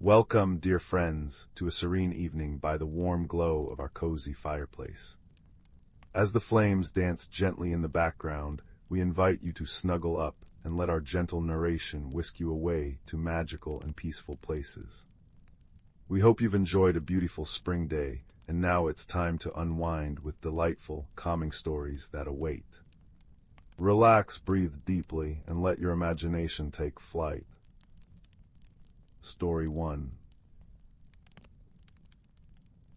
Welcome, dear friends, to a serene evening by the warm glow of our cozy fireplace. As the flames dance gently in the background, we invite you to snuggle up and let our gentle narration whisk you away to magical and peaceful places. We hope you've enjoyed a beautiful spring day, and now it's time to unwind with delightful, calming stories that await. Relax, breathe deeply, and let your imagination take flight. Story 1.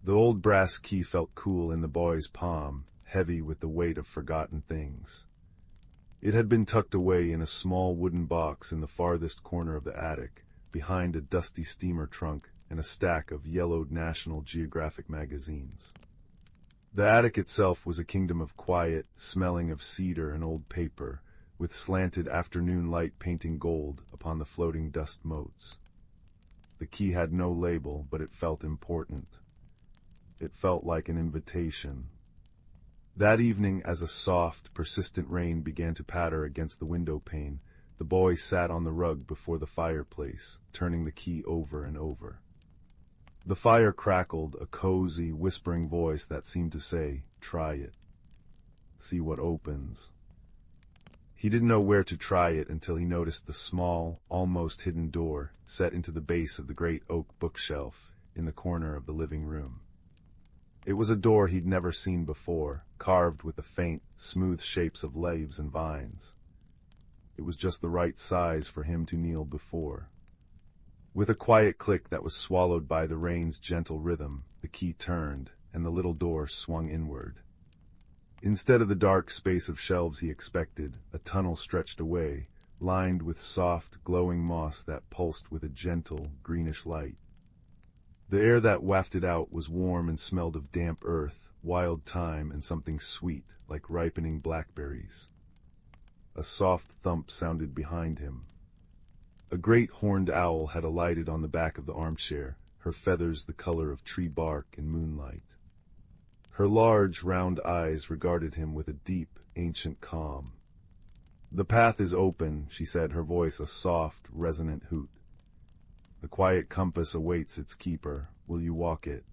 The old brass key felt cool in the boy's palm, heavy with the weight of forgotten things. It had been tucked away in a small wooden box in the farthest corner of the attic, behind a dusty steamer trunk and a stack of yellowed National Geographic magazines. The attic itself was a kingdom of quiet, smelling of cedar and old paper, with slanted afternoon light painting gold upon the floating dust motes. The key had no label, but it felt important. It felt like an invitation. That evening, as a soft, persistent rain began to patter against the window pane, the boy sat on the rug before the fireplace, turning the key over and over. The fire crackled, a cozy, whispering voice that seemed to say, "Try it. See what opens." He didn't know where to try it until he noticed the small, almost hidden door set into the base of the great oak bookshelf in the corner of the living room. It was a door he'd never seen before, carved with the faint, smooth shapes of leaves and vines. It was just the right size for him to kneel before. With a quiet click that was swallowed by the rain's gentle rhythm, the key turned, and the little door swung inward. Instead of the dark space of shelves he expected, a tunnel stretched away, lined with soft, glowing moss that pulsed with a gentle, greenish light. The air that wafted out was warm and smelled of damp earth, wild thyme, and something sweet, like ripening blackberries. A soft thump sounded behind him. A great horned owl had alighted on the back of the armchair, her feathers the color of tree bark in moonlight. Her large, round eyes regarded him with a deep, ancient calm. "The path is open," she said, her voice a soft, resonant hoot. "The quiet compass awaits its keeper. Will you walk it?"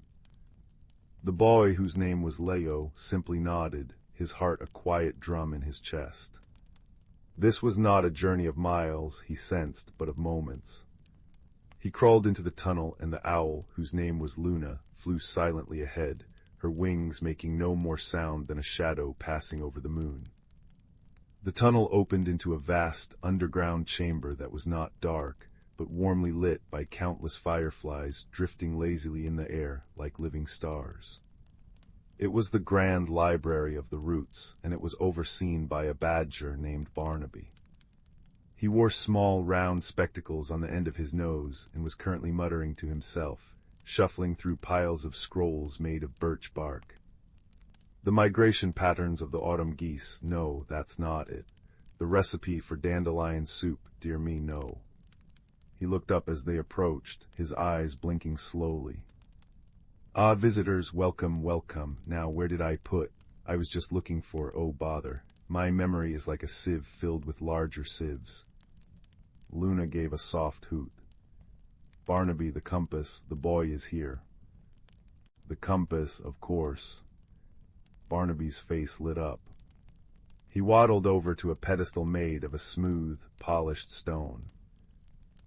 The boy, whose name was Leo, simply nodded, his heart a quiet drum in his chest. This was not a journey of miles, he sensed, but of moments. He crawled into the tunnel, and the owl, whose name was Luna, flew silently ahead, her wings making no more sound than a shadow passing over the moon. The tunnel opened into a vast, underground chamber that was not dark, but warmly lit by countless fireflies drifting lazily in the air like living stars. It was the grand library of the Roots, and it was overseen by a badger named Barnaby. He wore small, round spectacles on the end of his nose and was currently muttering to himself, shuffling through piles of scrolls made of birch bark. "The migration patterns of the autumn geese, no, that's not it. The recipe for dandelion soup, dear me, no." He looked up as they approached, his eyes blinking slowly. "Ah, visitors, welcome, welcome. Now, where did I put? I was just looking for, oh bother. My memory is like a sieve filled with larger sieves." Luna gave a soft hoot. "Barnaby, the compass, the boy is here." "The compass, of course." Barnaby's face lit up. He waddled over to a pedestal made of a smooth, polished stone.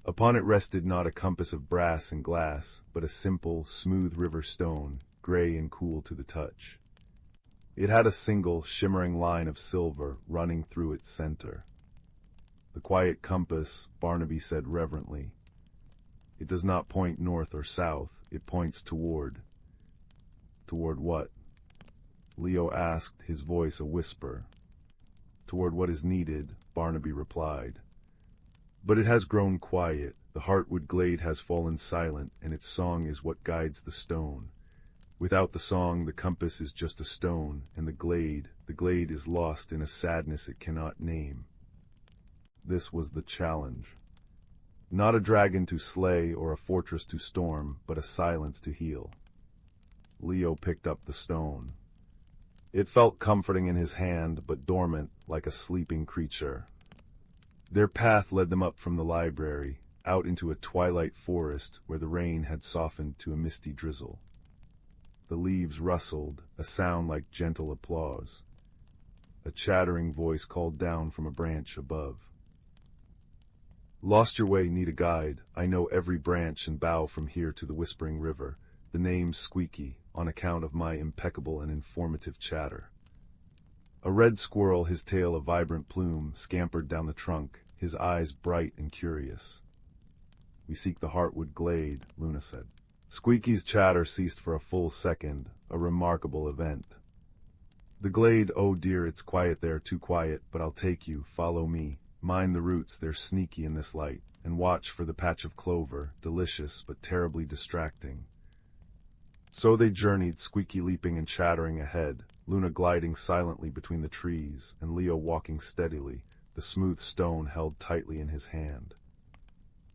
Upon it rested not a compass of brass and glass, but a simple, smooth river stone, gray and cool to the touch. It had a single, shimmering line of silver running through its center. "The quiet compass," Barnaby said reverently. "It does not point north or south, it points toward." "Toward what?" Leo asked, his voice a whisper. "Toward what is needed," Barnaby replied. "But it has grown quiet, the heartwood glade has fallen silent, and its song is what guides the stone. Without the song, the compass is just a stone, and the glade is lost in a sadness it cannot name." This was the challenge. Not a dragon to slay or a fortress to storm, but a silence to heal. Leo picked up the stone. It felt comforting in his hand, but dormant, like a sleeping creature. Their path led them up from the library, out into a twilight forest where the rain had softened to a misty drizzle. The leaves rustled, a sound like gentle applause. A chattering voice called down from a branch above. Lost your way, need a guide. I know every branch and bough from here to the Whispering River. The name's Squeaky, on account of my impeccable and informative chatter. A red squirrel, his tail a vibrant plume, scampered down the trunk, his eyes bright and curious. We seek the heartwood glade, Luna said. Squeaky's chatter ceased for a full second, a remarkable event. The glade, oh dear, it's quiet there, too quiet, but I'll take you, follow me. Mind the roots, they're sneaky in this light, and watch for the patch of clover, delicious but terribly distracting. So they journeyed, Squeaky leaping and chattering ahead, Luna gliding silently between the trees, and Leo walking steadily, the smooth stone held tightly in his hand.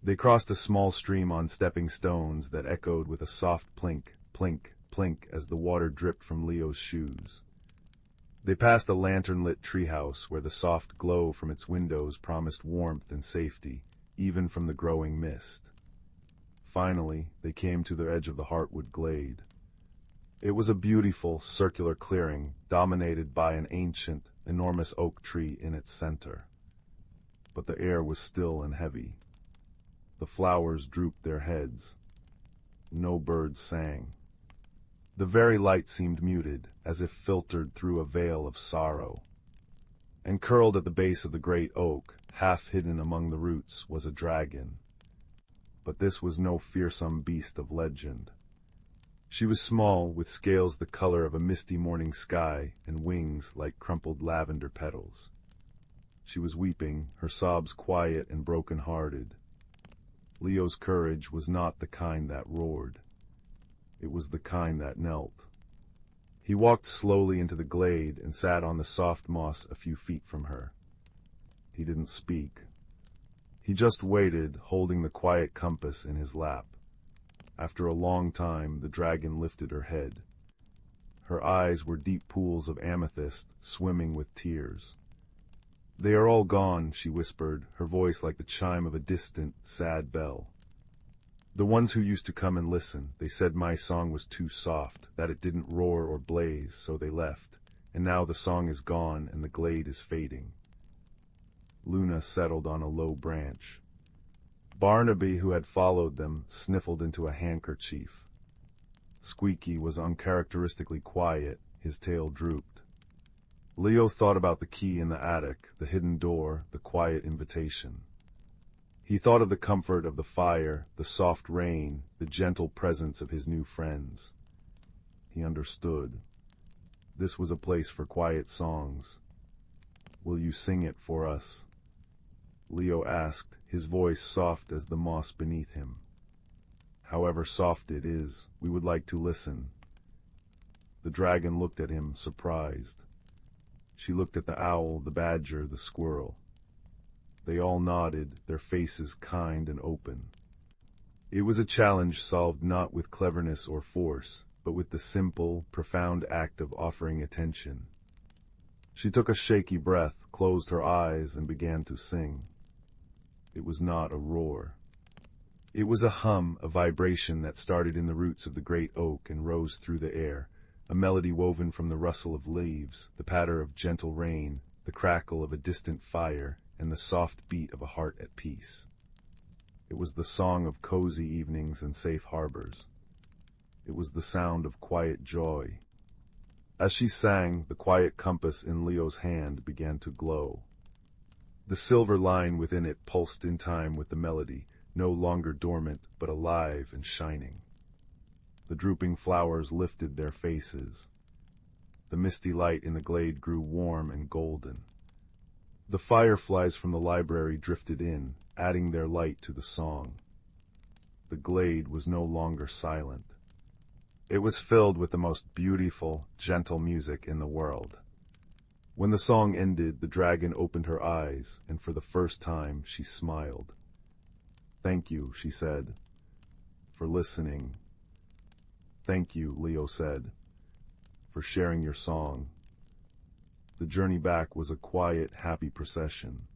They crossed a small stream on stepping stones that echoed with a soft plink, plink, plink as the water dripped from Leo's shoes. They passed a lantern-lit treehouse where the soft glow from its windows promised warmth and safety, even from the growing mist. Finally, they came to the edge of the heartwood glade. It was a beautiful, circular clearing, dominated by an ancient, enormous oak tree in its center. But the air was still and heavy. The flowers drooped their heads. No birds sang. The very light seemed muted, as if filtered through a veil of sorrow. And curled at the base of the great oak, half hidden among the roots, was a dragon. But this was no fearsome beast of legend. She was small, with scales the color of a misty morning sky, and wings like crumpled lavender petals. She was weeping, her sobs quiet and broken-hearted. Leo's courage was not the kind that roared. It was the kind that knelt. He walked slowly into the glade and sat on the soft moss a few feet from her. He didn't speak. He just waited, holding the quiet compass in his lap. After a long time, the dragon lifted her head. Her eyes were deep pools of amethyst, swimming with tears. "They are all gone," she whispered, her voice like the chime of a distant, sad bell. "The ones who used to come and listen, they said my song was too soft, that it didn't roar or blaze, so they left. And now the song is gone and the glade is fading." Luna settled on a low branch. Barnaby, who had followed them, sniffled into a handkerchief. Squeaky was uncharacteristically quiet, his tail drooped. Leo thought about the key in the attic, the hidden door, the quiet invitation. He thought of the comfort of the fire, the soft rain, the gentle presence of his new friends. He understood. This was a place for quiet songs. "Will you sing it for us?" Leo asked, his voice soft as the moss beneath him. "However soft it is, we would like to listen." The dragon looked at him, surprised. She looked at the owl, the badger, the squirrel. They all nodded, their faces kind and open. It was a challenge solved not with cleverness or force, but with the simple, profound act of offering attention. She took a shaky breath, closed her eyes, and began to sing. It was not a roar. It was a hum, a vibration that started in the roots of the great oak and rose through the air, a melody woven from the rustle of leaves, the patter of gentle rain, the crackle of a distant fire, and the soft beat of a heart at peace. It was the song of cozy evenings and safe harbors. It was the sound of quiet joy. As she sang, the quiet compass in Leo's hand began to glow. The silver line within it pulsed in time with the melody, no longer dormant, but alive and shining. The drooping flowers lifted their faces. The misty light in the glade grew warm and golden. The fireflies from the library drifted in, adding their light to the song. The glade was no longer silent. It was filled with the most beautiful, gentle music in the world. When the song ended, the dragon opened her eyes, and for the first time she smiled. "Thank you," she said, "for listening." "Thank you," Leo said, "for sharing your song." The journey back was a quiet, happy procession.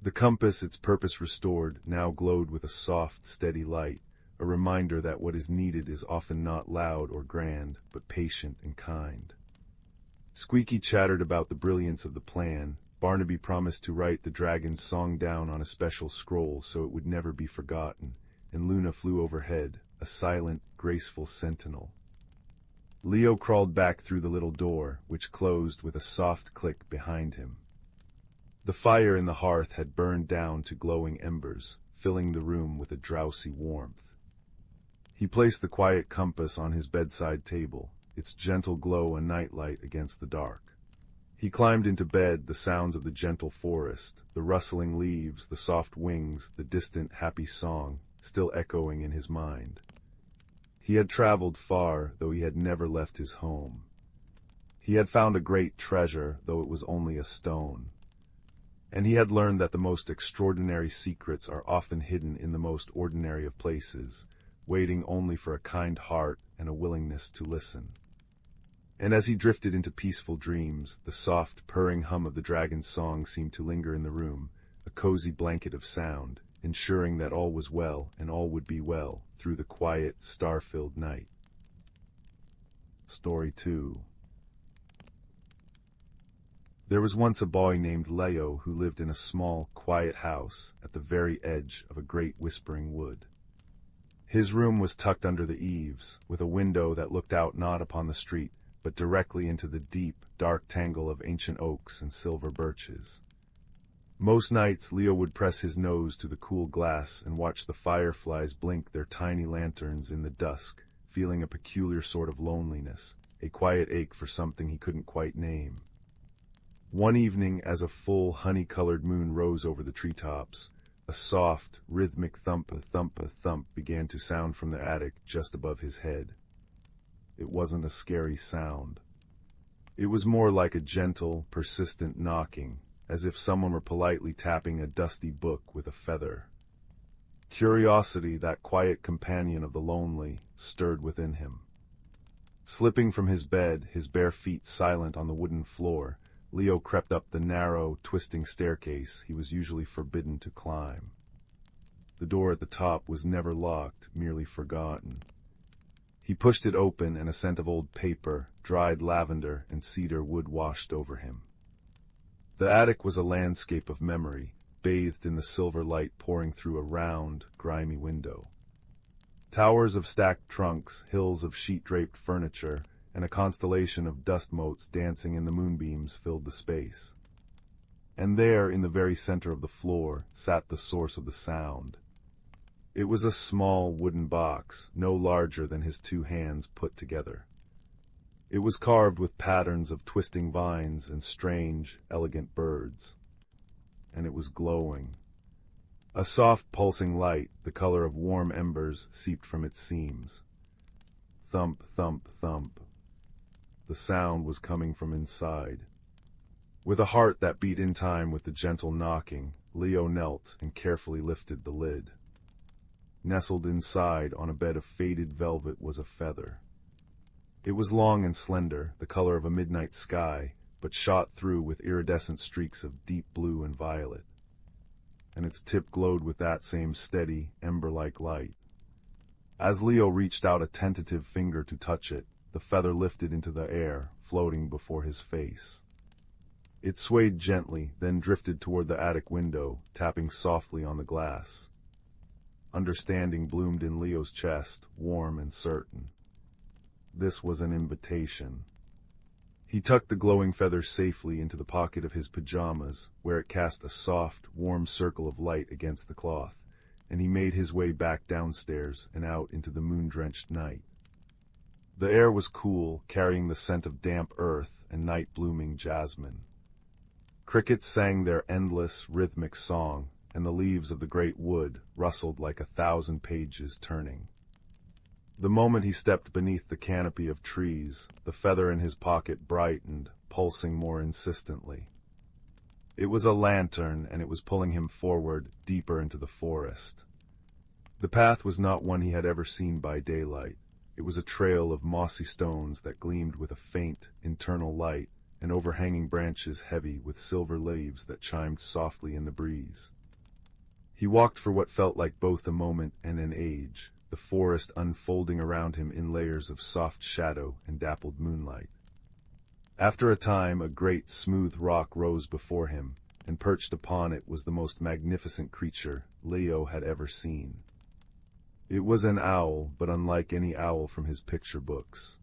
The compass, its purpose restored, now glowed with a soft, steady light, a reminder that what is needed is often not loud or grand, but patient and kind. Squeaky chattered about the brilliance of the plan. Barnaby promised to write the dragon's song down on a special scroll so it would never be forgotten, and Luna flew overhead, a silent, graceful sentinel. Leo crawled back through the little door, which closed with a soft click behind him. The fire in the hearth had burned down to glowing embers, filling the room with a drowsy warmth. He placed the quiet compass on his bedside table, its gentle glow a nightlight against the dark. He climbed into bed, the sounds of the gentle forest, the rustling leaves, the soft wings, the distant happy song, still echoing in his mind. He had traveled far, though he had never left his home. He had found a great treasure, though it was only a stone. And he had learned that the most extraordinary secrets are often hidden in the most ordinary of places, waiting only for a kind heart and a willingness to listen. And as he drifted into peaceful dreams, the soft, purring hum of the dragon's song seemed to linger in the room, a cozy blanket of sound, ensuring that all was well and all would be well through the quiet, star-filled night. Story 2. There was once a boy named Leo who lived in a small, quiet house at the very edge of a great whispering wood. His room was tucked under the eaves, with a window that looked out not upon the street, but directly into the deep, dark tangle of ancient oaks and silver birches. Most nights Leo would press his nose to the cool glass and watch the fireflies blink their tiny lanterns in the dusk, feeling a peculiar sort of loneliness, a quiet ache for something he couldn't quite name. One evening, as a full, honey-colored moon rose over the treetops, a soft, rhythmic thump began to sound from the attic just above his head. It wasn't a scary sound. It was more like a gentle, persistent knocking, as if someone were politely tapping a dusty book with a feather. Curiosity, that quiet companion of the lonely, stirred within him. Slipping from his bed, his bare feet silent on the wooden floor, Leo crept up the narrow, twisting staircase he was usually forbidden to climb. The door at the top was never locked, merely forgotten. He pushed it open, and a scent of old paper, dried lavender, and cedar wood washed over him. The attic was a landscape of memory, bathed in the silver light pouring through a round, grimy window. Towers of stacked trunks, hills of sheet-draped furniture, and a constellation of dust motes dancing in the moonbeams filled the space. And there, in the very center of the floor, sat the source of the sound. It was a small wooden box, no larger than his two hands put together. It was carved with patterns of twisting vines and strange, elegant birds. And it was glowing. A soft, pulsing light, the color of warm embers, seeped from its seams. Thump, thump, thump. The sound was coming from inside. With a heart that beat in time with the gentle knocking, Leo knelt and carefully lifted the lid. Nestled inside on a bed of faded velvet was a feather. It was long and slender, the color of a midnight sky, but shot through with iridescent streaks of deep blue and violet. And its tip glowed with that same steady, ember-like light. As Leo reached out a tentative finger to touch it, the feather lifted into the air, floating before his face. It swayed gently, then drifted toward the attic window, tapping softly on the glass. Understanding bloomed in Leo's chest, warm and certain. This was an invitation. He tucked the glowing feather safely into the pocket of his pajamas, where it cast a soft, warm circle of light against the cloth, and he made his way back downstairs and out into the moon-drenched night. The air was cool, carrying the scent of damp earth and night-blooming jasmine. Crickets sang their endless, rhythmic song, and the leaves of the great wood rustled like 1,000 pages turning. The moment he stepped beneath the canopy of trees, the feather in his pocket brightened, pulsing more insistently. It was a lantern, and it was pulling him forward, deeper into the forest. The path was not one he had ever seen by daylight. It was a trail of mossy stones that gleamed with a faint, internal light, and overhanging branches heavy with silver leaves that chimed softly in the breeze. He walked for what felt like both a moment and an age, the forest unfolding around him in layers of soft shadow and dappled moonlight. After a time, a great, smooth rock rose before him, and perched upon it was the most magnificent creature Leo had ever seen. It was an owl, but unlike any owl from his picture books.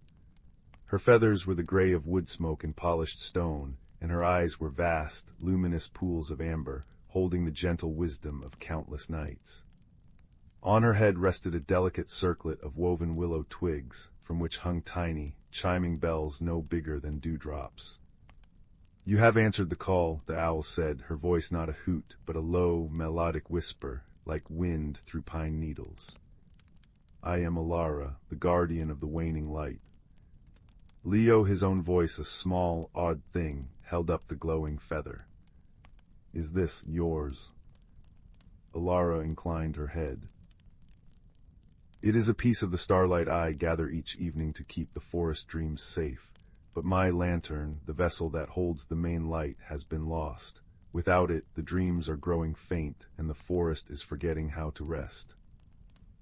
Her feathers were the gray of wood smoke and polished stone, and her eyes were vast, luminous pools of amber, holding the gentle wisdom of countless nights. On her head rested a delicate circlet of woven willow twigs, from which hung tiny, chiming bells no bigger than dewdrops. "You have answered the call," the owl said, her voice not a hoot, but a low, melodic whisper, like wind through pine needles. "I am Alara, the guardian of the waning light." Leo, his own voice a small, odd thing, held up the glowing feather. "Is this yours?" Alara inclined her head. "It is a piece of the starlight I gather each evening to keep the forest dreams safe, but my lantern, the vessel that holds the main light, has been lost. Without it, the dreams are growing faint, and the forest is forgetting how to rest."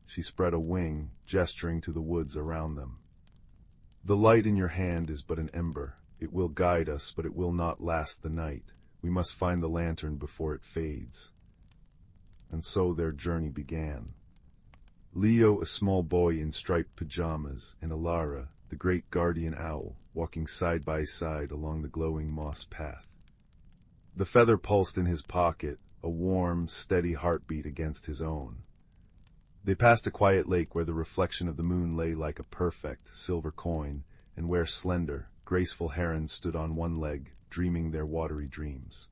She spread a wing, gesturing to the woods around them. "The light in your hand is but an ember. It will guide us, but it will not last the night. We must find the lantern before it fades." And so their journey began. Leo, a small boy in striped pajamas, and Alara, the great guardian owl, walking side by side along the glowing moss path. The feather pulsed in his pocket, a warm, steady heartbeat against his own. They passed a quiet lake where the reflection of the moon lay like a perfect, silver coin, and where slender, graceful herons stood on one leg, dreaming their watery dreams.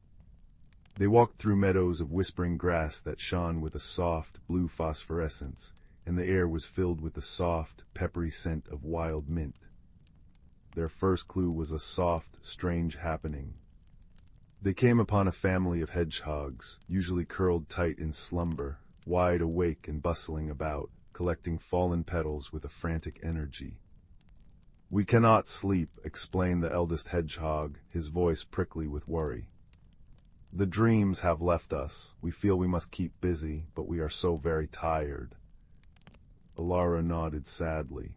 They walked through meadows of whispering grass that shone with a soft, blue phosphorescence, and the air was filled with the soft, peppery scent of wild mint. Their first clue was a soft, strange happening. They came upon a family of hedgehogs, usually curled tight in slumber, wide awake and bustling about, collecting fallen petals with a frantic energy. "We cannot sleep," explained the eldest hedgehog, his voice prickly with worry. "The dreams have left us. We feel we must keep busy, but we are so very tired." Alara nodded sadly.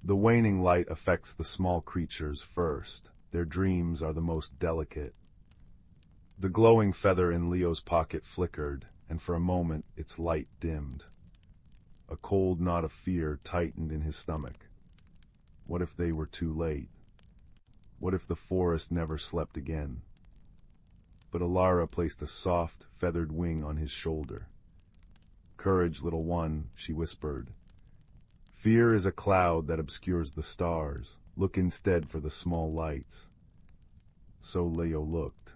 "The waning light affects the small creatures first. Their dreams are the most delicate." The glowing feather in Leo's pocket flickered, and for a moment its light dimmed. A cold knot of fear tightened in his stomach. What if they were too late? What if the forest never slept again? But Alara placed a soft, feathered wing on his shoulder. "Courage, little one," she whispered. "Fear is a cloud that obscures the stars. Look instead for the small lights." So Leo looked.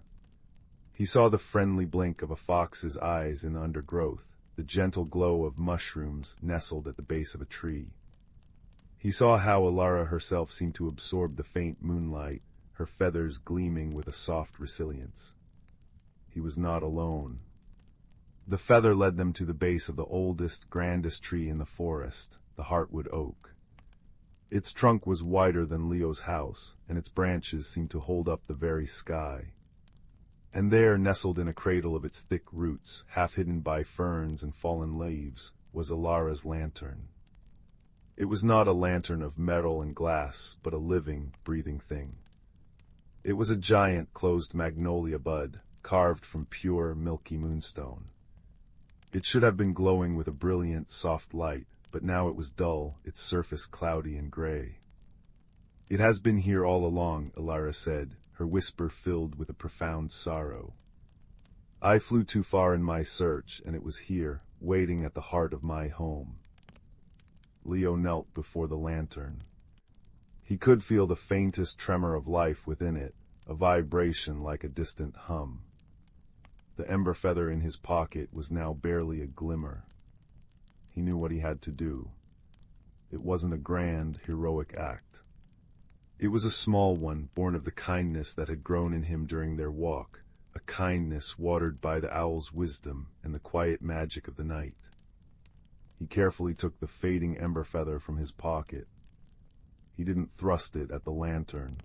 He saw the friendly blink of a fox's eyes in the undergrowth, the gentle glow of mushrooms nestled at the base of a tree. He saw how Alara herself seemed to absorb the faint moonlight, her feathers gleaming with a soft resilience. He was not alone. The feather led them to the base of the oldest, grandest tree in the forest, the heartwood oak. Its trunk was wider than Leo's house, and its branches seemed to hold up the very sky. And there, nestled in a cradle of its thick roots, half hidden by ferns and fallen leaves, was Alara's lantern. It was not a lantern of metal and glass, but a living, breathing thing. It was a giant, closed magnolia bud, carved from pure, milky moonstone. It should have been glowing with a brilliant, soft light, but now it was dull, its surface cloudy and gray. "It has been here all along," Alara said, her whisper filled with a profound sorrow. "I flew too far in my search, and it was here, waiting at the heart of my home." Leo knelt before the lantern. He could feel the faintest tremor of life within it, a vibration like a distant hum. The ember feather in his pocket was now barely a glimmer. He knew what he had to do. It wasn't a grand, heroic act. It was a small one, born of the kindness that had grown in him during their walk, a kindness watered by the owl's wisdom and the quiet magic of the night. He carefully took the fading ember feather from his pocket. He didn't thrust it at the lantern.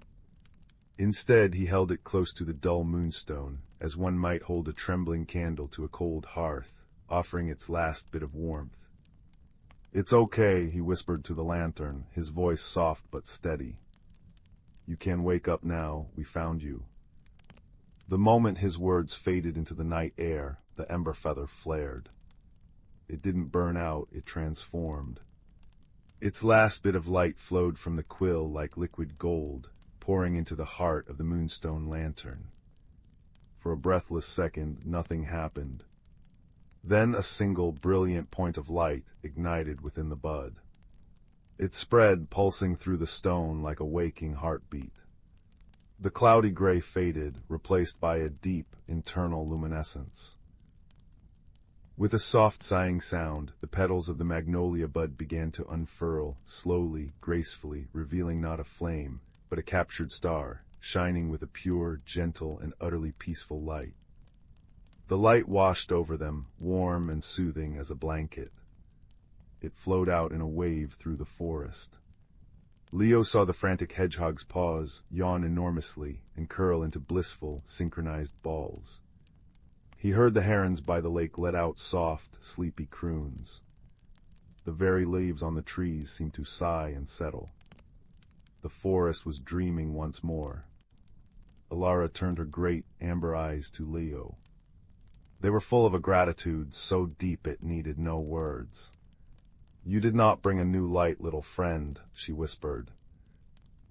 Instead, he held it close to the dull moonstone, as one might hold a trembling candle to a cold hearth, offering its last bit of warmth. "It's okay," he whispered to the lantern, his voice soft but steady. "You can wake up now, we found you." The moment his words faded into the night air, the ember feather flared. It didn't burn out, it transformed. Its last bit of light flowed from the quill like liquid gold, pouring into the heart of the moonstone lantern. For a breathless second, nothing happened. Then a single, brilliant point of light ignited within the bud. It spread, pulsing through the stone like a waking heartbeat. The cloudy gray faded, replaced by a deep, internal luminescence. With a soft sighing sound, the petals of the magnolia bud began to unfurl, slowly, gracefully, revealing not a flame, but a captured star, shining with a pure, gentle, and utterly peaceful light. The light washed over them, warm and soothing as a blanket. It flowed out in a wave through the forest. Leo saw the frantic hedgehogs pause, yawn enormously, and curl into blissful, synchronized balls. He heard the herons by the lake let out soft, sleepy croons. The very leaves on the trees seemed to sigh and settle. The forest was dreaming once more. Alara turned her great, amber eyes to Leo. They were full of a gratitude so deep it needed no words. "You did not bring a new light, little friend," she whispered.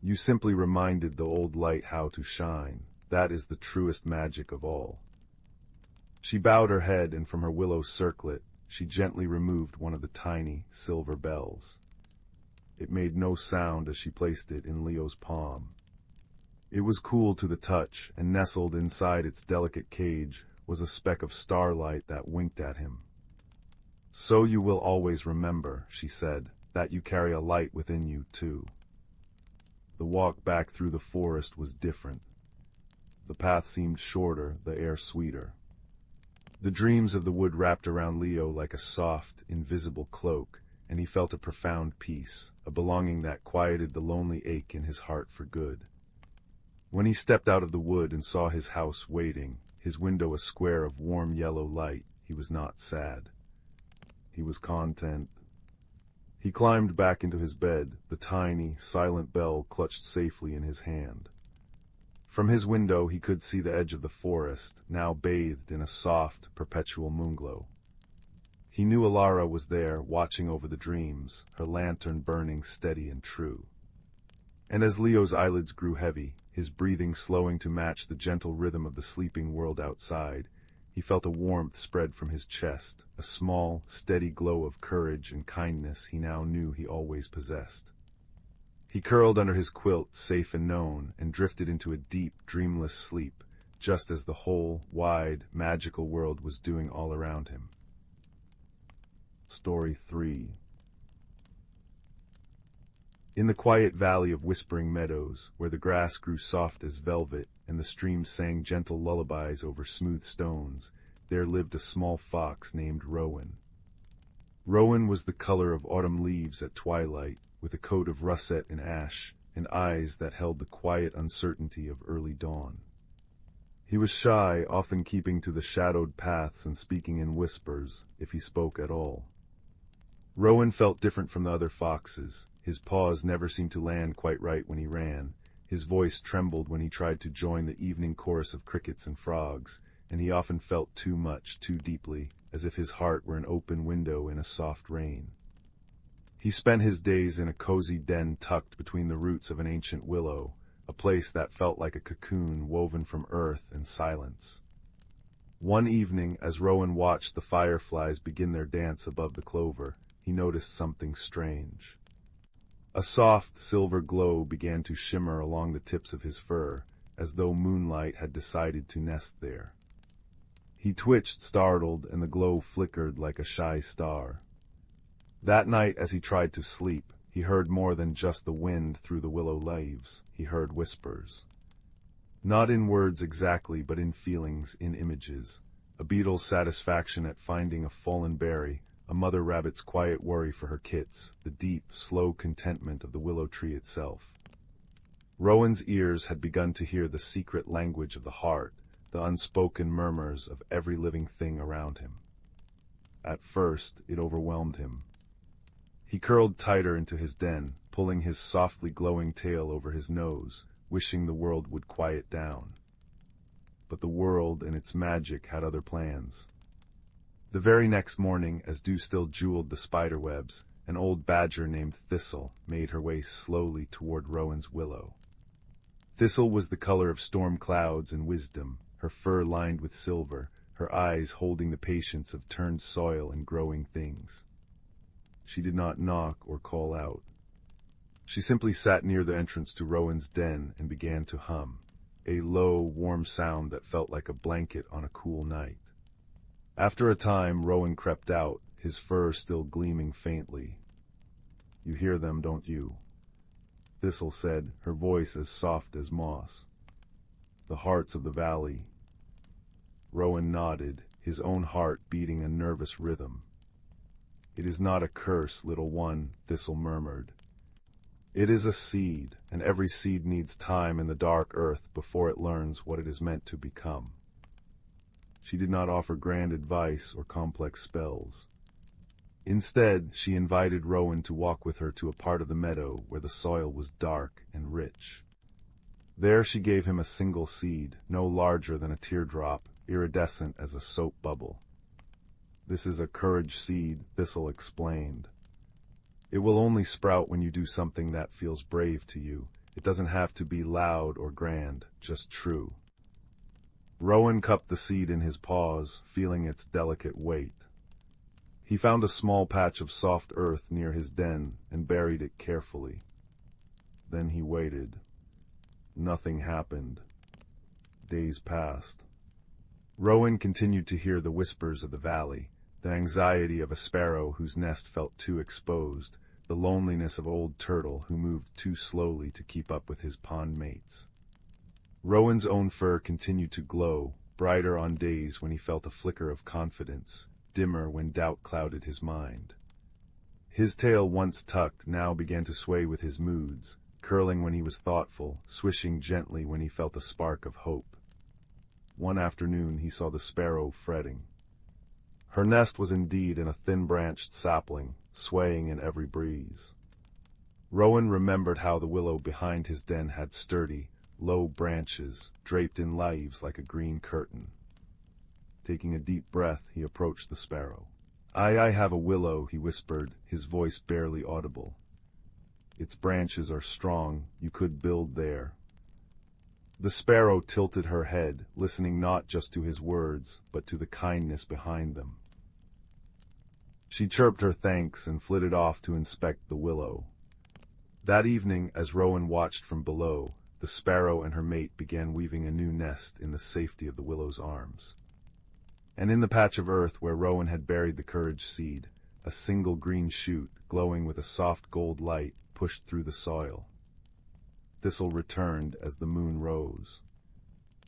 "You simply reminded the old light how to shine. That is the truest magic of all." She bowed her head, and from her willow circlet, she gently removed one of the tiny, silver bells. It made no sound as she placed it in Leo's palm. It was cool to the touch, and nestled inside its delicate cage was a speck of starlight that winked at him. "So you will always remember," she said, "that you carry a light within you, too." The walk back through the forest was different. The path seemed shorter, the air sweeter. The dreams of the wood wrapped around Leo like a soft, invisible cloak, and he felt a profound peace, a belonging that quieted the lonely ache in his heart for good. When he stepped out of the wood and saw his house waiting, his window a square of warm yellow light, he was not sad. He was content. He climbed back into his bed, the tiny, silent bell clutched safely in his hand. From his window he could see the edge of the forest, now bathed in a soft, perpetual moonglow. He knew Alara was there, watching over the dreams, her lantern burning steady and true. And as Leo's eyelids grew heavy, his breathing slowing to match the gentle rhythm of the sleeping world outside, he felt a warmth spread from his chest, a small, steady glow of courage and kindness he now knew he always possessed. He curled under his quilt, safe and known, and drifted into a deep, dreamless sleep, just as the whole, wide, magical world was doing all around him. Story 3. In the quiet valley of Whispering Meadows, where the grass grew soft as velvet and the stream sang gentle lullabies over smooth stones, there lived a small fox named Rowan. Rowan was the color of autumn leaves at twilight, with a coat of russet and ash, and eyes that held the quiet uncertainty of early dawn. He was shy, often keeping to the shadowed paths and speaking in whispers, if he spoke at all. Rowan felt different from the other foxes. His paws never seemed to land quite right when he ran. His voice trembled when he tried to join the evening chorus of crickets and frogs, and he often felt too much, too deeply, as if his heart were an open window in a soft rain. He spent his days in a cozy den tucked between the roots of an ancient willow, a place that felt like a cocoon woven from earth and silence. One evening, as Rowan watched the fireflies begin their dance above the clover, he noticed something strange. A soft, silver glow began to shimmer along the tips of his fur, as though moonlight had decided to nest there. He twitched, startled, and the glow flickered like a shy star. That night, as he tried to sleep, he heard more than just the wind through the willow leaves. He heard whispers. Not in words exactly, but in feelings, in images. A beetle's satisfaction at finding a fallen berry, a mother rabbit's quiet worry for her kits, the deep, slow contentment of the willow tree itself. Rowan's ears had begun to hear the secret language of the heart, the unspoken murmurs of every living thing around him. At first, it overwhelmed him. He curled tighter into his den, pulling his softly glowing tail over his nose, wishing the world would quiet down. But the world and its magic had other plans. The very next morning, as dew still jeweled the spiderwebs, an old badger named Thistle made her way slowly toward Rowan's willow. Thistle was the color of storm clouds and wisdom, her fur lined with silver, her eyes holding the patience of turned soil and growing things. She did not knock or call out. She simply sat near the entrance to Rowan's den and began to hum, a low, warm sound that felt like a blanket on a cool night. After a time, Rowan crept out, his fur still gleaming faintly. "You hear them, don't you?" Thistle said, her voice as soft as moss. "The hearts of the valley." Rowan nodded, his own heart beating a nervous rhythm. "It is not a curse, little one," Thistle murmured. "It is a seed, and every seed needs time in the dark earth before it learns what it is meant to become." She did not offer grand advice or complex spells. Instead, she invited Rowan to walk with her to a part of the meadow where the soil was dark and rich. There she gave him a single seed, no larger than a teardrop, iridescent as a soap bubble. "This is a courage seed," Thistle explained. "It will only sprout when you do something that feels brave to you. It doesn't have to be loud or grand, just true." Rowan cupped the seed in his paws, feeling its delicate weight. He found a small patch of soft earth near his den and buried it carefully. Then he waited. Nothing happened. Days passed. Rowan continued to hear the whispers of the valley, the anxiety of a sparrow whose nest felt too exposed, the loneliness of old turtle who moved too slowly to keep up with his pond mates. Rowan's own fur continued to glow, brighter on days when he felt a flicker of confidence, dimmer when doubt clouded his mind. His tail, once tucked, now began to sway with his moods, curling when he was thoughtful, swishing gently when he felt a spark of hope. One afternoon he saw the sparrow fretting. Her nest was indeed in a thin-branched sapling, swaying in every breeze. Rowan remembered how the willow behind his den had sturdy, low branches, draped in leaves like a green curtain. Taking a deep breath, he approached the sparrow. I have a willow," he whispered, his voice barely audible. "Its branches are strong. You could build there." The sparrow tilted her head, listening not just to his words, but to the kindness behind them. She chirped her thanks and flitted off to inspect the willow. That evening, as Rowan watched from below, the sparrow and her mate began weaving a new nest in the safety of the willow's arms. And in the patch of earth where Rowan had buried the courage seed, a single green shoot, glowing with a soft gold light, pushed through the soil. Thistle returned as the moon rose.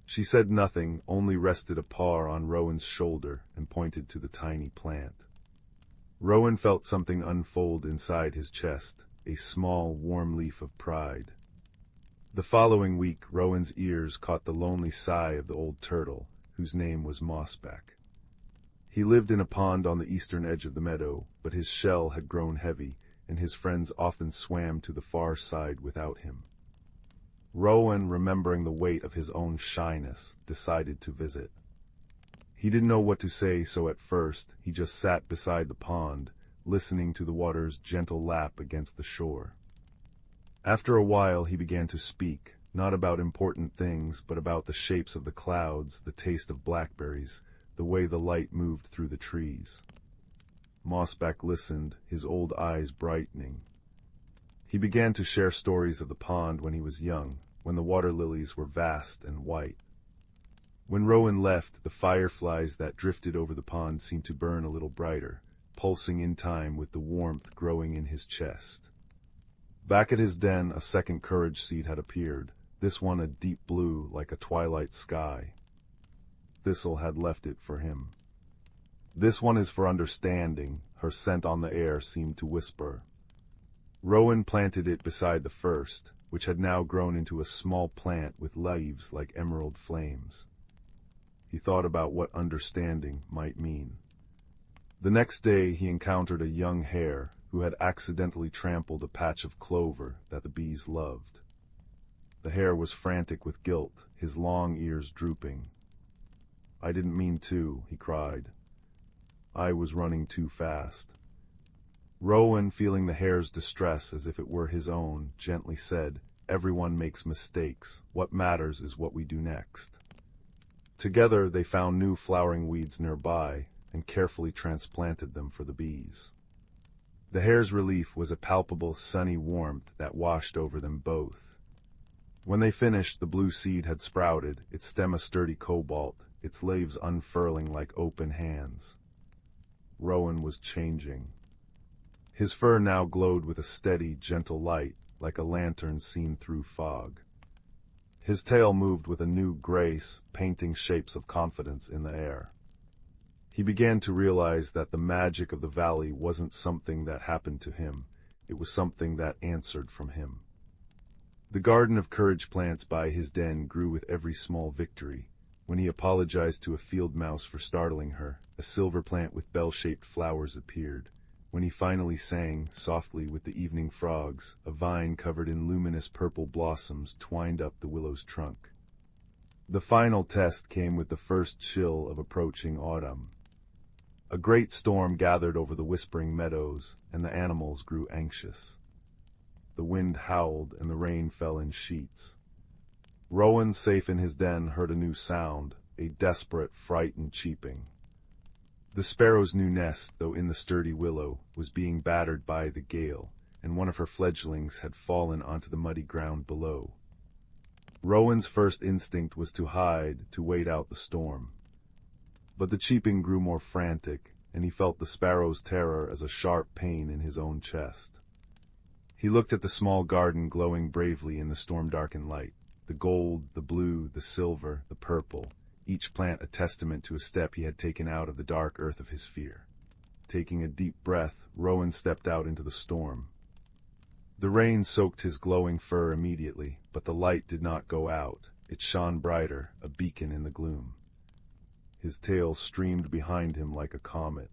She said nothing, only rested a paw on Rowan's shoulder and pointed to the tiny plant. Rowan felt something unfold inside his chest, a small, warm leaf of pride. The following week, Rowan's ears caught the lonely sigh of the old turtle, whose name was Mossback. He lived in a pond on the eastern edge of the meadow, but his shell had grown heavy, and his friends often swam to the far side without him. Rowan, remembering the weight of his own shyness, decided to visit. He didn't know what to say, so at first he just sat beside the pond, listening to the water's gentle lap against the shore. After a while he began to speak, not about important things, but about the shapes of the clouds, the taste of blackberries, the way the light moved through the trees. Mossback listened, his old eyes brightening. He began to share stories of the pond when he was young, when the water lilies were vast and white. When Rowan left, the fireflies that drifted over the pond seemed to burn a little brighter, pulsing in time with the warmth growing in his chest. Back at his den, a second courage seed had appeared, this one a deep blue like a twilight sky. Thistle had left it for him. "This one is for understanding," her scent on the air seemed to whisper. Rowan planted it beside the first, which had now grown into a small plant with leaves like emerald flames. He thought about what understanding might mean. The next day he encountered a young hare who had accidentally trampled a patch of clover that the bees loved. The hare was frantic with guilt, his long ears drooping. "I didn't mean to," he cried. "I was running too fast." Rowan, feeling the hare's distress as if it were his own, gently said, "Everyone makes mistakes. What matters is what we do next." Together they found new flowering weeds nearby and carefully transplanted them for the bees. The hare's relief was a palpable sunny warmth that washed over them both. When they finished, the blue seed had sprouted, its stem a sturdy cobalt, its leaves unfurling like open hands. Rowan was changing. His fur now glowed with a steady, gentle light, like a lantern seen through fog. His tail moved with a new grace, painting shapes of confidence in the air. He began to realize that the magic of the valley wasn't something that happened to him, it was something that answered from him. The garden of courage plants by his den grew with every small victory. When he apologized to a field mouse for startling her, a silver plant with bell-shaped flowers appeared. When he finally sang, softly with the evening frogs, a vine covered in luminous purple blossoms twined up the willow's trunk. The final test came with the first chill of approaching autumn. A great storm gathered over the whispering meadows, and the animals grew anxious. The wind howled, and the rain fell in sheets. Rowan, safe in his den, heard a new sound, a desperate, frightened cheeping. The sparrow's new nest, though in the sturdy willow, was being battered by the gale, and one of her fledglings had fallen onto the muddy ground below. Rowan's first instinct was to hide, to wait out the storm. But the cheeping grew more frantic, and he felt the sparrow's terror as a sharp pain in his own chest. He looked at the small garden glowing bravely in the storm-darkened light, the gold, the blue, the silver, the purple, each plant a testament to a step he had taken out of the dark earth of his fear. Taking a deep breath, Rowan stepped out into the storm. The rain soaked his glowing fur immediately, but the light did not go out. It shone brighter, a beacon in the gloom. His tail streamed behind him like a comet.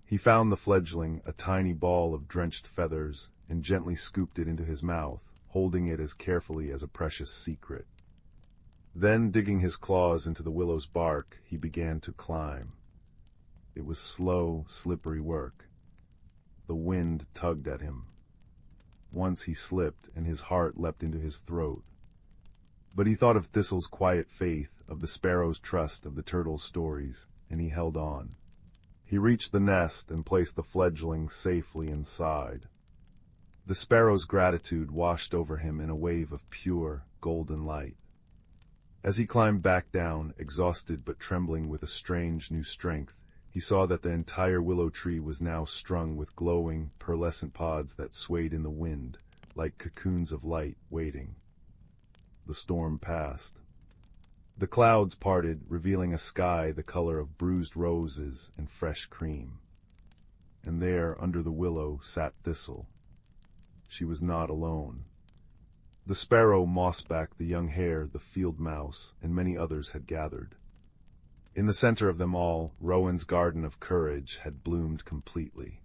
He found the fledgling, a tiny ball of drenched feathers, and gently scooped it into his mouth, holding it as carefully as a precious secret. Then, digging his claws into the willow's bark, he began to climb. It was slow, slippery work. The wind tugged at him. Once he slipped, and his heart leapt into his throat. But he thought of Thistle's quiet faith, of the sparrow's trust, of the turtle's stories, and he held on. He reached the nest and placed the fledgling safely inside. The sparrow's gratitude washed over him in a wave of pure, golden light. As he climbed back down, exhausted but trembling with a strange new strength, he saw that the entire willow tree was now strung with glowing, pearlescent pods that swayed in the wind, like cocoons of light waiting. The storm passed. The clouds parted, revealing a sky the color of bruised roses and fresh cream. And there, under the willow, sat Thistle. She was not alone. The sparrow, mossback, the young hare, the field mouse, and many others had gathered. In the center of them all, Rowan's garden of courage had bloomed completely.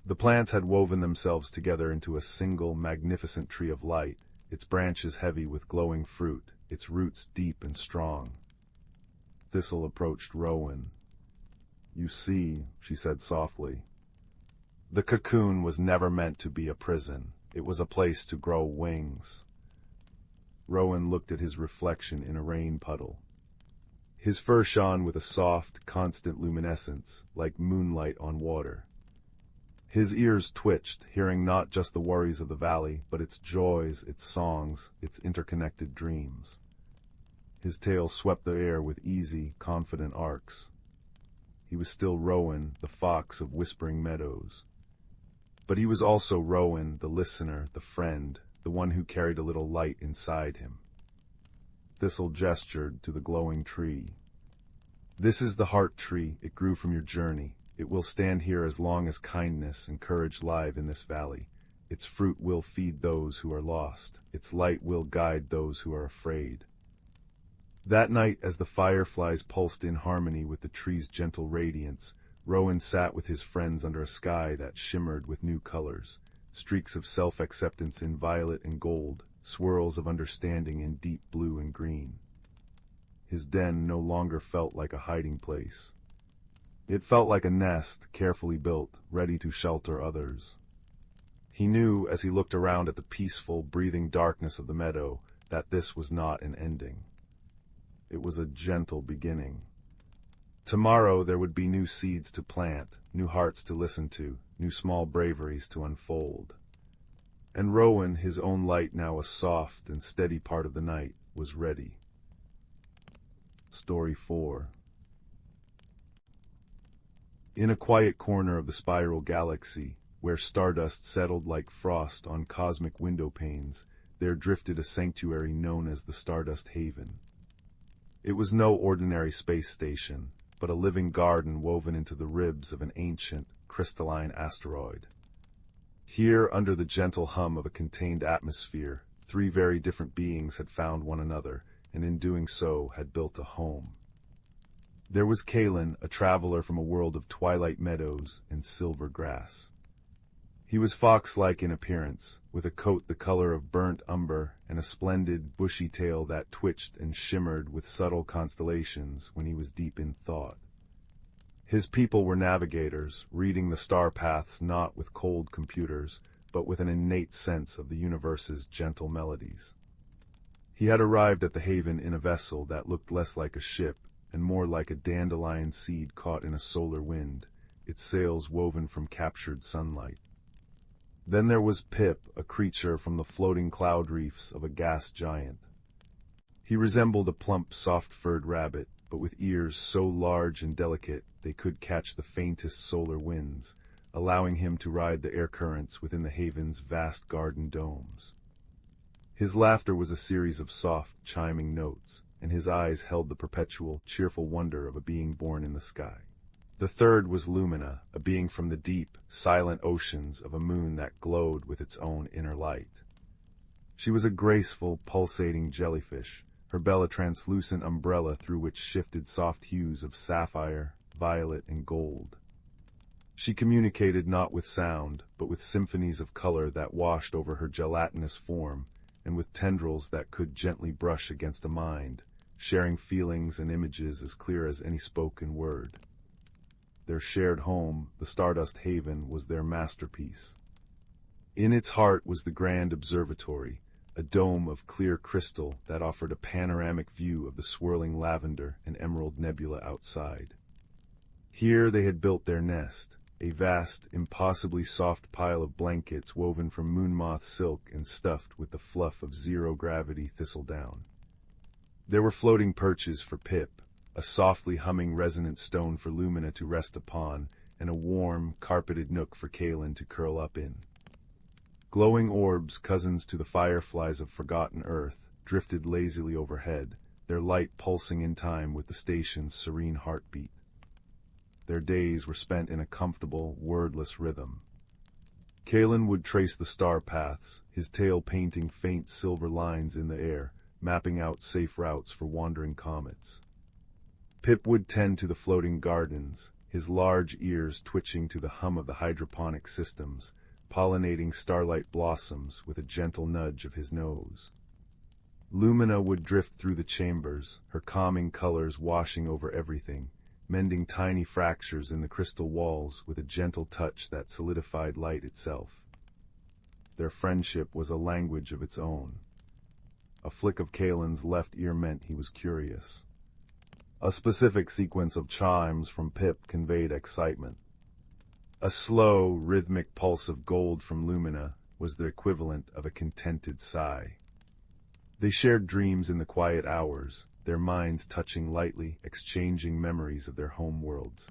The plants had woven themselves together into a single, magnificent tree of light, its branches heavy with glowing fruit, its roots deep and strong. Thistle approached Rowan. "You see," she said softly, "the cocoon was never meant to be a prison. It was a place to grow wings." Rowan looked at his reflection in a rain puddle. His fur shone with a soft, constant luminescence, like moonlight on water. His ears twitched, hearing not just the worries of the valley, but its joys, its songs, its interconnected dreams. His tail swept the air with easy, confident arcs. He was still Rowan, the fox of whispering meadows. But he was also Rowan, the listener, the friend, the one who carried a little light inside him. Thistle gestured to the glowing tree. "This is the heart tree. It grew from your journey. It will stand here as long as kindness and courage live in this valley. Its fruit will feed those who are lost. Its light will guide those who are afraid. That night, as the fireflies pulsed in harmony with the tree's gentle radiance, Rowan sat with his friends under a sky that shimmered with new colors, streaks of self-acceptance in violet and gold, swirls of understanding in deep blue and green. His den no longer felt like a hiding place. It felt like a nest, carefully built, ready to shelter others. He knew, as he looked around at the peaceful, breathing darkness of the meadow, that this was not an ending. It was a gentle beginning. Tomorrow there would be new seeds to plant, new hearts to listen to, new small braveries to unfold. And Rowan, his own light now a soft and steady part of the night, was ready. Story 4. In a quiet corner of the spiral galaxy, where stardust settled like frost on cosmic window panes, there drifted a sanctuary known as the Stardust Haven. It was no ordinary space station, but a living garden woven into the ribs of an ancient, crystalline asteroid. Here, under the gentle hum of a contained atmosphere, 3 very different beings had found one another, and in doing so had built a home. There was Kalen, a traveler from a world of twilight meadows and silver grass. He was fox-like in appearance, with a coat the color of burnt umber and a splendid, bushy tail that twitched and shimmered with subtle constellations when he was deep in thought. His people were navigators, reading the star paths not with cold computers, but with an innate sense of the universe's gentle melodies. He had arrived at the haven in a vessel that looked less like a ship and more like a dandelion seed caught in a solar wind, its sails woven from captured sunlight. Then there was Pip, a creature from the floating cloud reefs of a gas giant. He resembled a plump, soft-furred rabbit, but with ears so large and delicate they could catch the faintest solar winds, allowing him to ride the air currents within the haven's vast garden domes. His laughter was a series of soft, chiming notes, and his eyes held the perpetual, cheerful wonder of a being born in the sky. The third was Lumina, a being from the deep, silent oceans of a moon that glowed with its own inner light. She was a graceful, pulsating jellyfish, her bell a translucent umbrella through which shifted soft hues of sapphire, violet, and gold. She communicated not with sound, but with symphonies of color that washed over her gelatinous form, and with tendrils that could gently brush against a mind, sharing feelings and images as clear as any spoken word. Their shared home, the Stardust Haven, was their masterpiece. In its heart was the grand observatory, a dome of clear crystal that offered a panoramic view of the swirling lavender and emerald nebula outside. Here they had built their nest, a vast, impossibly soft pile of blankets woven from moon-moth silk and stuffed with the fluff of zero-gravity thistledown. There were floating perches for Pip, a softly humming resonant stone for Lumina to rest upon, and a warm, carpeted nook for Kalen to curl up in. Glowing orbs, cousins to the fireflies of forgotten Earth, drifted lazily overhead, their light pulsing in time with the station's serene heartbeat. Their days were spent in a comfortable, wordless rhythm. Kalen would trace the star paths, his tail painting faint silver lines in the air, mapping out safe routes for wandering comets. Pip would tend to the floating gardens, his large ears twitching to the hum of the hydroponic systems, pollinating starlight blossoms with a gentle nudge of his nose. Lumina would drift through the chambers, her calming colors washing over everything, mending tiny fractures in the crystal walls with a gentle touch that solidified light itself. Their friendship was a language of its own. A flick of Kalen's left ear meant he was curious. A specific sequence of chimes from Pip conveyed excitement. A slow, rhythmic pulse of gold from Lumina was the equivalent of a contented sigh. They shared dreams in the quiet hours, their minds touching lightly, exchanging memories of their home worlds.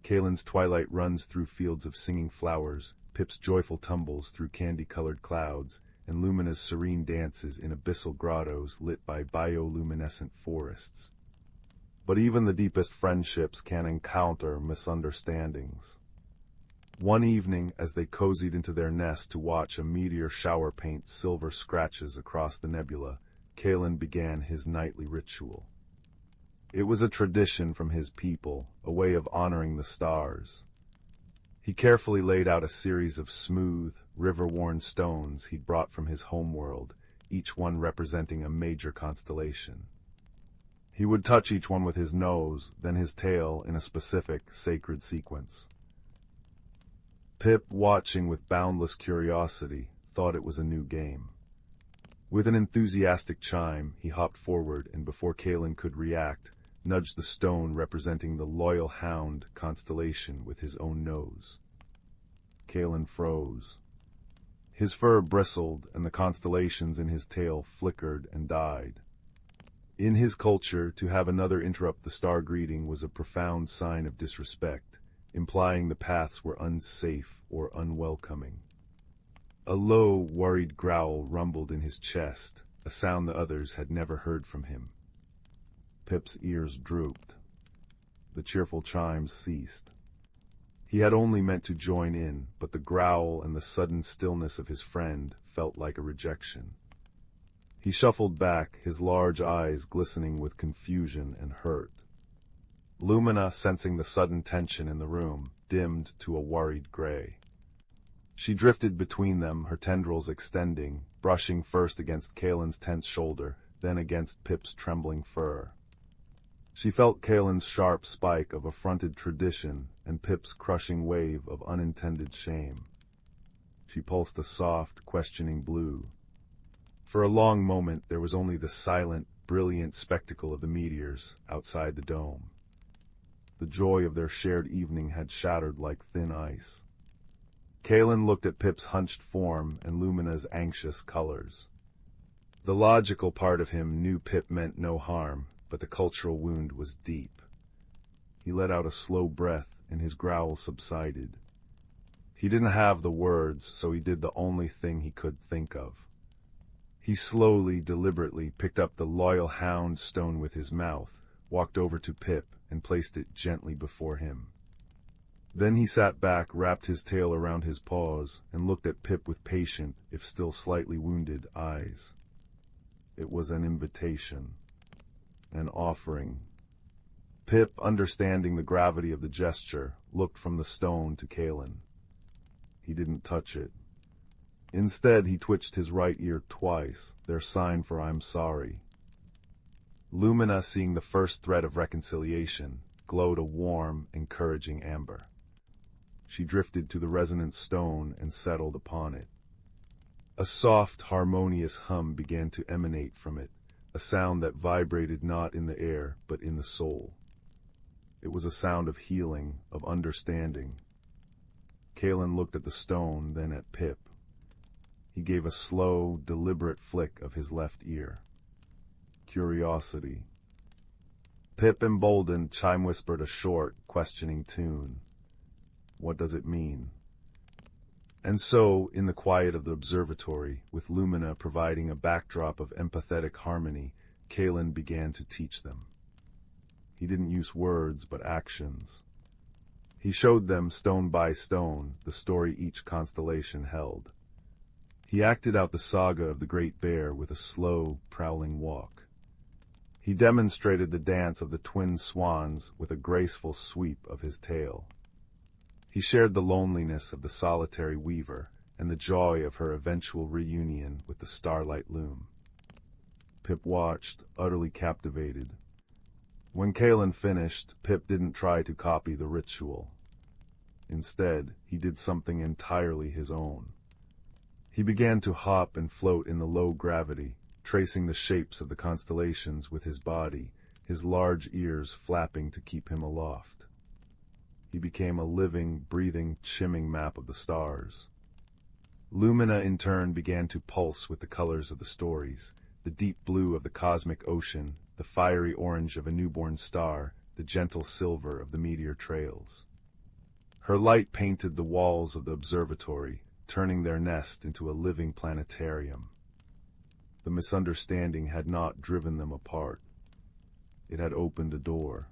Kalen's twilight runs through fields of singing flowers, Pip's joyful tumbles through candy-colored clouds, and Lumina's serene dances in abyssal grottos lit by bioluminescent forests. But even the deepest friendships can encounter misunderstandings. One evening, as they cozied into their nest to watch a meteor shower paint silver scratches across the nebula, Kalen began his nightly ritual. It was a tradition from his people, a way of honoring the stars. He carefully laid out a series of smooth, river-worn stones he'd brought from his homeworld, each one representing a major constellation. He would touch each one with his nose, then his tail in a specific, sacred sequence. Pip, watching with boundless curiosity, thought it was a new game. With an enthusiastic chime, he hopped forward and before Kalen could react, nudged the stone representing the Loyal Hound constellation with his own nose. Kalen froze. His fur bristled and the constellations in his tail flickered and died. In his culture, to have another interrupt the star greeting was a profound sign of disrespect, implying the paths were unsafe or unwelcoming. A low, worried growl rumbled in his chest, a sound the others had never heard from him. Pip's ears drooped. The cheerful chimes ceased. He had only meant to join in, but the growl and the sudden stillness of his friend felt like a rejection. He shuffled back, his large eyes glistening with confusion and hurt. Lumina, sensing the sudden tension in the room, dimmed to a worried gray. She drifted between them, her tendrils extending, brushing first against Kalen's tense shoulder, then against Pip's trembling fur. She felt Kalen's sharp spike of affronted tradition and Pip's crushing wave of unintended shame. She pulsed a soft, questioning blue. For a long moment there was only the silent, brilliant spectacle of the meteors outside the dome. The joy of their shared evening had shattered like thin ice. Kalen looked at Pip's hunched form and Lumina's anxious colors. The logical part of him knew Pip meant no harm, but the cultural wound was deep. He let out a slow breath, and his growl subsided. He didn't have the words, so he did the only thing he could think of. He slowly, deliberately picked up the Loyal Hound stone with his mouth, walked over to Pip, and placed it gently before him. Then he sat back, wrapped his tail around his paws, and looked at Pip with patient, if still slightly wounded, eyes. It was an invitation. An offering. Pip, understanding the gravity of the gesture, looked from the stone to Kalen. He didn't touch it. Instead, he twitched his right ear twice, their sign for "I'm sorry." Lumina, seeing the first thread of reconciliation, glowed a warm, encouraging amber. She drifted to the resonant stone and settled upon it. A soft, harmonious hum began to emanate from it, a sound that vibrated not in the air, but in the soul. It was a sound of healing, of understanding. Kalen looked at the stone, then at Pip. He gave a slow, deliberate flick of his left ear. Curiosity. Pip, emboldened, chime whispered a short, questioning tune. What does it mean? And so, in the quiet of the observatory, with Lumina providing a backdrop of empathetic harmony, Kalen began to teach them. He didn't use words, but actions. He showed them, stone by stone, the story each constellation held. He acted out the saga of the Great Bear with a slow, prowling walk. He demonstrated the dance of the twin swans with a graceful sweep of his tail. He shared the loneliness of the solitary weaver and the joy of her eventual reunion with the starlight loom. Pip watched, utterly captivated. When Kalen finished, Pip didn't try to copy the ritual. Instead, he did something entirely his own. He began to hop and float in the low gravity, tracing the shapes of the constellations with his body, his large ears flapping to keep him aloft. He became a living, breathing, chimming map of the stars. Lumina, in turn, began to pulse with the colors of the stories, the deep blue of the cosmic ocean, the fiery orange of a newborn star, the gentle silver of the meteor trails. Her light painted the walls of the observatory, turning their nest into a living planetarium. The misunderstanding had not driven them apart. It had opened a door.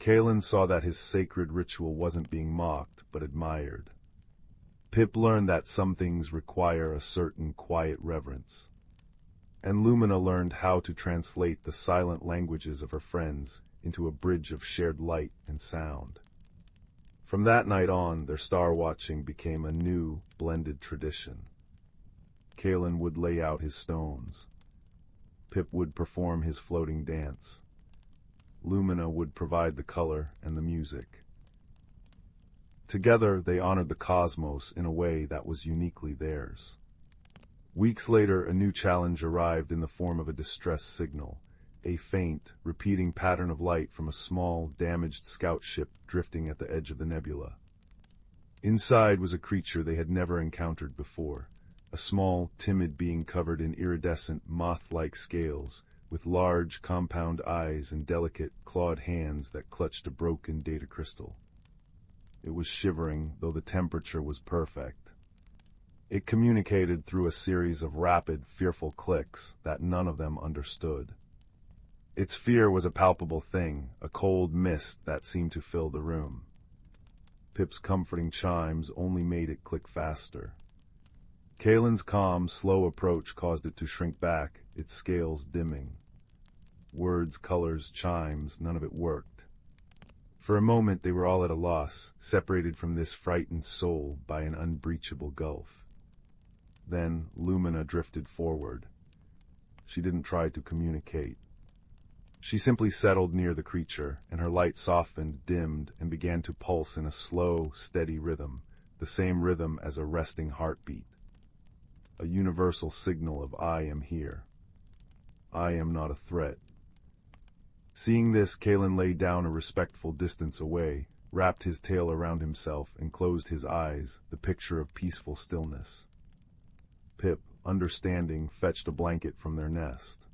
Kalen saw that his sacred ritual wasn't being mocked, but admired. Pip learned that some things require a certain quiet reverence. And Lumina learned how to translate the silent languages of her friends into a bridge of shared light and sound. From that night on, their star-watching became a new, blended tradition. Kalen would lay out his stones. Pip would perform his floating dance. Lumina would provide the color and the music. Together, they honored the cosmos in a way that was uniquely theirs. Weeks later, a new challenge arrived in the form of a distress signal, a faint, repeating pattern of light from a small, damaged scout ship drifting at the edge of the nebula. Inside was a creature they had never encountered before, a small, timid being covered in iridescent, moth-like scales, with large, compound eyes and delicate, clawed hands that clutched a broken data crystal. It was shivering, though the temperature was perfect. It communicated through a series of rapid, fearful clicks that none of them understood. Its fear was a palpable thing, a cold mist that seemed to fill the room. Pip's comforting chimes only made it click faster. Kalen's calm, slow approach caused it to shrink back, its scales dimming. Words, colors, chimes, none of it worked. For a moment they were all at a loss, separated from this frightened soul by an unbreachable gulf. Then Lumina drifted forward. She didn't try to communicate. She simply settled near the creature, and her light softened, dimmed, and began to pulse in a slow, steady rhythm, the same rhythm as a resting heartbeat. A universal signal of I am here. I am not a threat. Seeing this, Kalen lay down a respectful distance away, wrapped his tail around himself, and closed his eyes, the picture of peaceful stillness. Pip, understanding, fetched a blanket from their nest.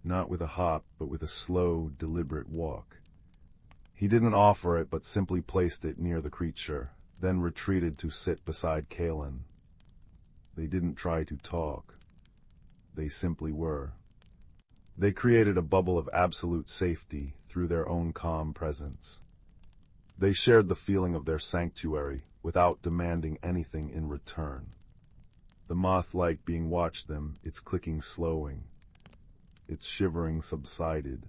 Not with a hop, but with a slow, deliberate walk. He didn't offer it, but simply placed it near the creature, then retreated to sit beside Kalen. They didn't try to talk. They simply were. They created a bubble of absolute safety through their own calm presence. They shared the feeling of their sanctuary without demanding anything in return. The moth-like being watched them, its clicking slowing. Its shivering subsided.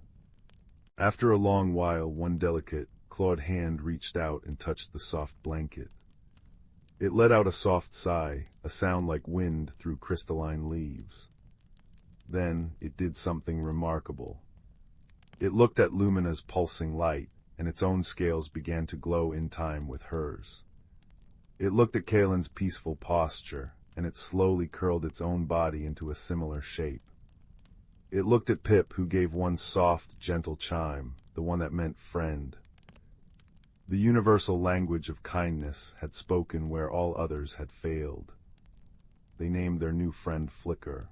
After a long while, one delicate, clawed hand reached out and touched the soft blanket. It let out a soft sigh, a sound like wind through crystalline leaves. Then it did something remarkable. It looked at Lumina's pulsing light, and its own scales began to glow in time with hers. It looked at Kalen's peaceful posture, and it slowly curled its own body into a similar shape. It looked at Pip, who gave one soft, gentle chime, the one that meant friend. The universal language of kindness had spoken where all others had failed. They named their new friend Flicker.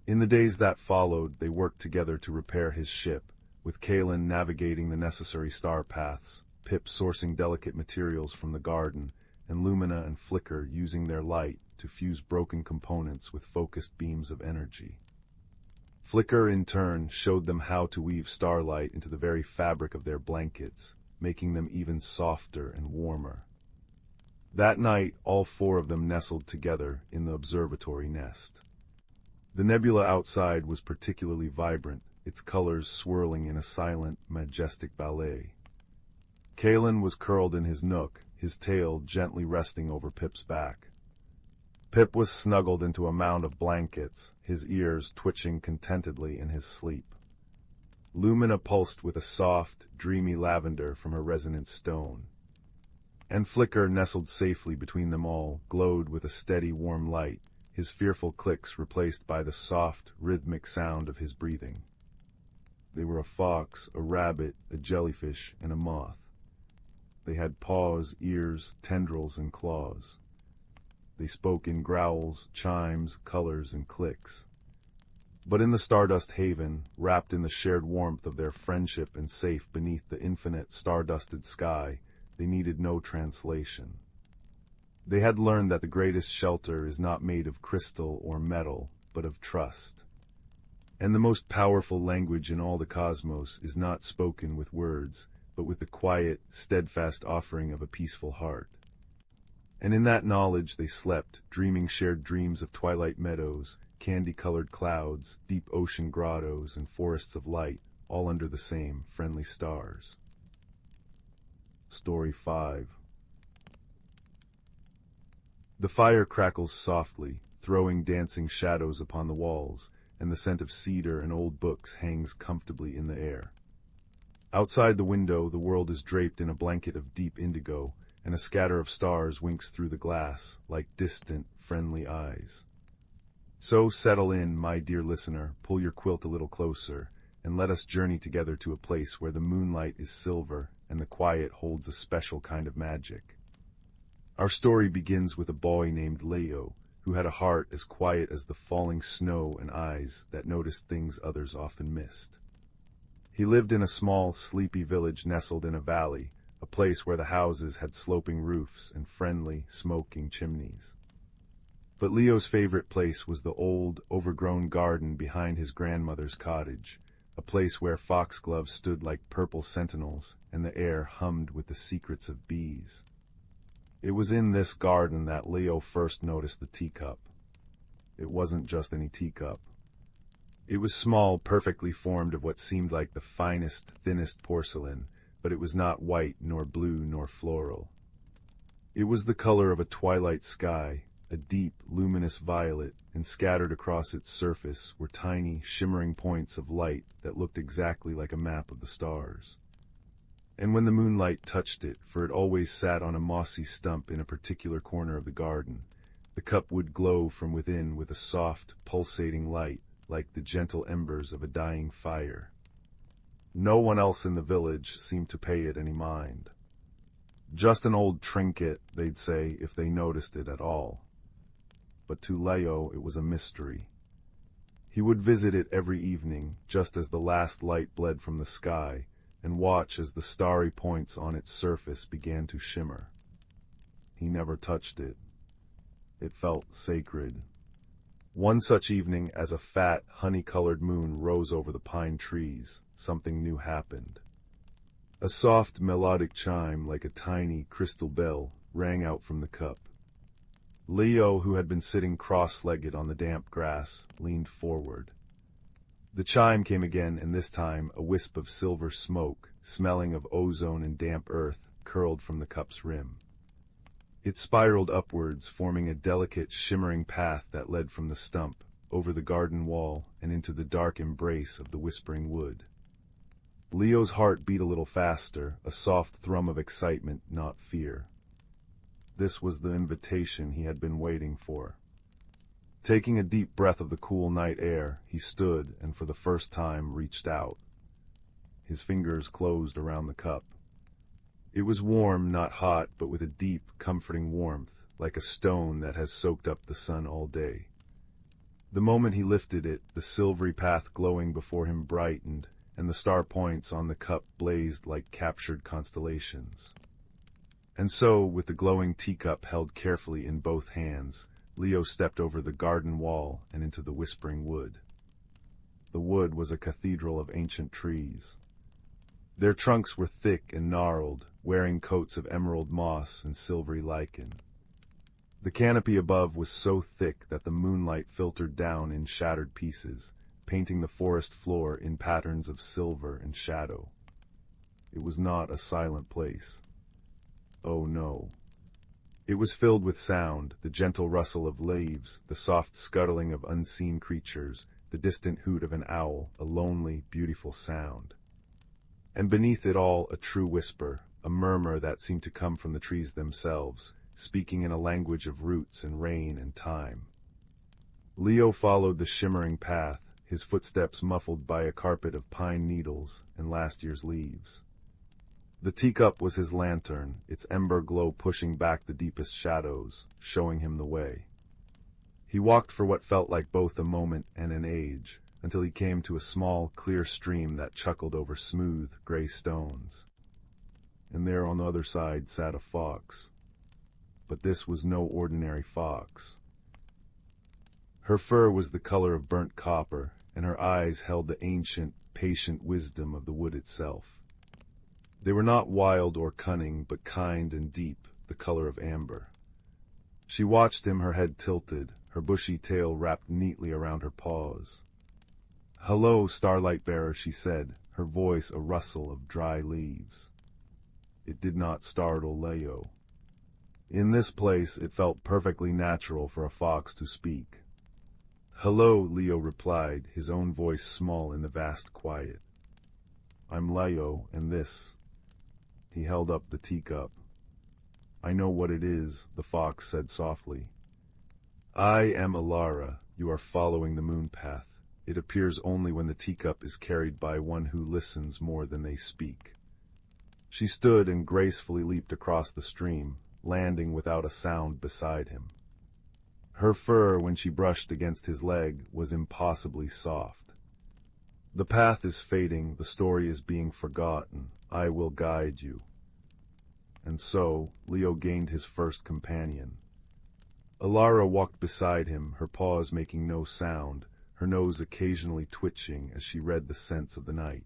In the days that followed, they worked together to repair his ship, with Kalen navigating the necessary star paths, Pip sourcing delicate materials from the garden, and Lumina and Flicker using their light to fuse broken components with focused beams of energy. Flicker, in turn, showed them how to weave starlight into the very fabric of their blankets, making them even softer and warmer. That night, all four of them nestled together in the observatory nest. The nebula outside was particularly vibrant, its colors swirling in a silent, majestic ballet. Kalen was curled in his nook, his tail gently resting over Pip's back. Pip was snuggled into a mound of blankets, his ears twitching contentedly in his sleep. Lumina pulsed with a soft, dreamy lavender from her resonant stone. And Flicker, nestled safely between them all, glowed with a steady, warm light, his fearful clicks replaced by the soft, rhythmic sound of his breathing. They were a fox, a rabbit, a jellyfish, and a moth. They had paws, ears, tendrils, and claws. They spoke in growls, chimes, colors, and clicks. But in the Stardust Haven, wrapped in the shared warmth of their friendship and safe beneath the infinite stardusted sky, they needed no translation. They had learned that the greatest shelter is not made of crystal or metal, but of trust. And the most powerful language in all the cosmos is not spoken with words, but with the quiet, steadfast offering of a peaceful heart. And in that knowledge they slept, dreaming shared dreams of twilight meadows, candy-colored clouds, deep ocean grottos, and forests of light, all under the same friendly stars. Story 5. The fire crackles softly, throwing dancing shadows upon the walls, and the scent of cedar and old books hangs comfortably in the air. Outside the window, the world is draped in a blanket of deep indigo, and a scatter of stars winks through the glass, like distant, friendly eyes. So settle in, my dear listener, pull your quilt a little closer, and let us journey together to a place where the moonlight is silver and the quiet holds a special kind of magic. Our story begins with a boy named Leo, who had a heart as quiet as the falling snow and eyes that noticed things others often missed. He lived in a small, sleepy village nestled in a valley, a place where the houses had sloping roofs and friendly, smoking chimneys. But Leo's favorite place was the old, overgrown garden behind his grandmother's cottage, a place where foxgloves stood like purple sentinels and the air hummed with the secrets of bees. It was in this garden that Leo first noticed the teacup. It wasn't just any teacup. It was small, perfectly formed of what seemed like the finest, thinnest porcelain, but it was not white, nor blue, nor floral. It was the color of a twilight sky, a deep, luminous violet, and scattered across its surface were tiny, shimmering points of light that looked exactly like a map of the stars. And when the moonlight touched it, for it always sat on a mossy stump in a particular corner of the garden, the cup would glow from within with a soft, pulsating light, like the gentle embers of a dying fire. No one else in the village seemed to pay it any mind. Just an old trinket, they'd say, if they noticed it at all. But to Leo it was a mystery. He would visit it every evening, just as the last light bled from the sky, and watch as the starry points on its surface began to shimmer. He never touched it. It felt sacred. One such evening, as a fat, honey-colored moon rose over the pine trees, something new happened. A soft, melodic chime, like a tiny, crystal bell, rang out from the cup. Leo, who had been sitting cross-legged on the damp grass, leaned forward. The chime came again, and this time a wisp of silver smoke, smelling of ozone and damp earth, curled from the cup's rim. It spiraled upwards, forming a delicate, shimmering path that led from the stump, over the garden wall, and into the dark embrace of the whispering wood. Leo's heart beat a little faster, a soft thrum of excitement, not fear. This was the invitation he had been waiting for. Taking a deep breath of the cool night air, he stood and for the first time reached out. His fingers closed around the cup. It was warm, not hot, but with a deep, comforting warmth, like a stone that has soaked up the sun all day. The moment he lifted it, the silvery path glowing before him brightened, and the star points on the cup blazed like captured constellations. And so, with the glowing teacup held carefully in both hands, Leo stepped over the garden wall and into the whispering wood. The wood was a cathedral of ancient trees. Their trunks were thick and gnarled, wearing coats of emerald moss and silvery lichen. The canopy above was so thick that the moonlight filtered down in shattered pieces, painting the forest floor in patterns of silver and shadow. It was not a silent place. Oh no. It was filled with sound, the gentle rustle of leaves, the soft scuttling of unseen creatures, the distant hoot of an owl, a lonely, beautiful sound. And beneath it all a true whisper, a murmur that seemed to come from the trees themselves, speaking in a language of roots and rain and time. Leo followed the shimmering path, his footsteps muffled by a carpet of pine needles and last year's leaves. The teacup was his lantern, its ember glow pushing back the deepest shadows, showing him the way. He walked for what felt like both a moment and an age, until he came to a small, clear stream that chuckled over smooth, gray stones. And there on the other side sat a fox. But this was no ordinary fox. Her fur was the color of burnt copper, and her eyes held the ancient, patient wisdom of the wood itself. They were not wild or cunning, but kind and deep, the color of amber. She watched him, her head tilted, her bushy tail wrapped neatly around her paws. "Hello, starlight bearer," she said, her voice a rustle of dry leaves. It did not startle Leo. In this place, it felt perfectly natural for a fox to speak. "Hello," Leo replied, his own voice small in the vast quiet. "I'm Leo, and this." He held up the teacup. "I know what it is," the fox said softly. "I am Alara. You are following the moon path. It appears only when the teacup is carried by one who listens more than they speak." She stood and gracefully leaped across the stream, landing without a sound beside him. Her fur, when she brushed against his leg, was impossibly soft. "The path is fading, the story is being forgotten. I will guide you." And so, Leo gained his first companion. Alara walked beside him, her paws making no sound, her nose occasionally twitching as she read the scents of the night.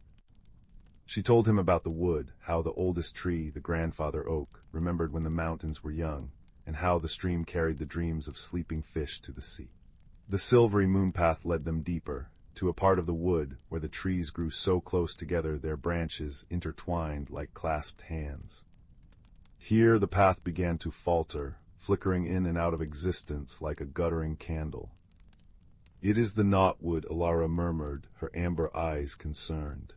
She told him about the wood, how the oldest tree, the grandfather oak, remembered when the mountains were young, and how the stream carried the dreams of sleeping fish to the sea. The silvery moon path led them deeper, to a part of the wood where the trees grew so close together their branches intertwined like clasped hands. Here the path began to falter, flickering in and out of existence like a guttering candle. "It is the knotwood," Alara murmured, her amber eyes concerned.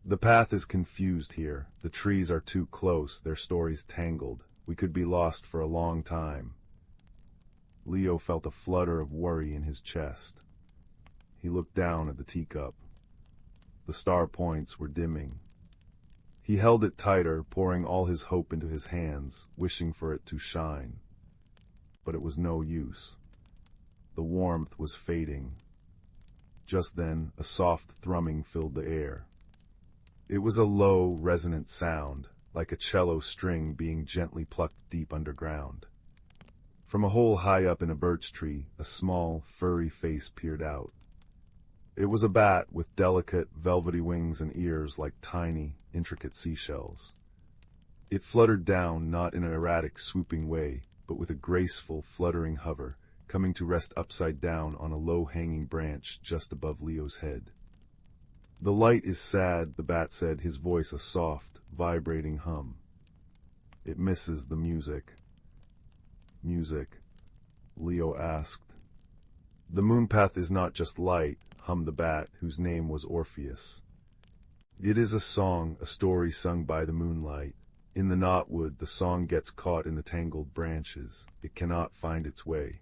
"The path is confused here. The trees are too close, their stories tangled. We could be lost for a long time." Leo felt a flutter of worry in his chest. He looked down at the teacup. The star points were dimming. He held it tighter, pouring all his hope into his hands, wishing for it to shine. But it was no use. The warmth was fading. Just then, a soft thrumming filled the air. It was a low, resonant sound, like a cello string being gently plucked deep underground. From a hole high up in a birch tree, a small, furry face peered out. It was a bat with delicate, velvety wings and ears like tiny, intricate seashells. It fluttered down, not in an erratic, swooping way, but with a graceful, fluttering hover, coming to rest upside down on a low-hanging branch just above Leo's head. "The light is sad," the bat said, his voice a soft, vibrating hum. "It misses the music." "Music?" Leo asked. "The moon path is not just light," hummed the bat, whose name was Orpheus. "It is a song, a story sung by the moonlight. In the knotwood, the song gets caught in the tangled branches. It cannot find its way."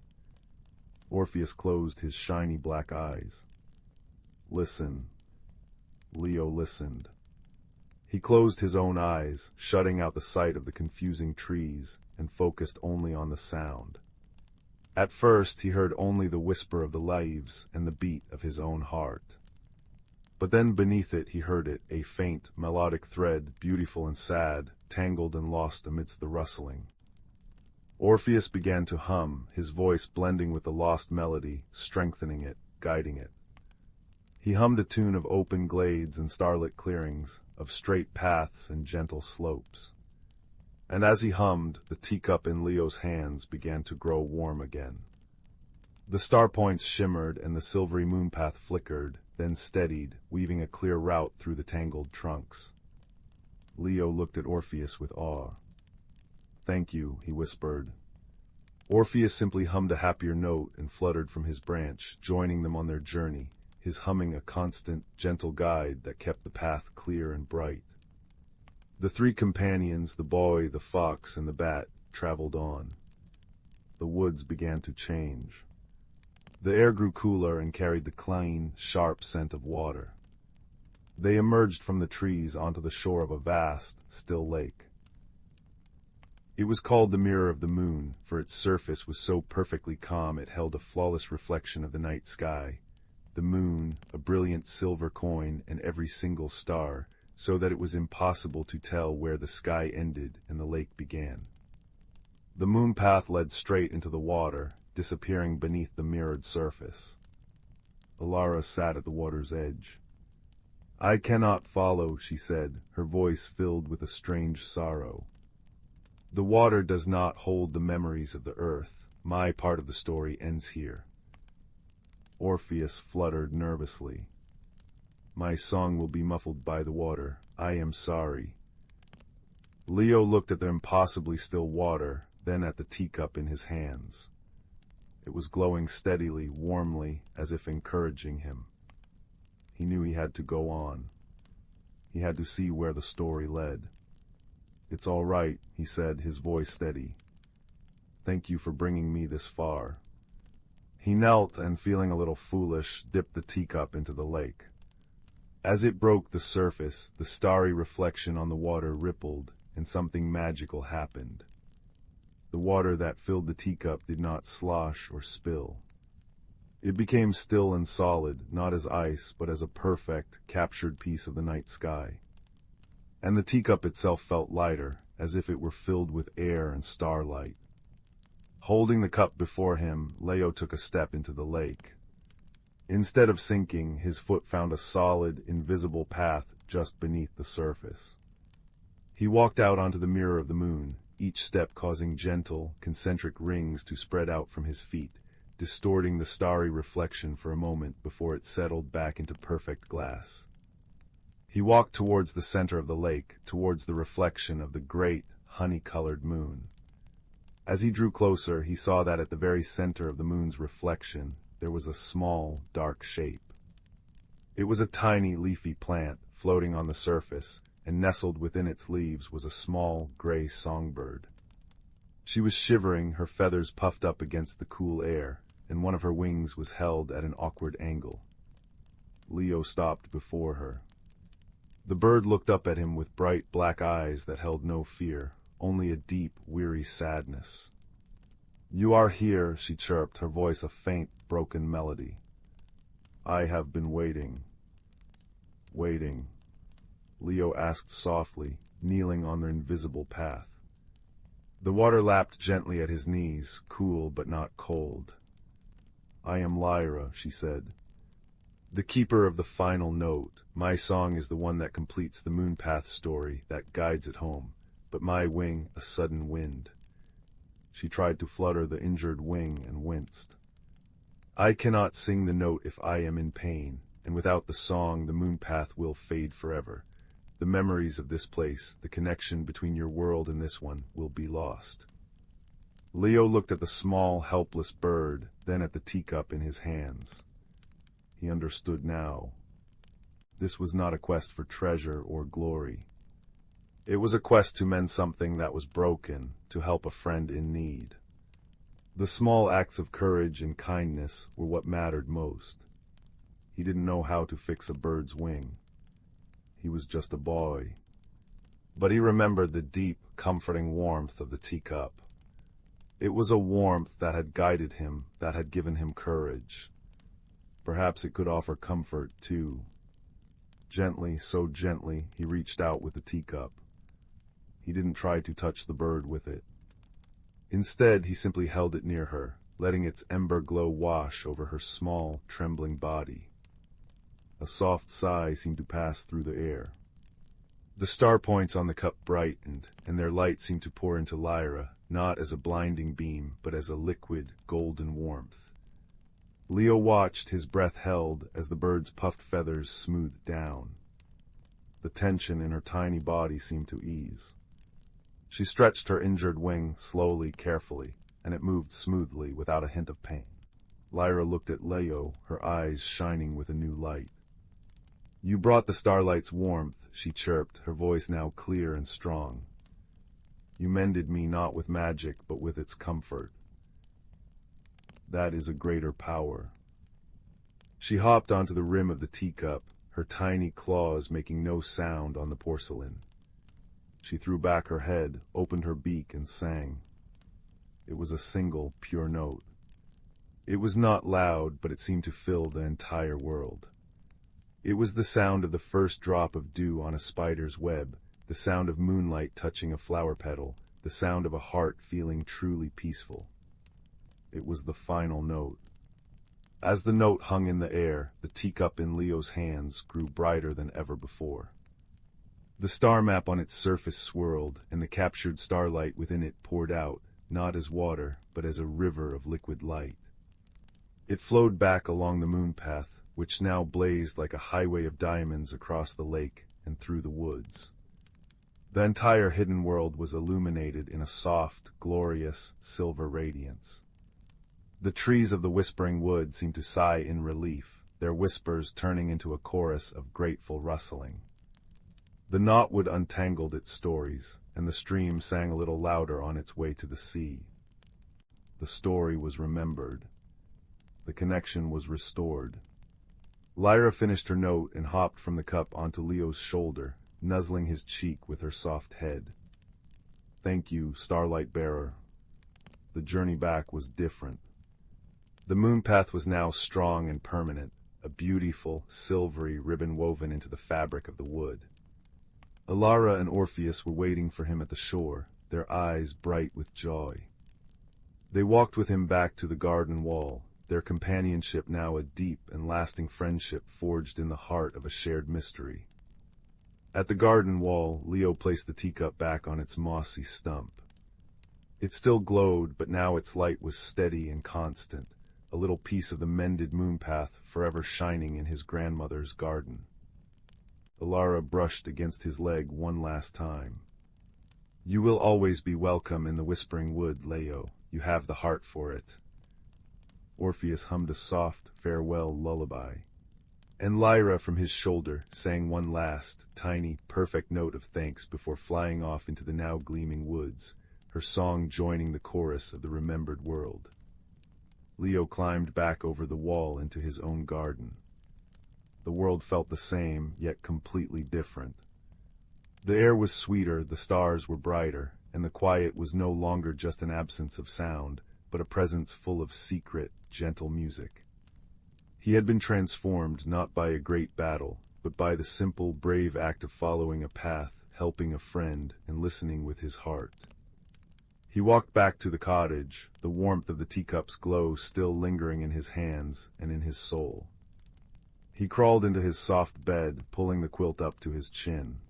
Orpheus closed his shiny black eyes. "Listen." Leo listened. He closed his own eyes, shutting out the sight of the confusing trees, and focused only on the sound. At first he heard only the whisper of the leaves and the beat of his own heart. But then beneath it he heard it, a faint, melodic thread, beautiful and sad, tangled and lost amidst the rustling. Orpheus began to hum, his voice blending with the lost melody, strengthening it, guiding it. He hummed a tune of open glades and starlit clearings, of straight paths and gentle slopes. And as he hummed, the teacup in Leo's hands began to grow warm again. The star points shimmered and the silvery moon path flickered, then steadied, weaving a clear route through the tangled trunks. Leo looked at Orpheus with awe. "Thank you," he whispered. Orpheus simply hummed a happier note and fluttered from his branch, joining them on their journey, his humming a constant, gentle guide that kept the path clear and bright. The three companions, the boy, the fox, and the bat, traveled on. The woods began to change. The air grew cooler and carried the clean, sharp scent of water. They emerged from the trees onto the shore of a vast, still lake. It was called the Mirror of the Moon, for its surface was so perfectly calm it held a flawless reflection of the night sky, the moon, a brilliant silver coin, and every single star, so that it was impossible to tell where the sky ended and the lake began. The moon path led straight into the water, disappearing beneath the mirrored surface. Alara sat at the water's edge. I cannot follow, she said, her voice filled with a strange sorrow. The water does not hold the memories of the earth. My part of the story ends here. Orpheus fluttered nervously. My song will be muffled by the water. I am sorry. Leo looked at the impossibly still water, then at the teacup in his hands. It was glowing steadily, warmly, as if encouraging him. He knew he had to go on. He had to see where the story led. It's all right, he said, his voice steady. Thank you for bringing me this far. He knelt and, feeling a little foolish, dipped the teacup into the lake. As it broke the surface, the starry reflection on the water rippled, and something magical happened. The water that filled the teacup did not slosh or spill. It became still and solid, not as ice, but as a perfect, captured piece of the night sky. And the teacup itself felt lighter, as if it were filled with air and starlight. Holding the cup before him, Leo took a step into the lake. Instead of sinking, his foot found a solid, invisible path just beneath the surface. He walked out onto the mirror of the moon, each step causing gentle, concentric rings to spread out from his feet, distorting the starry reflection for a moment before it settled back into perfect glass. He walked towards the center of the lake, towards the reflection of the great, honey-colored moon. As he drew closer, he saw that at the very center of the moon's reflection, there was a small, dark shape. It was a tiny, leafy plant floating on the surface, and nestled within its leaves was a small, gray songbird. She was shivering, her feathers puffed up against the cool air, and one of her wings was held at an awkward angle. Leo stopped before her. The bird looked up at him with bright black eyes that held no fear, only a deep, weary sadness. You are here, she chirped, her voice a faint, broken melody. I have been waiting. Waiting, Leo asked softly, kneeling on their invisible path. The water lapped gently at his knees, cool but not cold. I am Lyra, she said. The keeper of the final note. My song is the one that completes the moonpath story, that guides it home, but my wing a sudden wind. She tried to flutter the injured wing and winced. I cannot sing the note if I am in pain, and without the song the moonpath will fade forever. The memories of this place, the connection between your world and this one, will be lost. Leo looked at the small, helpless bird, then at the teacup in his hands. He understood now. This was not a quest for treasure or glory. It was a quest to mend something that was broken, to help a friend in need. The small acts of courage and kindness were what mattered most. He didn't know how to fix a bird's wing. He was just a boy. But he remembered the deep, comforting warmth of the teacup. It was a warmth that had guided him, that had given him courage. Perhaps it could offer comfort, too. Gently, so gently, he reached out with the teacup. He didn't try to touch the bird with it. Instead, he simply held it near her, letting its ember glow wash over her small, trembling body. A soft sigh seemed to pass through the air. The star points on the cup brightened, and their light seemed to pour into Lyra, not as a blinding beam, but as a liquid, golden warmth. Leo watched, his breath held, as the bird's puffed feathers smoothed down. The tension in her tiny body seemed to ease. She stretched her injured wing slowly, carefully, and it moved smoothly, without a hint of pain. Lyra looked at Leo, her eyes shining with a new light. You brought the starlight's warmth, she chirped, her voice now clear and strong. You mended me not with magic, but with its comfort. That is a greater power. She hopped onto the rim of the teacup, her tiny claws making no sound on the porcelain. She threw back her head, opened her beak, and sang. It was a single, pure note. It was not loud, but it seemed to fill the entire world. It was the sound of the first drop of dew on a spider's web, the sound of moonlight touching a flower petal, the sound of a heart feeling truly peaceful. It was the final note. As the note hung in the air, the teacup in Leo's hands grew brighter than ever before. The star map on its surface swirled, and the captured starlight within it poured out, not as water, but as a river of liquid light. It flowed back along the moon path, which now blazed like a highway of diamonds across the lake and through the woods. The entire hidden world was illuminated in a soft, glorious, silver radiance. The trees of the Whispering Wood seemed to sigh in relief, their whispers turning into a chorus of grateful rustling. The knotwood untangled its stories, and the stream sang a little louder on its way to the sea. The story was remembered. The connection was restored. Lyra finished her note and hopped from the cup onto Leo's shoulder, nuzzling his cheek with her soft head. "Thank you, Starlight Bearer." The journey back was different. The moon path was now strong and permanent, a beautiful, silvery ribbon woven into the fabric of the wood. Alara and Orpheus were waiting for him at the shore, their eyes bright with joy. They walked with him back to the garden wall, their companionship now a deep and lasting friendship forged in the heart of a shared mystery. At the garden wall, Leo placed the teacup back on its mossy stump. It still glowed, but now its light was steady and constant, a little piece of the mended moon path forever shining in his grandmother's garden. Alara brushed against his leg one last time. "You will always be welcome in the Whispering Wood, Leo. You have the heart for it." Orpheus hummed a soft farewell lullaby, and Lyra from his shoulder sang one last, tiny, perfect note of thanks before flying off into the now gleaming woods, her song joining the chorus of the remembered world. Leo climbed back over the wall into his own garden. The world felt the same, yet completely different. The air was sweeter, the stars were brighter, and the quiet was no longer just an absence of sound, but a presence full of secret, gentle music. He had been transformed not by a great battle, but by the simple, brave act of following a path, helping a friend, and listening with his heart. He walked back to the cottage, the warmth of the teacup's glow still lingering in his hands and in his soul. He crawled into his soft bed, pulling the quilt up to his chin.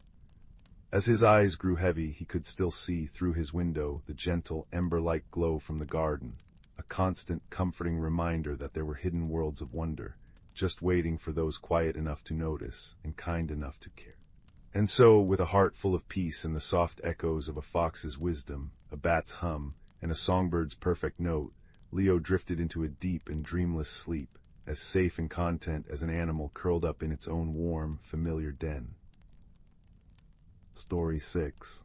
As his eyes grew heavy, he could still see through his window the gentle, ember-like glow from the garden, a constant, comforting reminder that there were hidden worlds of wonder, just waiting for those quiet enough to notice and kind enough to care. And so, with a heart full of peace and the soft echoes of a fox's wisdom, a bat's hum, and a songbird's perfect note, Leo drifted into a deep and dreamless sleep, as safe and content as an animal curled up in its own warm, familiar den. Story 6.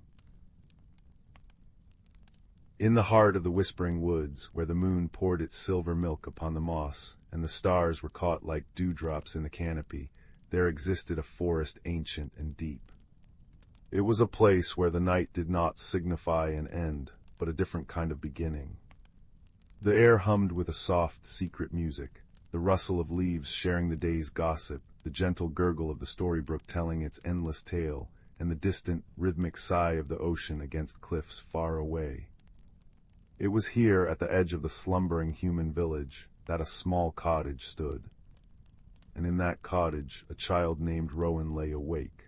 In the heart of the Whispering Woods, where the moon poured its silver milk upon the moss, and the stars were caught like dewdrops in the canopy, there existed a forest ancient and deep. It was a place where the night did not signify an end, but a different kind of beginning. The air hummed with a soft, secret music, the rustle of leaves sharing the day's gossip, the gentle gurgle of the storybook telling its endless tale, and the distant, rhythmic sigh of the ocean against cliffs far away. It was here, at the edge of the slumbering human village, that a small cottage stood. And in that cottage, a child named Rowan lay awake.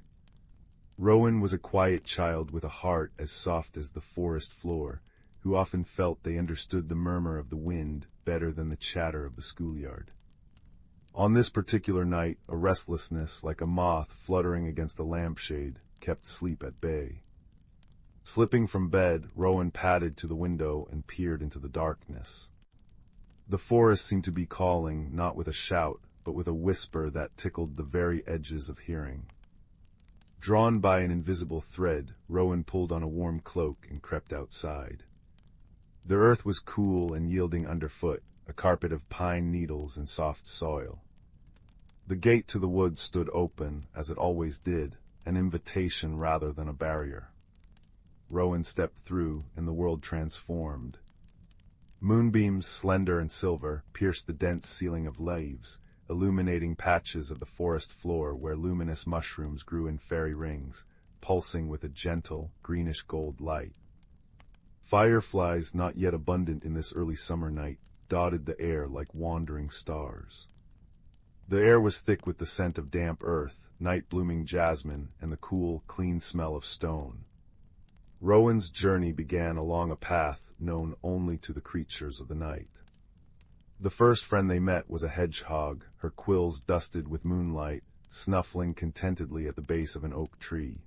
Rowan was a quiet child with a heart as soft as the forest floor, who often felt they understood the murmur of the wind better than the chatter of the schoolyard. On this particular night, a restlessness like a moth fluttering against a lampshade kept sleep at bay. Slipping from bed, Rowan padded to the window and peered into the darkness. The forest seemed to be calling, not with a shout, but with a whisper that tickled the very edges of hearing. Drawn by an invisible thread, Rowan pulled on a warm cloak and crept outside. The earth was cool and yielding underfoot, a carpet of pine needles and soft soil. The gate to the woods stood open, as it always did, an invitation rather than a barrier. Rowan stepped through, and the world transformed. Moonbeams, slender and silver, pierced the dense ceiling of leaves, illuminating patches of the forest floor where luminous mushrooms grew in fairy rings, pulsing with a gentle, greenish-gold light. Fireflies, not yet abundant in this early summer night, dotted the air like wandering stars. The air was thick with the scent of damp earth, night-blooming jasmine, and the cool, clean smell of stone. Rowan's journey began along a path known only to the creatures of the night. The first friend they met was a hedgehog, her quills dusted with moonlight, snuffling contentedly at the base of an oak tree.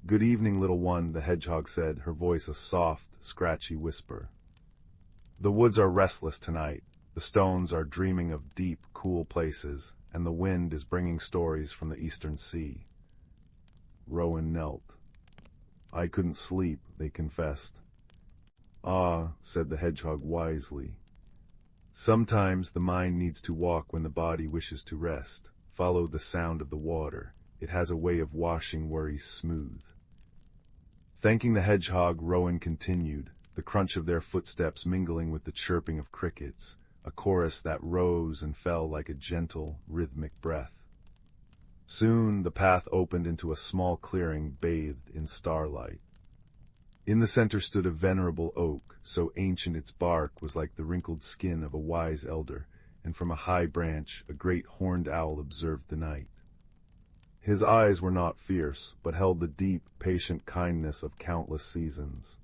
"Good evening, little one," the hedgehog said, her voice a soft, scratchy whisper. "The woods are restless tonight. The stones are dreaming of deep, cool places, and the wind is bringing stories from the eastern sea." Rowan knelt. "I couldn't sleep," they confessed. "Ah," said the hedgehog wisely. "Sometimes the mind needs to walk when the body wishes to rest. Follow the sound of the water. It has a way of washing worries smooth." Thanking the hedgehog, Rowan continued, the crunch of their footsteps mingling with the chirping of crickets, a chorus that rose and fell like a gentle, rhythmic breath. Soon the path opened into a small clearing bathed in starlight. In the center stood a venerable oak, so ancient its bark was like the wrinkled skin of a wise elder, and from a high branch a great horned owl observed the night. His eyes were not fierce, but held the deep, patient kindness of countless seasons.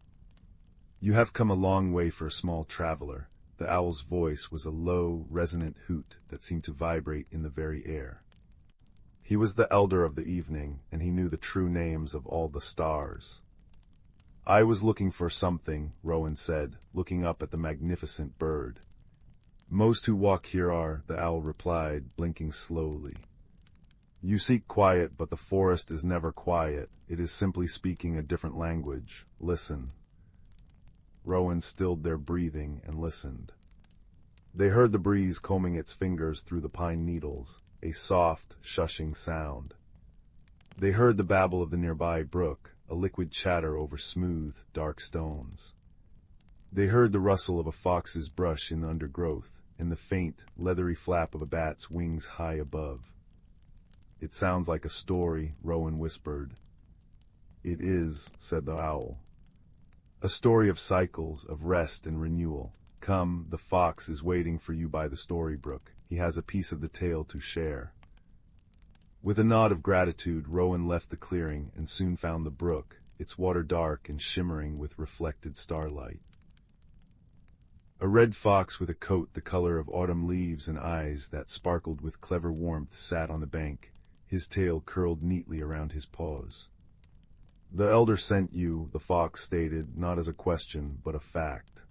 "You have come a long way for a small traveler." The owl's voice was a low, resonant hoot that seemed to vibrate in the very air. He was the elder of the evening, and he knew the true names of all the stars. "I was looking for something," Rowan said, looking up at the magnificent bird. "Most who walk here are," the owl replied, blinking slowly. "You seek quiet, but the forest is never quiet. It is simply speaking a different language. Listen." Rowan stilled their breathing and listened. They heard the breeze combing its fingers through the pine needles, a soft, shushing sound. They heard the babble of the nearby brook, a liquid chatter over smooth, dark stones. They heard the rustle of a fox's brush in the undergrowth, and the faint, leathery flap of a bat's wings high above. "It sounds like a story," Rowan whispered. "It is," said the owl. "A story of cycles, of rest and renewal. Come, the fox is waiting for you by the story brook. He has a piece of the tale to share." With a nod of gratitude, Rowan left the clearing and soon found the brook, its water dark and shimmering with reflected starlight. A red fox with a coat the color of autumn leaves and eyes that sparkled with clever warmth sat on the bank, his tail curled neatly around his paws. "The elder sent you," the fox stated, not as a question, but a fact.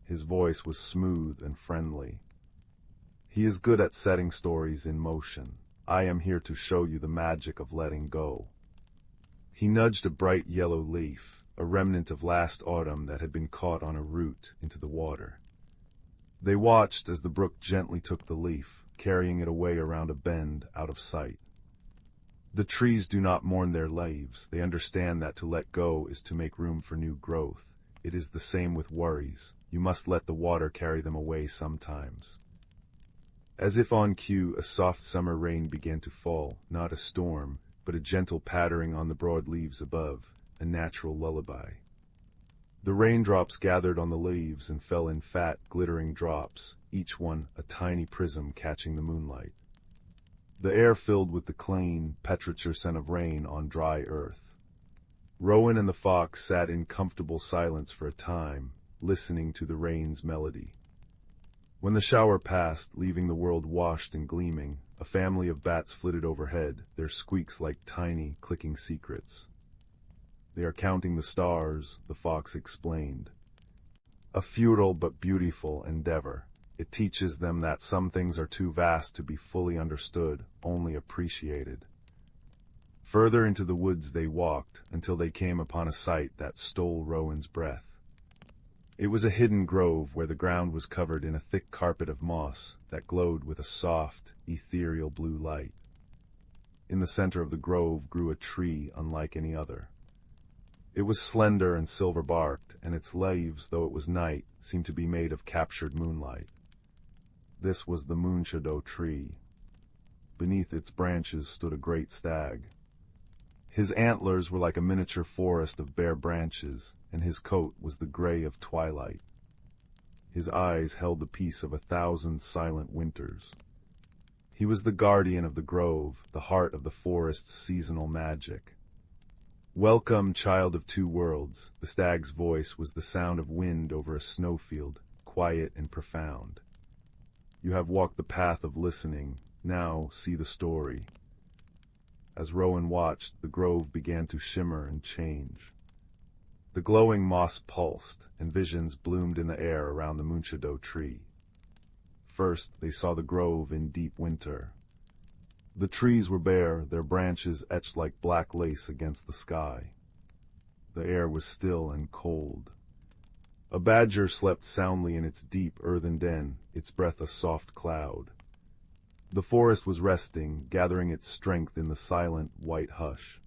His voice was smooth and friendly. "He is good at setting stories in motion. I am here to show you the magic of letting go." He nudged a bright yellow leaf, a remnant of last autumn that had been caught on a root, into the water. They watched as the brook gently took the leaf, carrying it away around a bend out of sight. The trees do not mourn their leaves. They understand that to let go is to make room for new growth. It is the same with worries. You must let the water carry them away sometimes. As if on cue, a soft summer rain began to fall, not a storm, but a gentle pattering on the broad leaves above, a natural lullaby. The raindrops gathered on the leaves and fell in fat, glittering drops, each one a tiny prism catching the moonlight. The air filled with the clean, petrichor scent of rain on dry earth. Rowan and the fox sat in comfortable silence for a time, listening to the rain's melody. When the shower passed, leaving the world washed and gleaming, a family of bats flitted overhead, their squeaks like tiny, clicking secrets. "They are counting the stars," the fox explained. "A futile but beautiful endeavor. It teaches them that some things are too vast to be fully understood, only appreciated." Further into the woods they walked, until they came upon a sight that stole Rowan's breath. It was a hidden grove where the ground was covered in a thick carpet of moss that glowed with a soft, ethereal blue light. In the center of the grove grew a tree unlike any other. It was slender and silver-barked, and its leaves, though it was night, seemed to be made of captured moonlight. This was the moonshadow tree. Beneath its branches stood a great stag. His antlers were like a miniature forest of bare branches, and his coat was the gray of twilight. His eyes held the peace of 1,000 silent winters. He was the guardian of the grove, the heart of the forest's seasonal magic. "Welcome, child of two worlds," the stag's voice was the sound of wind over a snowfield, quiet and profound. "You have walked the path of listening, now see the story." As Rowan watched, the grove began to shimmer and change. The glowing moss pulsed, and visions bloomed in the air around the Moonlit tree. First, they saw the grove in deep winter. The trees were bare, their branches etched like black lace against the sky. The air was still and cold. A badger slept soundly in its deep earthen den, its breath a soft cloud. The forest was resting, gathering its strength in the silent, white hush.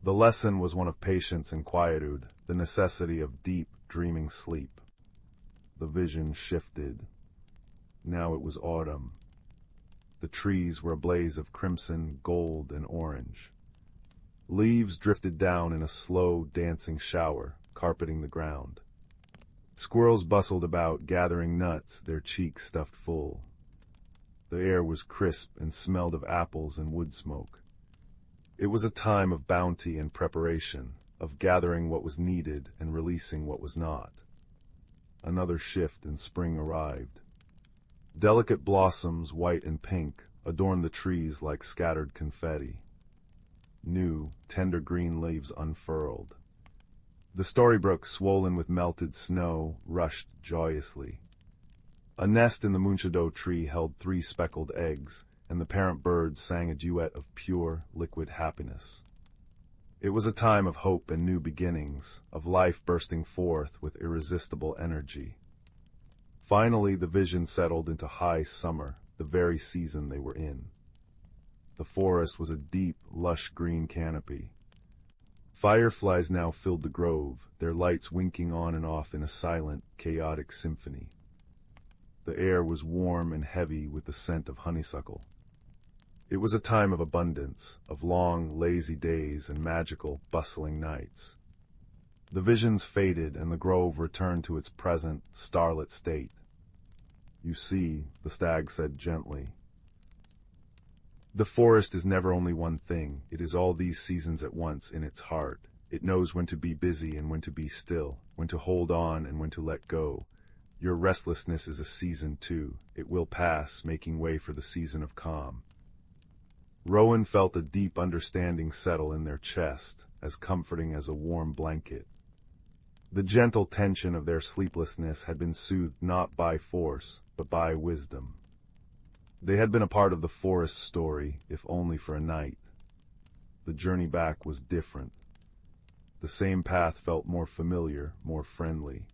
The lesson was one of patience and quietude, the necessity of deep, dreaming sleep. The vision shifted. Now it was autumn. The trees were a blaze of crimson, gold, and orange. Leaves drifted down in a slow, dancing shower, carpeting the ground. Squirrels bustled about, gathering nuts, their cheeks stuffed full. The air was crisp and smelled of apples and wood smoke. It was a time of bounty and preparation, of gathering what was needed and releasing what was not. Another shift in spring arrived. Delicate blossoms, white and pink, adorned the trees like scattered confetti. New, tender green leaves unfurled. The storybook, swollen with melted snow, rushed joyously. A nest in the Moonlit tree held 3 speckled eggs, and the parent birds sang a duet of pure, liquid happiness. It was a time of hope and new beginnings, of life bursting forth with irresistible energy. Finally, the vision settled into high summer, the very season they were in. The forest was a deep, lush green canopy. Fireflies now filled the grove, their lights winking on and off in a silent, chaotic symphony. The air was warm and heavy with the scent of honeysuckle. It was a time of abundance, of long, lazy days and magical, bustling nights. The visions faded and the grove returned to its present, starlit state. "You see," the stag said gently, "the forest is never only one thing, it is all these seasons at once in its heart. It knows when to be busy and when to be still, when to hold on and when to let go. Your restlessness is a season too. It will pass, making way for the season of calm." Rowan felt a deep understanding settle in their chest, as comforting as a warm blanket. The gentle tension of their sleeplessness had been soothed not by force, but by wisdom. They had been a part of the forest story, if only for a night. The journey back was different. The same path felt more familiar, more friendly.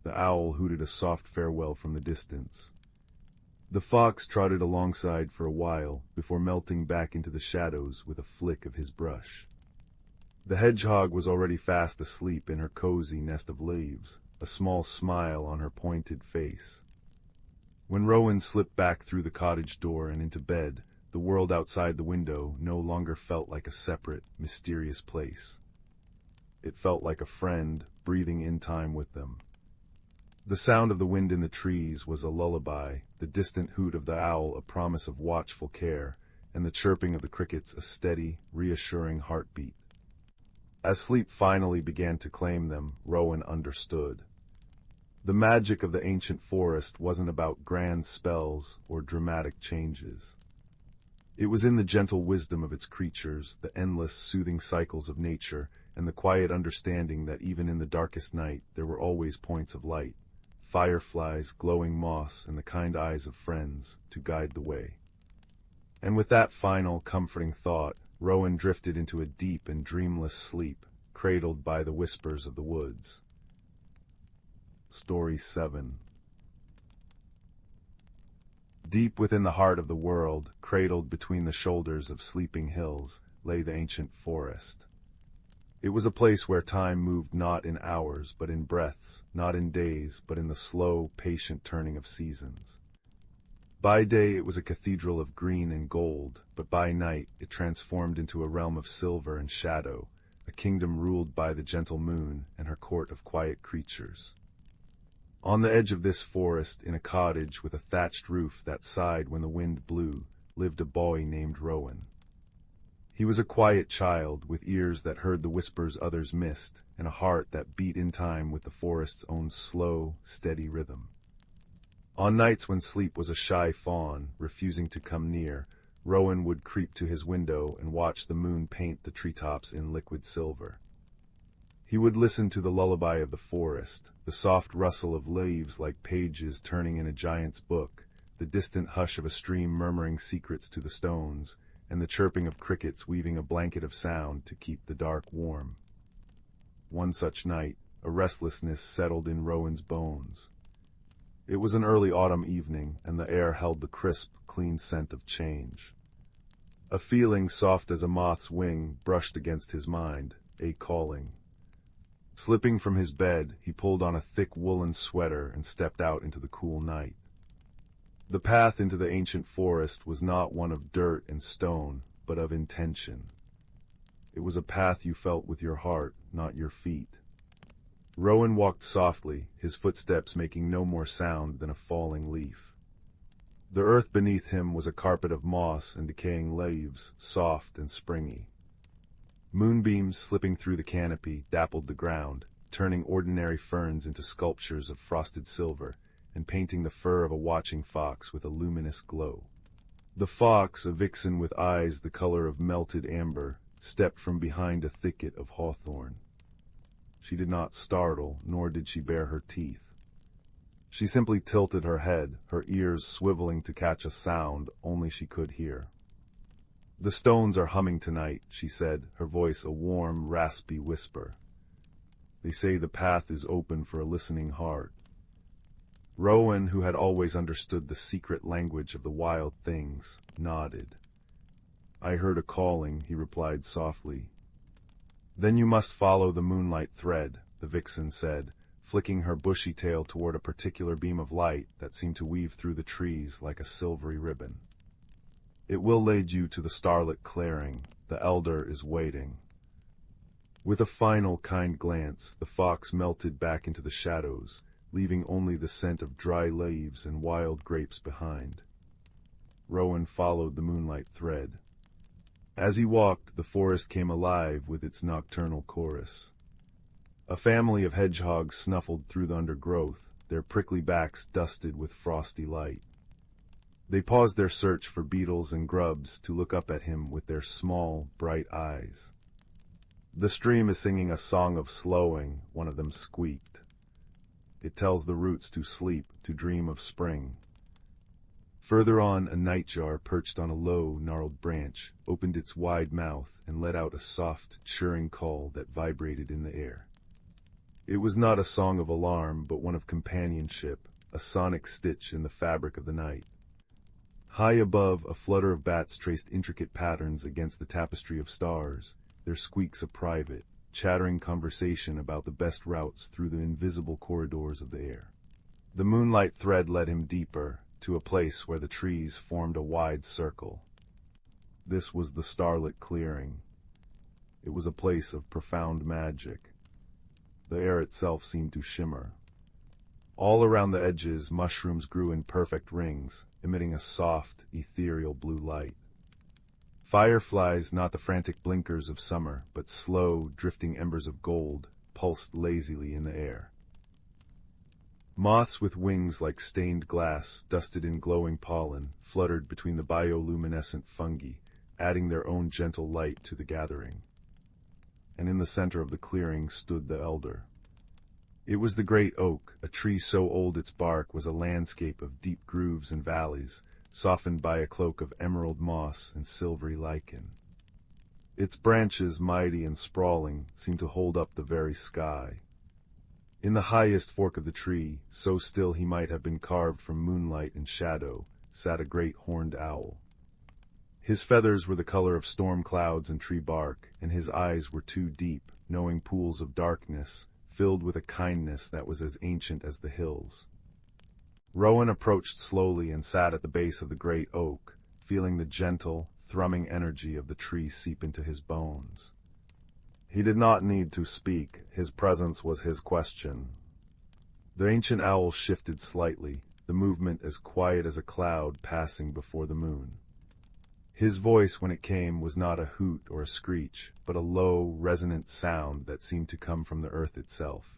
The owl hooted a soft farewell from the distance. The fox trotted alongside for a while, before melting back into the shadows with a flick of his brush. The hedgehog was already fast asleep in her cozy nest of leaves, a small smile on her pointed face. When Rowan slipped back through the cottage door and into bed, the world outside the window no longer felt like a separate, mysterious place. It felt like a friend, breathing in time with them. The sound of the wind in the trees was a lullaby, the distant hoot of the owl a promise of watchful care, and the chirping of the crickets a steady, reassuring heartbeat. As sleep finally began to claim them, Rowan understood. The magic of the ancient forest wasn't about grand spells or dramatic changes. It was in the gentle wisdom of its creatures, the endless, soothing cycles of nature, and the quiet understanding that even in the darkest night there were always points of light, fireflies, glowing moss, and the kind eyes of friends to guide the way. And with that final, comforting thought, Rowan drifted into a deep and dreamless sleep, cradled by the whispers of the woods. Story 7. Deep within the heart of the world, cradled between the shoulders of sleeping hills, lay the ancient forest. It was a place where time moved not in hours, but in breaths, not in days, but in the slow, patient turning of seasons. By day it was a cathedral of green and gold, but by night it transformed into a realm of silver and shadow, a kingdom ruled by the gentle moon and her court of quiet creatures. On the edge of this forest, in a cottage with a thatched roof that sighed when the wind blew, lived a boy named Rowan. He was a quiet child, with ears that heard the whispers others missed, and a heart that beat in time with the forest's own slow, steady rhythm. On nights when sleep was a shy fawn, refusing to come near, Rowan would creep to his window and watch the moon paint the treetops in liquid silver. He would listen to the lullaby of the forest, the soft rustle of leaves like pages turning in a giant's book, the distant hush of a stream murmuring secrets to the stones, and the chirping of crickets weaving a blanket of sound to keep the dark warm. One such night, a restlessness settled in Rowan's bones. It was an early autumn evening, and the air held the crisp, clean scent of change. A feeling soft as a moth's wing brushed against his mind, a calling. Slipping from his bed, he pulled on a thick woolen sweater and stepped out into the cool night. The path into the ancient forest was not one of dirt and stone, but of intention. It was a path you felt with your heart, not your feet. Rowan walked softly, his footsteps making no more sound than a falling leaf. The earth beneath him was a carpet of moss and decaying leaves, soft and springy. Moonbeams slipping through the canopy dappled the ground, turning ordinary ferns into sculptures of frosted silver, and painting the fur of a watching fox with a luminous glow. The fox, a vixen with eyes the color of melted amber, stepped from behind a thicket of hawthorn. She did not startle, nor did she bare her teeth. She simply tilted her head, her ears swiveling to catch a sound only she could hear. "The stones are humming tonight," she said, her voice a warm, raspy whisper. "They say the path is open for a listening heart." Rowan, who had always understood the secret language of the wild things, nodded. "I heard a calling," he replied softly. "Then you must follow the moonlight thread," the vixen said, flicking her bushy tail toward a particular beam of light that seemed to weave through the trees like a silvery ribbon. "It will lead you to the starlit clearing. The elder is waiting." With a final kind glance, the fox melted back into the shadows, leaving only the scent of dry leaves and wild grapes behind. Rowan followed the moonlight thread. As he walked, the forest came alive with its nocturnal chorus. A family of hedgehogs snuffled through the undergrowth, their prickly backs dusted with frosty light. They paused their search for beetles and grubs to look up at him with their small, bright eyes. "The stream is singing a song of slowing," one of them squeaked. "It tells the roots to sleep, to dream of spring." Further on, a nightjar perched on a low, gnarled branch opened its wide mouth and let out a soft, churring call that vibrated in the air. It was not a song of alarm, but one of companionship, a sonic stitch in the fabric of the night. High above, a flutter of bats traced intricate patterns against the tapestry of stars, their squeaks a private, chattering conversation about the best routes through the invisible corridors of the air. The moonlight thread led him deeper, to a place where the trees formed a wide circle. This was the starlit clearing. It was a place of profound magic. The air itself seemed to shimmer. All around the edges, mushrooms grew in perfect rings, emitting a soft, ethereal blue light. Fireflies, not the frantic blinkers of summer, but slow, drifting embers of gold, pulsed lazily in the air. Moths with wings like stained glass, dusted in glowing pollen, fluttered between the bioluminescent fungi, adding their own gentle light to the gathering. And in the center of the clearing stood the elder. It was the great oak, a tree so old its bark was a landscape of deep grooves and valleys, softened by a cloak of emerald moss and silvery lichen. Its branches, mighty and sprawling, seemed to hold up the very sky. In the highest fork of the tree, so still he might have been carved from moonlight and shadow, sat a great horned owl. His feathers were the color of storm clouds and tree bark, and his eyes were two deep, knowing pools of darkness, filled with a kindness that was as ancient as the hills. Rowan approached slowly and sat at the base of the great oak, feeling the gentle, thrumming energy of the tree seep into his bones. He did not need to speak, his presence was his question. The ancient owl shifted slightly, the movement as quiet as a cloud passing before the moon. His voice, when it came, was not a hoot or a screech, but a low, resonant sound that seemed to come from the earth itself.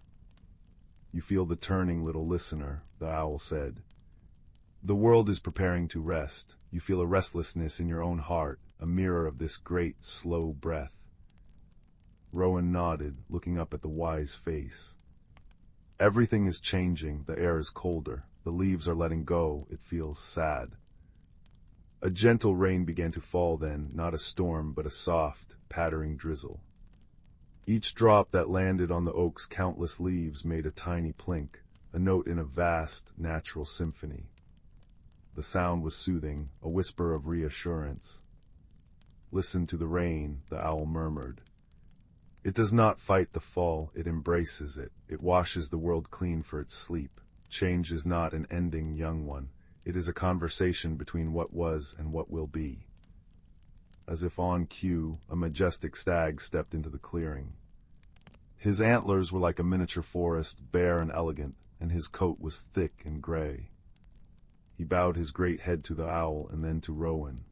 "You feel the turning, little listener," the owl said. "The world is preparing to rest. You feel a restlessness in your own heart, a mirror of this great, slow breath." Rowan nodded, looking up at the wise face. "Everything is changing, the air is colder, the leaves are letting go, it feels sad." A gentle rain began to fall then, not a storm, but a soft, pattering drizzle. Each drop that landed on the oak's countless leaves made a tiny plink, a note in a vast, natural symphony. The sound was soothing, a whisper of reassurance. "Listen to the rain," the owl murmured. "It does not fight the fall, it embraces it. It washes the world clean for its sleep. Change is not an ending, young one. It is a conversation between what was and what will be." As if on cue, a majestic stag stepped into the clearing. His antlers were like a miniature forest, bare and elegant, and his coat was thick and gray. He bowed his great head to the owl and then to Rowan.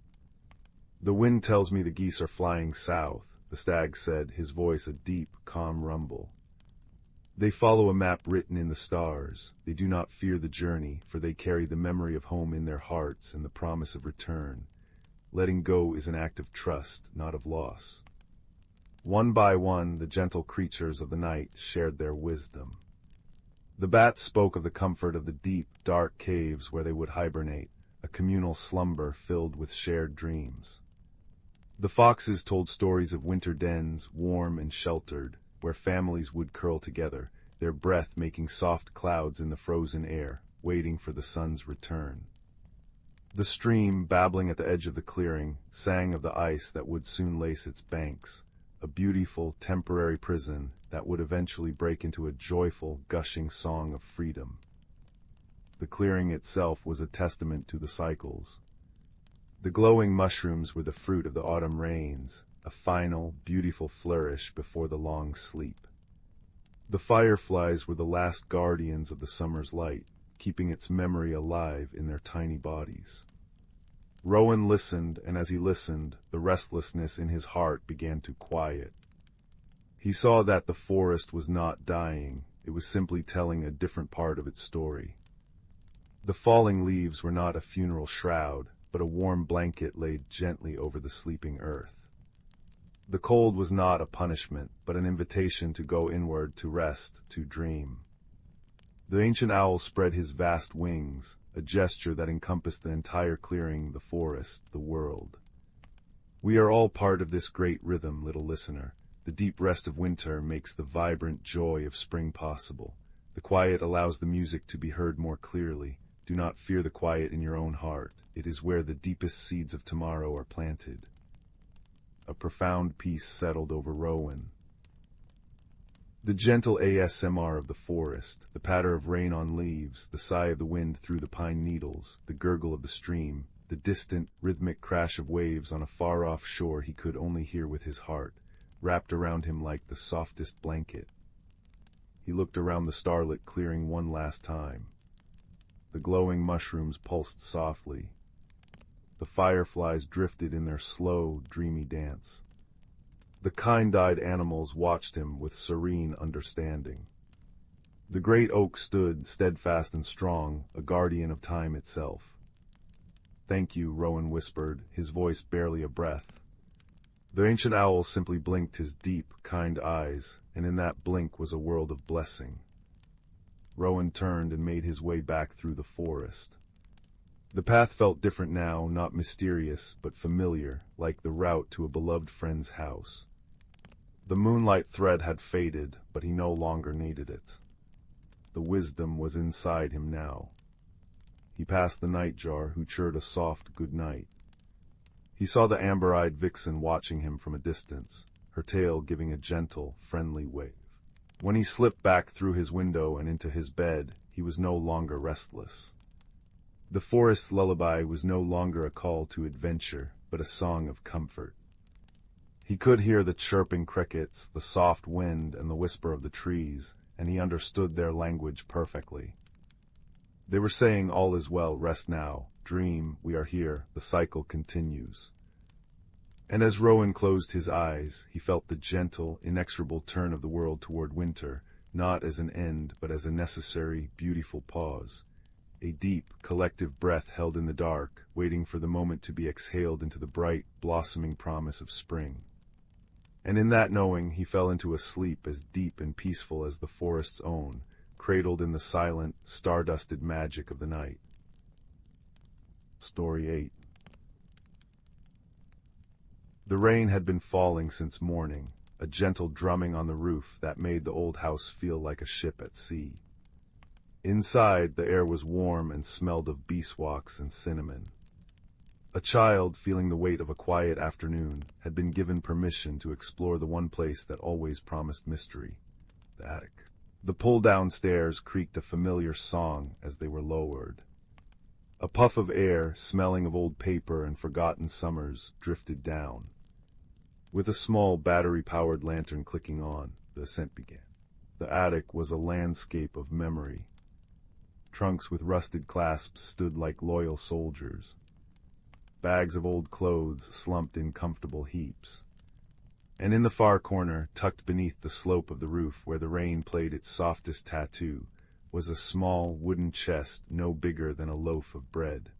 "The wind tells me the geese are flying south," the stag said, his voice a deep, calm rumble. "They follow a map written in the stars. They do not fear the journey, for they carry the memory of home in their hearts and the promise of return. Letting go is an act of trust, not of loss." One by one, the gentle creatures of the night shared their wisdom. The bats spoke of the comfort of the deep, dark caves where they would hibernate, a communal slumber filled with shared dreams. The foxes told stories of winter dens, warm and sheltered, where families would curl together, their breath making soft clouds in the frozen air, waiting for the sun's return. The stream, babbling at the edge of the clearing, sang of the ice that would soon lace its banks, a beautiful, temporary prison that would eventually break into a joyful, gushing song of freedom. The clearing itself was a testament to the cycles. The glowing mushrooms were the fruit of the autumn rains, a final, beautiful flourish before the long sleep. The fireflies were the last guardians of the summer's light, keeping its memory alive in their tiny bodies. Rowan listened, and as he listened, the restlessness in his heart began to quiet. He saw that the forest was not dying, it was simply telling a different part of its story. The falling leaves were not a funeral shroud, but a warm blanket laid gently over the sleeping earth. The cold was not a punishment, but an invitation to go inward, to rest, to dream. The ancient owl spread his vast wings, a gesture that encompassed the entire clearing, the forest, the world. "We are all part of this great rhythm, little listener. The deep rest of winter makes the vibrant joy of spring possible. The quiet allows the music to be heard more clearly. Do not fear the quiet in your own heart. It is where the deepest seeds of tomorrow are planted." A profound peace settled over Rowan. The gentle ASMR of the forest, the patter of rain on leaves, the sigh of the wind through the pine needles, the gurgle of the stream, the distant, rhythmic crash of waves on a far-off shore he could only hear with his heart, wrapped around him like the softest blanket. He looked around the starlit clearing one last time. The glowing mushrooms pulsed softly. The fireflies drifted in their slow, dreamy dance. The kind-eyed animals watched him with serene understanding. The great oak stood, steadfast and strong, a guardian of time itself. "Thank you," Rowan whispered, his voice barely a breath. The ancient owl simply blinked his deep, kind eyes, and in that blink was a world of blessing. Rowan turned and made his way back through the forest. The path felt different now, not mysterious, but familiar, like the route to a beloved friend's house. The moonlight thread had faded, but he no longer needed it. The wisdom was inside him now. He passed the nightjar, who chirred a soft good night. He saw the amber-eyed vixen watching him from a distance, her tail giving a gentle, friendly wave. When he slipped back through his window and into his bed, he was no longer restless. The forest's lullaby was no longer a call to adventure, but a song of comfort. He could hear the chirping crickets, the soft wind, and the whisper of the trees, and he understood their language perfectly. They were saying, "All is well, rest now. Dream, we are here, the cycle continues." And as Rowan closed his eyes, he felt the gentle, inexorable turn of the world toward winter, not as an end, but as a necessary, beautiful pause. A deep, collective breath held in the dark, waiting for the moment to be exhaled into the bright, blossoming promise of spring. And in that knowing, he fell into a sleep as deep and peaceful as the forest's own, cradled in the silent, star-dusted magic of the night. Story 8. The rain had been falling since morning, a gentle drumming on the roof that made the old house feel like a ship at sea. Inside, the air was warm and smelled of beeswax and cinnamon. A child, feeling the weight of a quiet afternoon, had been given permission to explore the one place that always promised mystery, the attic. The pull-down stairs creaked a familiar song as they were lowered. A puff of air, smelling of old paper and forgotten summers, drifted down. With a small battery-powered lantern clicking on, the ascent began. The attic was a landscape of memory. Trunks with rusted clasps stood like loyal soldiers. Bags of old clothes slumped in comfortable heaps. And in the far corner, tucked beneath the slope of the roof where the rain played its softest tattoo, was a small wooden chest no bigger than a loaf of bread.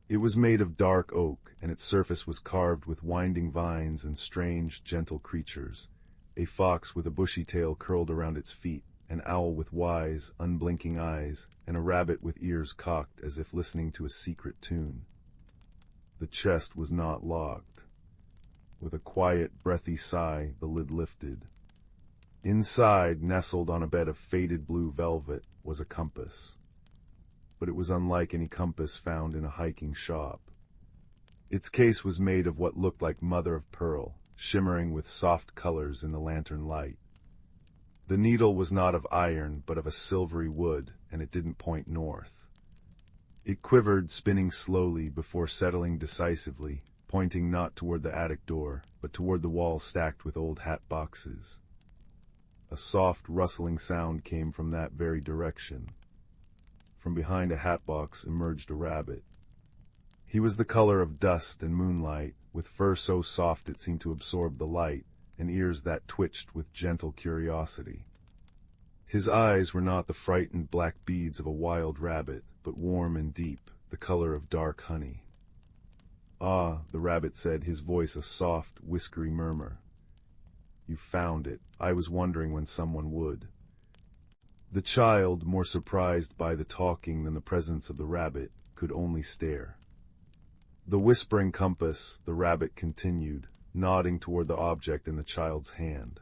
It was made of dark oak, and its surface was carved with winding vines and strange, gentle creatures. A fox with a bushy tail curled around its feet, an owl with wise, unblinking eyes, and a rabbit with ears cocked as if listening to a secret tune. The chest was not locked. With a quiet, breathy sigh, the lid lifted. Inside, nestled on a bed of faded blue velvet, was a compass. But it was unlike any compass found in a hiking shop. Its case was made of what looked like mother of pearl, shimmering with soft colors in the lantern light. The needle was not of iron, but of a silvery wood, and it didn't point north. It quivered, spinning slowly before settling decisively, pointing not toward the attic door, but toward the wall stacked with old hat boxes. A soft, rustling sound came from that very direction. From behind a hat box emerged a rabbit. He was the color of dust and moonlight, with fur so soft it seemed to absorb the light, and ears that twitched with gentle curiosity. His eyes were not the frightened black beads of a wild rabbit, but warm and deep, the color of dark honey. "Ah," the rabbit said, his voice a soft, whiskery murmur. "You found it. I was wondering when someone would." The child, more surprised by the talking than the presence of the rabbit, could only stare. "The whispering compass," the rabbit continued, nodding toward the object in the child's hand.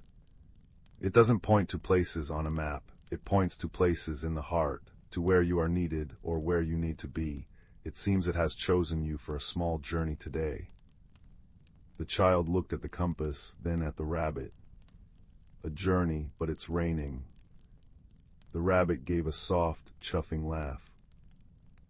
"It doesn't point to places on a map. It points to places in the heart, to where you are needed or where you need to be. It seems it has chosen you for a small journey today." The child looked at the compass, then at the rabbit. "A journey, but it's raining." The rabbit gave a soft, chuffing laugh.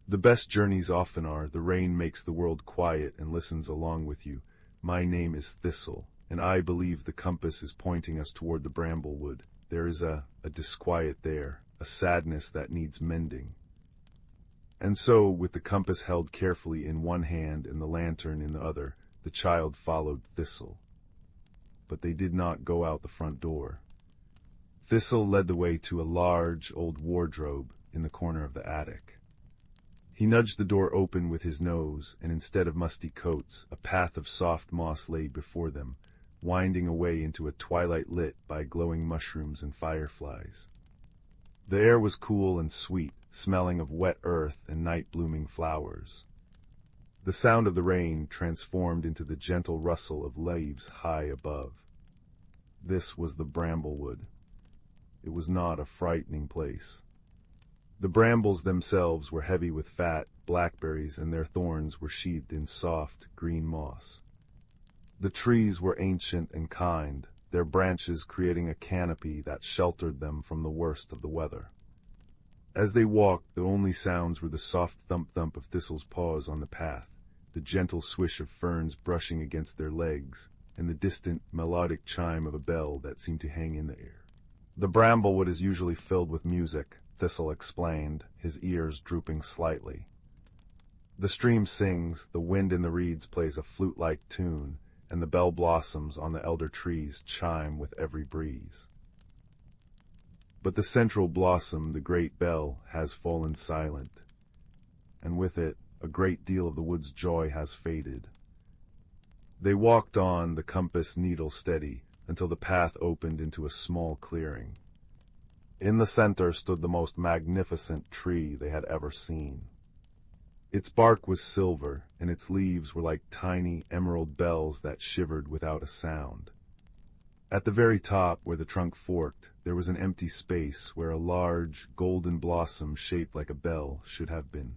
"The best journeys often are. The rain makes the world quiet and listens along with you. My name is Thistle, and I believe the compass is pointing us toward the bramblewood. There is a disquiet there, a sadness that needs mending." And so, with the compass held carefully in one hand and the lantern in the other, the child followed Thistle. But they did not go out the front door. Thistle led the way to a large, old wardrobe in the corner of the attic. He nudged the door open with his nose, and instead of musty coats, a path of soft moss lay before them, winding away into a twilight lit by glowing mushrooms and fireflies. The air was cool and sweet, smelling of wet earth and night-blooming flowers. The sound of the rain transformed into the gentle rustle of leaves high above. This was the bramblewood. It was not a frightening place. The brambles themselves were heavy with fat, blackberries, and their thorns were sheathed in soft, green moss. The trees were ancient and kind, their branches creating a canopy that sheltered them from the worst of the weather. As they walked, the only sounds were the soft thump-thump of Thistle's paws on the path, the gentle swish of ferns brushing against their legs, and the distant, melodic chime of a bell that seemed to hang in the air. The bramblewood is usually filled with music, Thistle explained, his ears drooping slightly. The stream sings, the wind in the reeds plays a flute-like tune, and the bell blossoms on the elder trees chime with every breeze. But the central blossom, the great bell, has fallen silent, and with it, a great deal of the wood's joy has faded. They walked on, the compass needle steady, until the path opened into a small clearing. In the center stood the most magnificent tree they had ever seen. Its bark was silver, and its leaves were like tiny emerald bells that shivered without a sound. At the very top, where the trunk forked, there was an empty space where a large, golden blossom shaped like a bell should have been.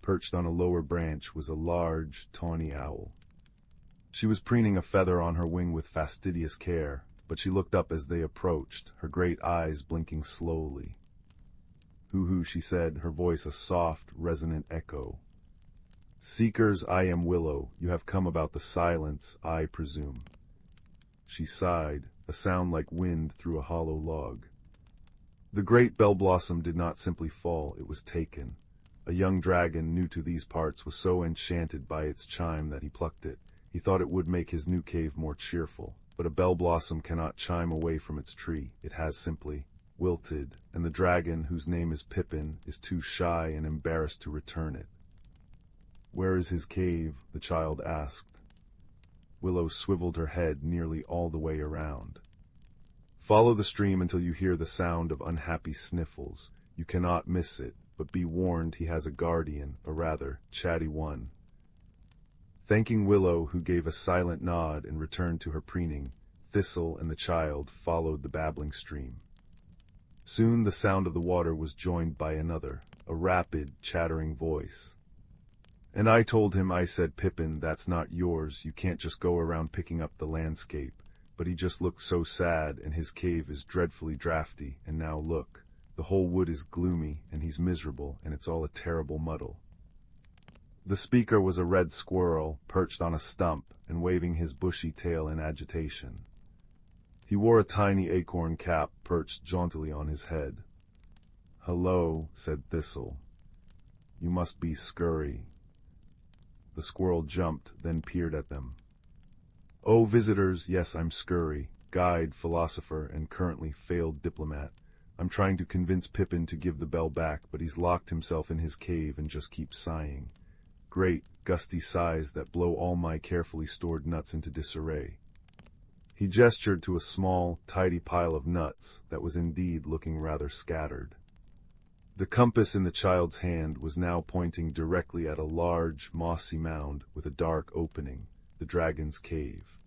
Perched on a lower branch was a large, tawny owl. She was preening a feather on her wing with fastidious care, but she looked up as they approached, her great eyes blinking slowly. "Hoo-hoo," she said, her voice a soft, resonant echo. "Seekers, I am Willow. You have come about the silence, I presume." She sighed, a sound like wind through a hollow log. The great bell blossom did not simply fall, it was taken. A young dragon new to these parts was so enchanted by its chime that he plucked it. He thought it would make his new cave more cheerful. But a bell blossom cannot chime away from its tree. It has simply wilted, and the dragon, whose name is Pippin, is too shy and embarrassed to return it. "Where is his cave?" the child asked. Willow swiveled her head nearly all the way around. "Follow the stream until you hear the sound of unhappy sniffles. You cannot miss it, but be warned he has a guardian, a rather chatty one." Thanking Willow, who gave a silent nod and returned to her preening, Thistle and the child followed the babbling stream. Soon the sound of the water was joined by another, a rapid, chattering voice. "And I told him, I said, Pippin, that's not yours, you can't just go around picking up the landscape. But he just looked so sad, and his cave is dreadfully drafty, and now look, the whole wood is gloomy, and he's miserable, and it's all a terrible muddle." The speaker was a red squirrel, perched on a stump and waving his bushy tail in agitation. He wore a tiny acorn cap perched jauntily on his head. "Hello," said Thistle. "You must be Scurry." The squirrel jumped, then peered at them. "Oh, visitors, yes, I'm Scurry, guide, philosopher, and currently failed diplomat. I'm trying to convince Pippin to give the bell back, but he's locked himself in his cave and just keeps sighing. Great, gusty sighs that blow all my carefully stored nuts into disarray." He gestured to a small, tidy pile of nuts that was indeed looking rather scattered. The compass in the child's hand was now pointing directly at a large, mossy mound with a dark opening, the dragon's cave.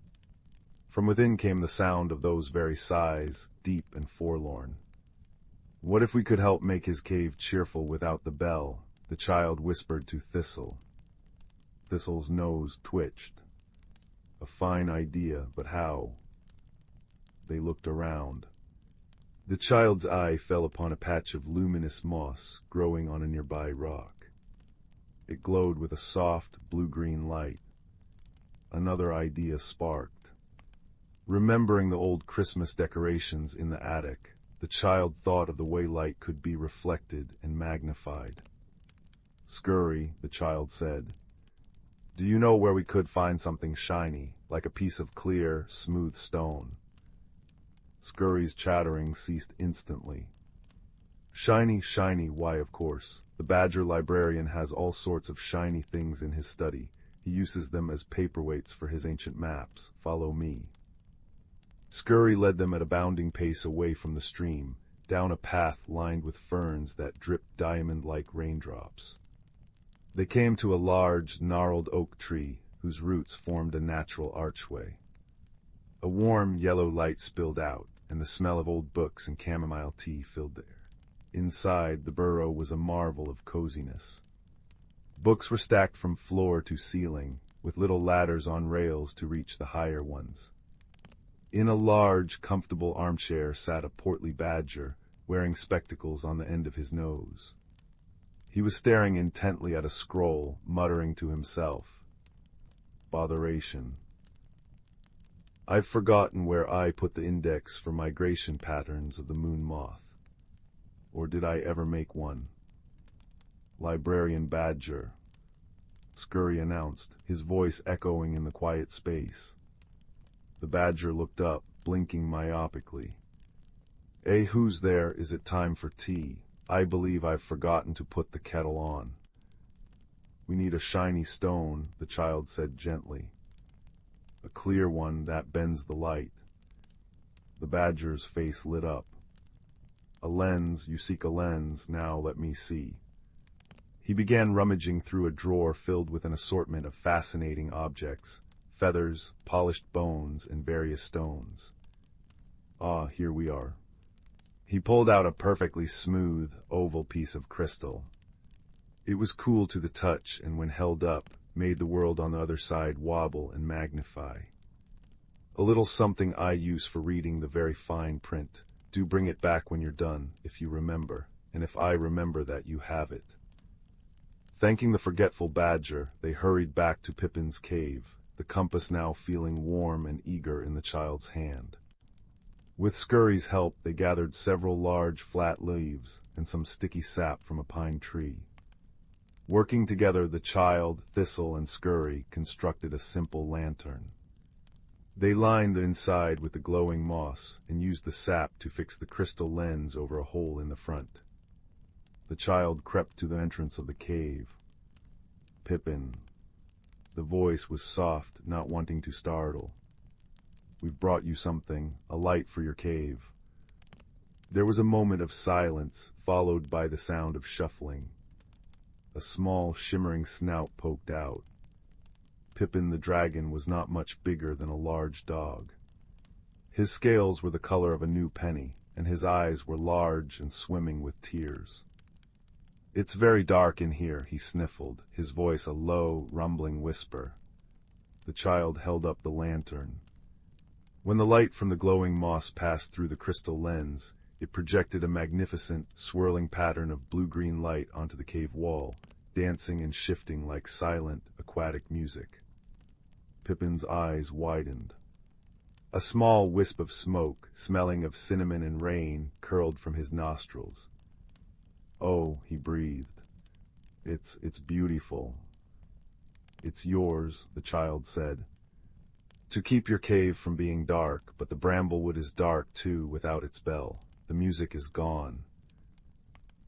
From within came the sound of those very sighs, deep and forlorn. "What if we could help make his cave cheerful without the bell?" the child whispered to Thistle. Thistle's nose twitched. "A fine idea, but how?" They looked around. The child's eye fell upon a patch of luminous moss growing on a nearby rock. It glowed with a soft, blue-green light. Another idea sparked. Remembering the old Christmas decorations in the attic, the child thought of the way light could be reflected and magnified. "Scurry," the child said, "do you know where we could find something shiny, like a piece of clear, smooth stone?" Scurry's chattering ceased instantly. "Shiny, shiny, why, of course. The Badger librarian has all sorts of shiny things in his study. He uses them as paperweights for his ancient maps. Follow me." Scurry led them at a bounding pace away from the stream, down a path lined with ferns that dripped diamond-like raindrops. They came to a large, gnarled oak tree, whose roots formed a natural archway. A warm, yellow light spilled out, and the smell of old books and chamomile tea filled the air. Inside, the burrow was a marvel of coziness. Books were stacked from floor to ceiling, with little ladders on rails to reach the higher ones. In a large, comfortable armchair sat a portly badger, wearing spectacles on the end of his nose. He was staring intently at a scroll, muttering to himself. "Botheration." I've forgotten where I put the index for migration patterns of the moon moth. Or did I ever make one? Librarian Badger, Scurry announced, his voice echoing in the quiet space. The badger looked up, blinking myopically. "Eh, who's there? Is it time for tea? I believe I've forgotten to put the kettle on." "We need a shiny stone," the child said gently. "A clear one that bends the light." The badger's face lit up. "A lens, you seek a lens, now let me see." He began rummaging through a drawer filled with an assortment of fascinating objects, feathers, polished bones, and various stones. "Ah, here we are." He pulled out a perfectly smooth, oval piece of crystal. It was cool to the touch, and when held up, made the world on the other side wobble and magnify. "A little something I use for reading the very fine print. Do bring it back when you're done, if you remember, and if I remember that you have it." Thanking the forgetful badger, they hurried back to Pippin's cave, the compass now feeling warm and eager in the child's hand. With Scurry's help, they gathered several large, flat leaves and some sticky sap from a pine tree. Working together, the child, Thistle, and Scurry constructed a simple lantern. They lined the inside with the glowing moss and used the sap to fix the crystal lens over a hole in the front. The child crept to the entrance of the cave. "Pippin." The voice was soft, not wanting to startle. "We've brought you something, a light for your cave." There was a moment of silence, followed by the sound of shuffling. A small, shimmering snout poked out. Pippin the dragon was not much bigger than a large dog. His scales were the color of a new penny, and his eyes were large and swimming with tears. "It's very dark in here," he sniffled, his voice a low, rumbling whisper. The child held up the lantern. When the light from the glowing moss passed through the crystal lens, it projected a magnificent, swirling pattern of blue-green light onto the cave wall, dancing and shifting like silent, aquatic music. Pippin's eyes widened. A small wisp of smoke, smelling of cinnamon and rain, curled from his nostrils. "Oh," he breathed. It's beautiful." "It's yours," the child said. "To keep your cave from being dark, but the bramblewood is dark, too, without its bell. The music is gone."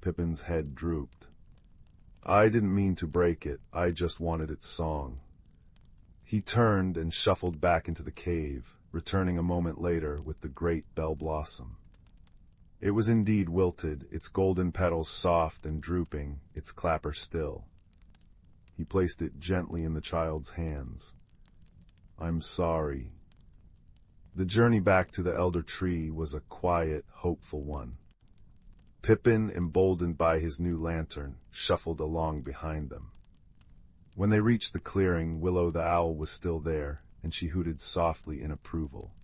Pippin's head drooped. "I didn't mean to break it, I just wanted its song." He turned and shuffled back into the cave, returning a moment later with the great bell blossom. It was indeed wilted, its golden petals soft and drooping, its clapper still. He placed it gently in the child's hands. "I'm sorry." The journey back to the elder tree was a quiet, hopeful one. Pippin, emboldened by his new lantern, shuffled along behind them. When they reached the clearing, Willow the owl was still there, and she hooted softly in approval.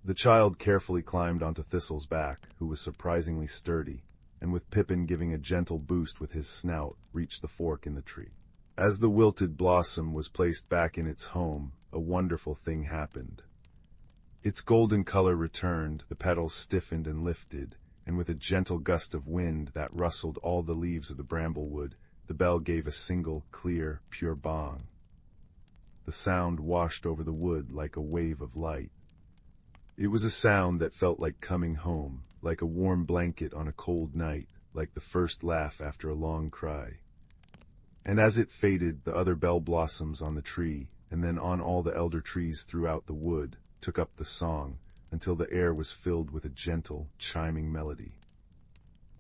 The child carefully climbed onto Thistle's back, who was surprisingly sturdy, and with Pippin giving a gentle boost with his snout, reached the fork in the tree. As the wilted blossom was placed back in its home, a wonderful thing happened. Its golden color returned, the petals stiffened and lifted, and with a gentle gust of wind that rustled all the leaves of the bramblewood, the bell gave a single, clear, pure bong. The sound washed over the wood like a wave of light. It was a sound that felt like coming home, like a warm blanket on a cold night, like the first laugh after a long cry. And as it faded, the other bell blossoms on the tree, and then on all the elder trees throughout the wood, took up the song, until the air was filled with a gentle, chiming melody.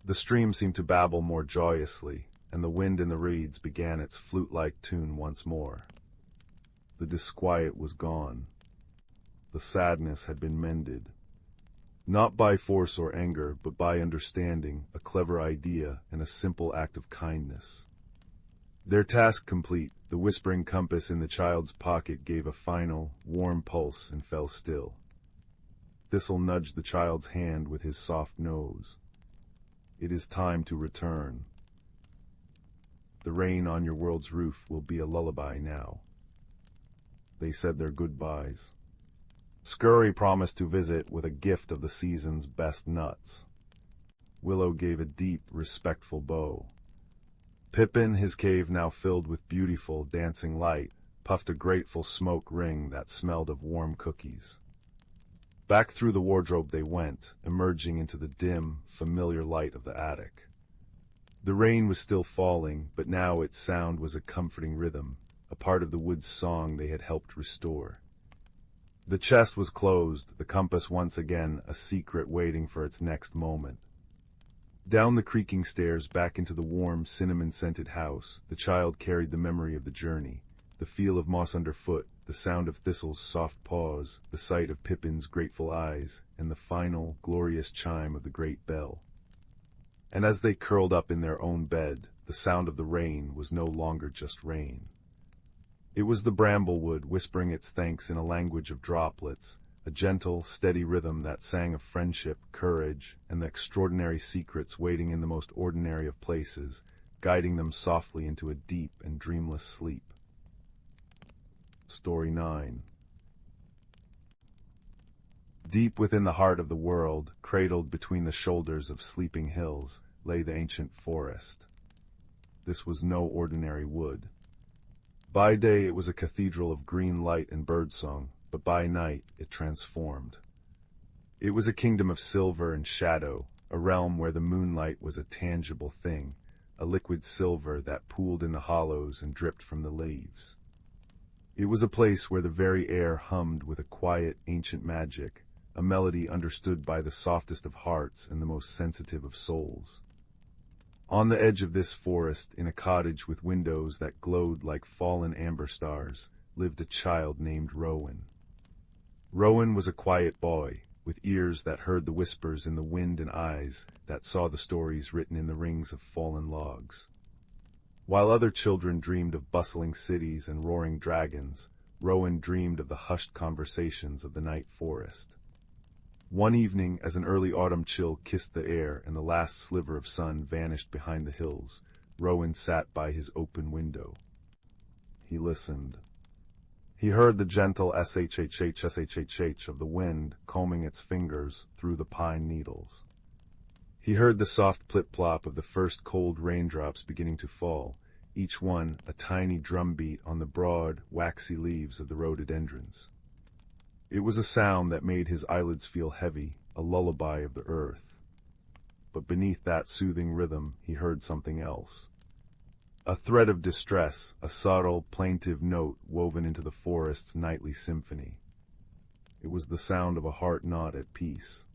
The stream seemed to babble more joyously, and the wind in the reeds began its flute-like tune once more. The disquiet was gone. The sadness had been mended. Not by force or anger, but by understanding, a clever idea, and a simple act of kindness. Their task complete, the whispering compass in the child's pocket gave a final, warm pulse and fell still. Thistle nudged the child's hand with his soft nose. "It is time to return. The rain on your world's roof will be a lullaby now." They said their goodbyes. Scurry promised to visit with a gift of the season's best nuts. Willow gave a deep, respectful bow. Pippin, his cave now filled with beautiful, dancing light, puffed a grateful smoke ring that smelled of warm cookies. Back through the wardrobe they went, emerging into the dim, familiar light of the attic. The rain was still falling, but now its sound was a comforting rhythm, a part of the wood's song they had helped restore. The chest was closed, the compass once again a secret waiting for its next moment. Down the creaking stairs back into the warm, cinnamon-scented house, the child carried the memory of the journey, the feel of moss underfoot, the sound of Thistle's soft paws, the sight of Pippin's grateful eyes, and the final, glorious chime of the great bell. And as they curled up in their own bed, the sound of the rain was no longer just rain. It was the bramblewood whispering its thanks in a language of droplets, a gentle, steady rhythm that sang of friendship, courage, and the extraordinary secrets waiting in the most ordinary of places, guiding them softly into a deep and dreamless sleep. Story 9. Deep within the heart of the world, cradled between the shoulders of sleeping hills, lay the ancient forest. This was no ordinary wood. By day it was a cathedral of green light and birdsong, but by night it transformed. It was a kingdom of silver and shadow, a realm where the moonlight was a tangible thing, a liquid silver that pooled in the hollows and dripped from the leaves. It was a place where the very air hummed with a quiet, ancient magic, a melody understood by the softest of hearts and the most sensitive of souls. On the edge of this forest, in a cottage with windows that glowed like fallen amber stars, lived a child named Rowan. Rowan was a quiet boy, with ears that heard the whispers in the wind and eyes that saw the stories written in the rings of fallen logs. While other children dreamed of bustling cities and roaring dragons, Rowan dreamed of the hushed conversations of the night forest. One evening, as an early autumn chill kissed the air and the last sliver of sun vanished behind the hills, Rowan sat by his open window. He listened. He heard the gentle shhh of the wind combing its fingers through the pine needles. He heard the soft plip-plop of the first cold raindrops beginning to fall, each one a tiny drumbeat on the broad, waxy leaves of the rhododendrons. It was a sound that made his eyelids feel heavy, a lullaby of the earth. But beneath that soothing rhythm he heard something else. A thread of distress, a subtle, plaintive note woven into the forest's nightly symphony. It was the sound of a heart not at peace.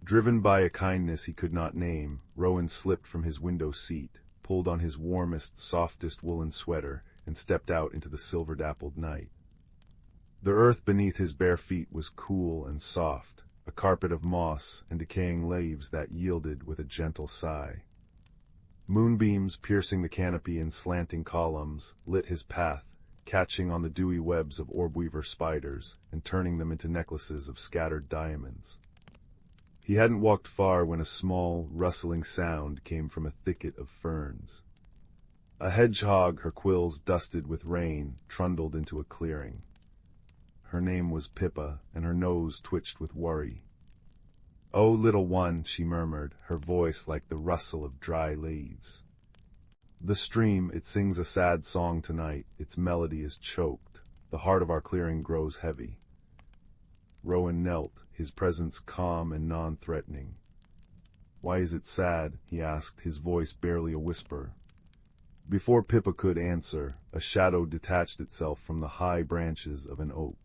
Driven by a kindness he could not name, Rowan slipped from his window seat, pulled on his warmest, softest woolen sweater, and stepped out into the silver-dappled night. The earth beneath his bare feet was cool and soft, a carpet of moss and decaying leaves that yielded with a gentle sigh. Moonbeams piercing the canopy in slanting columns lit his path, catching on the dewy webs of orb-weaver spiders and turning them into necklaces of scattered diamonds. He hadn't walked far when a small, rustling sound came from a thicket of ferns. A hedgehog, her quills dusted with rain, trundled into a clearing. Her name was Pippa, and her nose twitched with worry. "Oh, little one," she murmured, her voice like the rustle of dry leaves. "The stream, it sings a sad song tonight, its melody is choked. The heart of our clearing grows heavy." Rowan knelt, his presence calm and non-threatening. "Why is it sad?" he asked, his voice barely a whisper. Before Pippa could answer, a shadow detached itself from the high branches of an oak.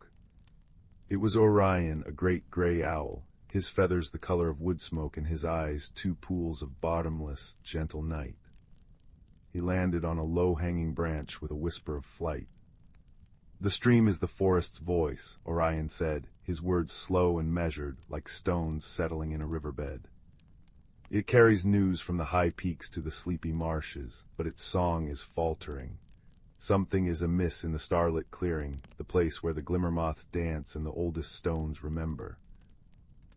It was Orion, a great gray owl, his feathers the color of wood smoke and his eyes 2 pools of bottomless, gentle night. He landed on a low-hanging branch with a whisper of flight. "The stream is the forest's voice," Orion said, his words slow and measured, like stones settling in a riverbed. "It carries news from the high peaks to the sleepy marshes, but its song is faltering. Something is amiss in the starlit clearing, the place where the glimmer-moths dance and the oldest stones remember."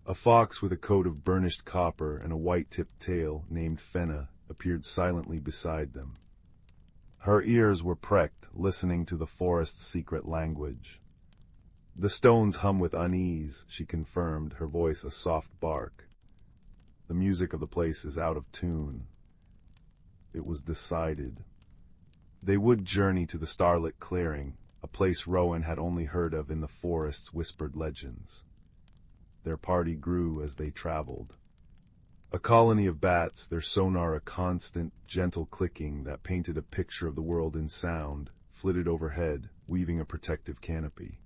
A fox with a coat of burnished copper and a white-tipped tail, named Fenna, appeared silently beside them. Her ears were pricked, listening to the forest's secret language. The stones hum with unease, she confirmed, her voice a soft bark. The music of the place is out of tune. It was decided. They would journey to the starlit clearing, a place Rowan had only heard of in the forest's whispered legends. Their party grew as they traveled. A colony of bats, their sonar a constant, gentle clicking that painted a picture of the world in sound, flitted overhead, weaving a protective canopy.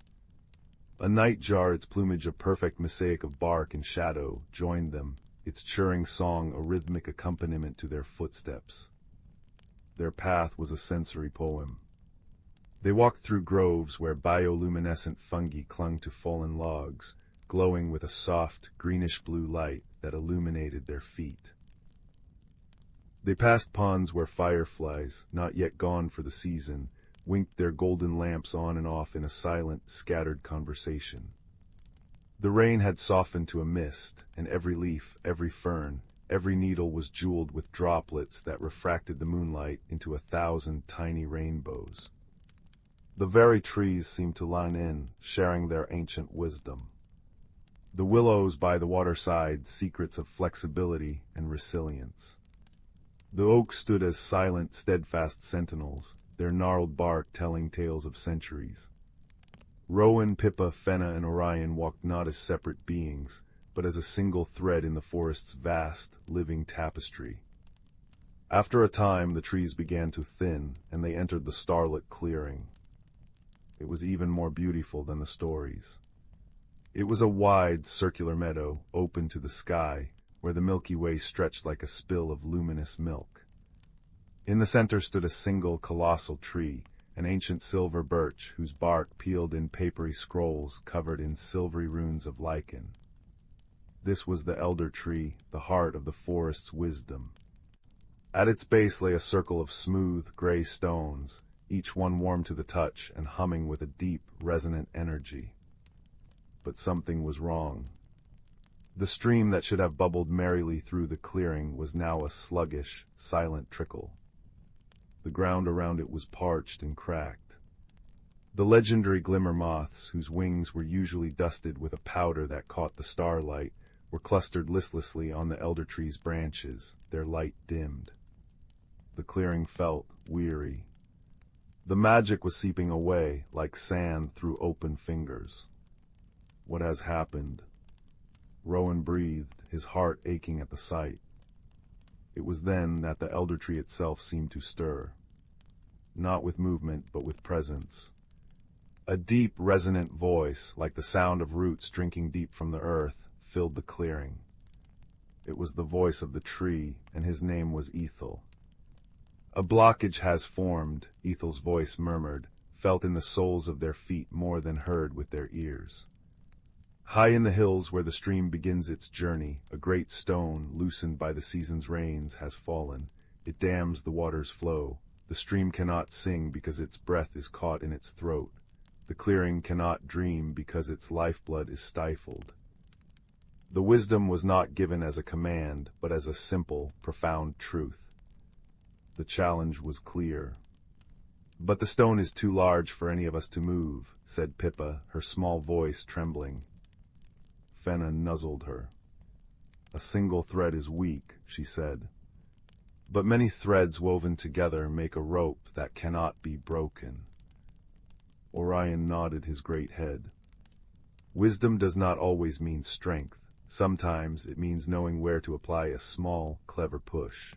A nightjar, its plumage a perfect mosaic of bark and shadow, joined them, its churring song a rhythmic accompaniment to their footsteps. Their path was a sensory poem. They walked through groves where bioluminescent fungi clung to fallen logs, glowing with a soft, greenish-blue light that illuminated their feet. They passed ponds where fireflies, not yet gone for the season, winked their golden lamps on and off in a silent, scattered conversation. The rain had softened to a mist, and every leaf, every fern, every needle was jeweled with droplets that refracted the moonlight into 1,000 tiny rainbows. The very trees seemed to line in, sharing their ancient wisdom. The willows by the waterside, secrets of flexibility and resilience. The oaks stood as silent, steadfast sentinels, their gnarled bark telling tales of centuries. Rowan, Pippa, Fenna, and Orion walked not as separate beings, but as a single thread in the forest's vast, living tapestry. After a time, the trees began to thin, and they entered the starlit clearing. It was even more beautiful than the stories. It was a wide, circular meadow, open to the sky, where the Milky Way stretched like a spill of luminous milk. In the center stood a single, colossal tree, an ancient silver birch whose bark peeled in papery scrolls covered in silvery runes of lichen. This was the elder tree, the heart of the forest's wisdom. At its base lay a circle of smooth, gray stones, each one warm to the touch and humming with a deep, resonant energy. But something was wrong. The stream that should have bubbled merrily through the clearing was now a sluggish, silent trickle. The ground around it was parched and cracked. The legendary glimmer moths, whose wings were usually dusted with a powder that caught the starlight, were clustered listlessly on the elder tree's branches, their light dimmed. The clearing felt weary. The magic was seeping away, like sand through open fingers. What has happened? Rowan breathed, his heart aching at the sight. It was then that the elder tree itself seemed to stir. Not with movement, but with presence. A deep, resonant voice, like the sound of roots drinking deep from the earth, filled the clearing. It was the voice of the tree, and his name was Ethel. A blockage has formed, Ethel's voice murmured, felt in the soles of their feet more than heard with their ears. High in the hills where the stream begins its journey, a great stone, loosened by the season's rains, has fallen. It dams the water's flow. The stream cannot sing because its breath is caught in its throat. The clearing cannot dream because its lifeblood is stifled. The wisdom was not given as a command, but as a simple, profound truth. The challenge was clear. "But the stone is too large for any of us to move," said Pippa, her small voice trembling. Fenna nuzzled her. "A single thread is weak," she said. "But many threads woven together make a rope that cannot be broken." Orion nodded his great head. "Wisdom does not always mean strength. Sometimes it means knowing where to apply a small, clever push."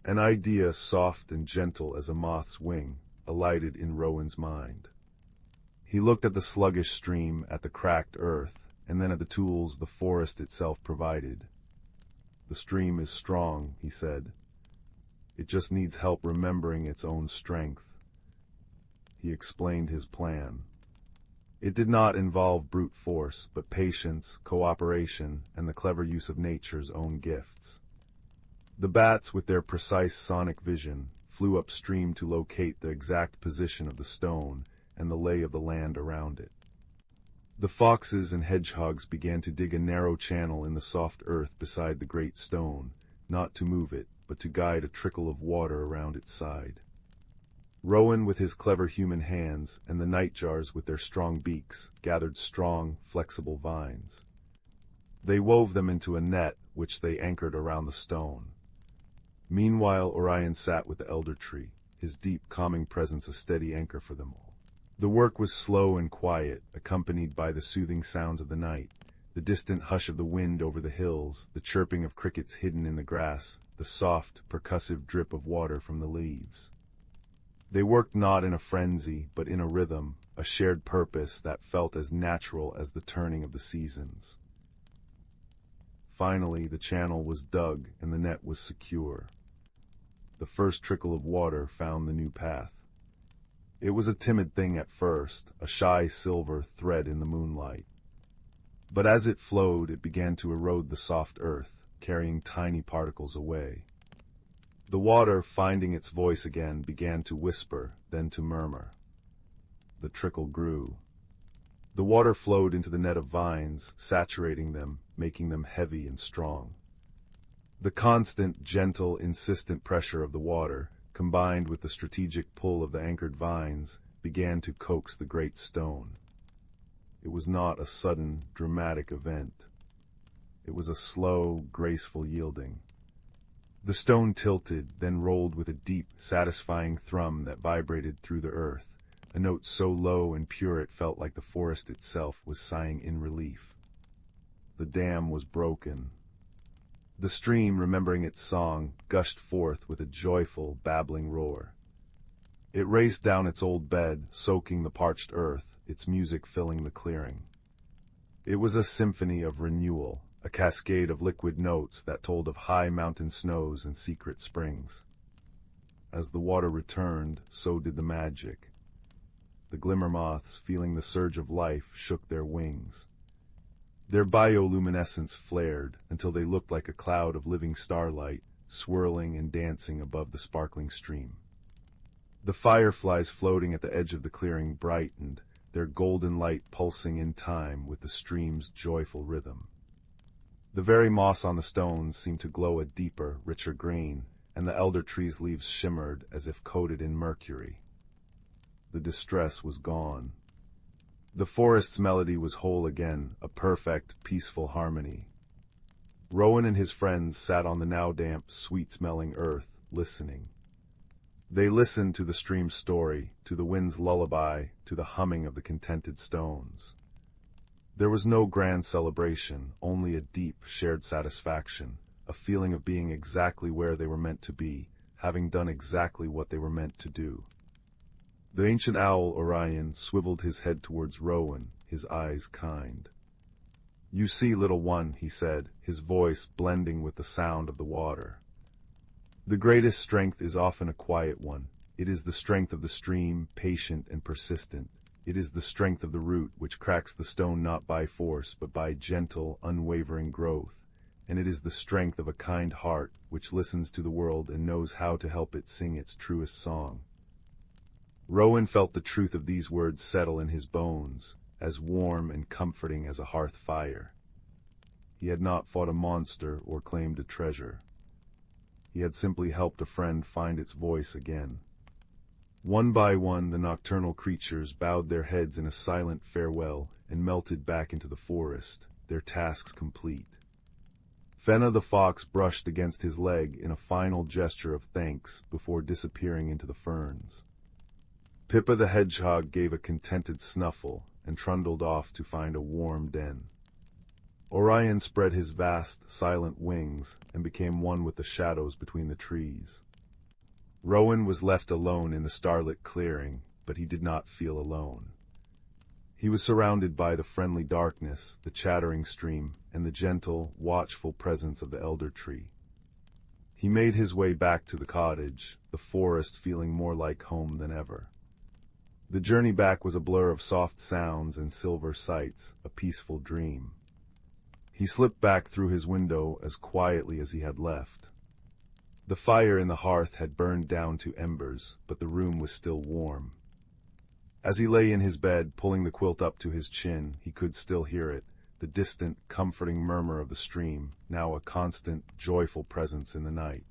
An idea soft and gentle as a moth's wing alighted in Rowan's mind. He looked at the sluggish stream, at the cracked earth, and then at the tools the forest itself provided. "The stream is strong," he said. "It just needs help remembering its own strength." He explained his plan. It did not involve brute force, but patience, cooperation, and the clever use of nature's own gifts. The bats, with their precise sonic vision, flew upstream to locate the exact position of the stone and the lay of the land around it. The foxes and hedgehogs began to dig a narrow channel in the soft earth beside the great stone, not to move it, but to guide a trickle of water around its side. Rowan, with his clever human hands, and the nightjars with their strong beaks, gathered strong, flexible vines. They wove them into a net, which they anchored around the stone. Meanwhile, Orion sat with the elder tree, his deep, calming presence a steady anchor for them all. The work was slow and quiet, accompanied by the soothing sounds of the night, the distant hush of the wind over the hills, the chirping of crickets hidden in the grass, the soft, percussive drip of water from the leaves. They worked not in a frenzy, but in a rhythm, a shared purpose that felt as natural as the turning of the seasons. Finally, the channel was dug and the net was secure. The first trickle of water found the new path. It was a timid thing at first, a shy silver thread in the moonlight. But as it flowed, it began to erode the soft earth, carrying tiny particles away. The water, finding its voice again, began to whisper, then to murmur. The trickle grew. The water flowed into the net of vines, saturating them, making them heavy and strong. The constant, gentle, insistent pressure of the water, combined with the strategic pull of the anchored vines, began to coax the great stone. It was not a sudden, dramatic event. It was a slow, graceful yielding. The stone tilted, then rolled with a deep, satisfying thrum that vibrated through the earth, a note so low and pure it felt like the forest itself was sighing in relief. The dam was broken. The stream, remembering its song, gushed forth with a joyful, babbling roar. It raced down its old bed, soaking the parched earth, its music filling the clearing. It was a symphony of renewal, a cascade of liquid notes that told of high mountain snows and secret springs. As the water returned, so did the magic. The glimmer moths, feeling the surge of life, shook their wings. Their bioluminescence flared until they looked like a cloud of living starlight, swirling and dancing above the sparkling stream. The fireflies floating at the edge of the clearing brightened, their golden light pulsing in time with the stream's joyful rhythm. The very moss on the stones seemed to glow a deeper, richer green, and the elder tree's leaves shimmered as if coated in mercury. The distress was gone. The forest's melody was whole again, a perfect, peaceful harmony. Rowan and his friends sat on the now damp, sweet-smelling earth, listening. They listened to the stream's story, to the wind's lullaby, to the humming of the contented stones. There was no grand celebration, only a deep, shared satisfaction, a feeling of being exactly where they were meant to be, having done exactly what they were meant to do. The ancient owl, Orion, swiveled his head towards Rowan, his eyes kind. "You see, little one," he said, his voice blending with the sound of the water. "The greatest strength is often a quiet one. It is the strength of the stream, patient and persistent. It is the strength of the root, which cracks the stone not by force, but by gentle, unwavering growth. And it is the strength of a kind heart, which listens to the world and knows how to help it sing its truest song." Rowan felt the truth of these words settle in his bones, as warm and comforting as a hearth fire. He had not fought a monster or claimed a treasure. He had simply helped a friend find its voice again. One by one, the nocturnal creatures bowed their heads in a silent farewell and melted back into the forest, their tasks complete. Fenna the fox brushed against his leg in a final gesture of thanks before disappearing into the ferns. Pippa the hedgehog gave a contented snuffle and trundled off to find a warm den. Orion spread his vast, silent wings and became one with the shadows between the trees. Rowan was left alone in the starlit clearing, but he did not feel alone. He was surrounded by the friendly darkness, the chattering stream, and the gentle, watchful presence of the elder tree. He made his way back to the cottage, the forest feeling more like home than ever. The journey back was a blur of soft sounds and silver sights, a peaceful dream. He slipped back through his window as quietly as he had left. The fire in the hearth had burned down to embers, but the room was still warm. As he lay in his bed, pulling the quilt up to his chin, he could still hear it, the distant, comforting murmur of the stream, now a constant, joyful presence in the night.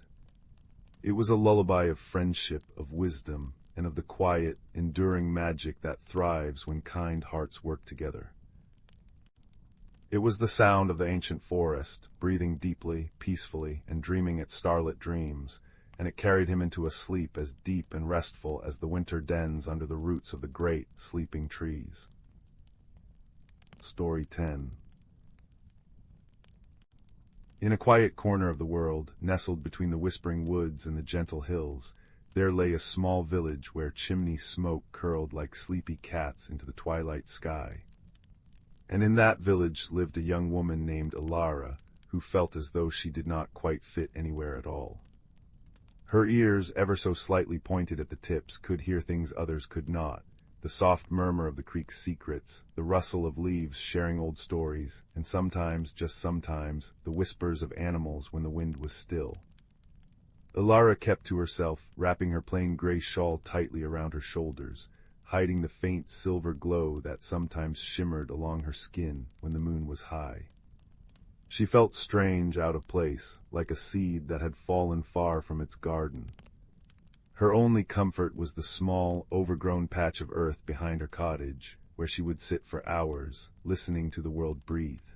It was a lullaby of friendship, of wisdom, and of the quiet, enduring magic that thrives when kind hearts work together. It was the sound of the ancient forest, breathing deeply, peacefully, and dreaming its starlit dreams, and it carried him into a sleep as deep and restful as the winter dens under the roots of the great, sleeping trees. Story 10. In a quiet corner of the world, nestled between the whispering woods and the gentle hills, there lay a small village where chimney smoke curled like sleepy cats into the twilight sky. And in that village lived a young woman named Alara, who felt as though she did not quite fit anywhere at all. Her ears, ever so slightly pointed at the tips, could hear things others could not: the soft murmur of the creek's secrets, the rustle of leaves sharing old stories, and sometimes, just sometimes, the whispers of animals when the wind was still. Alara kept to herself, wrapping her plain gray shawl tightly around her shoulders, hiding the faint silver glow that sometimes shimmered along her skin when the moon was high. She felt strange, out of place, like a seed that had fallen far from its garden. Her only comfort was the small, overgrown patch of earth behind her cottage, where she would sit for hours, listening to the world breathe.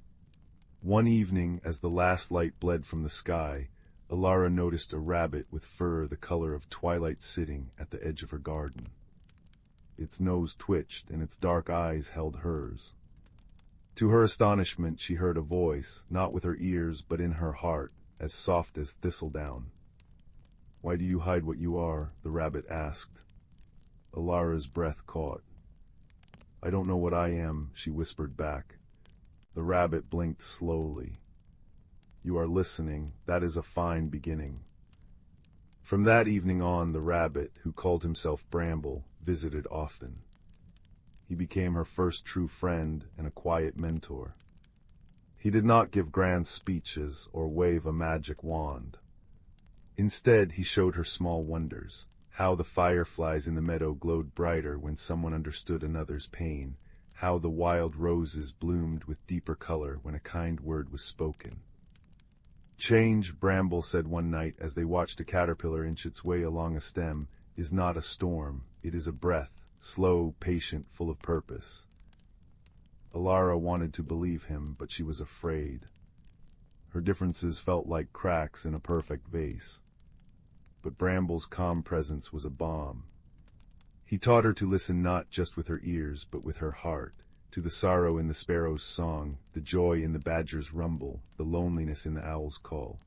One evening, as the last light bled from the sky, Alara noticed a rabbit with fur the color of twilight sitting at the edge of her garden. Its nose twitched, and its dark eyes held hers. To her astonishment, she heard a voice, not with her ears but in her heart, as soft as thistledown. "Why do you hide what you are?" the rabbit asked. Alara's breath caught. "I don't know what I am," she whispered back. The rabbit blinked slowly. "You are listening. That is a fine beginning." From that evening on, the rabbit, who called himself Bramble, visited often. He became her first true friend and a quiet mentor. He did not give grand speeches or wave a magic wand. Instead, he showed her small wonders: how the fireflies in the meadow glowed brighter when someone understood another's pain, how the wild roses bloomed with deeper color when a kind word was spoken. "Change," Bramble said one night as they watched a caterpillar inch its way along a stem, "is not a storm, it is a breath, slow, patient, full of purpose." Alara wanted to believe him, but she was afraid. Her differences felt like cracks in a perfect vase. But Bramble's calm presence was a balm. He taught her to listen not just with her ears, but with her heart, to the sorrow in the sparrow's song, the joy in the badger's rumble, the loneliness in the owl's call.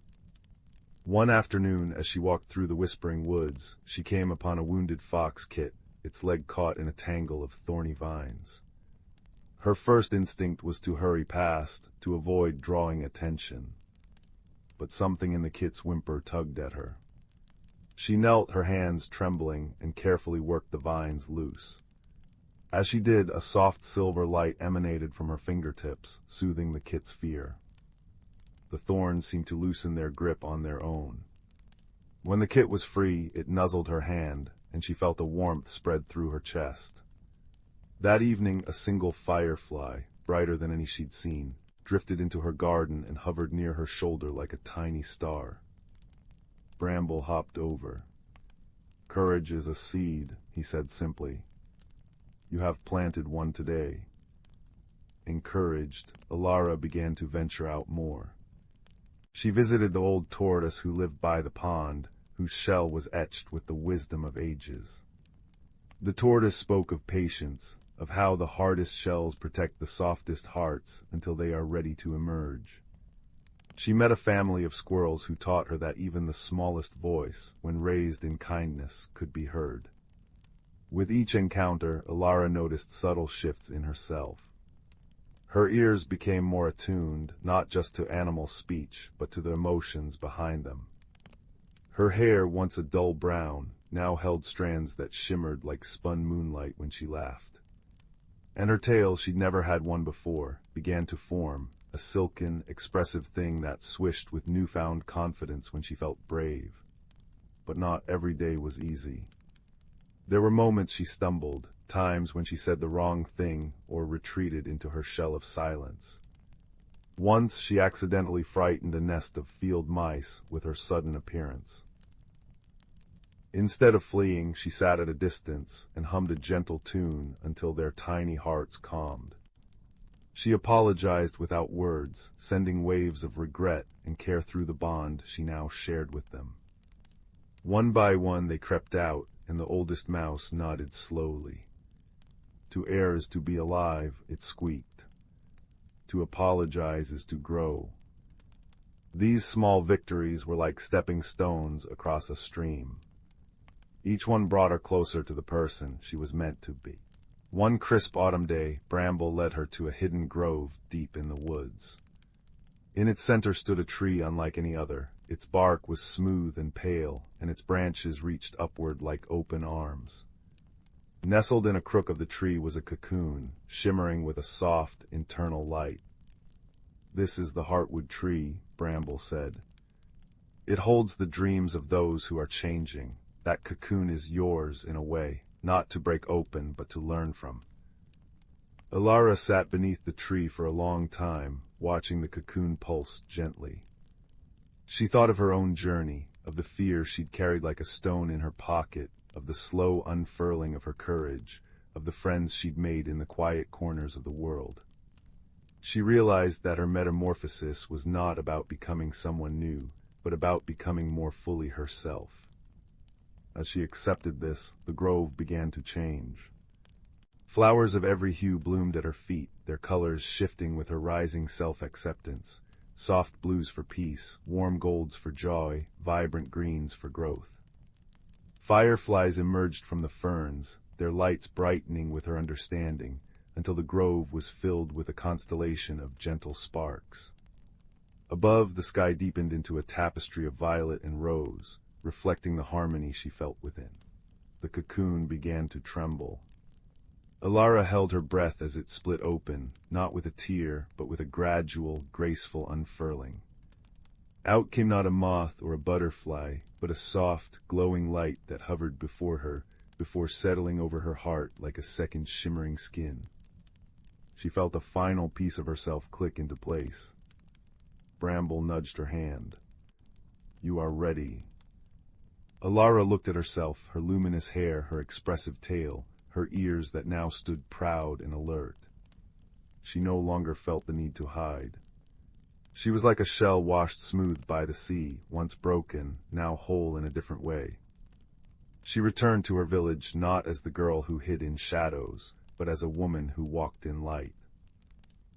One afternoon, as she walked through the whispering woods, she came upon a wounded fox kit, its leg caught in a tangle of thorny vines. Her first instinct was to hurry past, to avoid drawing attention. But something in the kit's whimper tugged at her. She knelt, her hands trembling, and carefully worked the vines loose. As she did, a soft silver light emanated from her fingertips, soothing the kit's fear. The thorns seemed to loosen their grip on their own. When the kit was free, it nuzzled her hand, and she felt a warmth spread through her chest. That evening, a single firefly, brighter than any she'd seen, drifted into her garden and hovered near her shoulder like a tiny star. Bramble hopped over. "Courage is a seed," he said simply. "You have planted one today." Encouraged, Alara began to venture out more. She visited the old tortoise who lived by the pond, whose shell was etched with the wisdom of ages. The tortoise spoke of patience, of how the hardest shells protect the softest hearts until they are ready to emerge. She met a family of squirrels who taught her that even the smallest voice, when raised in kindness, could be heard. With each encounter, Alara noticed subtle shifts in herself. Her ears became more attuned, not just to animal speech, but to the emotions behind them. Her hair, once a dull brown, now held strands that shimmered like spun moonlight when she laughed. And her tail, she'd never had one before, began to form, a silken, expressive thing that swished with newfound confidence when she felt brave. But not every day was easy. There were moments she stumbled, times when she said the wrong thing or retreated into her shell of silence. Once she accidentally frightened a nest of field mice with her sudden appearance. Instead of fleeing, she sat at a distance and hummed a gentle tune until their tiny hearts calmed. She apologized without words, sending waves of regret and care through the bond she now shared with them. One by one they crept out, and the oldest mouse nodded slowly. To err is to be alive, it squeaked. To apologize is to grow. These small victories were like stepping stones across a stream. Each one brought her closer to the person she was meant to be. One crisp autumn day, Bramble led her to a hidden grove deep in the woods. In its center stood a tree unlike any other. Its bark was smooth and pale, and its branches reached upward like open arms. Nestled in a crook of the tree was a cocoon, shimmering with a soft, internal light. "This is the heartwood tree," Bramble said. "It holds the dreams of those who are changing. That cocoon is yours in a way, not to break open, but to learn from." Alara sat beneath the tree for a long time, watching the cocoon pulse gently. She thought of her own journey, of the fear she'd carried like a stone in her pocket, of the slow unfurling of her courage, of the friends she'd made in the quiet corners of the world. She realized that her metamorphosis was not about becoming someone new, but about becoming more fully herself. As she accepted this, the grove began to change. Flowers of every hue bloomed at her feet, their colors shifting with her rising self-acceptance. Soft blues for peace, warm golds for joy, vibrant greens for growth. Fireflies emerged from the ferns, their lights brightening with her understanding, until the grove was filled with a constellation of gentle sparks. Above, the sky deepened into a tapestry of violet and rose, reflecting the harmony she felt within. The cocoon began to tremble. Alara held her breath as it split open, not with a tear, but with a gradual, graceful unfurling. Out came not a moth or a butterfly, but a soft, glowing light that hovered before her, before settling over her heart like a second shimmering skin. She felt a final piece of herself click into place. Bramble nudged her hand. "You are ready." Alara looked at herself, her luminous hair, her expressive tail, her ears that now stood proud and alert. She no longer felt the need to hide. She was like a shell washed smooth by the sea, once broken, now whole in a different way. She returned to her village not as the girl who hid in shadows, but as a woman who walked in light.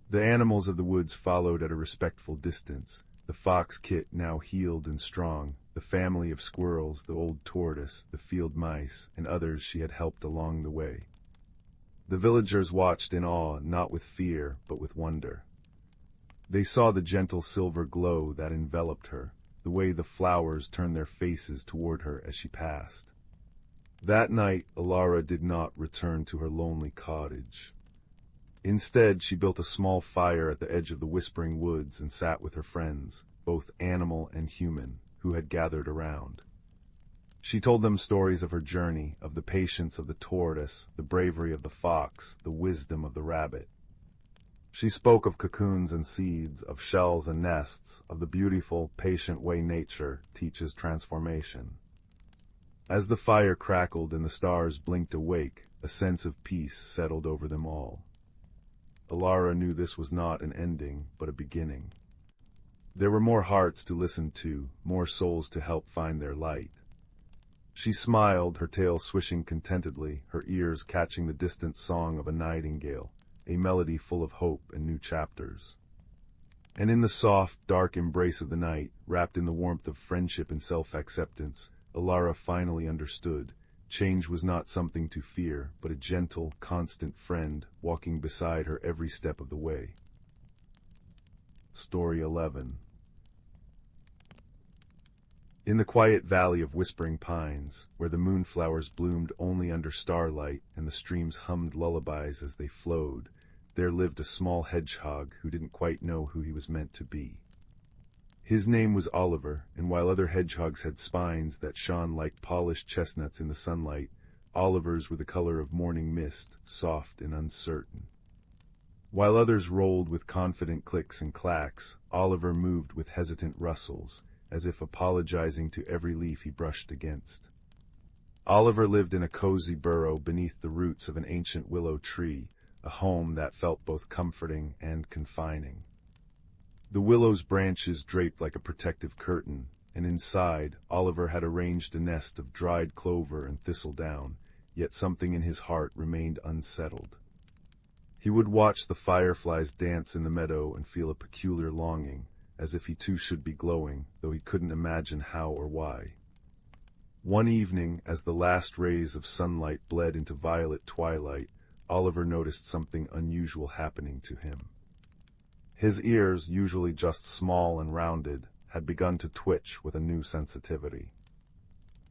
The animals of the woods followed at a respectful distance, the fox kit now healed and strong, the family of squirrels, the old tortoise, the field mice, and others she had helped along the way. The villagers watched in awe, not with fear, but with wonder. They saw the gentle silver glow that enveloped her, the way the flowers turned their faces toward her as she passed. That night, Alara did not return to her lonely cottage. Instead, she built a small fire at the edge of the Whispering Woods and sat with her friends, both animal and human, who had gathered around. She told them stories of her journey, of the patience of the tortoise, the bravery of the fox, the wisdom of the rabbit. She spoke of cocoons and seeds, of shells and nests, of the beautiful, patient way nature teaches transformation. As the fire crackled and the stars blinked awake, a sense of peace settled over them all. Alara knew this was not an ending, but a beginning. There were more hearts to listen to, more souls to help find their light. She smiled, her tail swishing contentedly, her ears catching the distant song of a nightingale, a melody full of hope and new chapters. And in the soft, dark embrace of the night, wrapped in the warmth of friendship and self-acceptance, Alara finally understood. Change was not something to fear, but a gentle, constant friend walking beside her every step of the way. Story 11. In the quiet valley of Whispering Pines, where the moonflowers bloomed only under starlight and the streams hummed lullabies as they flowed, there lived a small hedgehog who didn't quite know who he was meant to be. His name was Oliver, and while other hedgehogs had spines that shone like polished chestnuts in the sunlight, Oliver's were the color of morning mist, soft and uncertain. While others rolled with confident clicks and clacks, Oliver moved with hesitant rustles, as if apologizing to every leaf he brushed against. Oliver lived in a cozy burrow beneath the roots of an ancient willow tree, a home that felt both comforting and confining. The willow's branches draped like a protective curtain, and inside, Oliver had arranged a nest of dried clover and thistledown, yet something in his heart remained unsettled. He would watch the fireflies dance in the meadow and feel a peculiar longing, as if he too should be glowing, though he couldn't imagine how or why. One evening, as the last rays of sunlight bled into violet twilight, Oliver noticed something unusual happening to him. His ears, usually just small and rounded, had begun to twitch with a new sensitivity.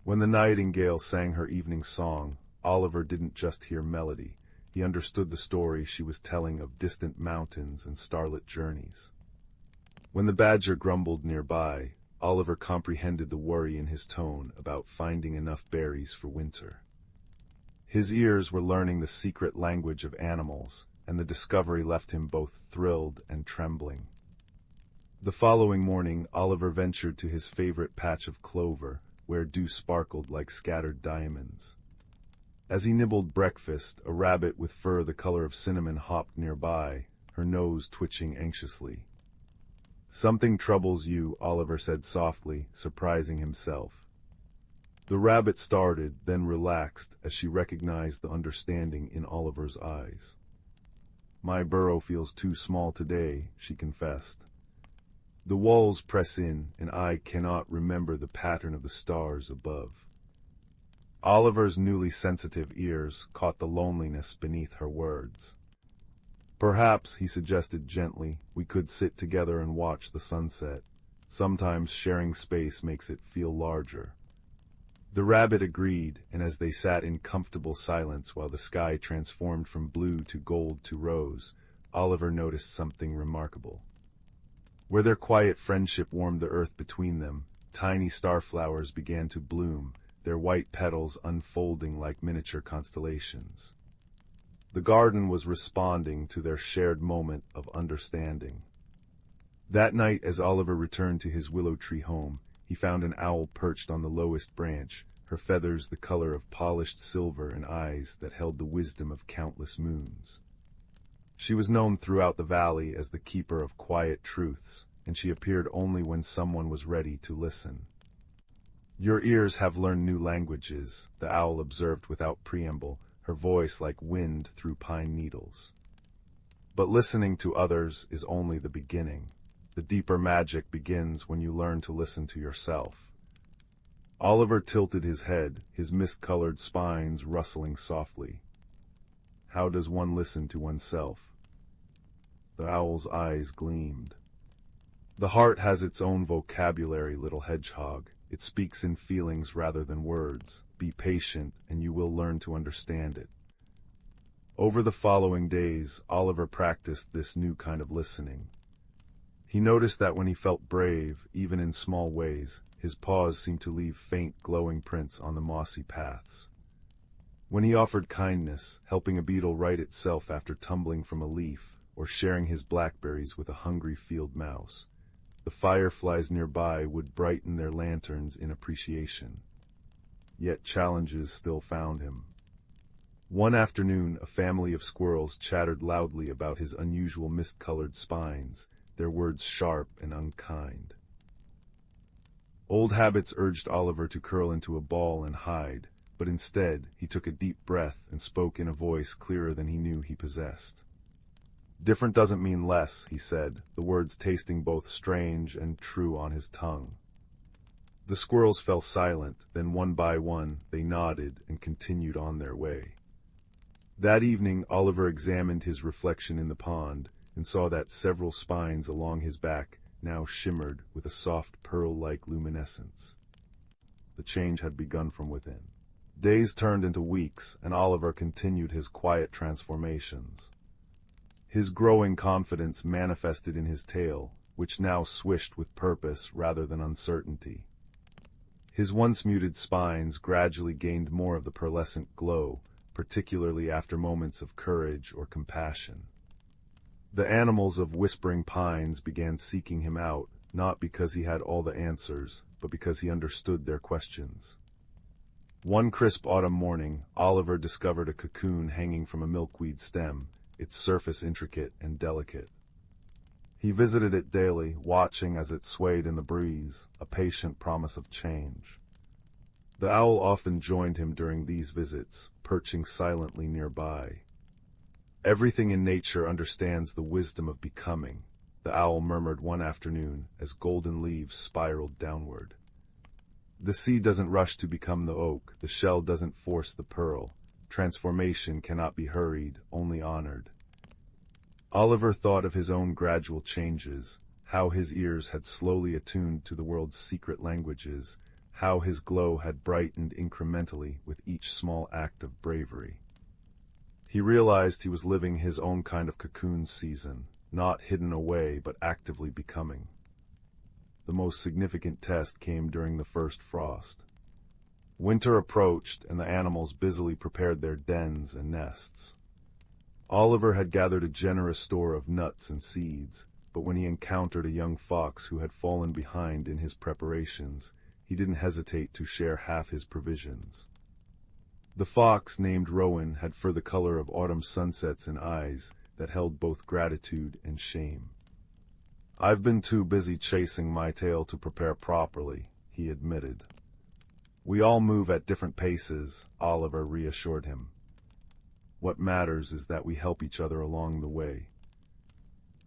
When the nightingale sang her evening song, Oliver didn't just hear melody, he understood the story she was telling of distant mountains and starlit journeys. When the badger grumbled nearby, Oliver comprehended the worry in his tone about finding enough berries for winter. His ears were learning the secret language of animals, and the discovery left him both thrilled and trembling. The following morning, Oliver ventured to his favorite patch of clover, where dew sparkled like scattered diamonds. As he nibbled breakfast, a rabbit with fur the color of cinnamon hopped nearby, her nose twitching anxiously. "Something troubles you," Oliver said softly, surprising himself. The rabbit started, then relaxed as she recognized the understanding in Oliver's eyes. "My burrow feels too small today," she confessed. "The walls press in, and I cannot remember the pattern of the stars above." Oliver's newly sensitive ears caught the loneliness beneath her words. "Perhaps," he suggested gently, "we could sit together and watch the sunset. Sometimes sharing space makes it feel larger." The rabbit agreed, and as they sat in comfortable silence while the sky transformed from blue to gold to rose, Oliver noticed something remarkable. Where their quiet friendship warmed the earth between them, tiny starflowers began to bloom, their white petals unfolding like miniature constellations. The garden was responding to their shared moment of understanding. That night, as Oliver returned to his willow tree home, he found an owl perched on the lowest branch, her feathers the color of polished silver and eyes that held the wisdom of countless moons. She was known throughout the valley as the keeper of quiet truths, and she appeared only when someone was ready to listen. "Your ears have learned new languages," the owl observed without preamble, her voice like wind through pine needles. "But listening to others is only the beginning. The deeper magic begins when you learn to listen to yourself." Oliver tilted his head, his mist-colored spines rustling softly. "How does one listen to oneself?" The owl's eyes gleamed. "The heart has its own vocabulary, little hedgehog. It speaks in feelings rather than words. Be patient, and you will learn to understand it." Over the following days, Oliver practiced this new kind of listening. He noticed that when he felt brave, even in small ways, his paws seemed to leave faint, glowing prints on the mossy paths. When he offered kindness, helping a beetle right itself after tumbling from a leaf, or sharing his blackberries with a hungry field mouse, the fireflies nearby would brighten their lanterns in appreciation. Yet challenges still found him. One afternoon, a family of squirrels chattered loudly about his unusual mist-colored spines, their words sharp and unkind. Old habits urged Oliver to curl into a ball and hide, but instead he took a deep breath and spoke in a voice clearer than he knew he possessed. "Different doesn't mean less," he said, the words tasting both strange and true on his tongue. The squirrels fell silent, then one by one they nodded and continued on their way. That evening Oliver examined his reflection in the pond and saw that several spines along his back now shimmered with a soft pearl-like luminescence. The change had begun from within. Days turned into weeks, and Oliver continued his quiet transformations. His growing confidence manifested in his tail, which now swished with purpose rather than uncertainty. His once muted spines gradually gained more of the pearlescent glow, particularly after moments of courage or compassion. The animals of Whispering Pines began seeking him out, not because he had all the answers, but because he understood their questions. One crisp autumn morning, Oliver discovered a cocoon hanging from a milkweed stem, its surface intricate and delicate. He visited it daily, watching as it swayed in the breeze, a patient promise of change. The owl often joined him during these visits, perching silently nearby. "Everything in nature understands the wisdom of becoming," the owl murmured one afternoon as golden leaves spiraled downward. "The sea doesn't rush to become the oak, the shell doesn't force the pearl. Transformation cannot be hurried, only honored." Oliver thought of his own gradual changes, how his ears had slowly attuned to the world's secret languages, how his glow had brightened incrementally with each small act of bravery. He realized he was living his own kind of cocoon season, not hidden away but actively becoming. The most significant test came during the first frost. Winter approached, and the animals busily prepared their dens and nests. Oliver had gathered a generous store of nuts and seeds, but when he encountered a young fox who had fallen behind in his preparations, he didn't hesitate to share half his provisions. The fox, named Rowan, had fur the color of autumn sunsets and eyes that held both gratitude and shame. "I've been too busy chasing my tail to prepare properly," he admitted. "We all move at different paces," Oliver reassured him. "What matters is that we help each other along the way."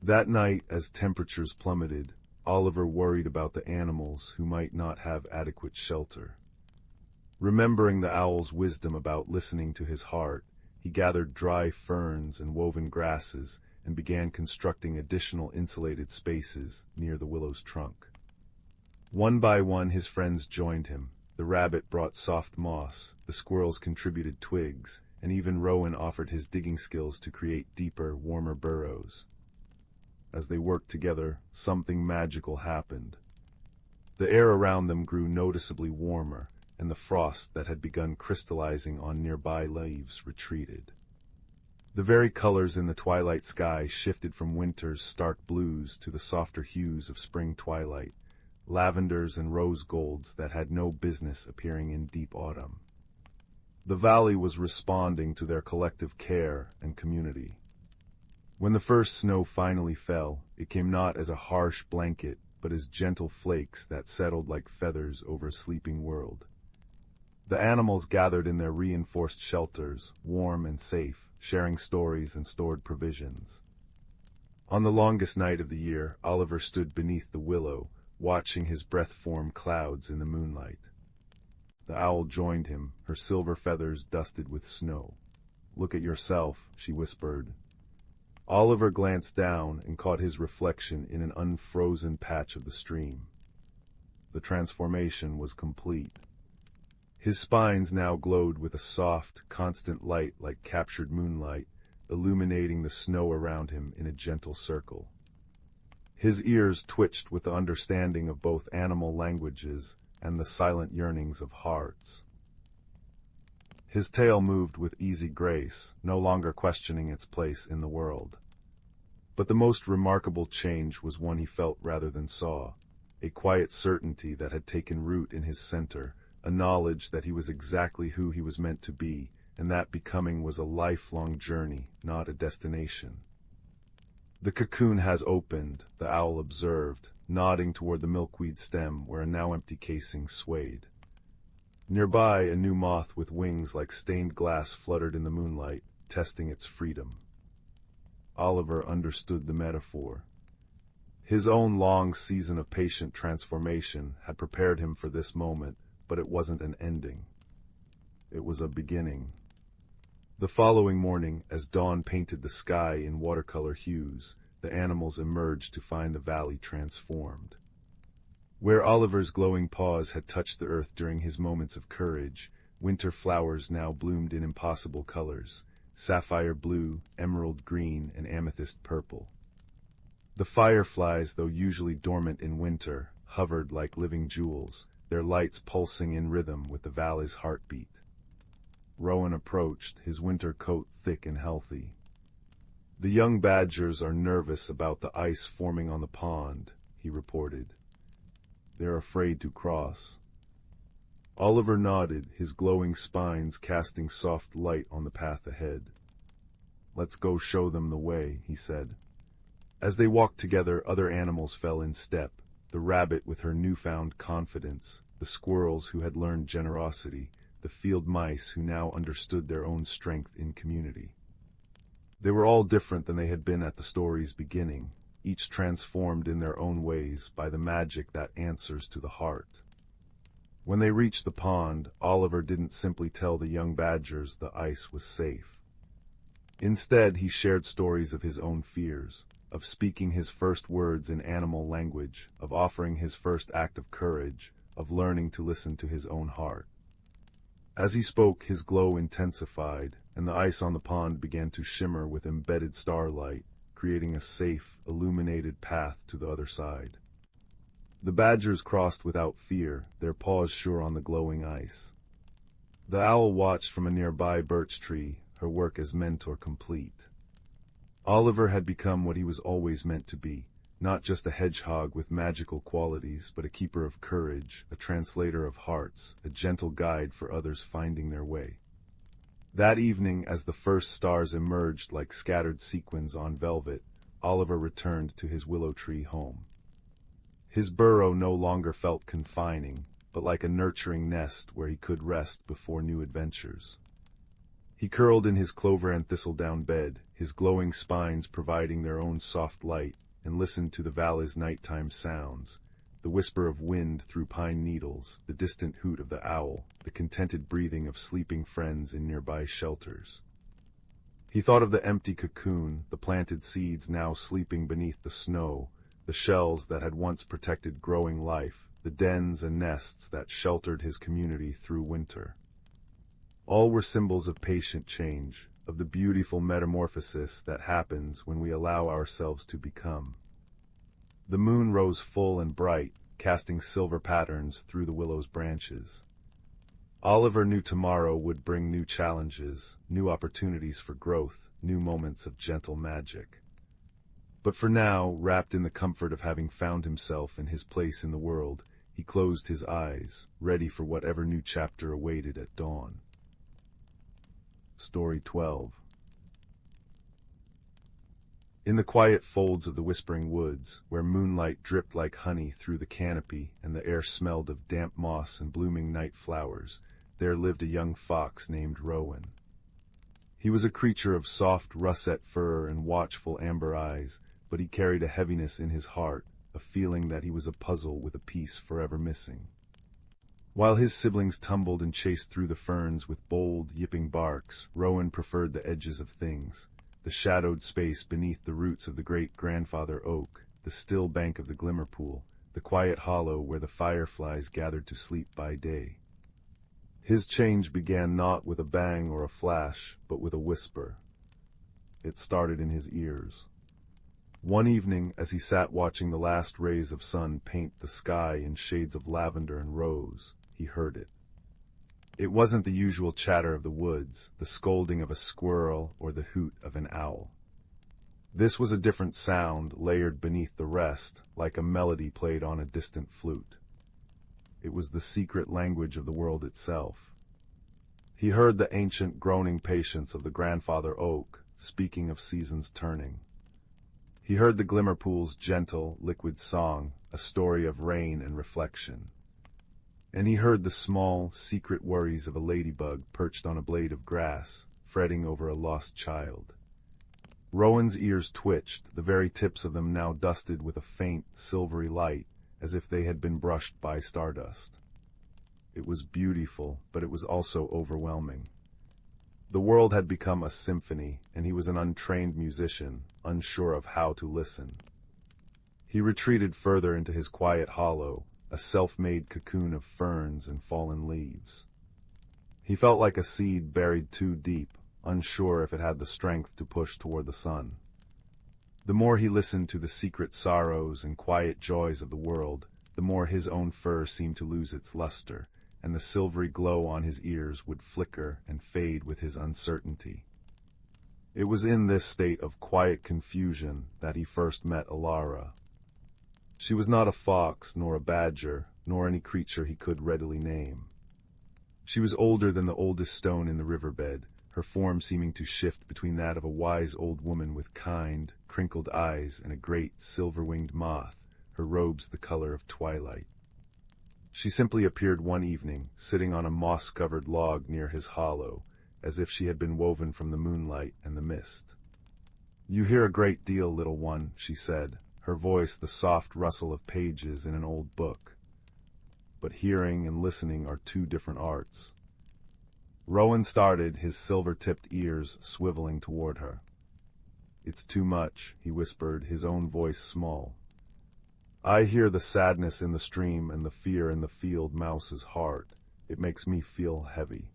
That night, as temperatures plummeted, Oliver worried about the animals who might not have adequate shelter. Remembering the owl's wisdom about listening to his heart, he gathered dry ferns and woven grasses and began constructing additional insulated spaces near the willow's trunk. One by one his friends joined him. The rabbit brought soft moss, the squirrels contributed twigs, and even Rowan offered his digging skills to create deeper, warmer burrows. As they worked together, something magical happened. The air around them grew noticeably warmer, and the frost that had begun crystallizing on nearby leaves retreated. The very colors in the twilight sky shifted from winter's stark blues to the softer hues of spring twilight, lavenders and rose golds that had no business appearing in deep autumn. The valley was responding to their collective care and community. When the first snow finally fell, it came not as a harsh blanket, but as gentle flakes that settled like feathers over a sleeping world. The animals gathered in their reinforced shelters, warm and safe, sharing stories and stored provisions. On the longest night of the year, Oliver stood beneath the willow, watching his breath form clouds in the moonlight. The owl joined him, her silver feathers dusted with snow. "Look at yourself," she whispered. Oliver glanced down and caught his reflection in an unfrozen patch of the stream. The transformation was complete. His spines now glowed with a soft, constant light like captured moonlight, illuminating the snow around him in a gentle circle. His ears twitched with the understanding of both animal languages and the silent yearnings of hearts. His tail moved with easy grace, no longer questioning its place in the world. But the most remarkable change was one he felt rather than saw, a quiet certainty that had taken root in his center, a knowledge that he was exactly who he was meant to be, and that becoming was a lifelong journey, not a destination. "The cocoon has opened," the owl observed, nodding toward the milkweed stem where a now empty casing swayed. Nearby, a new moth with wings like stained glass fluttered in the moonlight, testing its freedom. Oliver understood the metaphor. His own long season of patient transformation had prepared him for this moment, but it wasn't an ending. It was a beginning. The following morning, as dawn painted the sky in watercolor hues, the animals emerged to find the valley transformed. Where Oliver's glowing paws had touched the earth during his moments of courage, winter flowers now bloomed in impossible colors, sapphire blue, emerald green, and amethyst purple. The fireflies, though usually dormant in winter, hovered like living jewels, their lights pulsing in rhythm with the valley's heartbeat. Rowan approached, his winter coat thick and healthy. "The young badgers are nervous about the ice forming on the pond," he reported. "They're afraid to cross." Oliver nodded, his glowing spines casting soft light on the path ahead. "Let's go show them the way," he said. As they walked together, other animals fell in step, the rabbit with her newfound confidence, the squirrels who had learned generosity, the field mice who now understood their own strength in community. They were all different than they had been at the story's beginning, each transformed in their own ways by the magic that answers to the heart. When they reached the pond, Oliver didn't simply tell the young badgers the ice was safe. Instead, he shared stories of his own fears, of speaking his first words in animal language, of offering his first act of courage, of learning to listen to his own heart. As he spoke, his glow intensified, and the ice on the pond began to shimmer with embedded starlight, creating a safe, illuminated path to the other side. The badgers crossed without fear, their paws sure on the glowing ice. The owl watched from a nearby birch tree, her work as mentor complete. Oliver had become what he was always meant to be, not just a hedgehog with magical qualities, but a keeper of courage, a translator of hearts, a gentle guide for others finding their way. That evening, as the first stars emerged like scattered sequins on velvet, Oliver returned to his willow tree home. His burrow no longer felt confining, but like a nurturing nest where he could rest before new adventures. He curled in his clover and thistledown bed, his glowing spines providing their own soft light, and listened to the valley's nighttime sounds, the whisper of wind through pine needles, the distant hoot of the owl, the contented breathing of sleeping friends in nearby shelters. He thought of the empty cocoon, the planted seeds now sleeping beneath the snow, the shells that had once protected growing life, the dens and nests that sheltered his community through winter. All were symbols of patient change, of the beautiful metamorphosis that happens when we allow ourselves to become. The moon rose full and bright, casting silver patterns through the willow's branches. Oliver knew tomorrow would bring new challenges, new opportunities for growth, new moments of gentle magic. But for now, wrapped in the comfort of having found himself and his place in the world, he closed his eyes, ready for whatever new chapter awaited at dawn. Story 12. In the quiet folds of the Whispering Woods, where moonlight dripped like honey through the canopy and the air smelled of damp moss and blooming night flowers, there lived a young fox named Rowan. He was a creature of soft russet fur and watchful amber eyes, but he carried a heaviness in his heart, a feeling that he was a puzzle with a piece forever missing. While his siblings tumbled and chased through the ferns with bold, yipping barks, Rowan preferred the edges of things, the shadowed space beneath the roots of the great-grandfather oak, the still bank of the glimmer pool, the quiet hollow where the fireflies gathered to sleep by day. His change began not with a bang or a flash, but with a whisper. It started in his ears. One evening, as he sat watching the last rays of sun paint the sky in shades of lavender and rose, he heard it. It wasn't the usual chatter of the woods, the scolding of a squirrel or the hoot of an owl. This was a different sound layered beneath the rest, like a melody played on a distant flute. It was the secret language of the world itself. He heard the ancient groaning patience of the grandfather oak, speaking of seasons turning. He heard the glimmer pool's gentle, liquid song, a story of rain and reflection. And he heard the small, secret worries of a ladybug perched on a blade of grass, fretting over a lost child. Rowan's ears twitched, the very tips of them now dusted with a faint, silvery light, as if they had been brushed by stardust. It was beautiful, but it was also overwhelming. The world had become a symphony, and he was an untrained musician, unsure of how to listen. He retreated further into his quiet hollow, a self-made cocoon of ferns and fallen leaves. He felt like a seed buried too deep, unsure if it had the strength to push toward the sun. The more he listened to the secret sorrows and quiet joys of the world, the more his own fur seemed to lose its luster, and the silvery glow on his ears would flicker and fade with his uncertainty. It was in this state of quiet confusion that he first met Alara. She was not a fox, nor a badger, nor any creature he could readily name. She was older than the oldest stone in the riverbed, her form seeming to shift between that of a wise old woman with kind, crinkled eyes and a great silver-winged moth, her robes the color of twilight. She simply appeared one evening, sitting on a moss-covered log near his hollow, as if she had been woven from the moonlight and the mist. "You hear a great deal, little one," she said, her voice the soft rustle of pages in an old book. "But hearing and listening are two different arts." Rowan started, his silver-tipped ears swiveling toward her. "It's too much," he whispered, his own voice small. "I hear the sadness in the stream and the fear in the field mouse's heart. It makes me feel heavy."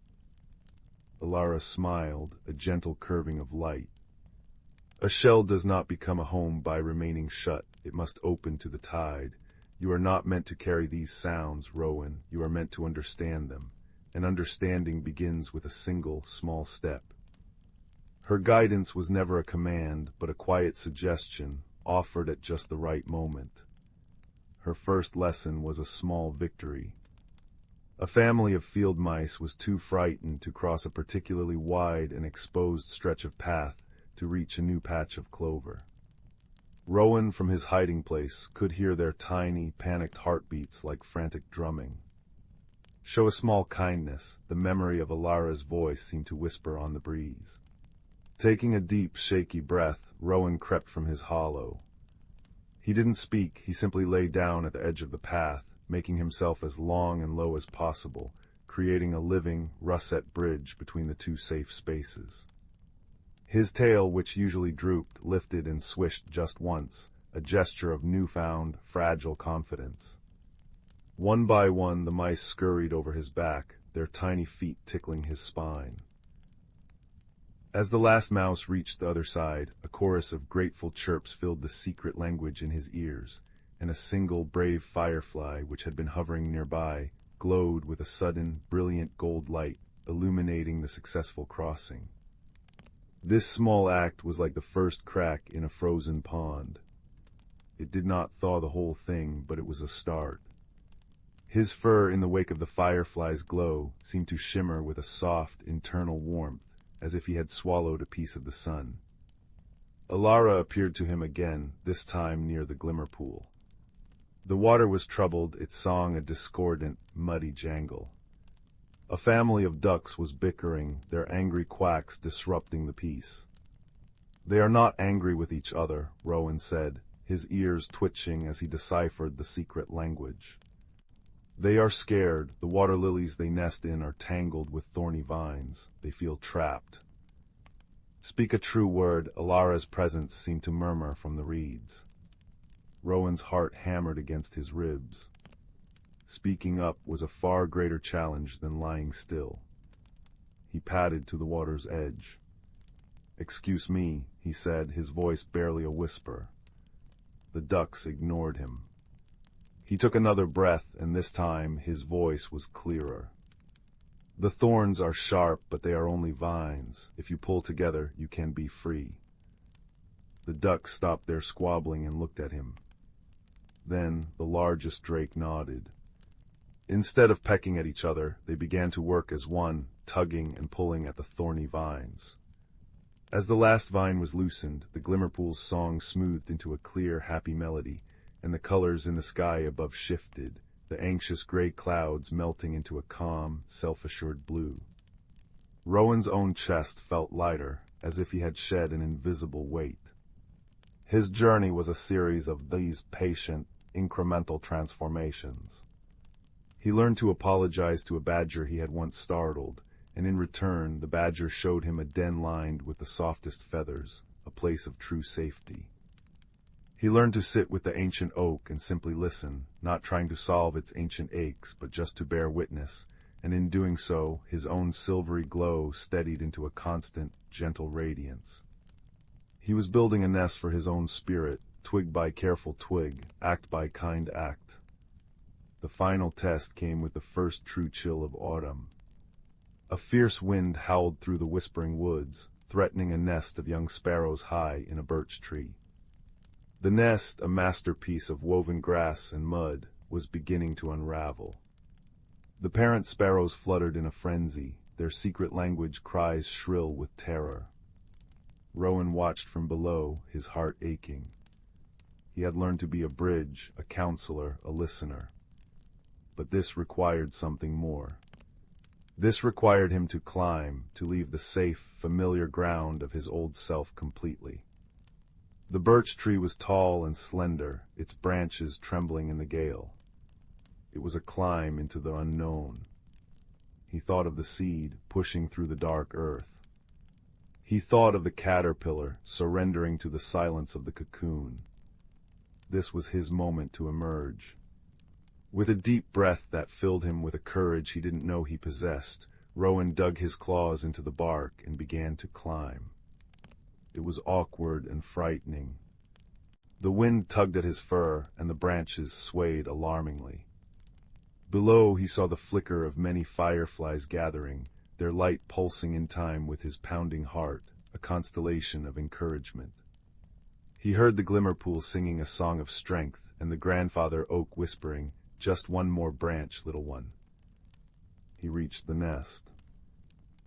Alara smiled, a gentle curving of light. "A shell does not become a home by remaining shut. It must open to the tide. You are not meant to carry these sounds, Rowan. You are meant to understand them. And understanding begins with a single, small step." Her guidance was never a command, but a quiet suggestion, offered at just the right moment. Her first lesson was a small victory. A family of field mice was too frightened to cross a particularly wide and exposed stretch of path to reach a new patch of clover. Rowan, from his hiding place, could hear their tiny, panicked heartbeats like frantic drumming. "Show a small kindness," the memory of Alara's voice seemed to whisper on the breeze. Taking a deep, shaky breath, Rowan crept from his hollow. He didn't speak, he simply lay down at the edge of the path, making himself as long and low as possible, creating a living, russet bridge between the two safe spaces. His tail, which usually drooped, lifted and swished just once, a gesture of newfound, fragile confidence. One by one the mice scurried over his back, their tiny feet tickling his spine. As the last mouse reached the other side, a chorus of grateful chirps filled the secret language in his ears, and a single brave firefly, which had been hovering nearby, glowed with a sudden, brilliant gold light, illuminating the successful crossing. This small act was like the first crack in a frozen pond. It did not thaw the whole thing, but it was a start. His fur, in the wake of the firefly's glow, seemed to shimmer with a soft, internal warmth, as if he had swallowed a piece of the sun. Alara appeared to him again, this time near the glimmer pool. The water was troubled, its song a discordant, muddy jangle. A family of ducks was bickering, their angry quacks disrupting the peace. "They are not angry with each other," Rowan said, his ears twitching as he deciphered the secret language. "They are scared. The water lilies they nest in are tangled with thorny vines. They feel trapped." "Speak a true word," Alara's presence seemed to murmur from the reeds. Rowan's heart hammered against his ribs. Speaking up was a far greater challenge than lying still. He padded to the water's edge. "Excuse me," he said, his voice barely a whisper. The ducks ignored him. He took another breath, and this time his voice was clearer. "The thorns are sharp, but they are only vines. If you pull together, you can be free." The ducks stopped their squabbling and looked at him. Then the largest drake nodded. Instead of pecking at each other, they began to work as one, tugging and pulling at the thorny vines. As the last vine was loosened, the Glimmerpool's song smoothed into a clear, happy melody, and the colors in the sky above shifted, the anxious gray clouds melting into a calm, self-assured blue. Rowan's own chest felt lighter, as if he had shed an invisible weight. His journey was a series of these patient, incremental transformations. He learned to apologize to a badger he had once startled, and in return the badger showed him a den lined with the softest feathers, a place of true safety. He learned to sit with the ancient oak and simply listen, not trying to solve its ancient aches, but just to bear witness, and in doing so, his own silvery glow steadied into a constant, gentle radiance. He was building a nest for his own spirit, twig by careful twig, act by kind act. The final test came with the first true chill of autumn. A fierce wind howled through the whispering woods, threatening a nest of young sparrows high in a birch tree. The nest, a masterpiece of woven grass and mud, was beginning to unravel. The parent sparrows fluttered in a frenzy, their secret language cries shrill with terror. Rowan watched from below, his heart aching. He had learned to be a bridge, a counselor, a listener. But this required something more. This required him to climb, to leave the safe, familiar ground of his old self completely. The birch tree was tall and slender, its branches trembling in the gale. It was a climb into the unknown. He thought of the seed pushing through the dark earth. He thought of the caterpillar surrendering to the silence of the cocoon. This was his moment to emerge. With a deep breath that filled him with a courage he didn't know he possessed, Rowan dug his claws into the bark and began to climb. It was awkward and frightening. The wind tugged at his fur, and the branches swayed alarmingly. Below he saw the flicker of many fireflies gathering, their light pulsing in time with his pounding heart, a constellation of encouragement. He heard the glimmerpool singing a song of strength, and the grandfather oak whispering, "Just one more branch, little one." He reached the nest.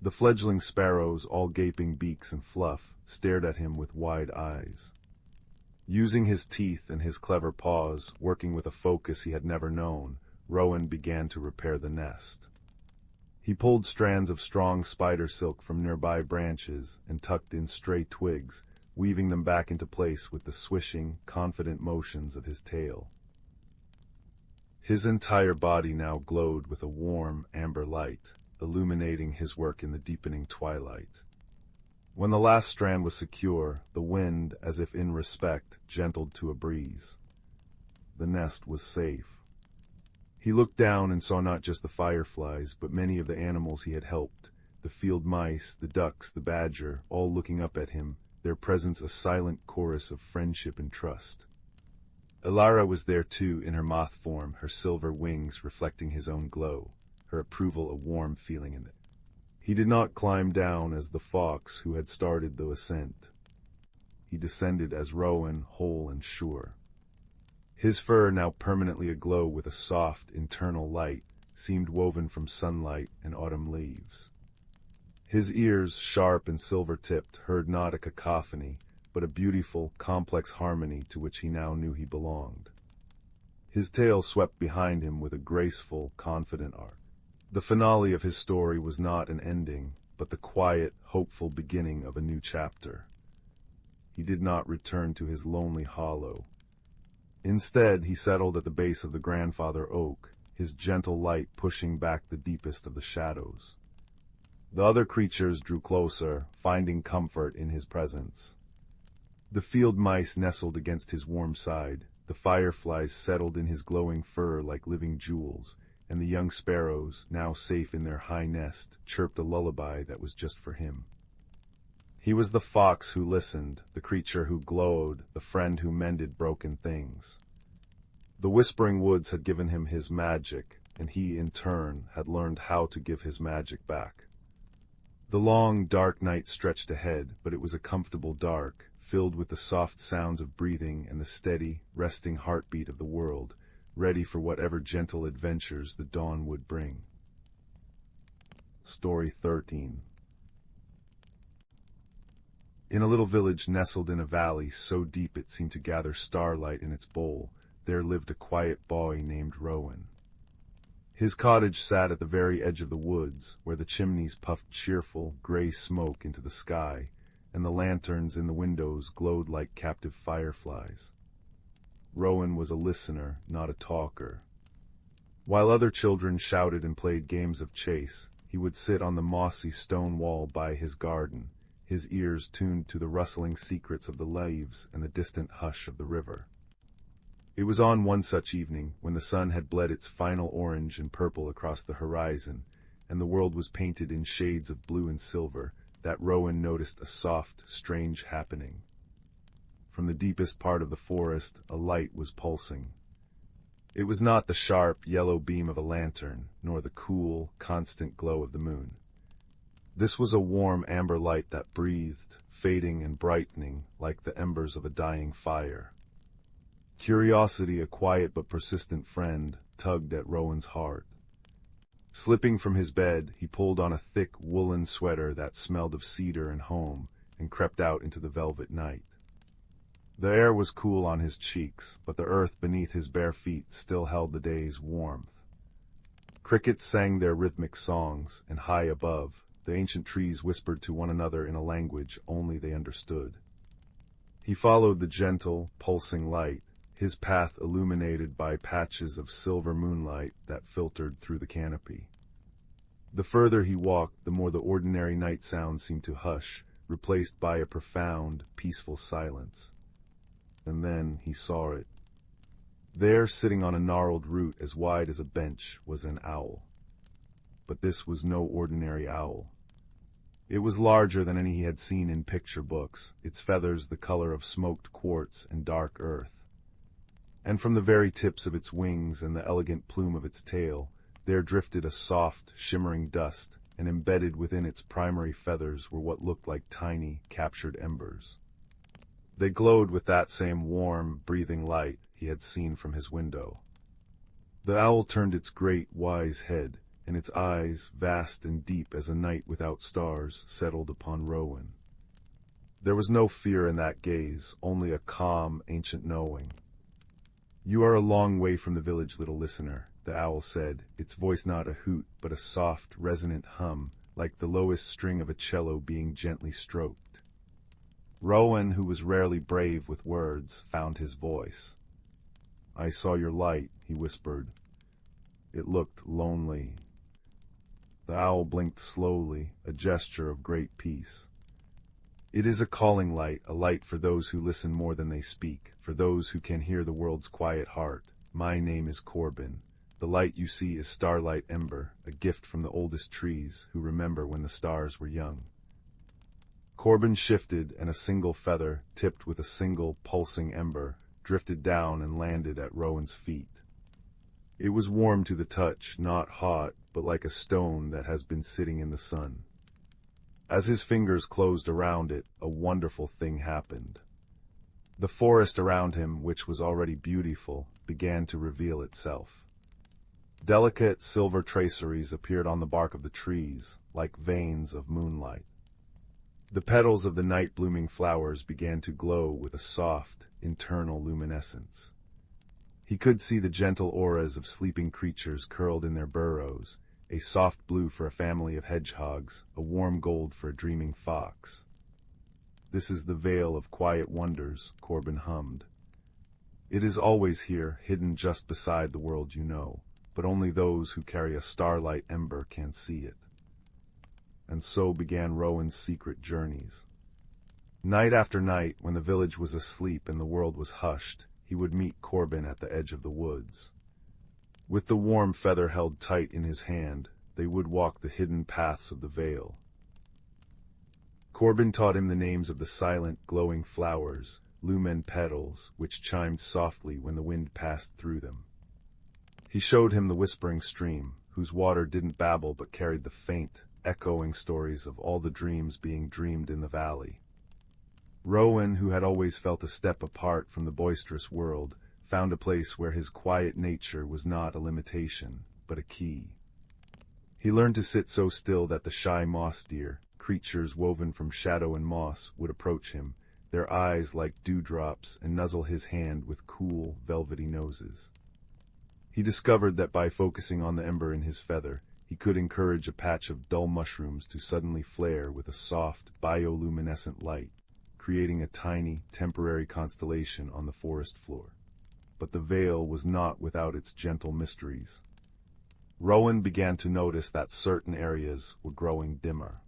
The fledgling sparrows, all gaping beaks and fluff, stared at him with wide eyes. Using his teeth and his clever paws, working with a focus he had never known, Rowan began to repair the nest. He pulled strands of strong spider silk from nearby branches and tucked in stray twigs, weaving them back into place with the swishing, confident motions of his tail. His entire body now glowed with a warm, amber light, illuminating his work in the deepening twilight. When the last strand was secure, the wind, as if in respect, gentled to a breeze. The nest was safe. He looked down and saw not just the fireflies, but many of the animals he had helped, the field mice, the ducks, the badger, all looking up at him, their presence a silent chorus of friendship and trust. Elara was there too, in her moth form, her silver wings reflecting his own glow, her approval a warm feeling in it. He did not climb down as the fox who had started the ascent. He descended as Rowan, whole and sure. His fur, now permanently aglow with a soft, internal light, seemed woven from sunlight and autumn leaves. His ears, sharp and silver-tipped, heard not a cacophony, but a beautiful, complex harmony to which he now knew he belonged. His tail swept behind him with a graceful, confident arc. The finale of his story was not an ending, but the quiet, hopeful beginning of a new chapter. He did not return to his lonely hollow. Instead, he settled at the base of the grandfather oak, his gentle light pushing back the deepest of the shadows. The other creatures drew closer, finding comfort in his presence. The field mice nestled against his warm side, the fireflies settled in his glowing fur like living jewels, and the young sparrows, now safe in their high nest, chirped a lullaby that was just for him. He was the fox who listened, the creature who glowed, the friend who mended broken things. The Whispering Woods had given him his magic, and he, in turn, had learned how to give his magic back. The long, dark night stretched ahead, but it was a comfortable dark, filled with the soft sounds of breathing and the steady, resting heartbeat of the world, ready for whatever gentle adventures the dawn would bring. Story 13. In a little village nestled in a valley so deep it seemed to gather starlight in its bowl, there lived a quiet boy named Rowan. His cottage sat at the very edge of the woods, where the chimneys puffed cheerful, gray smoke into the sky, and the lanterns in the windows glowed like captive fireflies. Rowan was a listener, not a talker. While other children shouted and played games of chase, he would sit on the mossy stone wall by his garden, his ears tuned to the rustling secrets of the leaves and the distant hush of the river. It was on one such evening, when the sun had bled its final orange and purple across the horizon, and the world was painted in shades of blue and silver, that Rowan noticed a soft, strange happening. From the deepest part of the forest, a light was pulsing. It was not the sharp, yellow beam of a lantern, nor the cool, constant glow of the moon. This was a warm amber light that breathed, fading and brightening like the embers of a dying fire. Curiosity, a quiet but persistent friend, tugged at Rowan's heart. Slipping from his bed, he pulled on a thick woolen sweater that smelled of cedar and home and crept out into the velvet night. The air was cool on his cheeks, but the earth beneath his bare feet still held the day's warmth. Crickets sang their rhythmic songs, and high above, the ancient trees whispered to one another in a language only they understood. He followed the gentle, pulsing light, his path illuminated by patches of silver moonlight that filtered through the canopy. The further he walked, the more the ordinary night sounds seemed to hush, replaced by a profound, peaceful silence. And then he saw it. There, sitting on a gnarled root as wide as a bench, was an owl. But this was no ordinary owl. It was larger than any he had seen in picture books, its feathers the color of smoked quartz and dark earth. And from the very tips of its wings and the elegant plume of its tail, there drifted a soft, shimmering dust, and embedded within its primary feathers were what looked like tiny, captured embers. They glowed with that same warm, breathing light he had seen from his window. The owl turned its great, wise head, and its eyes, vast and deep as a night without stars, settled upon Rowan. There was no fear in that gaze, only a calm, ancient knowing. "You are a long way from the village, little listener," the owl said, its voice not a hoot, but a soft, resonant hum, like the lowest string of a cello being gently stroked. Rowan, who was rarely brave with words, found his voice. "I saw your light," he whispered. "It looked lonely." The owl blinked slowly, a gesture of great peace. "It is a calling light, a light for those who listen more than they speak, for those who can hear the world's quiet heart. My name is Corbin. The light you see is starlight ember, a gift from the oldest trees, who remember when the stars were young." Corbin shifted, and a single feather, tipped with a single, pulsing ember, drifted down and landed at Rowan's feet. It was warm to the touch, not hot, but like a stone that has been sitting in the sun. As his fingers closed around it, a wonderful thing happened. The forest around him, which was already beautiful, began to reveal itself. Delicate silver traceries appeared on the bark of the trees, like veins of moonlight. The petals of the night-blooming flowers began to glow with a soft, internal luminescence. He could see the gentle auras of sleeping creatures curled in their burrows, a soft blue for a family of hedgehogs, a warm gold for a dreaming fox. "This is the Vale of Quiet Wonders," Corbin hummed. "It is always here, hidden just beside the world you know, but only those who carry a starlight ember can see it." And so began Rowan's secret journeys. Night after night, when the village was asleep and the world was hushed, he would meet Corbin at the edge of the woods. With the warm feather held tight in his hand, they would walk the hidden paths of the vale. Corbin taught him the names of the silent, glowing flowers, lumen petals, which chimed softly when the wind passed through them. He showed him the whispering stream, whose water didn't babble but carried the faint, echoing stories of all the dreams being dreamed in the valley. Rowan, who had always felt a step apart from the boisterous world, found a place where his quiet nature was not a limitation, but a key. He learned to sit so still that the shy moss deer, creatures woven from shadow and moss, would approach him, their eyes like dewdrops, and nuzzle his hand with cool, velvety noses. He discovered that by focusing on the ember in his feather, he could encourage a patch of dull mushrooms to suddenly flare with a soft, bioluminescent light, creating a tiny, temporary constellation on the forest floor. But the vale was not without its gentle mysteries. Rowan began to notice that certain areas were growing dimmer.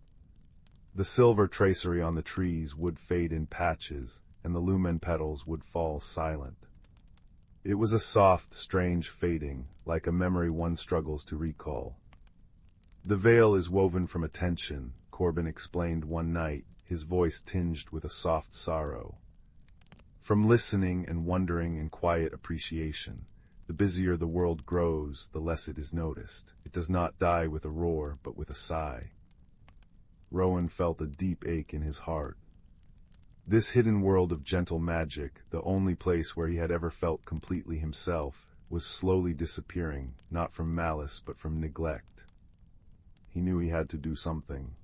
The silver tracery on the trees would fade in patches, and the lumen petals would fall silent. It was a soft, strange fading, like a memory one struggles to recall. "The veil is woven from attention," Corbin explained one night, his voice tinged with a soft sorrow. "From listening and wondering and quiet appreciation. The busier the world grows, the less it is noticed. It does not die with a roar, but with a sigh." Rowan felt a deep ache in his heart. This hidden world of gentle magic, the only place where he had ever felt completely himself, was slowly disappearing, not from malice but from neglect. He knew he had to do something.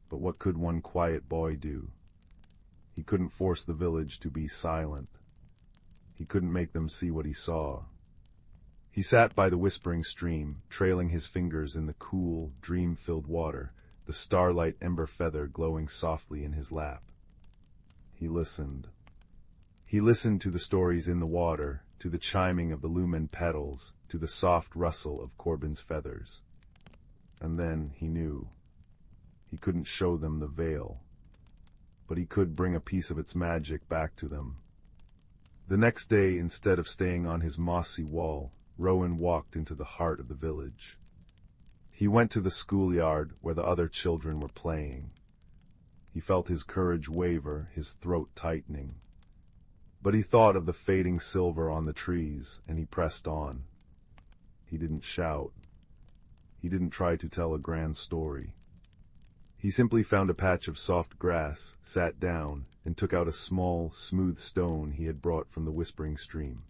But what could one quiet boy do? He couldn't force the village to be silent. He couldn't make them see what he saw. He sat by the whispering stream, trailing his fingers in the cool, dream-filled water, the starlight ember feather glowing softly in his lap. He listened. He listened to the stories in the water, to the chiming of the lumen petals, to the soft rustle of Corbin's feathers. And then he knew. He couldn't show them the veil, but he could bring a piece of its magic back to them. The next day, instead of staying on his mossy wall, Rowan walked into the heart of the village. He went to the schoolyard where the other children were playing. He felt his courage waver, his throat tightening. But he thought of the fading silver on the trees, and he pressed on. He didn't shout. He didn't try to tell a grand story. He simply found a patch of soft grass, sat down, and took out a small, smooth stone he had brought from the whispering stream.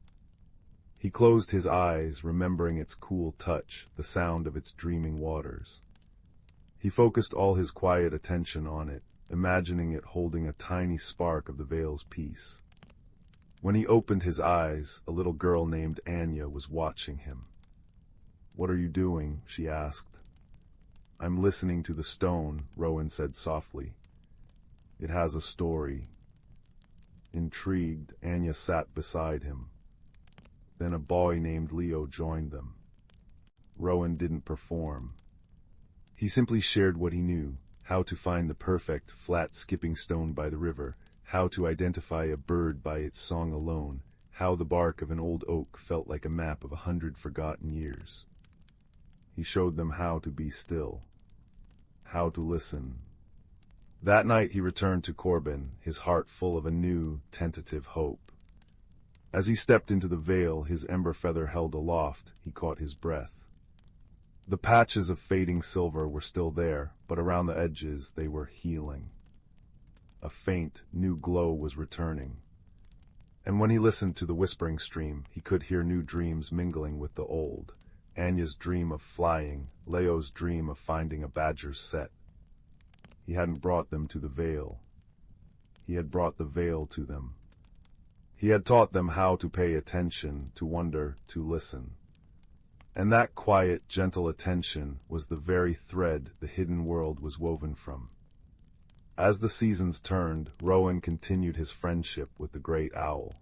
He closed his eyes, remembering its cool touch, the sound of its dreaming waters. He focused all his quiet attention on it, imagining it holding a tiny spark of the veil's peace. When he opened his eyes, a little girl named Anya was watching him. "What are you doing?" she asked. "I'm listening to the stone," Rowan said softly. "It has a story." Intrigued, Anya sat beside him. Then a boy named Leo joined them. Rowan didn't perform. He simply shared what he knew, how to find the perfect, flat skipping stone by the river, how to identify a bird by its song alone, how the bark of an old oak felt like a map of 100 forgotten years. He showed them how to be still, how to listen. That night he returned to Corbin, his heart full of a new, tentative hope. As he stepped into the veil, his ember feather held aloft, he caught his breath. The patches of fading silver were still there, but around the edges they were healing. A faint, new glow was returning. And when he listened to the whispering stream, he could hear new dreams mingling with the old. Anya's dream of flying, Leo's dream of finding a badger's set. He hadn't brought them to the veil. He had brought the veil to them. He had taught them how to pay attention, to wonder, to listen. And that quiet, gentle attention was the very thread the hidden world was woven from. As the seasons turned, Rowan continued his friendship with the great owl.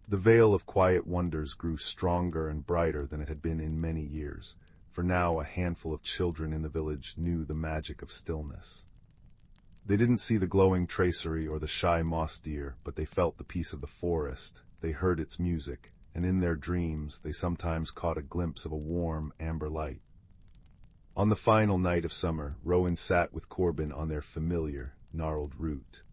The veil of quiet wonders grew stronger and brighter than it had been in many years, for now a handful of children in the village knew the magic of stillness. They didn't see the glowing tracery or the shy moss deer, but they felt the peace of the forest, they heard its music, and in their dreams they sometimes caught a glimpse of a warm, amber light. On the final night of summer, Rowan sat with Corbin on their familiar, gnarled root.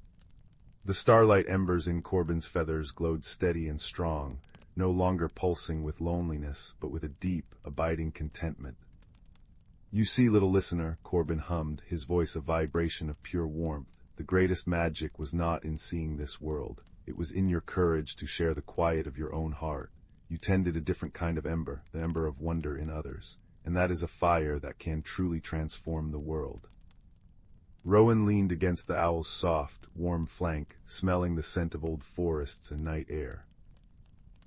The starlight embers in Corbin's feathers glowed steady and strong, no longer pulsing with loneliness, but with a deep, abiding contentment. "You see, little listener," Corbin hummed, his voice a vibration of pure warmth, "the greatest magic was not in seeing this world. It was in your courage to share the quiet of your own heart. You tended a different kind of ember, the ember of wonder in others, and that is a fire that can truly transform the world." Rowan leaned against the owl's soft, warm flank, smelling the scent of old forests and night air.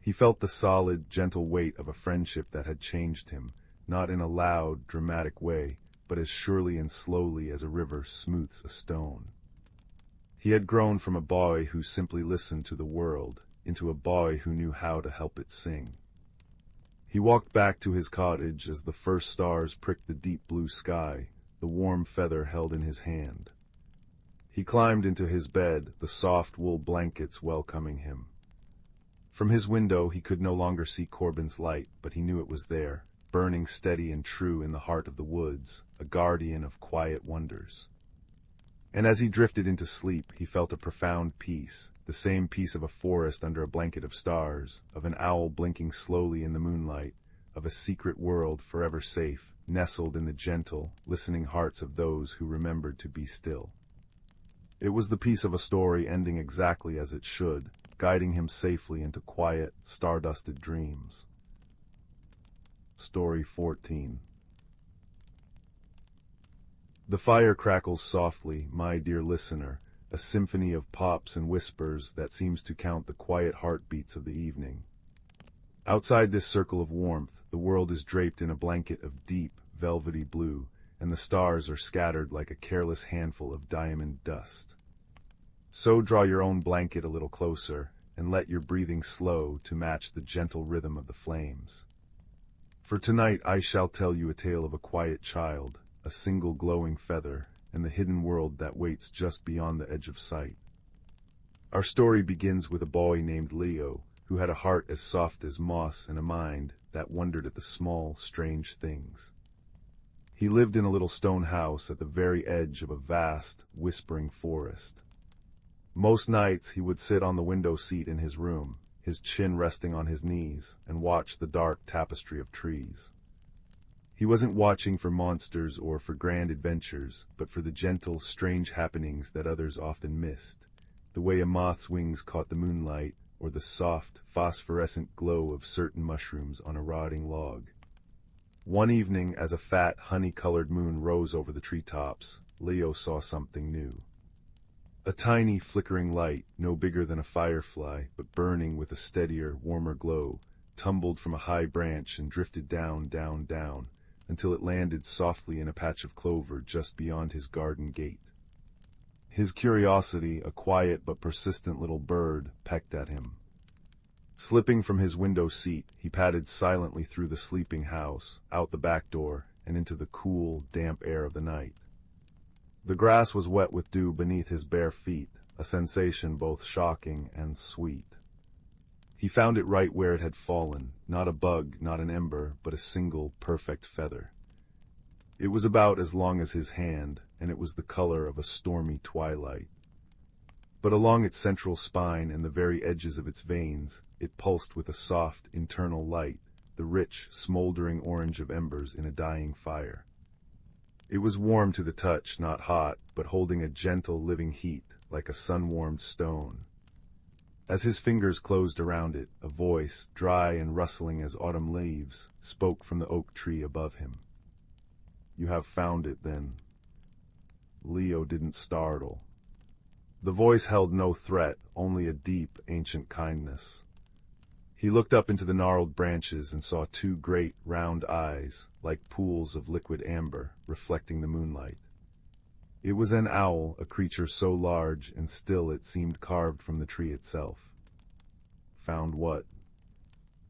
He felt the solid, gentle weight of a friendship that had changed him, not in a loud, dramatic way, but as surely and slowly as a river smooths a stone. He had grown from a boy who simply listened to the world, into a boy who knew how to help it sing. He walked back to his cottage as the first stars pricked the deep blue sky, the warm feather held in his hand. He climbed into his bed, the soft wool blankets welcoming him. From his window he could no longer see Corbin's light, but he knew it was there, burning steady and true in the heart of the woods, a guardian of quiet wonders. And as he drifted into sleep, he felt a profound peace, the same peace of a forest under a blanket of stars, of an owl blinking slowly in the moonlight, of a secret world forever safe, nestled in the gentle, listening hearts of those who remembered to be still. It was the peace of a story ending exactly as it should, guiding him safely into quiet, star-dusted dreams. Story 14. The fire crackles softly, my dear listener, a symphony of pops and whispers that seems to count the quiet heartbeats of the evening. Outside this circle of warmth, the world is draped in a blanket of deep, velvety blue, and the stars are scattered like a careless handful of diamond dust. So draw your own blanket a little closer, and let your breathing slow to match the gentle rhythm of the flames. For tonight I shall tell you a tale of a quiet child, a single glowing feather, and the hidden world that waits just beyond the edge of sight. Our story begins with a boy named Leo, who had a heart as soft as moss and a mind that wondered at the small, strange things. He lived in a little stone house at the very edge of a vast, whispering forest. Most nights he would sit on the window seat in his room, his chin resting on his knees, and watch the dark tapestry of trees. He wasn't watching for monsters or for grand adventures, but for the gentle, strange happenings that others often missed, the way a moth's wings caught the moonlight, or the soft, phosphorescent glow of certain mushrooms on a rotting log. One evening, as a fat, honey-colored moon rose over the treetops, Leo saw something new. A tiny, flickering light, no bigger than a firefly, but burning with a steadier, warmer glow, tumbled from a high branch and drifted down, down, down, until it landed softly in a patch of clover just beyond his garden gate. His curiosity, a quiet but persistent little bird, pecked at him. Slipping from his window seat, he padded silently through the sleeping house, out the back door, and into the cool, damp air of the night. The grass was wet with dew beneath his bare feet, a sensation both shocking and sweet. He found it right where it had fallen, not a bug, not an ember, but a single, perfect feather. It was about as long as his hand, and it was the color of a stormy twilight. But along its central spine and the very edges of its veins, it pulsed with a soft, internal light, the rich, smoldering orange of embers in a dying fire. It was warm to the touch, not hot, but holding a gentle, living heat, like a sun-warmed stone. As his fingers closed around it, a voice, dry and rustling as autumn leaves, spoke from the oak tree above him. "You have found it, then." Leo didn't startle. The voice held no threat, only a deep, ancient kindness. He looked up into the gnarled branches and saw two great, round eyes, like pools of liquid amber, reflecting the moonlight. It was an owl, a creature so large and still it seemed carved from the tree itself. "Found what?"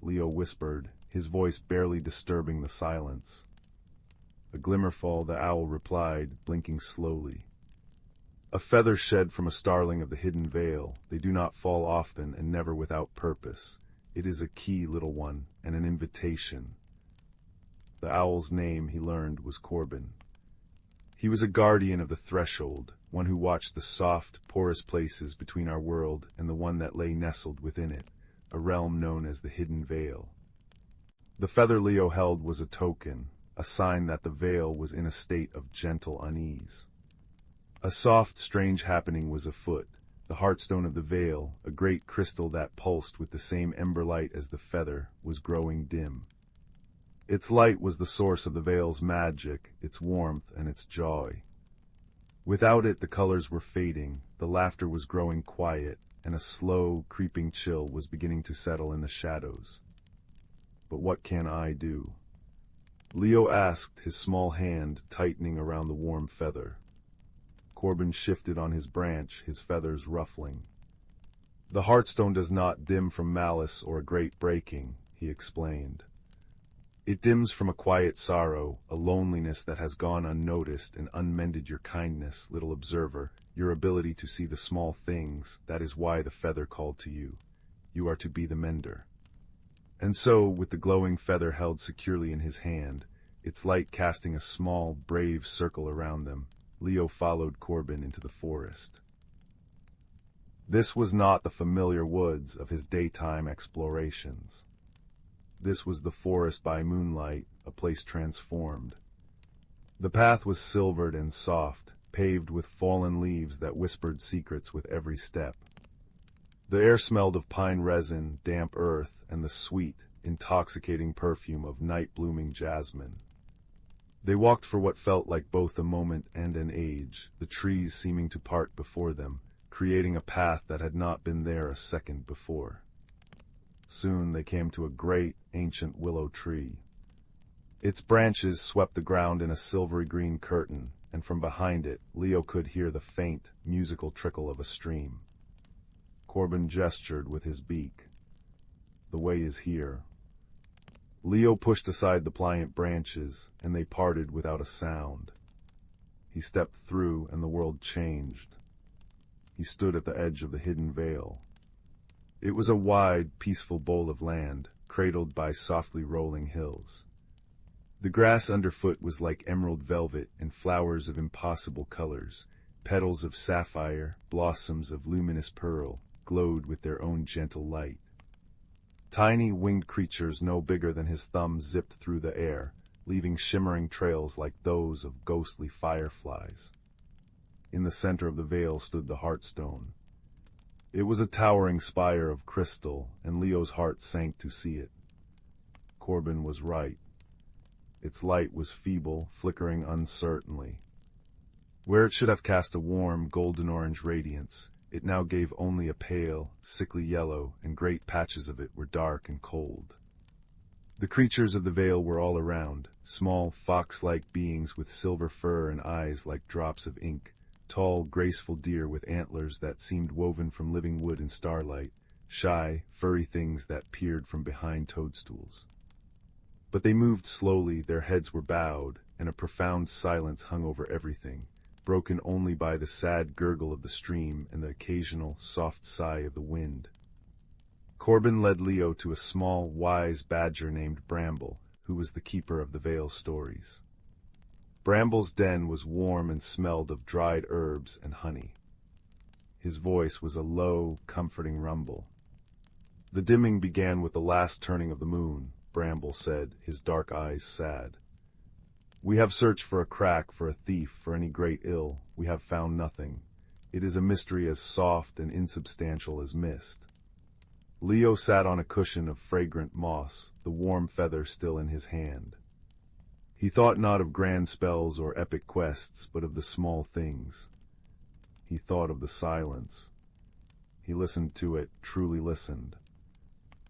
Leo whispered, his voice barely disturbing the silence. "A glimmerfall," the owl replied, blinking slowly. "A feather shed from a starling of the hidden vale. They do not fall often and never without purpose. It is a key, little one, and an invitation." The owl's name, he learned, was Corbin. He was a guardian of the threshold, one who watched the soft, porous places between our world and the one that lay nestled within it, a realm known as the Hidden Vale. The feather Leo held was a token, a sign that the veil was in a state of gentle unease. A soft, strange happening was afoot. The heartstone of the veil, a great crystal that pulsed with the same ember light as the feather, was growing dim. Its light was the source of the veil's magic, its warmth, and its joy. Without it, the colors were fading, the laughter was growing quiet, and a slow, creeping chill was beginning to settle in the shadows. "But what can I do?" Leo asked, his small hand tightening around the warm feather. Corbin shifted on his branch, his feathers ruffling. "The heartstone does not dim from malice or a great breaking," he explained. "It dims from a quiet sorrow, a loneliness that has gone unnoticed and unmended your kindness, little observer, your ability to see the small things. That is why the feather called to you. You are to be the mender." And so, with the glowing feather held securely in his hand, its light casting a small, brave circle around them, Leo followed Corbin into the forest. This was not the familiar woods of his daytime explorations. This was the forest by moonlight, a place transformed. The path was silvered and soft, paved with fallen leaves that whispered secrets with every step. The air smelled of pine resin, damp earth, and the sweet, intoxicating perfume of night-blooming jasmine. They walked for what felt like both a moment and an age, the trees seeming to part before them, creating a path that had not been there a second before. Soon they came to a great, ancient willow tree. Its branches swept the ground in a silvery green curtain, and from behind it, Leo could hear the faint, musical trickle of a stream. Corbin gestured with his beak. "The way is here." Leo pushed aside the pliant branches, and they parted without a sound. He stepped through, and the world changed. He stood at the edge of the hidden vale. It was a wide, peaceful bowl of land, cradled by softly rolling hills. The grass underfoot was like emerald velvet and flowers of impossible colors. Petals of sapphire, blossoms of luminous pearl, glowed with their own gentle light. Tiny winged creatures no bigger than his thumb zipped through the air, leaving shimmering trails like those of ghostly fireflies. In the center of the vale stood the Heartstone. It was a towering spire of crystal, and Leo's heart sank to see it. Corbin was right. Its light was feeble, flickering uncertainly. Where it should have cast a warm, golden-orange radiance, it now gave only a pale, sickly yellow, and great patches of it were dark and cold. The creatures of the vale were all around, small, fox-like beings with silver fur and eyes like drops of ink, tall, graceful deer with antlers that seemed woven from living wood in starlight, shy, furry things that peered from behind toadstools. But they moved slowly, their heads were bowed, and a profound silence hung over everything, broken only by the sad gurgle of the stream and the occasional, soft sigh of the wind. Corbin led Leo to a small, wise badger named Bramble, who was the keeper of the vale's stories. Bramble's den was warm and smelled of dried herbs and honey. His voice was a low, comforting rumble. "The dimming began with the last turning of the moon," Bramble said, his dark eyes sad. "We have searched for a crack, for a thief, for any great ill. We have found nothing. It is a mystery as soft and insubstantial as mist." Leo sat on a cushion of fragrant moss, the warm feather still in his hand. He thought not of grand spells or epic quests, but of the small things. He thought of the silence. He listened to it, truly listened.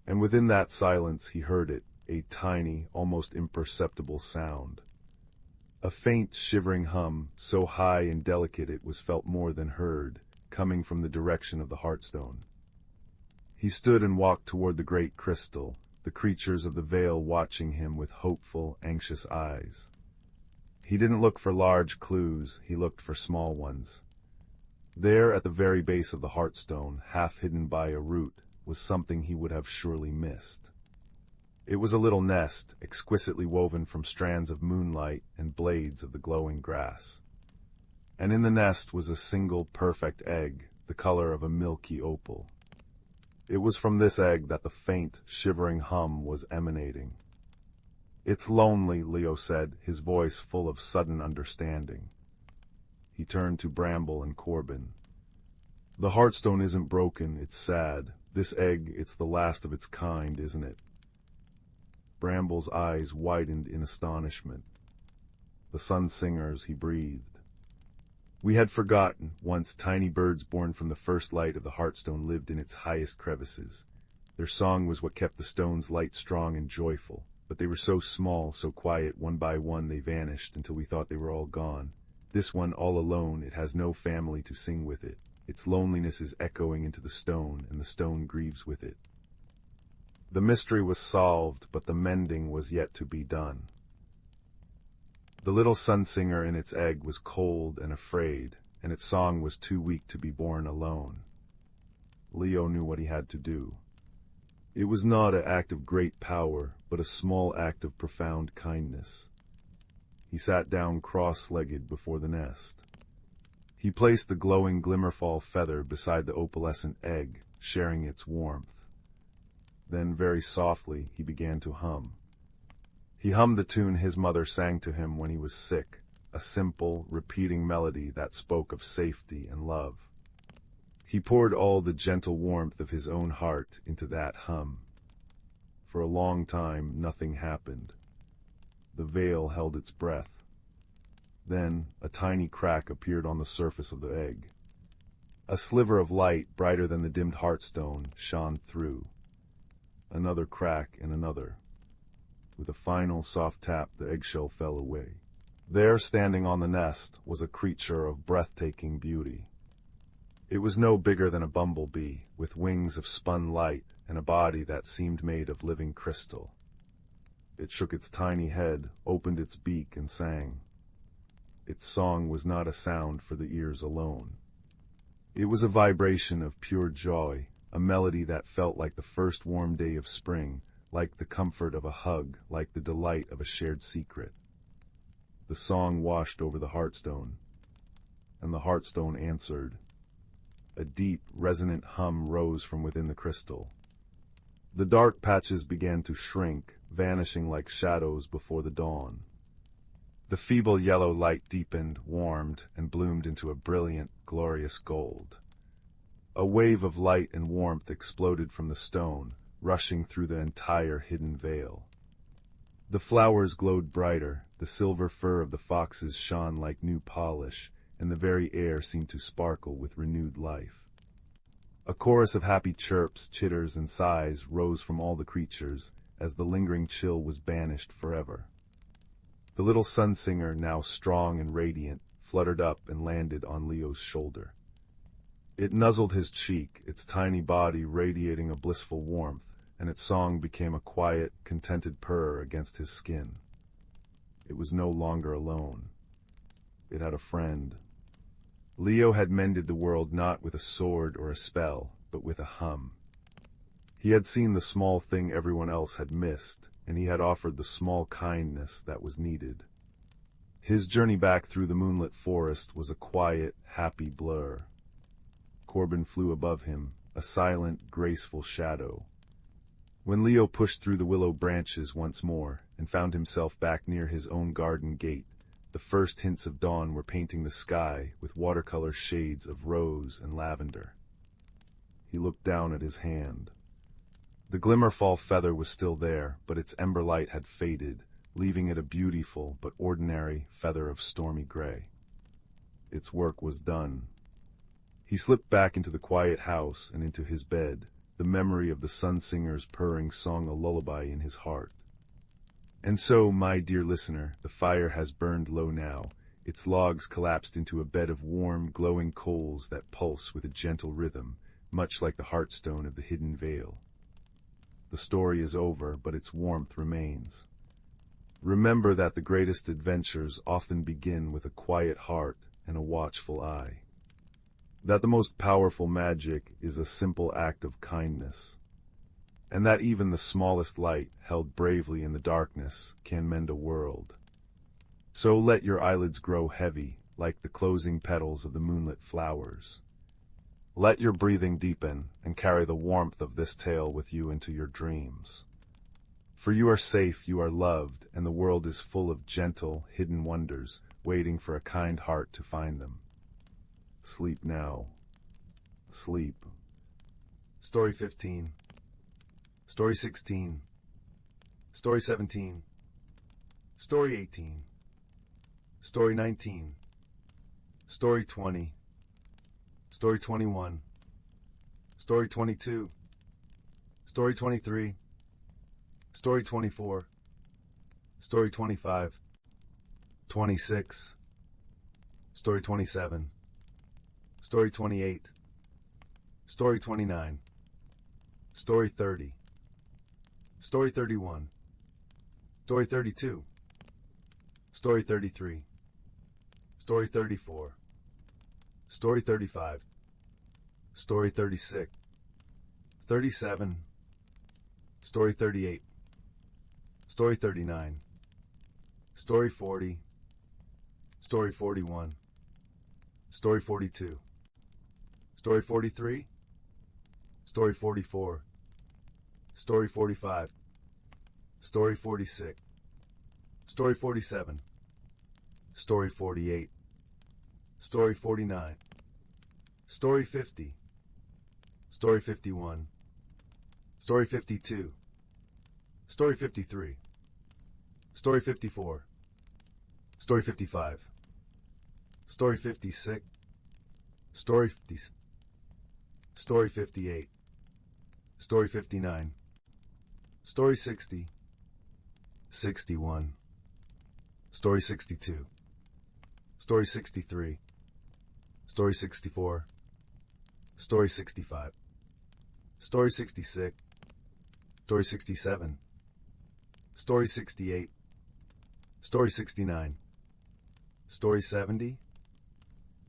And within that silence he heard it, a tiny, almost imperceptible sound. A faint, shivering hum, so high and delicate it was felt more than heard, coming from the direction of the Heartstone. He stood and walked toward the great crystal, the creatures of the vale watching him with hopeful, anxious eyes. He didn't look for large clues, he looked for small ones. There, at the very base of the Heartstone, half hidden by a root, was something he would have surely missed. It was a little nest, exquisitely woven from strands of moonlight and blades of the glowing grass. And in the nest was a single perfect egg, the color of a milky opal. It was from this egg that the faint, shivering hum was emanating. "It's lonely," Leo said, his voice full of sudden understanding. He turned to Bramble and Corbin. "The Heartstone isn't broken, it's sad. This egg, it's the last of its kind, isn't it?" Bramble's eyes widened in astonishment. "The sun singers," he breathed. "We had forgotten, once tiny birds born from the first light of the Heartstone lived in its highest crevices. Their song was what kept the stone's light strong and joyful, but they were so small, so quiet, one by one they vanished until we thought they were all gone. This one, all alone, it has no family to sing with it. Its loneliness is echoing into the stone, and the stone grieves with it." The mystery was solved, but the mending was yet to be done. The little sun-singer in its egg was cold and afraid, and its song was too weak to be born alone. Leo knew what he had to do. It was not an act of great power, but a small act of profound kindness. He sat down cross-legged before the nest. He placed the glowing glimmerfall feather beside the opalescent egg, sharing its warmth. Then, very softly, he began to hum. He hummed the tune his mother sang to him when he was sick, a simple, repeating melody that spoke of safety and love. He poured all the gentle warmth of his own heart into that hum. For a long time, nothing happened. The vale held its breath. Then, a tiny crack appeared on the surface of the egg. A sliver of light, brighter than the dimmed hearthstone, shone through. Another crack and another. With a final soft tap, the eggshell fell away. There, standing on the nest, was a creature of breathtaking beauty. It was no bigger than a bumblebee, with wings of spun light and a body that seemed made of living crystal. It shook its tiny head, opened its beak, and sang. Its song was not a sound for the ears alone. It was a vibration of pure joy, a melody that felt like the first warm day of spring, like the comfort of a hug, like the delight of a shared secret. The song washed over the hearthstone, and the hearthstone answered. A deep, resonant hum rose from within the crystal. The dark patches began to shrink, vanishing like shadows before the dawn. The feeble yellow light deepened, warmed, and bloomed into a brilliant, glorious gold. A wave of light and warmth exploded from the stone, rushing through the entire hidden veil. The flowers glowed brighter, the silver fur of the foxes shone like new polish, and the very air seemed to sparkle with renewed life. A chorus of happy chirps, chitters, and sighs rose from all the creatures, as the lingering chill was banished forever. The little sun-singer, now strong and radiant, fluttered up and landed on Leo's shoulder. It nuzzled his cheek, its tiny body radiating a blissful warmth, and its song became a quiet, contented purr against his skin. It was no longer alone. It had a friend. Leo had mended the world not with a sword or a spell, but with a hum. He had seen the small thing everyone else had missed, and he had offered the small kindness that was needed. His journey back through the moonlit forest was a quiet, happy blur. Corbin flew above him, a silent, graceful shadow. When Leo pushed through the willow branches once more, and found himself back near his own garden gate, the first hints of dawn were painting the sky with watercolor shades of rose and lavender. He looked down at his hand. The glimmerfall feather was still there, but its ember light had faded, leaving it a beautiful but ordinary feather of stormy gray. Its work was done. He slipped back into the quiet house and into his bed, the memory of the sun-singer's purring song a lullaby in his heart. And so, my dear listener, the fire has burned low now. Its logs collapsed into a bed of warm, glowing coals that pulse with a gentle rhythm, much like the hearthstone of the hidden vale. The story is over, but its warmth remains. Remember that the greatest adventures often begin with a quiet heart and a watchful eye. That the most powerful magic is a simple act of kindness. And that even the smallest light, held bravely in the darkness, can mend a world. So let your eyelids grow heavy, like the closing petals of the moonlit flowers. Let your breathing deepen, and carry the warmth of this tale with you into your dreams. For you are safe, you are loved, and the world is full of gentle, hidden wonders, waiting for a kind heart to find them. Sleep now. Sleep. Story 15. Story 16. Story 17. Story 18. Story 19. Story 20. Story 21. Story 22. Story 23. Story 24. Story 25. 26. Story 27. Story 28. Story 29. Story 30. Story 31. Story 32. Story 33. Story 34. Story 35. Story 36. 37. Story 38. Story 39. Story 40. Story 41. Story 42. Story 43. Story 44. Story 45. Story 46. Story 47. Story 48. Story 49. Story 50. Story 51. Story 52. Story 53. Story 54. Story 55. Story 56. Story 50. Story 58. Story 59. Story 60. 61. Story 62. Story 63. Story 64. Story 65. Story 66. Story 67. Story 68. Story 69. Story 70.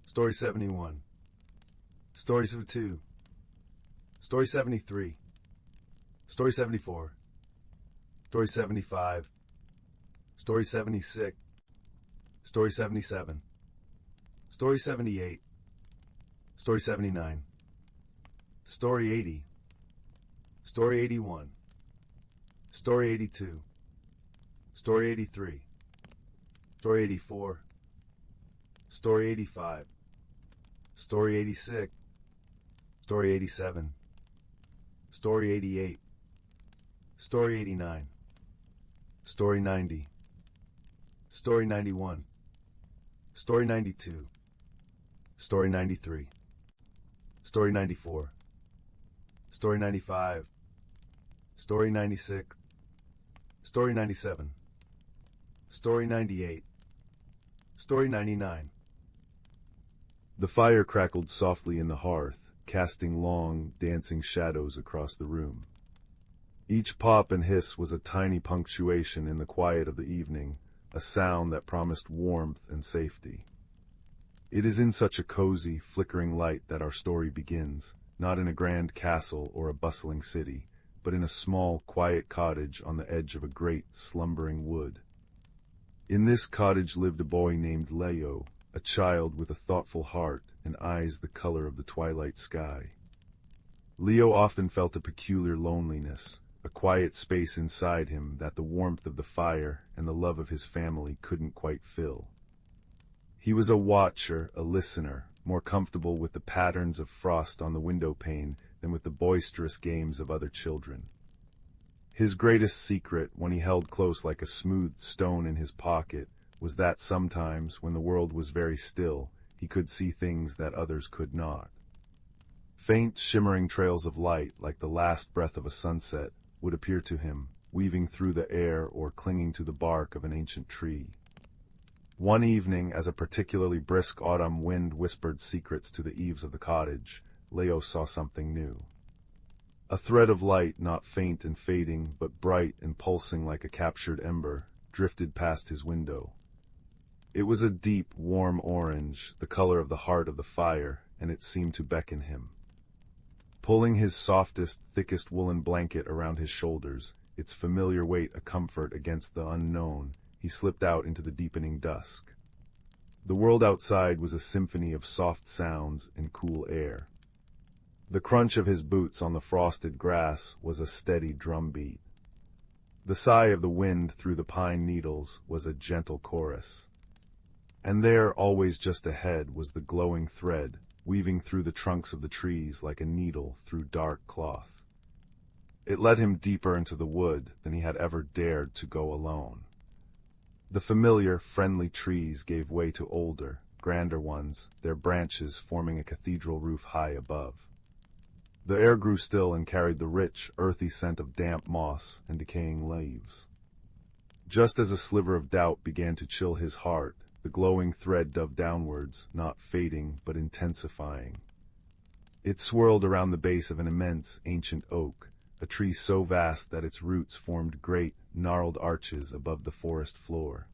Story 71. Story 72. Story 73. Story 74. Story 75. Story 76. Story 77. Story 78. Story 79. Story 80. Story 81. Story 82. Story 83. Story 84. Story 85. Story 86. Story 87. Story 88. Story 89. Story 90. Story 91. Story 92. Story 93. Story 94. Story 95. Story 96. Story 97. Story 98. Story 99. The fire crackled softly in the hearth, casting long, dancing shadows across the room. Each pop and hiss was a tiny punctuation in the quiet of the evening, a sound that promised warmth and safety. It is in such a cozy, flickering light that our story begins, not in a grand castle or a bustling city, but in a small, quiet cottage on the edge of a great, slumbering wood. In this cottage lived a boy named Leo, a child with a thoughtful heart and eyes the color of the twilight sky. Leo often felt a peculiar loneliness, a quiet space inside him that the warmth of the fire and the love of his family couldn't quite fill. He was a watcher, a listener, more comfortable with the patterns of frost on the window pane than with the boisterous games of other children. His greatest secret, when he held close like a smooth stone in his pocket, was that sometimes, when the world was very still, he could see things that others could not. Faint, shimmering trails of light, like the last breath of a sunset, would appear to him, weaving through the air or clinging to the bark of an ancient tree. One evening, as a particularly brisk autumn wind whispered secrets to the eaves of the cottage, Leo saw something new. A thread of light, not faint and fading, but bright and pulsing like a captured ember, drifted past his window. It was a deep, warm orange, the color of the heart of the fire, and it seemed to beckon him. Pulling his softest, thickest woolen blanket around his shoulders, its familiar weight a comfort against the unknown, he slipped out into the deepening dusk. The world outside was a symphony of soft sounds and cool air. The crunch of his boots on the frosted grass was a steady drumbeat. The sigh of the wind through the pine needles was a gentle chorus. And there, always just ahead, was the glowing thread, weaving through the trunks of the trees like a needle through dark cloth. It led him deeper into the wood than he had ever dared to go alone. The familiar, friendly trees gave way to older, grander ones, their branches forming a cathedral roof high above. The air grew still and carried the rich, earthy scent of damp moss and decaying leaves. Just as a sliver of doubt began to chill his heart, the glowing thread dove downwards, not fading but intensifying. It swirled around the base of an immense, ancient oak, a tree so vast that its roots formed great, gnarled arches above the forest floor.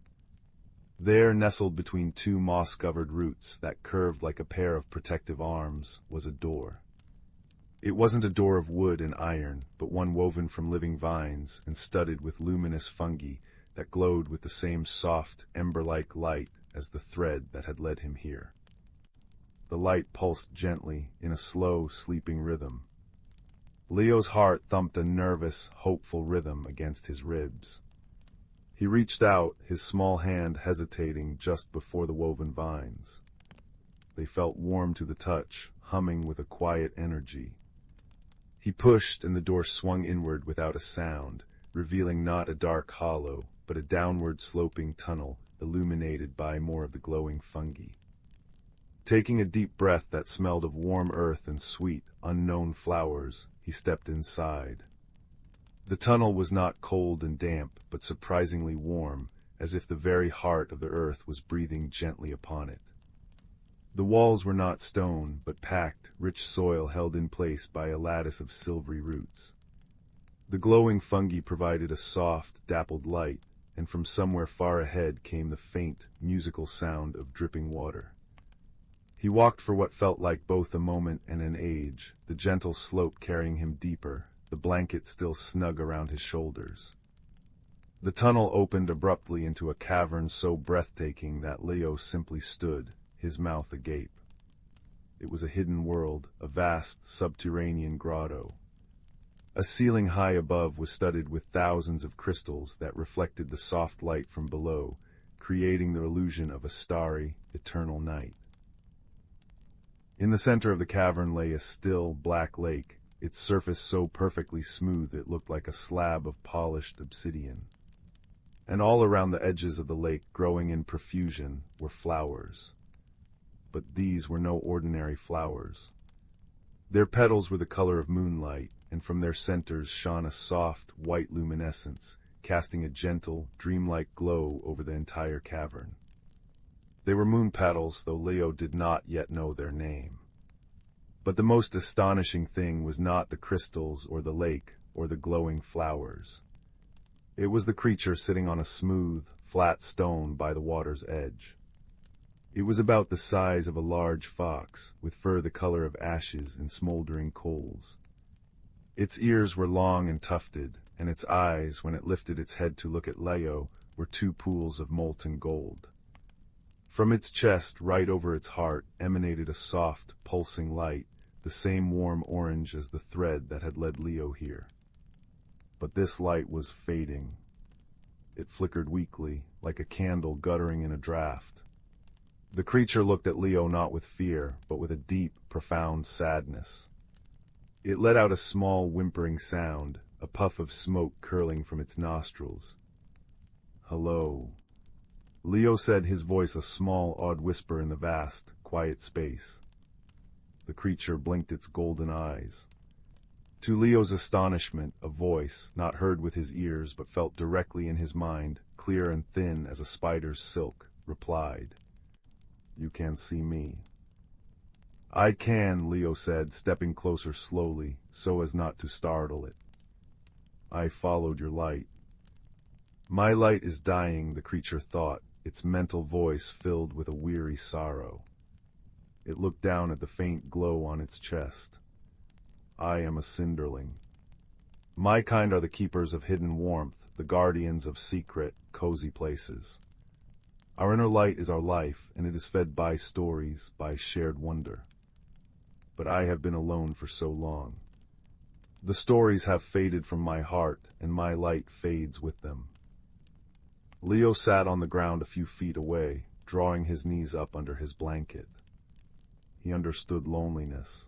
There, nestled between two moss-covered roots that curved like a pair of protective arms, was a door. It wasn't a door of wood and iron, but one woven from living vines and studded with luminous fungi that glowed with the same soft, ember-like light as the thread that had led him here. The light pulsed gently in a slow, sleeping rhythm. Leo's heart thumped a nervous, hopeful rhythm against his ribs. He reached out, his small hand hesitating just before the woven vines. They felt warm to the touch, humming with a quiet energy. He pushed, and the door swung inward without a sound, revealing not a dark hollow, but a downward sloping tunnel illuminated by more of the glowing fungi. Taking a deep breath that smelled of warm earth and sweet, unknown flowers, he stepped inside. The tunnel was not cold and damp, but surprisingly warm, as if the very heart of the earth was breathing gently upon it. The walls were not stone, but packed, rich soil held in place by a lattice of silvery roots. The glowing fungi provided a soft, dappled light, and from somewhere far ahead came the faint, musical sound of dripping water. He walked for what felt like both a moment and an age, the gentle slope carrying him deeper, the blanket still snug around his shoulders. The tunnel opened abruptly into a cavern so breathtaking that Leo simply stood, his mouth agape. It was a hidden world, a vast, subterranean grotto. A ceiling high above was studded with thousands of crystals that reflected the soft light from below, creating the illusion of a starry, eternal night. In the center of the cavern lay a still, black lake, its surface so perfectly smooth it looked like a slab of polished obsidian. And all around the edges of the lake, growing in profusion, were flowers. But these were no ordinary flowers. Their petals were the color of moonlight, and from their centers shone a soft, white luminescence, casting a gentle, dreamlike glow over the entire cavern. They were moon petals, though Leo did not yet know their name. But the most astonishing thing was not the crystals or the lake or the glowing flowers. It was the creature sitting on a smooth, flat stone by the water's edge. It was about the size of a large fox, with fur the color of ashes and smoldering coals. Its ears were long and tufted, and its eyes, when it lifted its head to look at Leo, were two pools of molten gold. From its chest, right over its heart, emanated a soft, pulsing light, the same warm orange as the thread that had led Leo here. But this light was fading. It flickered weakly, like a candle guttering in a draught. The creature looked at Leo not with fear, but with a deep, profound sadness. It let out a small, whimpering sound, a puff of smoke curling from its nostrils. "Hello," Leo said, his voice a small, odd whisper in the vast, quiet space. The creature blinked its golden eyes. To Leo's astonishment, a voice, not heard with his ears but felt directly in his mind, clear and thin as a spider's silk, replied, "You can see me." "I can," Leo said, stepping closer slowly, so as not to startle it. "I followed your light." "My light is dying," the creature thought, its mental voice filled with a weary sorrow. It looked down at the faint glow on its chest. "I am a cinderling. My kind are the keepers of hidden warmth, the guardians of secret, cozy places. Our inner light is our life, and it is fed by stories, by shared wonder. But I have been alone for so long. The stories have faded from my heart, and my light fades with them." Leo sat on the ground a few feet away, drawing his knees up under his blanket. He understood loneliness.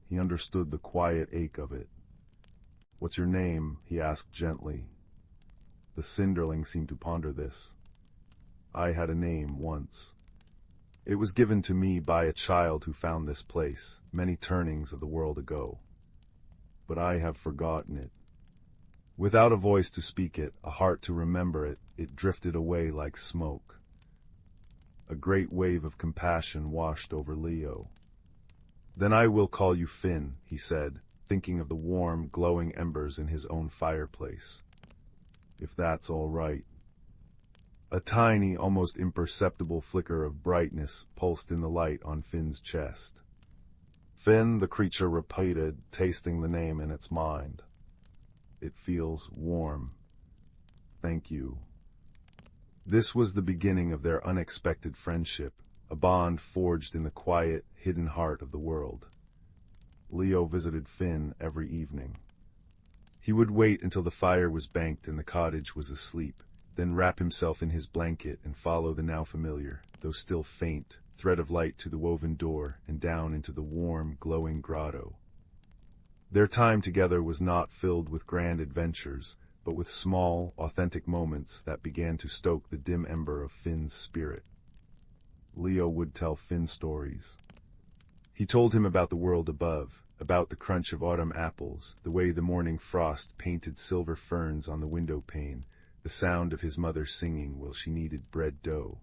He understood the quiet ache of it. "What's your name?" he asked gently. The cinderling seemed to ponder this. "I had a name once. It was given to me by a child who found this place, many turnings of the world ago. But I have forgotten it." Without a voice to speak it, a heart to remember it, it drifted away like smoke. A great wave of compassion washed over Leo. "Then I will call you Finn," he said, thinking of the warm, glowing embers in his own fireplace. "If that's all right." A tiny, almost imperceptible flicker of brightness pulsed in the light on Finn's chest. "Finn," the creature repeated, tasting the name in its mind. "It feels warm. Thank you." This was the beginning of their unexpected friendship, a bond forged in the quiet, hidden heart of the world. Leo visited Finn every evening. He would wait until the fire was banked and the cottage was asleep, then wrap himself in his blanket and follow the now familiar, though still faint, thread of light to the woven door and down into the warm, glowing grotto. Their time together was not filled with grand adventures, but with small, authentic moments that began to stoke the dim ember of Finn's spirit. Leo would tell Finn stories. He told him about the world above, about the crunch of autumn apples, the way the morning frost painted silver ferns on the window pane, the sound of his mother singing while she kneaded bread dough.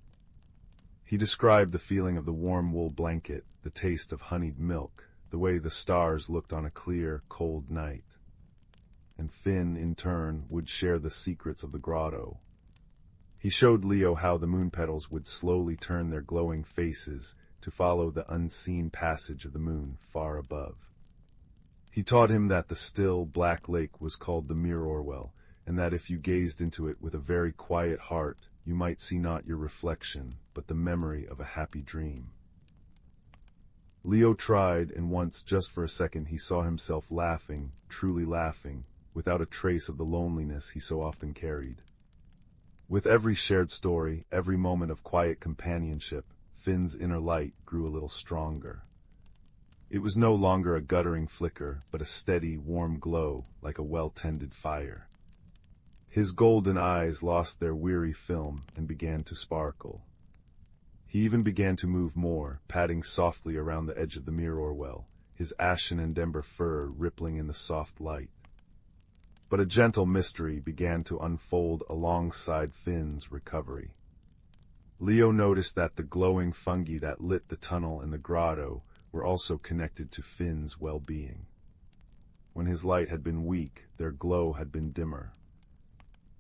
He described the feeling of the warm wool blanket, the taste of honeyed milk, the way the stars looked on a clear, cold night. And Finn, in turn, would share the secrets of the grotto. He showed Leo how the moon petals would slowly turn their glowing faces to follow the unseen passage of the moon far above. He taught him that the still, black lake was called the Mirror Well, and that if you gazed into it with a very quiet heart, you might see not your reflection, but the memory of a happy dream. Leo tried, and once, just for a second, he saw himself laughing, truly laughing, without a trace of the loneliness he so often carried. With every shared story, every moment of quiet companionship, Finn's inner light grew a little stronger. It was no longer a guttering flicker, but a steady, warm glow, like a well-tended fire. His golden eyes lost their weary film and began to sparkle. He even began to move more, padding softly around the edge of the Mirror Well, his ashen and ember fur rippling in the soft light. But a gentle mystery began to unfold alongside Finn's recovery. Leo noticed that the glowing fungi that lit the tunnel and the grotto were also connected to Finn's well-being. When his light had been weak, their glow had been dimmer.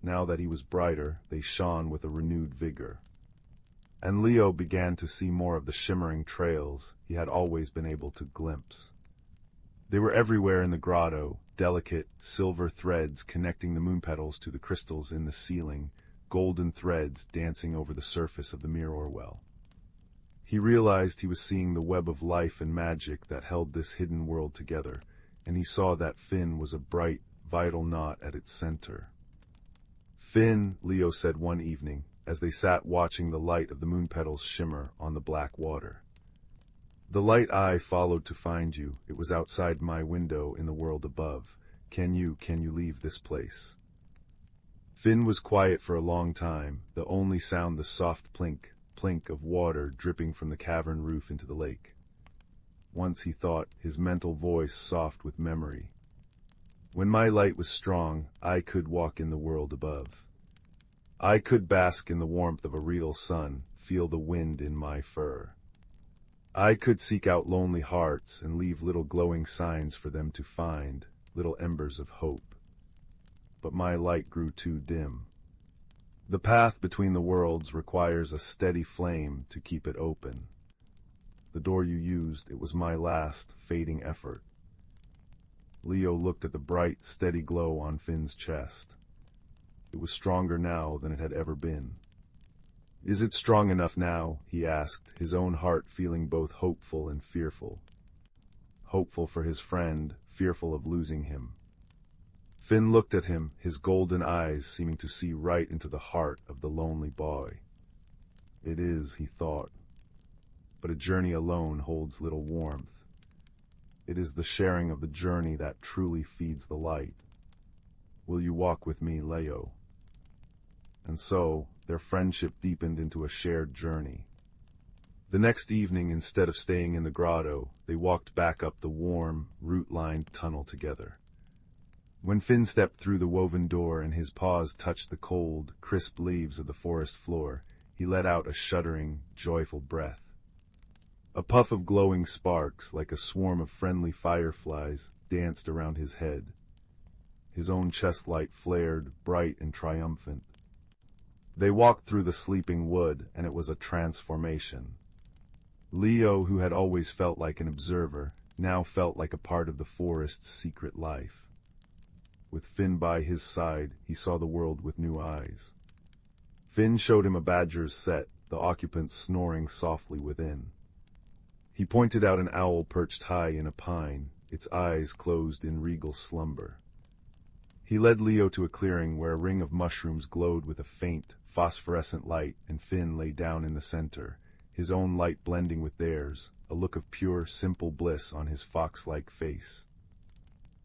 Now that he was brighter, they shone with a renewed vigor. And Leo began to see more of the shimmering trails he had always been able to glimpse. They were everywhere in the grotto, delicate, silver threads connecting the moon petals to the crystals in the ceiling, golden threads dancing over the surface of the Mirror Well. He realized he was seeing the web of life and magic that held this hidden world together, and he saw that Finn was a bright, vital knot at its center. "Finn," Leo said one evening, as they sat watching the light of the moon petals shimmer on the black water. "The light I followed to find you, it was outside my window in the world above. Can you leave this place?" Finn was quiet for a long time, the only sound the soft plink, plink of water dripping from the cavern roof into the lake. Once he thought, his mental voice soft with memory. "When my light was strong, I could walk in the world above. I could bask in the warmth of a real sun, feel the wind in my fur. I could seek out lonely hearts and leave little glowing signs for them to find, little embers of hope. But my light grew too dim. The path between the worlds requires a steady flame to keep it open. The door you used, it was my last, fading effort." Leo looked at the bright, steady glow on Finn's chest. It was stronger now than it had ever been. "Is it strong enough now?" he asked, his own heart feeling both hopeful and fearful. Hopeful for his friend, fearful of losing him. Finn looked at him, his golden eyes seeming to see right into the heart of the lonely boy. "It is," he thought. "But a journey alone holds little warmth. It is the sharing of the journey that truly feeds the light. Will you walk with me, Leo?" And so, their friendship deepened into a shared journey. The next evening, instead of staying in the grotto, they walked back up the warm, root-lined tunnel together. When Finn stepped through the woven door and his paws touched the cold, crisp leaves of the forest floor, he let out a shuddering, joyful breath. A puff of glowing sparks, like a swarm of friendly fireflies, danced around his head. His own chest light flared, bright and triumphant. They walked through the sleeping wood, and it was a transformation. Leo, who had always felt like an observer, now felt like a part of the forest's secret life. With Finn by his side, he saw the world with new eyes. Finn showed him a badger's set, the occupants snoring softly within. He pointed out an owl perched high in a pine, its eyes closed in regal slumber. He led Leo to a clearing where a ring of mushrooms glowed with a faint, phosphorescent light, and Finn lay down in the center, his own light blending with theirs, a look of pure, simple bliss on his fox-like face.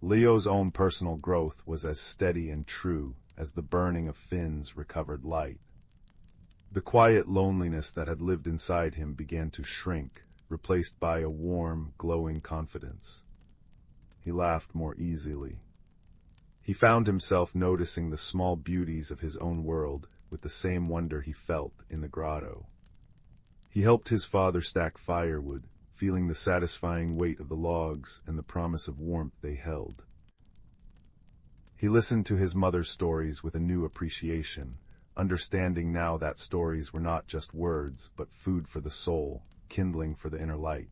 Leo's own personal growth was as steady and true as the burning of Finn's recovered light. The quiet loneliness that had lived inside him began to shrink, replaced by a warm, glowing confidence. He laughed more easily. He found himself noticing the small beauties of his own world with the same wonder he felt in the grotto. He helped his father stack firewood, feeling the satisfying weight of the logs and the promise of warmth they held. He listened to his mother's stories with a new appreciation, understanding now that stories were not just words, but food for the soul, kindling for the inner light.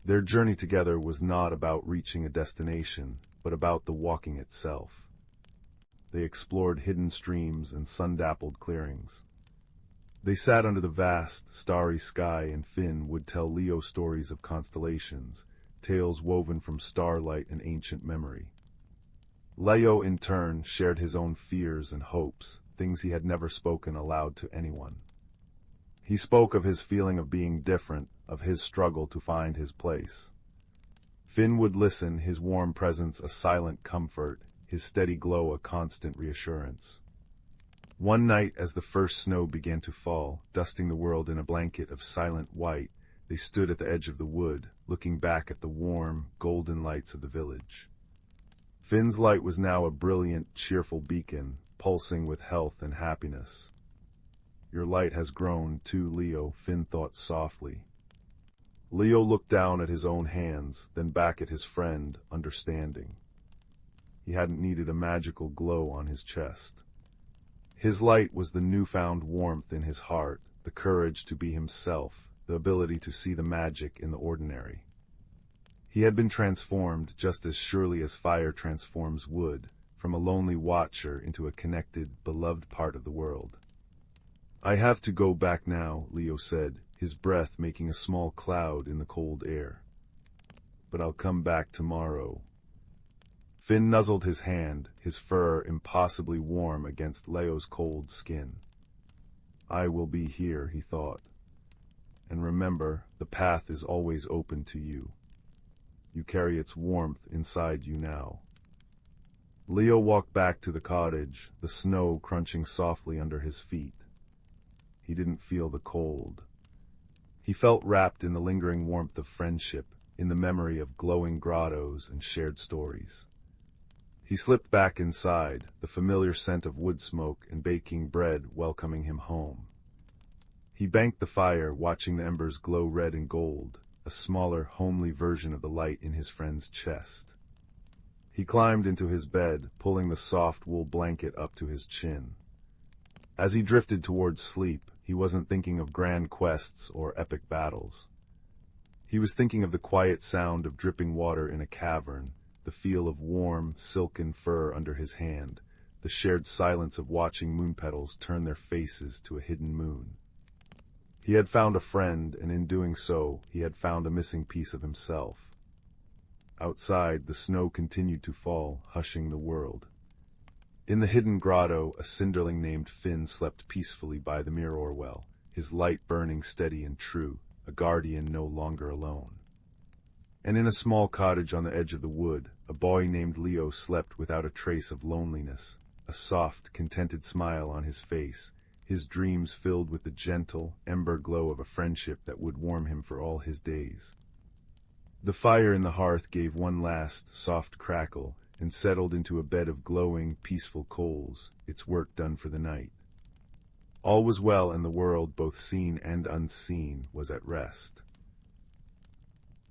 Their journey together was not about reaching a destination, but about the walking itself. They explored hidden streams and sun-dappled clearings. They sat under the vast, starry sky, and Finn would tell Leo stories of constellations, tales woven from starlight and ancient memory. Leo, in turn, shared his own fears and hopes, things he had never spoken aloud to anyone. He spoke of his feeling of being different, of his struggle to find his place. Finn would listen, his warm presence a silent comfort, his steady glow a constant reassurance. One night, as the first snow began to fall, dusting the world in a blanket of silent white, they stood at the edge of the wood, looking back at the warm, golden lights of the village. Finn's light was now a brilliant, cheerful beacon, pulsing with health and happiness. "Your light has grown, too, Leo," Finn thought softly. Leo looked down at his own hands, then back at his friend, understanding. He hadn't needed a magical glow on his chest. His light was the newfound warmth in his heart, the courage to be himself, the ability to see the magic in the ordinary. He had been transformed just as surely as fire transforms wood, from a lonely watcher into a connected, beloved part of the world. "I have to go back now," Leo said, his breath making a small cloud in the cold air. "But I'll come back tomorrow." Finn nuzzled his hand, his fur impossibly warm against Leo's cold skin. "I will be here," he thought. "And remember, the path is always open to you. You carry its warmth inside you now." Leo walked back to the cottage, the snow crunching softly under his feet. He didn't feel the cold. He felt wrapped in the lingering warmth of friendship, in the memory of glowing grottos and shared stories. He slipped back inside, the familiar scent of wood smoke and baking bread welcoming him home. He banked the fire, watching the embers glow red and gold, a smaller, homely version of the light in his friend's chest. He climbed into his bed, pulling the soft wool blanket up to his chin. As he drifted towards sleep, he wasn't thinking of grand quests or epic battles. He was thinking of the quiet sound of dripping water in a cavern, the feel of warm, silken fur under his hand, the shared silence of watching moon petals turn their faces to a hidden moon. He had found a friend, and in doing so, he had found a missing piece of himself. Outside, the snow continued to fall, hushing the world. In the hidden grotto, a cinderling named Finn slept peacefully by the mirror well, his light burning steady and true, a guardian no longer alone. And in a small cottage on the edge of the wood, a boy named Leo slept without a trace of loneliness, a soft, contented smile on his face, his dreams filled with the gentle, ember glow of a friendship that would warm him for all his days. The fire in the hearth gave one last, soft crackle, and settled into a bed of glowing, peaceful coals, its work done for the night. All was well, and the world, both seen and unseen, was at rest.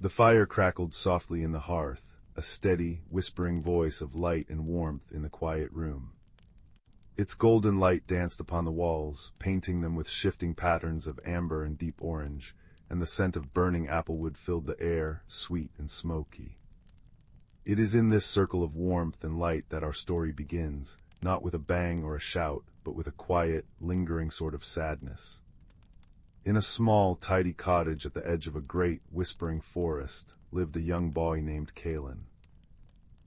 The fire crackled softly in the hearth, a steady, whispering voice of light and warmth in the quiet room. Its golden light danced upon the walls, painting them with shifting patterns of amber and deep orange, and the scent of burning applewood filled the air, sweet and smoky. It is in this circle of warmth and light that our story begins, not with a bang or a shout, but with a quiet, lingering sort of sadness. In a small, tidy cottage at the edge of a great, whispering forest, lived a young boy named Kalen.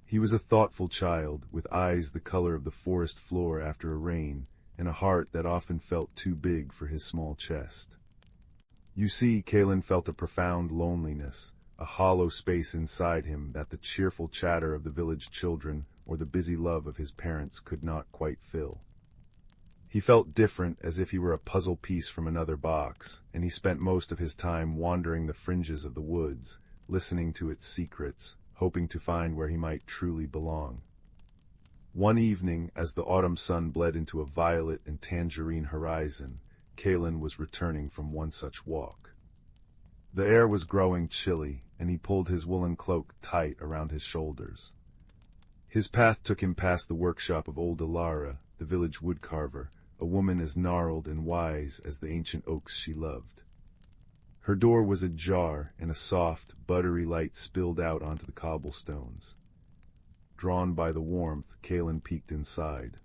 He was a thoughtful child, with eyes the color of the forest floor after a rain, and a heart that often felt too big for his small chest. You see, Kalen felt a profound loneliness, a hollow space inside him that the cheerful chatter of the village children or the busy love of his parents could not quite fill. He felt different, as if he were a puzzle piece from another box, and he spent most of his time wandering the fringes of the woods, listening to its secrets, hoping to find where he might truly belong. One evening, as the autumn sun bled into a violet and tangerine horizon, Kalen was returning from one such walk. The air was growing chilly, and he pulled his woolen cloak tight around his shoulders. His path took him past the workshop of old Alara, the village woodcarver, a woman as gnarled and wise as the ancient oaks she loved. Her door was ajar, and a soft, buttery light spilled out onto the cobblestones. Drawn by the warmth, Kalen peeked inside.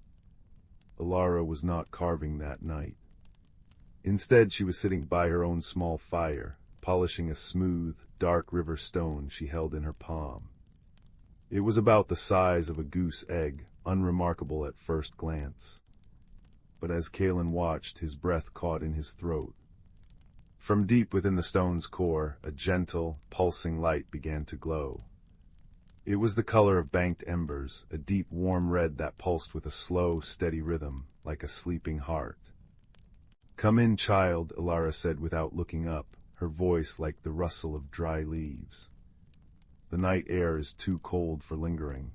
Alara was not carving that night. Instead, she was sitting by her own small fire, polishing a smooth, dark river stone she held in her palm. It was about the size of a goose egg, unremarkable at first glance. But as Kalen watched, his breath caught in his throat. From deep within the stone's core, a gentle, pulsing light began to glow. It was the color of banked embers, a deep, warm red that pulsed with a slow, steady rhythm, like a sleeping heart. "Come in, child," Alara said without looking up, her voice like the rustle of dry leaves. "The night air is too cold for lingering."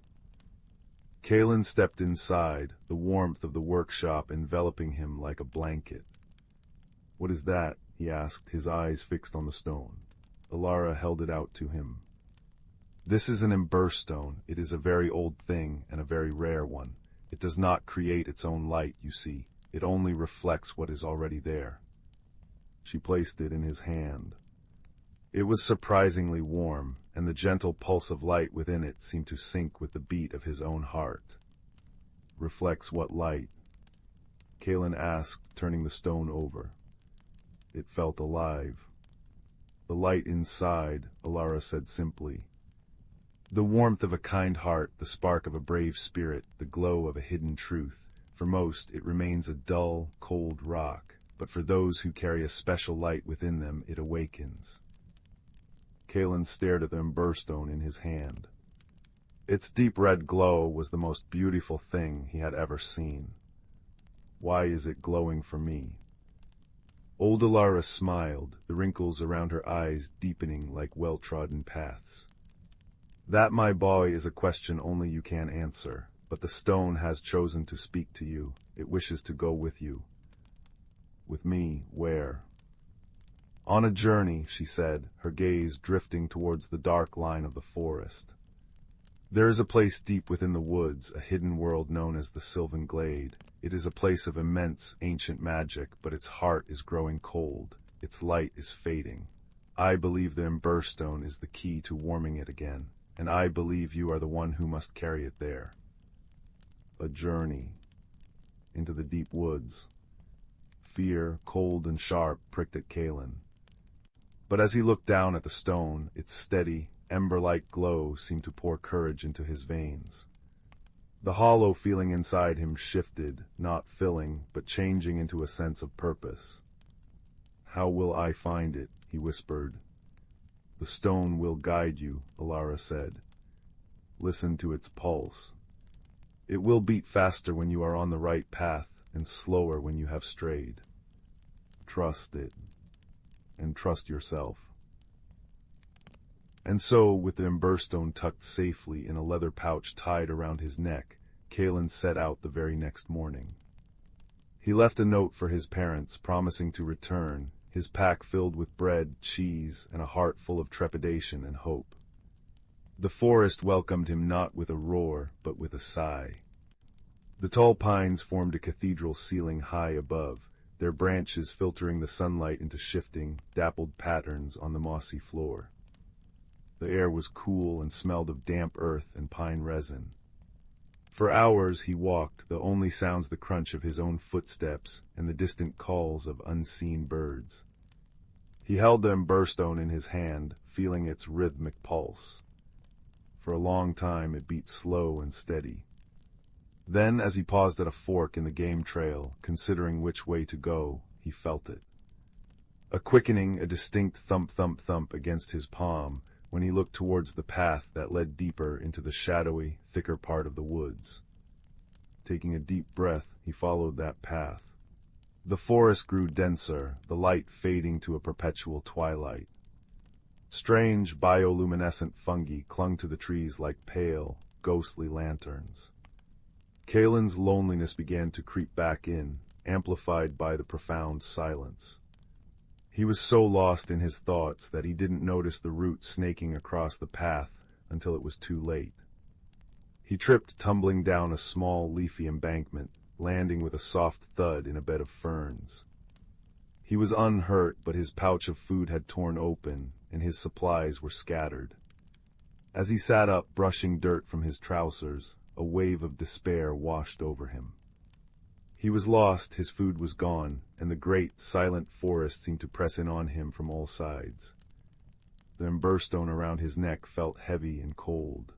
Kalen stepped inside, the warmth of the workshop enveloping him like a blanket. "What is that?" he asked, his eyes fixed on the stone. Alara held it out to him. "This is an emberstone. It is a very old thing, and a very rare one. It does not create its own light, you see. It only reflects what is already there." She placed it in his hand. It was surprisingly warm, and the gentle pulse of light within it seemed to sync with the beat of his own heart. "Reflects what light?" Kalen asked, turning the stone over. It felt alive. "The light inside," Alara said simply. "The warmth of a kind heart, the spark of a brave spirit, the glow of a hidden truth. For most, it remains a dull, cold rock, but for those who carry a special light within them, it awakens." Kalen stared at the emberstone in his hand. Its deep red glow was the most beautiful thing he had ever seen. "Why is it glowing for me?" Old Alara smiled, the wrinkles around her eyes deepening like well-trodden paths. "That, my boy, is a question only you can answer, but the stone has chosen to speak to you. It wishes to go with you." "With me, where?" "On a journey," she said, her gaze drifting towards the dark line of the forest. "There is a place deep within the woods, a hidden world known as the Sylvan Glade. It is a place of immense, ancient magic, but its heart is growing cold. Its light is fading. I believe the emberstone is the key to warming it again, and I believe you are the one who must carry it there." A journey into the deep woods. Fear, cold and sharp, pricked at Kalen. But as he looked down at the stone, its steady, ember-like glow seemed to pour courage into his veins. The hollow feeling inside him shifted, not filling, but changing into a sense of purpose. "How will I find it?" he whispered. "The stone will guide you," Alara said. "Listen to its pulse. It will beat faster when you are on the right path, and slower when you have strayed. Trust it, and trust yourself." And so, with the emberstone tucked safely in a leather pouch tied around his neck, Kalen set out the very next morning. He left a note for his parents, promising to return, his pack filled with bread, cheese, and a heart full of trepidation and hope. The forest welcomed him not with a roar, but with a sigh. The tall pines formed a cathedral ceiling high above, their branches filtering the sunlight into shifting, dappled patterns on the mossy floor. The air was cool and smelled of damp earth and pine resin. For hours he walked, the only sounds the crunch of his own footsteps and the distant calls of unseen birds. He held the emberstone in his hand, feeling its rhythmic pulse. For a long time it beat slow and steady. Then, as he paused at a fork in the game trail, considering which way to go, he felt it. A quickening, a distinct thump-thump-thump against his palm, when he looked towards the path that led deeper into the shadowy, thicker part of the woods. Taking a deep breath, he followed that path. The forest grew denser, the light fading to a perpetual twilight. Strange bioluminescent fungi clung to the trees like pale, ghostly lanterns. Kalen's loneliness began to creep back in, amplified by the profound silence. He was so lost in his thoughts that he didn't notice the roots snaking across the path until it was too late. He tripped tumbling down a small, leafy embankment, landing with a soft thud in a bed of ferns. He was unhurt, but his pouch of food had torn open, and his supplies were scattered. As he sat up, brushing dirt from his trousers, a wave of despair washed over him. He was lost, his food was gone, and the great, silent forest seemed to press in on him from all sides. The emberstone around his neck felt heavy and cold.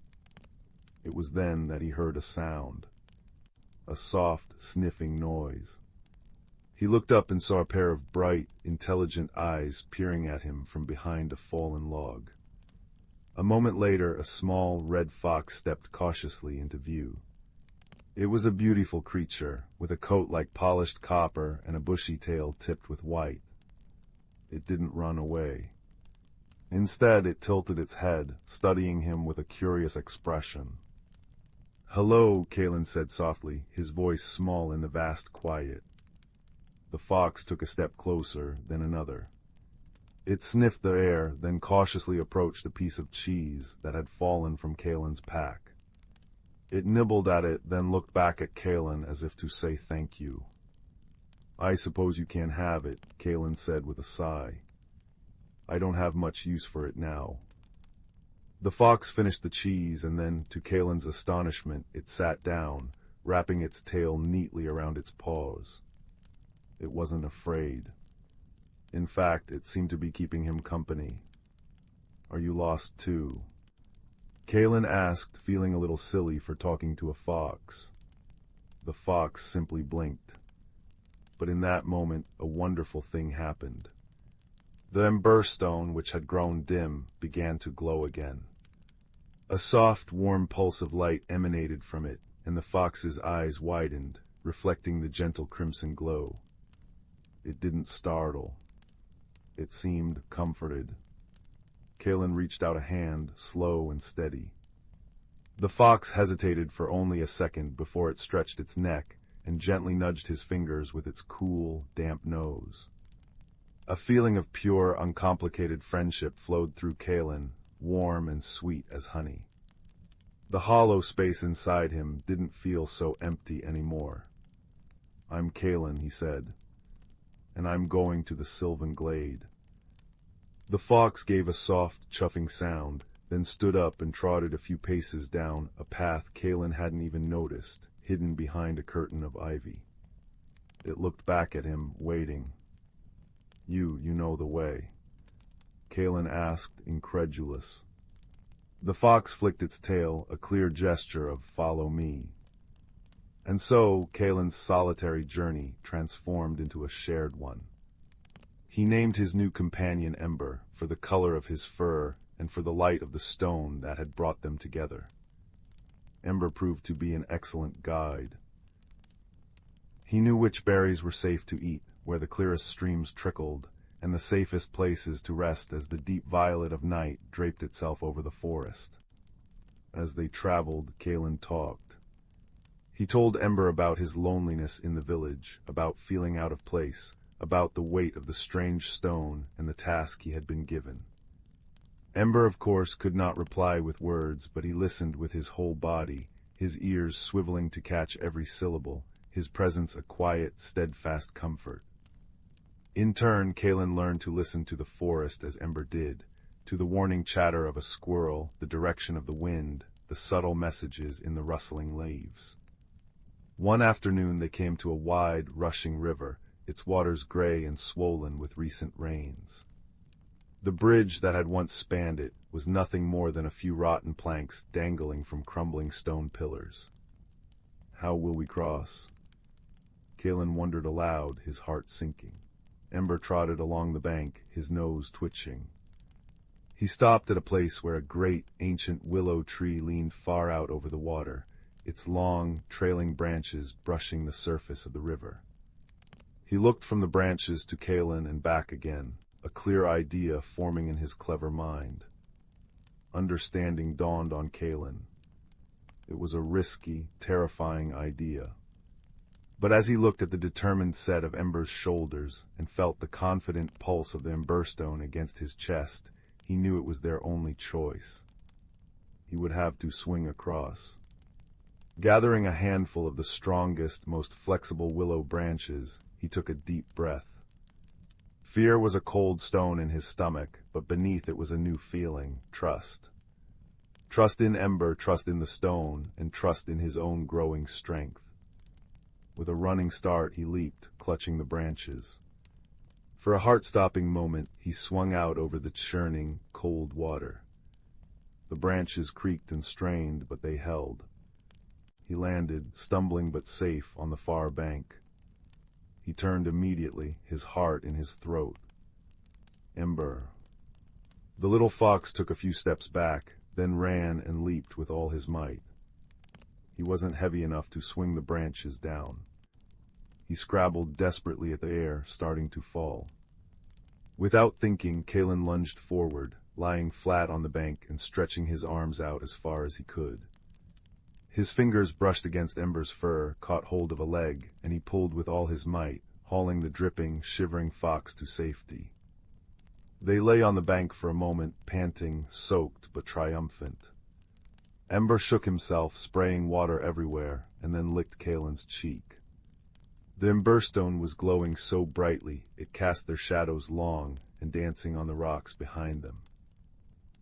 It was then that he heard a sound, a soft, sniffing noise. He looked up and saw a pair of bright, intelligent eyes peering at him from behind a fallen log. A moment later, a small, red fox stepped cautiously into view. It was a beautiful creature, with a coat like polished copper and a bushy tail tipped with white. It didn't run away. Instead, it tilted its head, studying him with a curious expression. "Hello," Kalen said softly, his voice small in the vast quiet. The fox took a step closer, then another. It sniffed the air, then cautiously approached a piece of cheese that had fallen from Kalen's pack. It nibbled at it, then looked back at Kalen as if to say thank you. "I suppose you can't have it," Kalen said with a sigh. "I don't have much use for it now." The fox finished the cheese, and then, to Kalen's astonishment, it sat down, wrapping its tail neatly around its paws. It wasn't afraid. In fact, it seemed to be keeping him company. "Are you lost too?" Kalen asked, feeling a little silly for talking to a fox. The fox simply blinked. But in that moment, a wonderful thing happened. The emberstone, which had grown dim, began to glow again. A soft, warm pulse of light emanated from it, and the fox's eyes widened, reflecting the gentle crimson glow. It didn't startle. It seemed comforted. Kalen reached out a hand, slow and steady. The fox hesitated for only a second before it stretched its neck and gently nudged his fingers with its cool, damp nose. A feeling of pure, uncomplicated friendship flowed through Kalen, warm and sweet as honey. The hollow space inside him didn't feel so empty anymore. "I'm Kalen," he said, "and I'm going to the Sylvan Glade." The fox gave a soft, chuffing sound, then stood up and trotted a few paces down a path Kalen hadn't even noticed, hidden behind a curtain of ivy. It looked back at him, waiting. You know the way?" Kalen asked, incredulous. The fox flicked its tail, a clear gesture of "follow me." And so, Kalen's solitary journey transformed into a shared one. He named his new companion Ember, for the color of his fur and for the light of the stone that had brought them together. Ember proved to be an excellent guide. He knew which berries were safe to eat, where the clearest streams trickled, and the safest places to rest as the deep violet of night draped itself over the forest. As they traveled, Kalen talked. He told Ember about his loneliness in the village, about feeling out of place, about the weight of the strange stone and the task he had been given. Ember, of course, could not reply with words, but he listened with his whole body, his ears swiveling to catch every syllable, his presence a quiet, steadfast comfort. In turn, Kalen learned to listen to the forest as Ember did, to the warning chatter of a squirrel, the direction of the wind, the subtle messages in the rustling leaves. One afternoon they came to a wide, rushing river, its waters gray and swollen with recent rains. The bridge that had once spanned it was nothing more than a few rotten planks dangling from crumbling stone pillars. "How will we cross?" Kalen wondered aloud, his heart sinking. Ember trotted along the bank, his nose twitching. He stopped at a place where a great, ancient willow tree leaned far out over the water, its long, trailing branches brushing the surface of the river. He looked from the branches to Kaelin and back again, a clear idea forming in his clever mind. Understanding dawned on Kaelin. It was a risky, terrifying idea. But as he looked at the determined set of Ember's shoulders and felt the confident pulse of the Emberstone against his chest, he knew it was their only choice. He would have to swing across. Gathering a handful of the strongest, most flexible willow branches, he took a deep breath. Fear was a cold stone in his stomach, but beneath it was a new feeling, trust. Trust in Ember, trust in the stone, and trust in his own growing strength. With a running start, he leaped, clutching the branches. For a heart-stopping moment, he swung out over the churning, cold water. The branches creaked and strained, but they held. He landed, stumbling but safe, on the far bank. He turned immediately, his heart in his throat. Ember. The little fox took a few steps back, then ran and leaped with all his might. He wasn't heavy enough to swing the branches down. He scrabbled desperately at the air, starting to fall. Without thinking, Kaelin lunged forward, lying flat on the bank and stretching his arms out as far as he could. His fingers brushed against Ember's fur, caught hold of a leg, and he pulled with all his might, hauling the dripping, shivering fox to safety. They lay on the bank for a moment, panting, soaked but triumphant. Ember shook himself, spraying water everywhere, and then licked Kaelin's cheek. The Emberstone was glowing so brightly it cast their shadows long and dancing on the rocks behind them.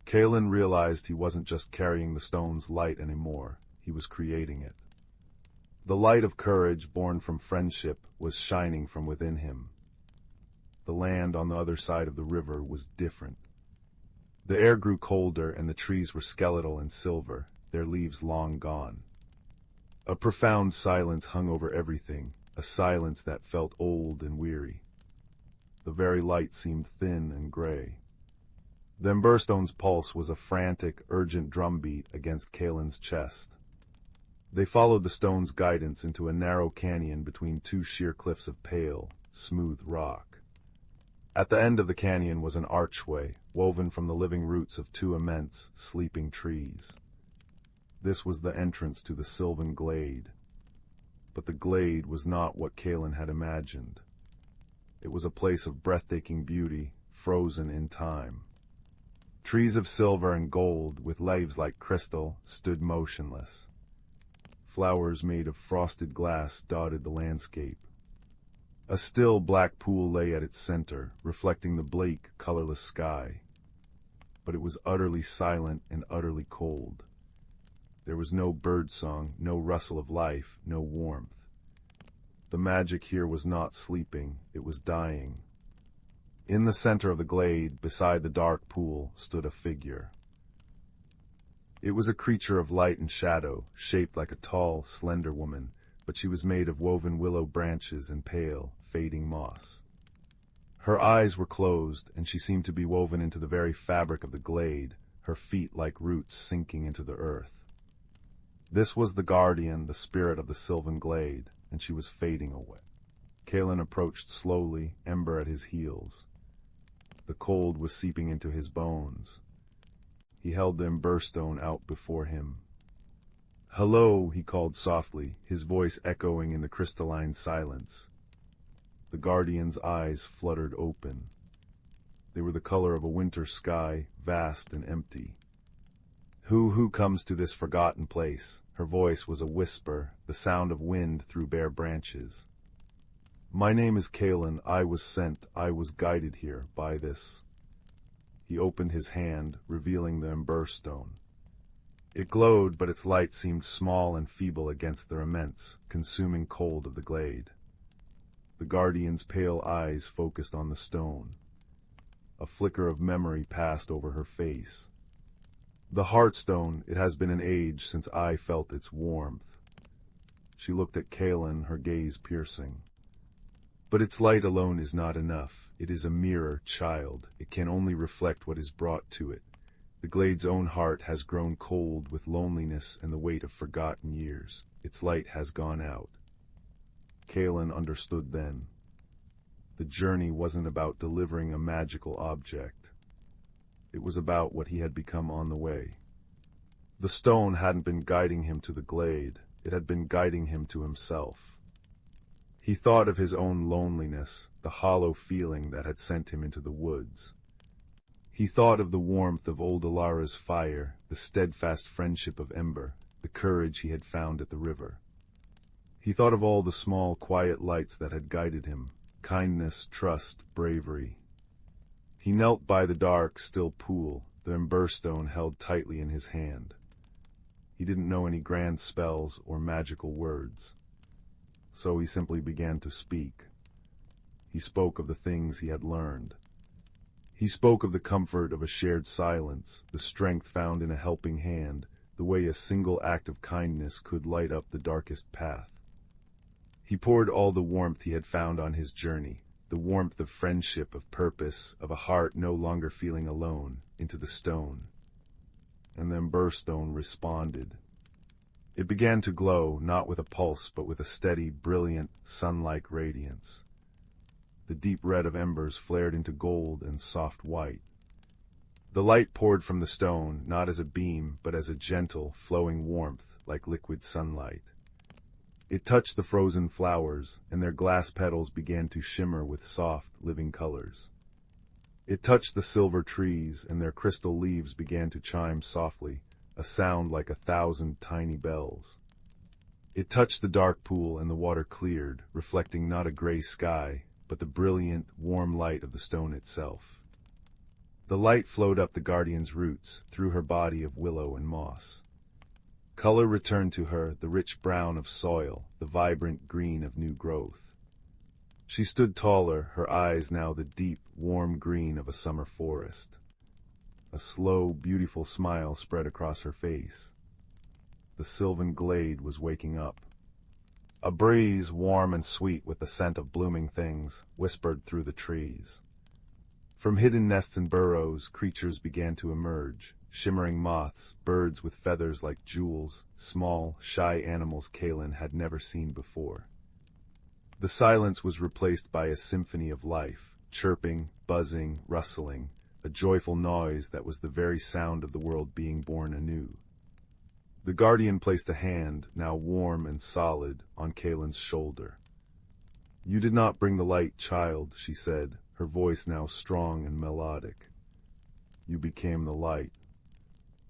Kaelin realized he wasn't just carrying the stone's light anymore, he was creating it. The light of courage born from friendship was shining from within him. The land on the other side of the river was different. The air grew colder and the trees were skeletal and silver, their leaves long gone. A profound silence hung over everything, a silence that felt old and weary. The very light seemed thin and gray. The Emberstone's pulse was a frantic, urgent drumbeat against Kaelin's chest. They followed the stone's guidance into a narrow canyon between two sheer cliffs of pale, smooth rock. At the end of the canyon was an archway, woven from the living roots of two immense, sleeping trees. This was the entrance to the sylvan glade. But the glade was not what Kaelin had imagined. It was a place of breathtaking beauty, frozen in time. Trees of silver and gold, with leaves like crystal, stood motionless. Flowers made of frosted glass dotted the landscape. A still black pool lay at its center, reflecting the bleak, colorless sky. But it was utterly silent and utterly cold. There was no birdsong, no rustle of life, no warmth. The magic here was not sleeping, it was dying. In the center of the glade, beside the dark pool, stood a figure. It was a creature of light and shadow, shaped like a tall, slender woman, but she was made of woven willow branches and pale, fading moss. Her eyes were closed, and she seemed to be woven into the very fabric of the glade, her feet like roots sinking into the earth. This was the guardian, the spirit of the sylvan glade, and she was fading away. Kaelin approached slowly, Ember at his heels. The cold was seeping into his bones. He held the Emberstone out before him. "Hello," he called softly, his voice echoing in the crystalline silence. The guardian's eyes fluttered open. They were the color of a winter sky, vast and empty. Who comes to this forgotten place?" Her voice was a whisper, the sound of wind through bare branches. "My name is Kaelin. I was sent, I was guided here by this." He opened his hand, revealing the Emberstone. It glowed, but its light seemed small and feeble against the immense, consuming cold of the glade. The guardian's pale eyes focused on the stone. A flicker of memory passed over her face. "The Heartstone, it has been an age since I felt its warmth." She looked at Kaelin, her gaze piercing. "But its light alone is not enough. It is a mirror, child. It can only reflect what is brought to it. The glade's own heart has grown cold with loneliness and the weight of forgotten years. Its light has gone out. Kalen understood then. The journey wasn't about delivering a magical object. It was about what he had become on the way. The stone hadn't been guiding him to the glade, it had been guiding him to himself. He thought of his own loneliness, the hollow feeling that had sent him into the woods. He thought of the warmth of old Alara's fire, the steadfast friendship of Ember, the courage he had found at the river. He thought of all the small, quiet lights that had guided him, kindness, trust, bravery. He knelt by the dark, still pool, the ember stone held tightly in his hand. He didn't know any grand spells or magical words. So he simply began to speak. He spoke of the things he had learned. He spoke of the comfort of a shared silence, the strength found in a helping hand, the way a single act of kindness could light up the darkest path. He poured all the warmth he had found on his journey, the warmth of friendship, of purpose, of a heart no longer feeling alone, into the stone. And the ember stone responded. It began to glow, not with a pulse, but with a steady, brilliant, sun-like radiance. The deep red of embers flared into gold and soft white. The light poured from the stone, not as a beam, but as a gentle, flowing warmth, like liquid sunlight. It touched the frozen flowers, and their glass petals began to shimmer with soft, living colors. It touched the silver trees, and their crystal leaves began to chime softly, a sound like 1,000 tiny bells. It touched the dark pool, and the water cleared, reflecting not a gray sky, but the brilliant, warm light of the stone itself. The light flowed up the guardian's roots, through her body of willow and moss. Color returned to her, the rich brown of soil, the vibrant green of new growth. She stood taller, her eyes now the deep, warm green of a summer forest. A slow, beautiful smile spread across her face. The sylvan glade was waking up. A breeze, warm and sweet with the scent of blooming things, whispered through the trees. From hidden nests and burrows, creatures began to emerge, shimmering moths, birds with feathers like jewels, small, shy animals Kalen had never seen before. The silence was replaced by a symphony of life, chirping, buzzing, rustling, a joyful noise that was the very sound of the world being born anew. The guardian placed a hand, now warm and solid, on Kalen's shoulder. "You did not bring the light, child," she said, her voice now strong and melodic. "You became the light.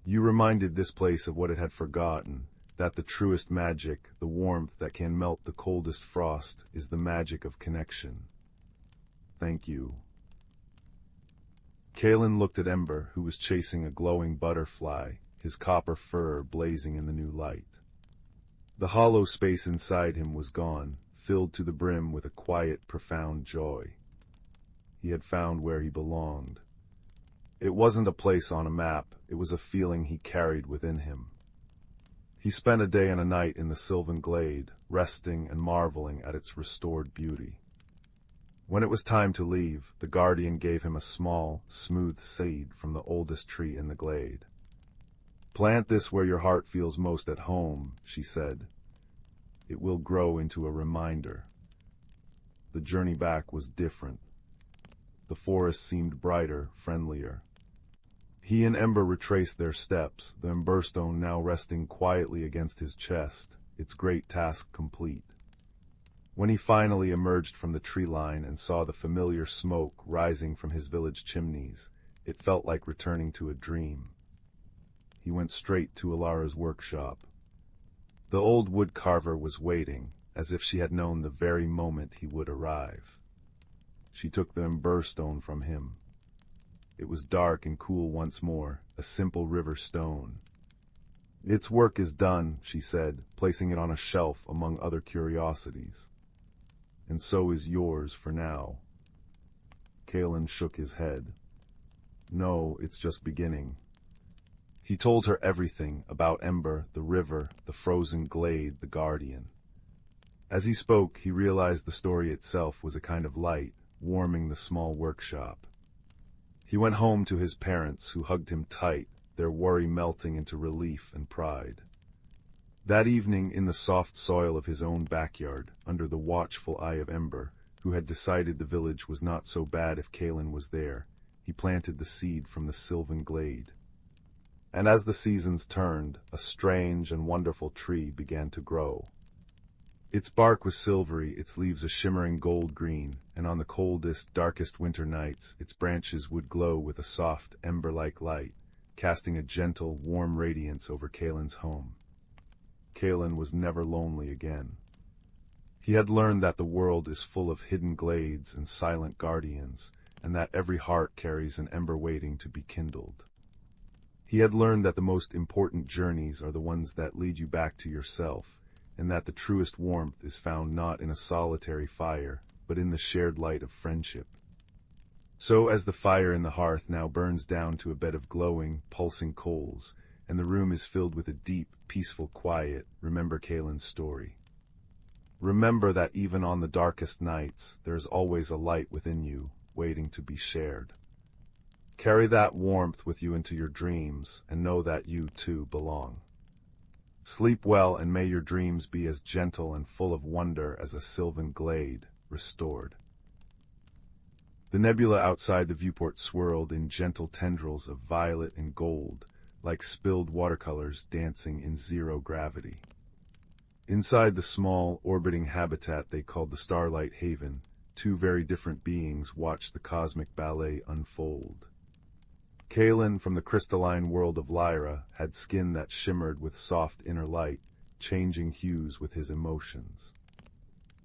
You reminded this place of what it had forgotten, that the truest magic, the warmth that can melt the coldest frost, is the magic of connection. Thank you." Kalen looked at Ember, who was chasing a glowing butterfly, his copper fur blazing in the new light. The hollow space inside him was gone, filled to the brim with a quiet, profound joy. He had found where he belonged. It wasn't a place on a map, it was a feeling he carried within him. He spent a day and a night in the sylvan glade, resting and marveling at its restored beauty. When it was time to leave, the guardian gave him a small, smooth seed from the oldest tree in the glade. "Plant this where your heart feels most at home," she said. "It will grow into a reminder." The journey back was different. The forest seemed brighter, friendlier. He and Ember retraced their steps, the emberstone now resting quietly against his chest, its great task complete. When he finally emerged from the tree line and saw the familiar smoke rising from his village chimneys, it felt like returning to a dream. He went straight to Alara's workshop. The old woodcarver was waiting, as if she had known the very moment he would arrive. She took the emberstone from him. It was dark and cool once more, a simple river stone. "Its work is done," she said, placing it on a shelf among other curiosities. "And so is yours for now." Kalen shook his head. "No, it's just beginning." He told her everything about Ember, the river, the frozen glade, the guardian. As he spoke, he realized the story itself was a kind of light, warming the small workshop. He went home to his parents, who hugged him tight, their worry melting into relief and pride. That evening, in the soft soil of his own backyard, under the watchful eye of Ember, who had decided the village was not so bad if Kaelin was there, he planted the seed from the sylvan glade. And as the seasons turned, a strange and wonderful tree began to grow. Its bark was silvery, its leaves a shimmering gold-green, and on the coldest, darkest winter nights, its branches would glow with a soft, ember-like light, casting a gentle, warm radiance over Kaelin's home. Kaelin was never lonely again. He had learned that the world is full of hidden glades and silent guardians, and that every heart carries an ember waiting to be kindled. He had learned that the most important journeys are the ones that lead you back to yourself, and that the truest warmth is found not in a solitary fire, but in the shared light of friendship. So as the fire in the hearth now burns down to a bed of glowing, pulsing coals, and the room is filled with a deep, peaceful quiet, remember Kaelin's story. Remember that even on the darkest nights, there is always a light within you, waiting to be shared. Carry that warmth with you into your dreams, and know that you, too, belong. Sleep well, and may your dreams be as gentle and full of wonder as a sylvan glade, restored. The nebula outside the viewport swirled in gentle tendrils of violet and gold, like spilled watercolors dancing in zero gravity. Inside the small, orbiting habitat they called the Starlight Haven, two very different beings watched the cosmic ballet unfold. Kaelin, from the crystalline world of Lyra, had skin that shimmered with soft inner light, changing hues with his emotions.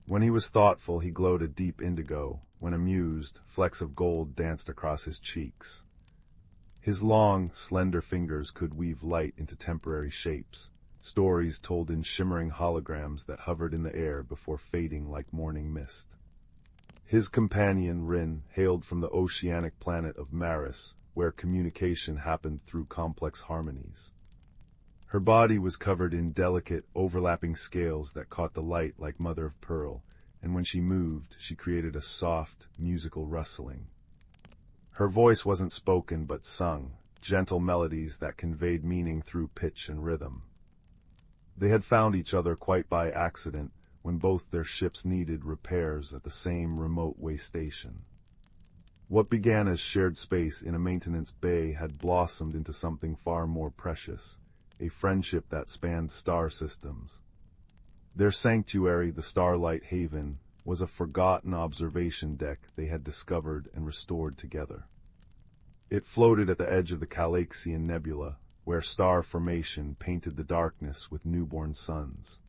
When he was thoughtful, he glowed a deep indigo. When amused, flecks of gold danced across his cheeks. His long, slender fingers could weave light into temporary shapes, stories told in shimmering holograms that hovered in the air before fading like morning mist. His companion, Rin, hailed from the oceanic planet of Maris, where communication happened through complex harmonies. Her body was covered in delicate, overlapping scales that caught the light like mother of pearl, and when she moved, she created a soft, musical rustling. Her voice wasn't spoken but sung, gentle melodies that conveyed meaning through pitch and rhythm. They had found each other quite by accident when both their ships needed repairs at the same remote way station. What began as shared space in a maintenance bay had blossomed into something far more precious, a friendship that spanned star systems. Their sanctuary, the Starlight Haven, was a forgotten observation deck they had discovered and restored together. It floated at the edge of the Calaxian Nebula, where star formation painted the darkness with newborn suns.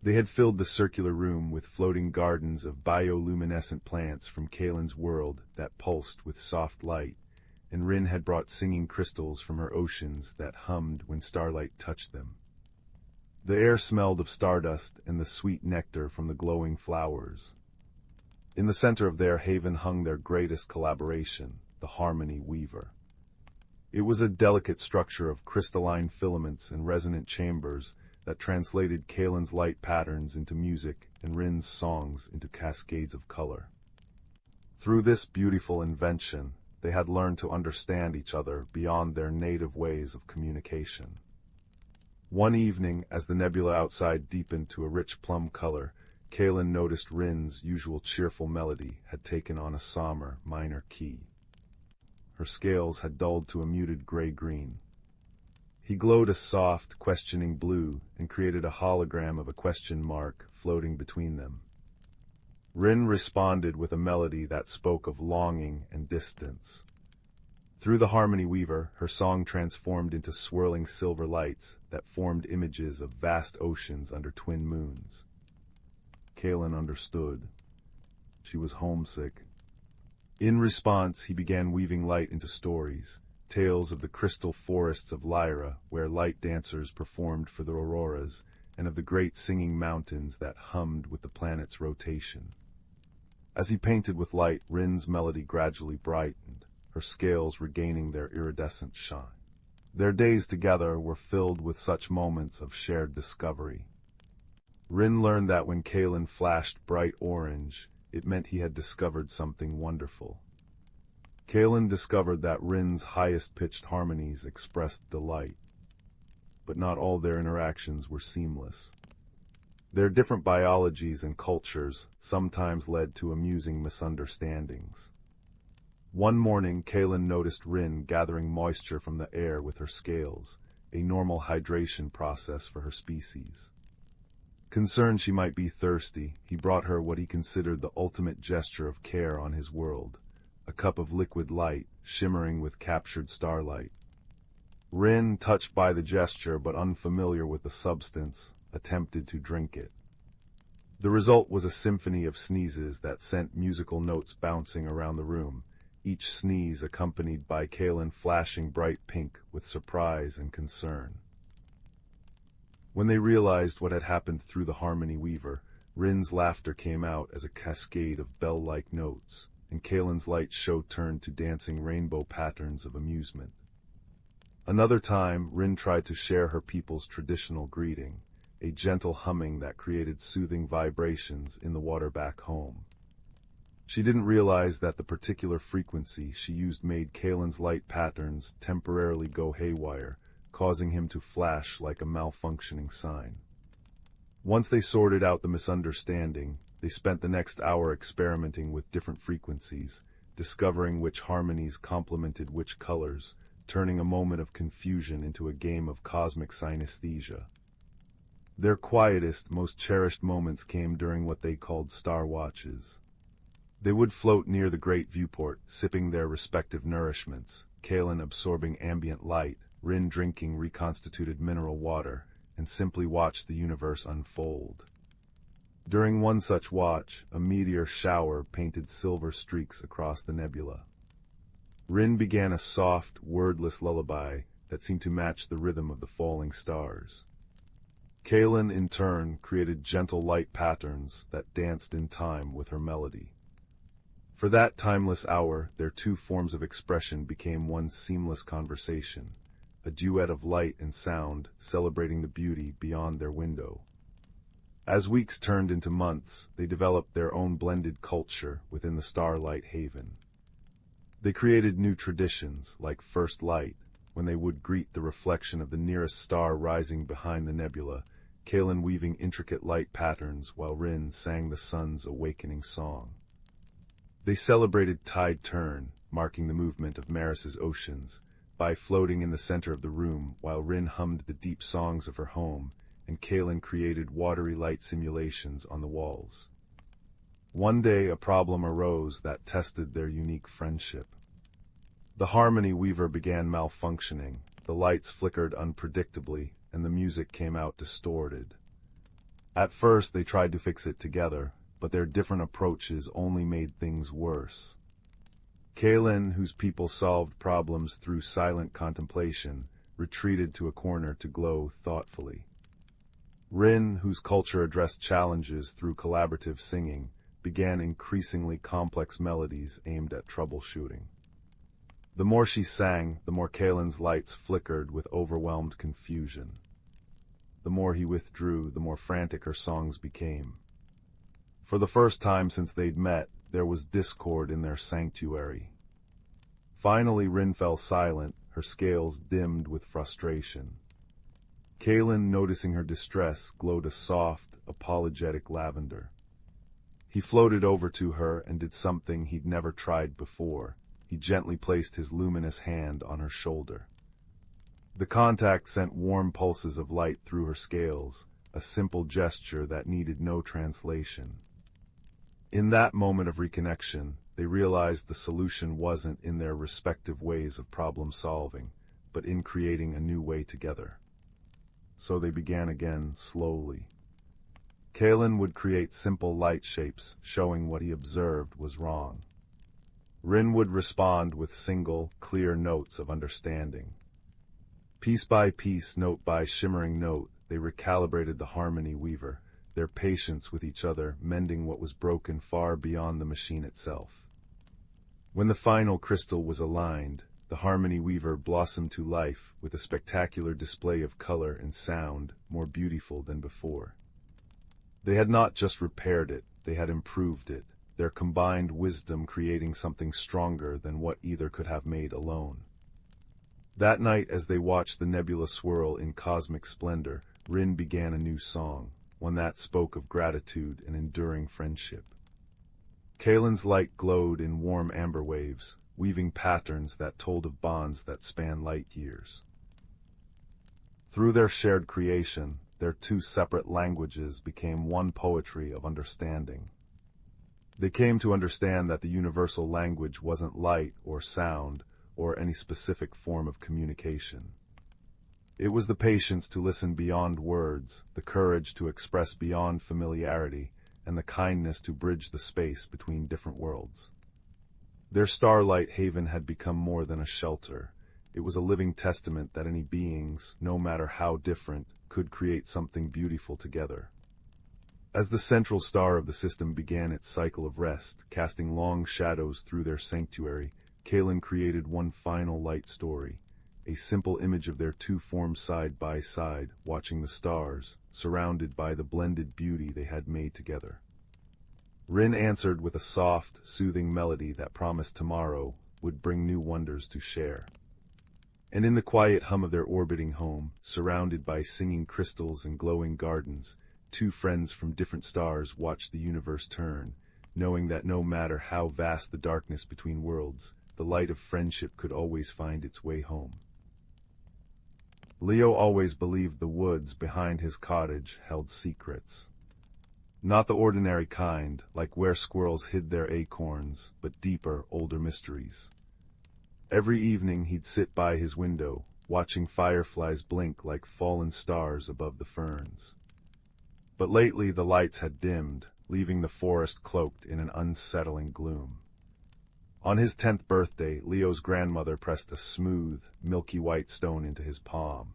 They had filled the circular room with floating gardens of bioluminescent plants from Kaelin's world that pulsed with soft light, and Rin had brought singing crystals from her oceans that hummed when starlight touched them. The air smelled of stardust and the sweet nectar from the glowing flowers. In the center of their haven hung their greatest collaboration, the Harmony Weaver. It was a delicate structure of crystalline filaments and resonant chambers that translated Kaelin's light patterns into music and Rin's songs into cascades of color. Through this beautiful invention, they had learned to understand each other beyond their native ways of communication. One evening, as the nebula outside deepened to a rich plum color, Kaelin noticed Rin's usual cheerful melody had taken on a somber, minor key. Her scales had dulled to a muted gray-green. He glowed a soft, questioning blue and created a hologram of a question mark floating between them. Rin responded with a melody that spoke of longing and distance. Through the Harmony Weaver, her song transformed into swirling silver lights that formed images of vast oceans under twin moons. Kaelin understood. She was homesick. In response, he began weaving light into stories, tales of the crystal forests of Lyra, where light dancers performed for the auroras, and of the great singing mountains that hummed with the planet's rotation. As he painted with light, Rin's melody gradually brightened, her scales regaining their iridescent shine. Their days together were filled with such moments of shared discovery. Rin learned that when Kaelin flashed bright orange, it meant he had discovered something wonderful. Kalen discovered that Rin's highest-pitched harmonies expressed delight, but not all their interactions were seamless. Their different biologies and cultures sometimes led to amusing misunderstandings. One morning, Kalen noticed Rin gathering moisture from the air with her scales, a normal hydration process for her species. Concerned she might be thirsty, he brought her what he considered the ultimate gesture of care on his world, a cup of liquid light, shimmering with captured starlight. Rin, touched by the gesture but unfamiliar with the substance, attempted to drink it. The result was a symphony of sneezes that sent musical notes bouncing around the room, each sneeze accompanied by Kalen flashing bright pink with surprise and concern. When they realized what had happened through the harmony weaver, Rin's laughter came out as a cascade of bell-like notes, and Kalen's light show turned to dancing rainbow patterns of amusement. Another time, Rin tried to share her people's traditional greeting, a gentle humming that created soothing vibrations in the water back home. She didn't realize that the particular frequency she used made Kalen's light patterns temporarily go haywire, causing him to flash like a malfunctioning sign. Once they sorted out the misunderstanding, they spent the next hour experimenting with different frequencies, discovering which harmonies complemented which colors, turning a moment of confusion into a game of cosmic synesthesia. Their quietest, most cherished moments came during what they called star watches. They would float near the great viewport, sipping their respective nourishments, Kalen absorbing ambient light, Rin drinking reconstituted mineral water, and simply watch the universe unfold. During one such watch, a meteor shower painted silver streaks across the nebula. Rin began a soft, wordless lullaby that seemed to match the rhythm of the falling stars. Kalen, in turn, created gentle light patterns that danced in time with her melody. For that timeless hour, their two forms of expression became one seamless conversation, a duet of light and sound celebrating the beauty beyond their window. As weeks turned into months, they developed their own blended culture within the Starlight Haven. They created new traditions, like first light, when they would greet the reflection of the nearest star rising behind the nebula, Kalen weaving intricate light patterns while Rin sang the sun's awakening song. They celebrated tide turn, marking the movement of Maris's oceans, by floating in the center of the room while Rin hummed the deep songs of her home, and Kalen created watery light simulations on the walls. One day a problem arose that tested their unique friendship. The harmony weaver began malfunctioning, the lights flickered unpredictably, and the music came out distorted. At first they tried to fix it together, but their different approaches only made things worse. Kalen, whose people solved problems through silent contemplation, retreated to a corner to glow thoughtfully. Rin, whose culture addressed challenges through collaborative singing, began increasingly complex melodies aimed at troubleshooting. The more she sang, the more Kalen's lights flickered with overwhelmed confusion. The more he withdrew, the more frantic her songs became. For the first time since they'd met, there was discord in their sanctuary. Finally, Rin fell silent, her scales dimmed with frustration. Kalen, noticing her distress, glowed a soft, apologetic lavender. He floated over to her and did something he'd never tried before. He gently placed his luminous hand on her shoulder. The contact sent warm pulses of light through her scales, a simple gesture that needed no translation. In that moment of reconnection, they realized the solution wasn't in their respective ways of problem-solving, but in creating a new way together. So they began again, slowly. Kalen would create simple light shapes, showing what he observed was wrong. Rin would respond with single, clear notes of understanding. Piece by piece, note by shimmering note, they recalibrated the harmony weaver, their patience with each other mending what was broken far beyond the machine itself. When the final crystal was aligned, the harmony weaver blossomed to life with a spectacular display of color and sound more beautiful than before. They had not just repaired it, they had improved it, their combined wisdom creating something stronger than what either could have made alone. That night, as they watched the nebula swirl in cosmic splendor, Rin began a new song, one that spoke of gratitude and enduring friendship. Kalen's light glowed in warm amber waves, weaving patterns that told of bonds that span light years. Through their shared creation, their two separate languages became one poetry of understanding. They came to understand that the universal language wasn't light or sound or any specific form of communication. It was the patience to listen beyond words, the courage to express beyond familiarity, and the kindness to bridge the space between different worlds. Their starlight haven had become more than a shelter. It was a living testament that any beings, no matter how different, could create something beautiful together. As the central star of the system began its cycle of rest, casting long shadows through their sanctuary, Kalen created one final light story, a simple image of their two forms side by side, watching the stars, surrounded by the blended beauty they had made together. Rin answered with a soft, soothing melody that promised tomorrow would bring new wonders to share. And in the quiet hum of their orbiting home, surrounded by singing crystals and glowing gardens, two friends from different stars watched the universe turn, knowing that no matter how vast the darkness between worlds, the light of friendship could always find its way home. Leo always believed the woods behind his cottage held secrets. Not the ordinary kind, like where squirrels hid their acorns, but deeper, older mysteries. Every evening he'd sit by his window, watching fireflies blink like fallen stars above the ferns. But lately the lights had dimmed, leaving the forest cloaked in an unsettling gloom. On his 10th birthday, Leo's grandmother pressed a smooth, milky white stone into his palm.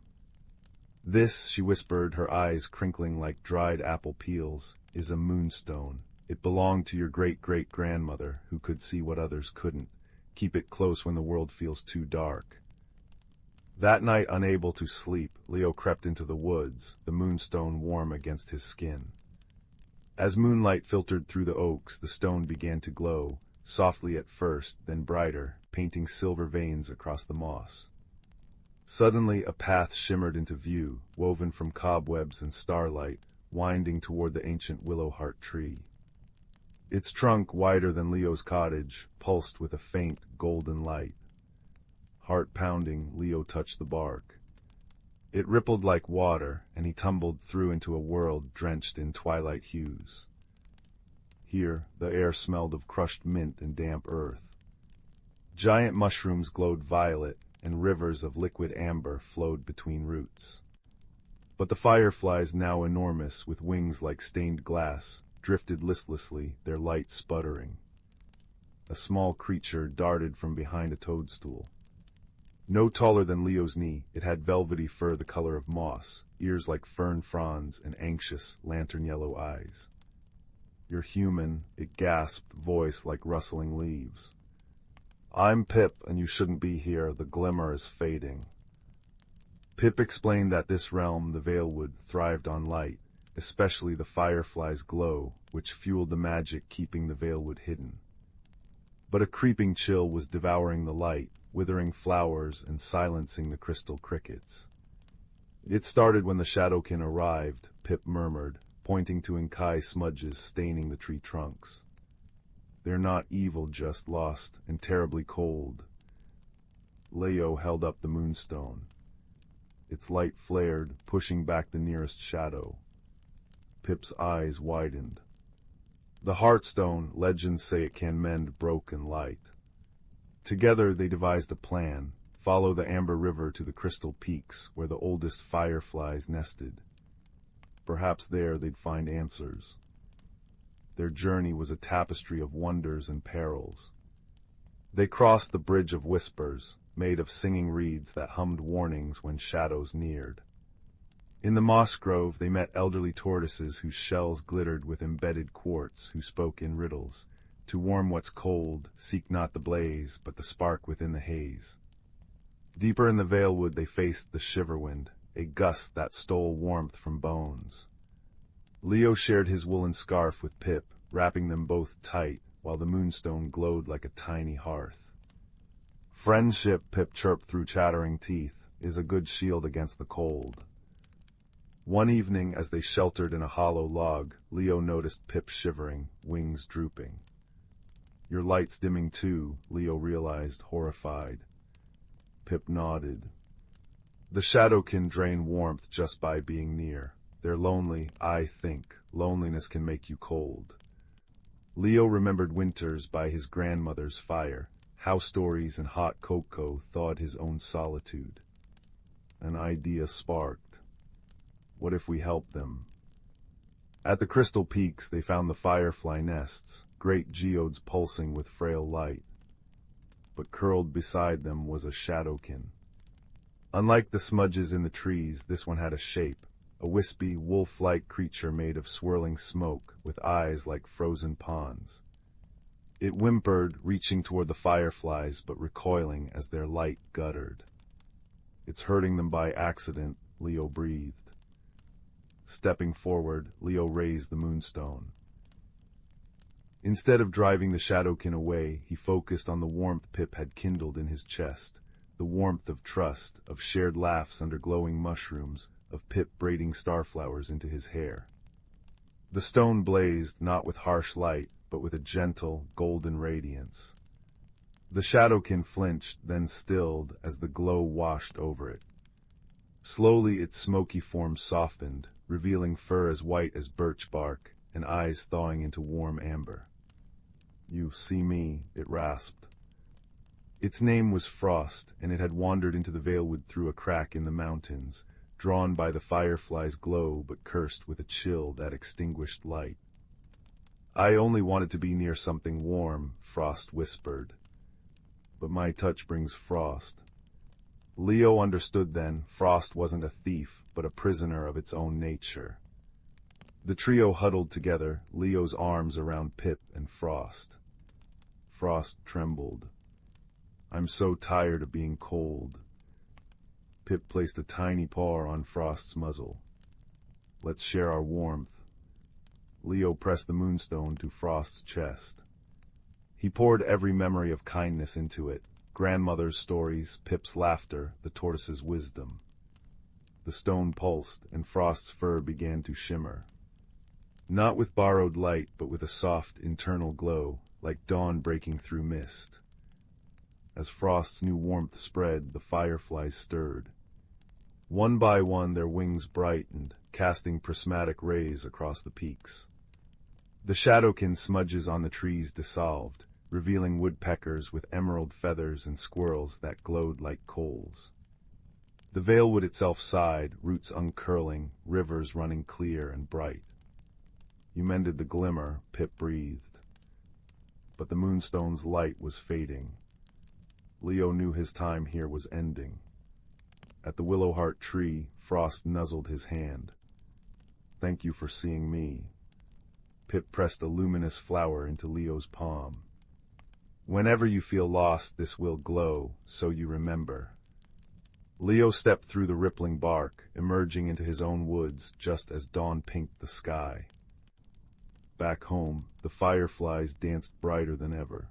"This," she whispered, her eyes crinkling like dried apple peels, "is a moonstone. It belonged to your great-great-grandmother, who could see what others couldn't. Keep it close when the world feels too dark." That night, unable to sleep, Leo crept into the woods, the moonstone warm against his skin. As moonlight filtered through the oaks, the stone began to glow, softly at first, then brighter, painting silver veins across the moss. Suddenly a path shimmered into view, woven from cobwebs and starlight, winding toward the ancient willow-heart tree. Its trunk, wider than Leo's cottage, pulsed with a faint, golden light. Heart-pounding, Leo touched the bark. It rippled like water, and he tumbled through into a world drenched in twilight hues. Here, the air smelled of crushed mint and damp earth. Giant mushrooms glowed violet, and rivers of liquid amber flowed between roots. But the fireflies, now enormous, with wings like stained glass, drifted listlessly, their light sputtering. A small creature darted from behind a toadstool. No taller than Leo's knee, it had velvety fur the color of moss, ears like fern fronds, and anxious, lantern-yellow eyes. "You're human," it gasped, voice like rustling leaves. "I'm Pip, and you shouldn't be here. The glimmer is fading." Pip explained that this realm, the Valewood, thrived on light, especially the firefly's glow, which fueled the magic keeping the Valewood hidden. But a creeping chill was devouring the light, withering flowers and silencing the crystal crickets. "It started when the Shadowkin arrived," Pip murmured, pointing to Inkai smudges staining the tree trunks. "They're not evil, just lost, and terribly cold." Leo held up the moonstone. Its light flared, pushing back the nearest shadow. Pip's eyes widened. "The Heartstone, legends say it can mend broken light." Together they devised a plan: follow the Amber River to the Crystal Peaks, where the oldest fireflies nested. Perhaps there they'd find answers. Their journey was a tapestry of wonders and perils. They crossed the Bridge of Whispers, made of singing reeds that hummed warnings when shadows neared. In the moss grove they met elderly tortoises whose shells glittered with embedded quartz, who spoke in riddles. "To warm what's cold, seek not the blaze, but the spark within the haze." Deeper in the Valewood they faced the Shiverwind, a gust that stole warmth from bones. Leo shared his woolen scarf with Pip, wrapping them both tight, while the moonstone glowed like a tiny hearth. "Friendship," Pip chirped through chattering teeth, "is a good shield against the cold." One evening, as they sheltered in a hollow log, Leo noticed Pip shivering, wings drooping. "Your light's dimming too," Leo realized, horrified. Pip nodded. "The shadow can drain warmth just by being near. They're lonely, I think. Loneliness can make you cold." Leo remembered winters by his grandmother's fire, how stories and hot cocoa thawed his own solitude. An idea sparked. What if we helped them? At the Crystal Peaks they found the firefly nests, great geodes pulsing with frail light. But curled beside them was a shadowkin. Unlike the smudges in the trees, this one had a shape, a wispy, wolf-like creature made of swirling smoke, with eyes like frozen ponds. It whimpered, reaching toward the fireflies, but recoiling as their light guttered. "It's hurting them by accident," Leo breathed. Stepping forward, Leo raised the moonstone. Instead of driving the shadowkin away, he focused on the warmth Pip had kindled in his chest, the warmth of trust, of shared laughs under glowing mushrooms, of Pip braiding starflowers into his hair. The stone blazed, not with harsh light, but with a gentle, golden radiance. The shadowkin flinched, then stilled as the glow washed over it. Slowly its smoky form softened, revealing fur as white as birch bark, and eyes thawing into warm amber. "You see me," it rasped. Its name was Frost, and it had wandered into the Valewood through a crack in the mountains, drawn by the firefly's glow but cursed with a chill that extinguished light. "I only wanted to be near something warm," Frost whispered. "But my touch brings frost." Leo understood then, Frost wasn't a thief, but a prisoner of its own nature. The trio huddled together, Leo's arms around Pip and Frost. Frost trembled. "I'm so tired of being cold." Pip placed a tiny paw on Frost's muzzle. "Let's share our warmth." Leo pressed the moonstone to Frost's chest. He poured every memory of kindness into it, grandmother's stories, Pip's laughter, the tortoise's wisdom. The stone pulsed, and Frost's fur began to shimmer. Not with borrowed light, but with a soft internal glow, like dawn breaking through mist. As Frost's new warmth spread, the fireflies stirred. One by one their wings brightened, casting prismatic rays across the peaks. The shadowkin smudges on the trees dissolved, revealing woodpeckers with emerald feathers and squirrels that glowed like coals. The Valewood itself sighed, roots uncurling, rivers running clear and bright. "You mended the glimmer," Pip breathed. But the moonstone's light was fading. Leo knew his time here was ending. At the willowheart tree, Frost nuzzled his hand. "Thank you for seeing me." Pip pressed a luminous flower into Leo's palm. "Whenever you feel lost, this will glow, so you remember." Leo stepped through the rippling bark, emerging into his own woods just as dawn pinked the sky. Back home, the fireflies danced brighter than ever.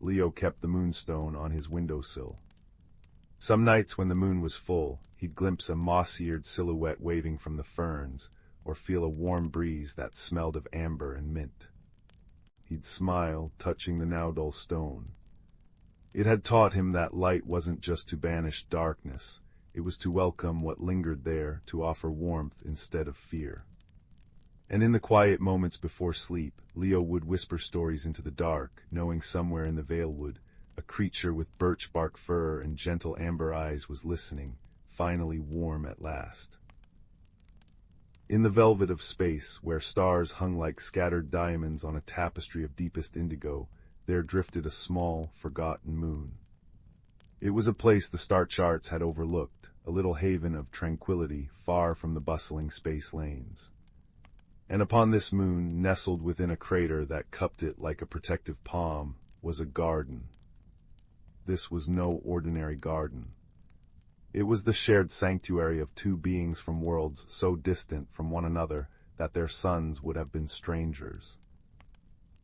Leo kept the moonstone on his windowsill. Some nights when the moon was full, he'd glimpse a moss-eared silhouette waving from the ferns, or feel a warm breeze that smelled of amber and mint. He'd smile, touching the now dull stone. It had taught him that light wasn't just to banish darkness, it was to welcome what lingered there, to offer warmth instead of fear. And in the quiet moments before sleep, Leo would whisper stories into the dark, knowing somewhere in the Valewood, a creature with birch-bark fur and gentle amber eyes was listening, finally warm at last. In the velvet of space, where stars hung like scattered diamonds on a tapestry of deepest indigo, there drifted a small, forgotten moon. It was a place the star charts had overlooked, a little haven of tranquility far from the bustling space lanes. And upon this moon, nestled within a crater that cupped it like a protective palm, was a garden. This was no ordinary garden. It was the shared sanctuary of two beings from worlds so distant from one another that their sons would have been strangers.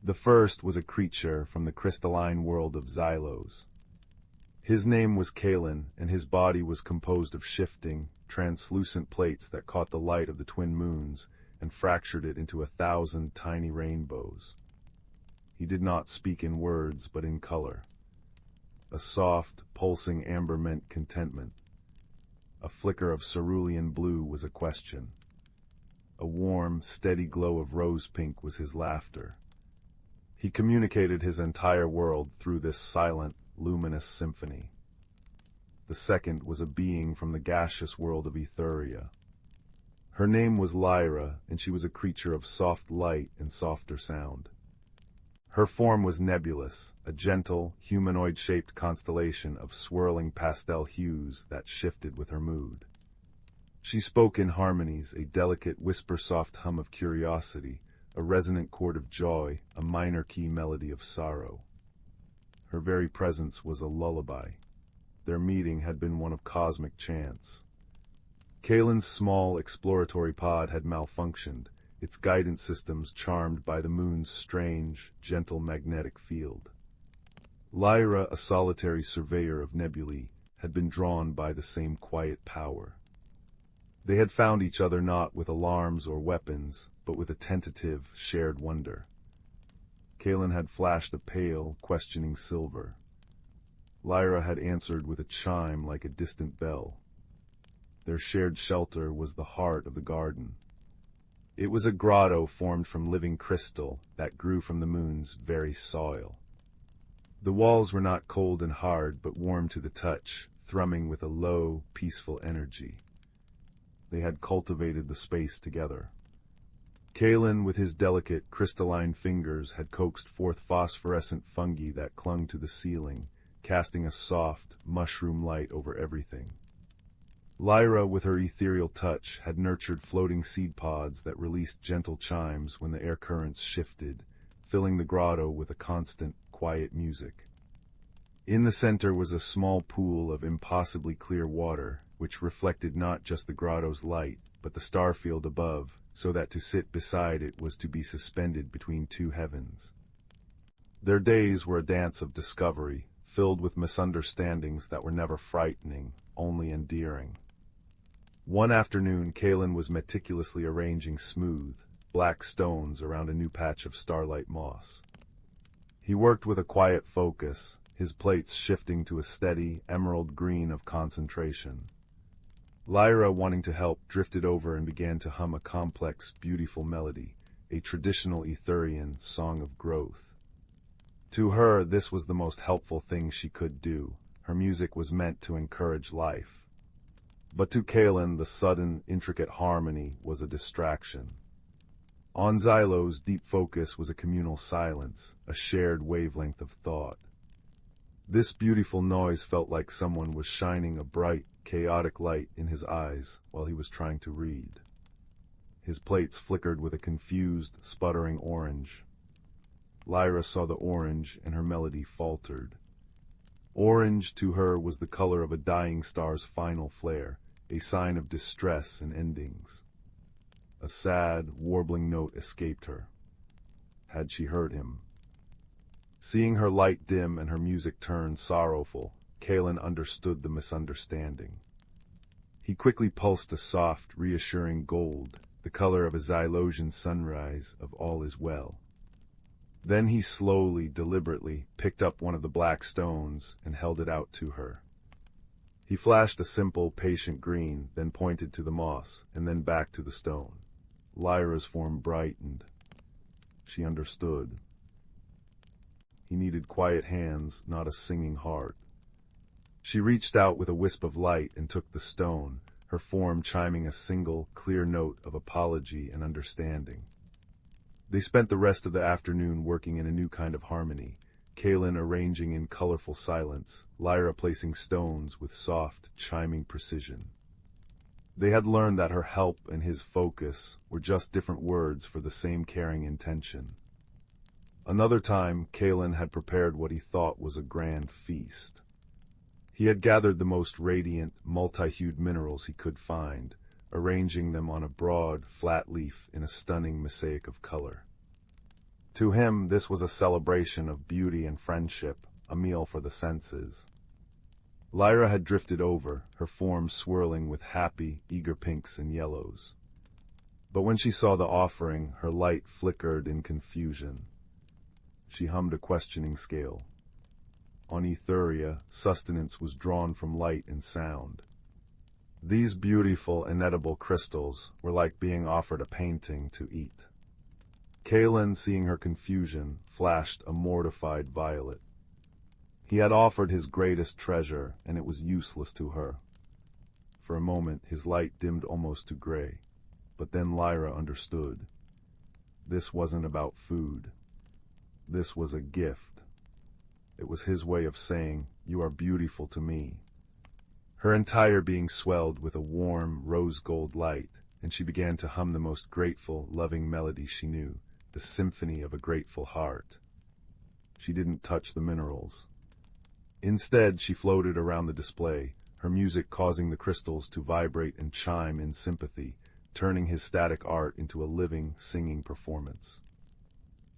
The first was a creature from the crystalline world of xylos. His name was Kalen, and his body was composed of shifting, translucent plates that caught the light of the twin moons and fractured it into 1,000 tiny rainbows. He did not speak in words, but in color. A soft, pulsing amber meant contentment. A flicker of cerulean blue was a question. A warm, steady glow of rose pink was his laughter. He communicated his entire world through this silent, luminous symphony. The second was a being from the gaseous world of Etheria. Her name was Lyra, and she was a creature of soft light and softer sound. Her form was nebulous, a gentle, humanoid-shaped constellation of swirling pastel hues that shifted with her mood. She spoke in harmonies, a delicate whisper-soft hum of curiosity, a resonant chord of joy, a minor key melody of sorrow. Her very presence was a lullaby. Their meeting had been one of cosmic chance. Kalen's small exploratory pod had malfunctioned, its guidance systems charmed by the moon's strange, gentle magnetic field. Lyra, a solitary surveyor of nebulae, had been drawn by the same quiet power. They had found each other not with alarms or weapons, but with a tentative, shared wonder. Kalen had flashed a pale, questioning silver. Lyra had answered with a chime like a distant bell. Their shared shelter was the heart of the garden. It was a grotto formed from living crystal that grew from the moon's very soil. The walls were not cold and hard, but warm to the touch, thrumming with a low, peaceful energy. They had cultivated the space together. Kalen, with his delicate, crystalline fingers, had coaxed forth phosphorescent fungi that clung to the ceiling, casting a soft, mushroom light over everything. Lyra, with her ethereal touch, had nurtured floating seed pods that released gentle chimes when the air currents shifted, filling the grotto with a constant, quiet music. In the center was a small pool of impossibly clear water, which reflected not just the grotto's light, but the star field above, so that to sit beside it was to be suspended between two heavens. Their days were a dance of discovery, filled with misunderstandings that were never frightening, only endearing. One afternoon, Kalen was meticulously arranging smooth, black stones around a new patch of starlight moss. He worked with a quiet focus, his plates shifting to a steady, emerald green of concentration. Lyra, wanting to help, drifted over and began to hum a complex, beautiful melody, a traditional Etherian song of growth. To her, this was the most helpful thing she could do. Her music was meant to encourage life. But to Kalen, the sudden, intricate harmony was a distraction. On Xylo's, deep focus was a communal silence, a shared wavelength of thought. This beautiful noise felt like someone was shining a bright, chaotic light in his eyes while he was trying to read. His plates flickered with a confused, sputtering orange. Lyra saw the orange, and her melody faltered. Orange, to her, was the color of a dying star's final flare, a sign of distress and endings. A sad, warbling note escaped her. Had she heard him? Seeing her light dim and her music turn sorrowful, Kalen understood the misunderstanding. He quickly pulsed a soft, reassuring gold, the color of a Xylosian sunrise of all is well. Then he slowly, deliberately, picked up one of the black stones and held it out to her. He flashed a simple, patient green, then pointed to the moss, and then back to the stone. Lyra's form brightened. She understood. He needed quiet hands, not a singing heart. She reached out with a wisp of light and took the stone, her form chiming a single, clear note of apology and understanding. They spent the rest of the afternoon working in a new kind of harmony, Kalen arranging in colorful silence, Lyra placing stones with soft, chiming precision. They had learned that her help and his focus were just different words for the same caring intention. Another time, Kalen had prepared what he thought was a grand feast. He had gathered the most radiant, multi-hued minerals he could find, arranging them on a broad, flat leaf in a stunning mosaic of color. To him, this was a celebration of beauty and friendship, a meal for the senses. Lyra had drifted over, her form swirling with happy, eager pinks and yellows. But when she saw the offering, her light flickered in confusion. She hummed a questioning scale. On Etheria, sustenance was drawn from light and sound. These beautiful, inedible crystals were like being offered a painting to eat. Kalen, seeing her confusion, flashed a mortified violet. He had offered his greatest treasure, and it was useless to her. For a moment, his light dimmed almost to gray. But then Lyra understood. This wasn't about food. This was a gift. It was his way of saying, "You are beautiful to me." Her entire being swelled with a warm, rose-gold light, and she began to hum the most grateful, loving melody she knew, the symphony of a grateful heart. She didn't touch the minerals. Instead, she floated around the display, her music causing the crystals to vibrate and chime in sympathy, turning his static art into a living, singing performance.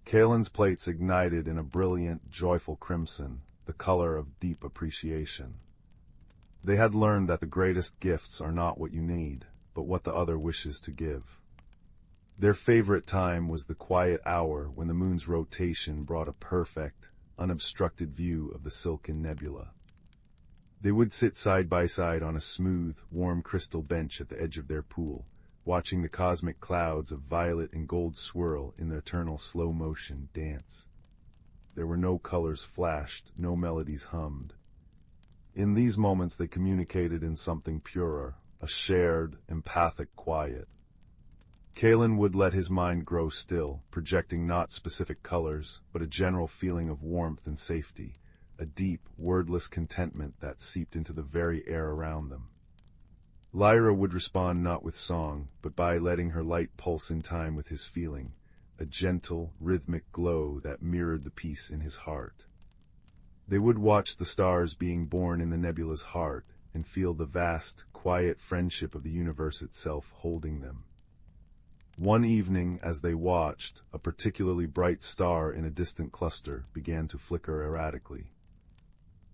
Kalen's plates ignited in a brilliant, joyful crimson, the color of deep appreciation. They had learned that the greatest gifts are not what you need, but what the other wishes to give. Their favorite time was the quiet hour when the moon's rotation brought a perfect, unobstructed view of the silken nebula. They would sit side by side on a smooth, warm crystal bench at the edge of their pool, watching the cosmic clouds of violet and gold swirl in their eternal slow-motion dance. There were no colors flashed, no melodies hummed. In these moments they communicated in something purer, a shared, empathic quiet. Kalen would let his mind grow still, projecting not specific colors, but a general feeling of warmth and safety, a deep, wordless contentment that seeped into the very air around them. Lyra would respond not with song, but by letting her light pulse in time with his feeling, a gentle, rhythmic glow that mirrored the peace in his heart. They would watch the stars being born in the nebula's heart and feel the vast, quiet friendship of the universe itself holding them. One evening, as they watched, a particularly bright star in a distant cluster began to flicker erratically.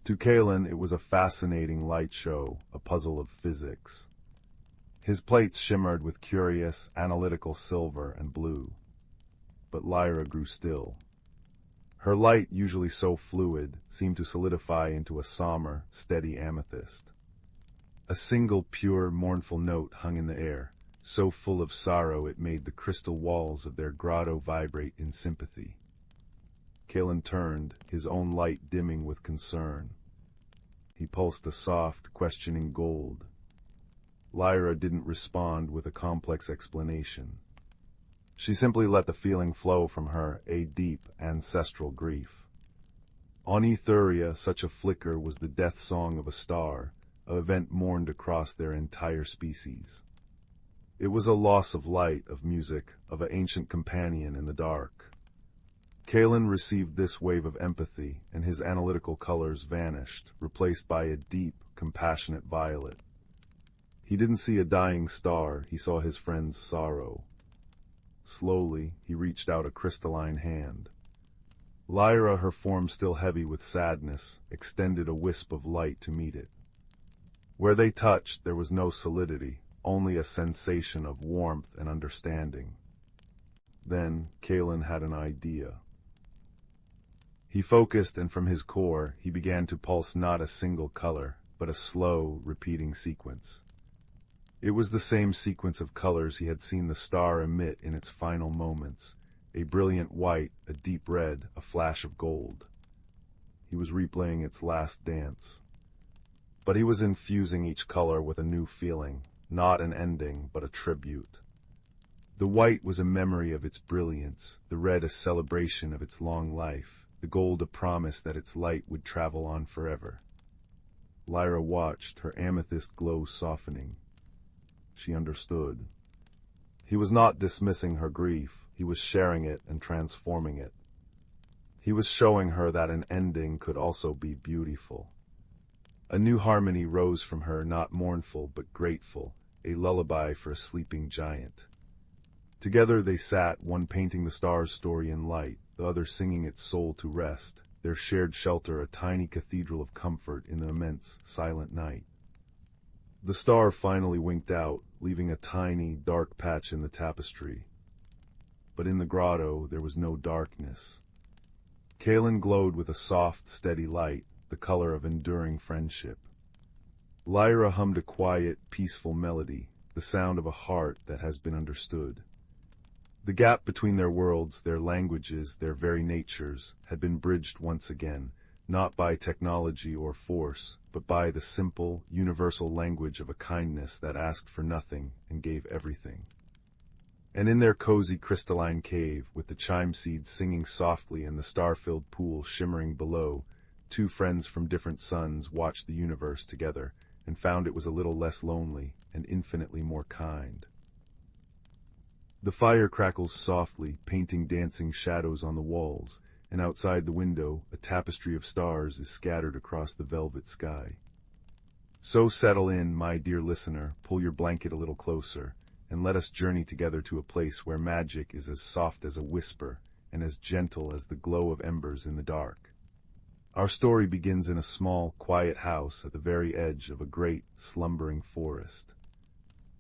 To Kalen, it was a fascinating light show, a puzzle of physics. His plates shimmered with curious, analytical silver and blue. But Lyra grew still. Her light, usually so fluid, seemed to solidify into a somber, steady amethyst. A single pure, mournful note hung in the air, so full of sorrow it made the crystal walls of their grotto vibrate in sympathy. Kalen turned, his own light dimming with concern. He pulsed a soft, questioning gold. Lyra didn't respond with a complex explanation. She simply let the feeling flow from her, a deep, ancestral grief. On Etheria, such a flicker was the death song of a star, an event mourned across their entire species. It was a loss of light, of music, of an ancient companion in the dark. Kalen received this wave of empathy, and his analytical colors vanished, replaced by a deep, compassionate violet. He didn't see a dying star, he saw his friend's sorrow. Slowly, he reached out a crystalline hand. Lyra, her form still heavy with sadness, extended a wisp of light to meet it. Where they touched, there was no solidity, only a sensation of warmth and understanding. Then, Kalen had an idea. He focused, and from his core, he began to pulse not a single color, but a slow, repeating sequence. It was the same sequence of colors he had seen the star emit in its final moments, a brilliant white, a deep red, a flash of gold. He was replaying its last dance. But he was infusing each color with a new feeling, not an ending, but a tribute. The white was a memory of its brilliance, the red a celebration of its long life, the gold a promise that its light would travel on forever. Lyra watched, her amethyst glow softening. She understood. He was not dismissing her grief, he was sharing it and transforming it. He was showing her that an ending could also be beautiful. A new harmony rose from her, not mournful but grateful, a lullaby for a sleeping giant. Together they sat, one painting the star's story in light, the other singing its soul to rest, their shared shelter a tiny cathedral of comfort in the immense, silent night. The star finally winked out, leaving a tiny, dark patch in the tapestry. But in the grotto there was no darkness. Kalen glowed with a soft, steady light, the color of enduring friendship. Lyra hummed a quiet, peaceful melody, the sound of a heart that has been understood. The gap between their worlds, their languages, their very natures, had been bridged once again, not by technology or force, but by the simple, universal language of a kindness that asked for nothing and gave everything. And in their cozy crystalline cave, with the chime seeds singing softly and the star-filled pool shimmering below, two friends from different suns watched the universe together and found it was a little less lonely and infinitely more kind. The fire crackles softly, painting dancing shadows on the walls, and outside the window, a tapestry of stars is scattered across the velvet sky. So settle in, my dear listener, pull your blanket a little closer, and let us journey together to a place where magic is as soft as a whisper and as gentle as the glow of embers in the dark. Our story begins in a small, quiet house at the very edge of a great, slumbering forest.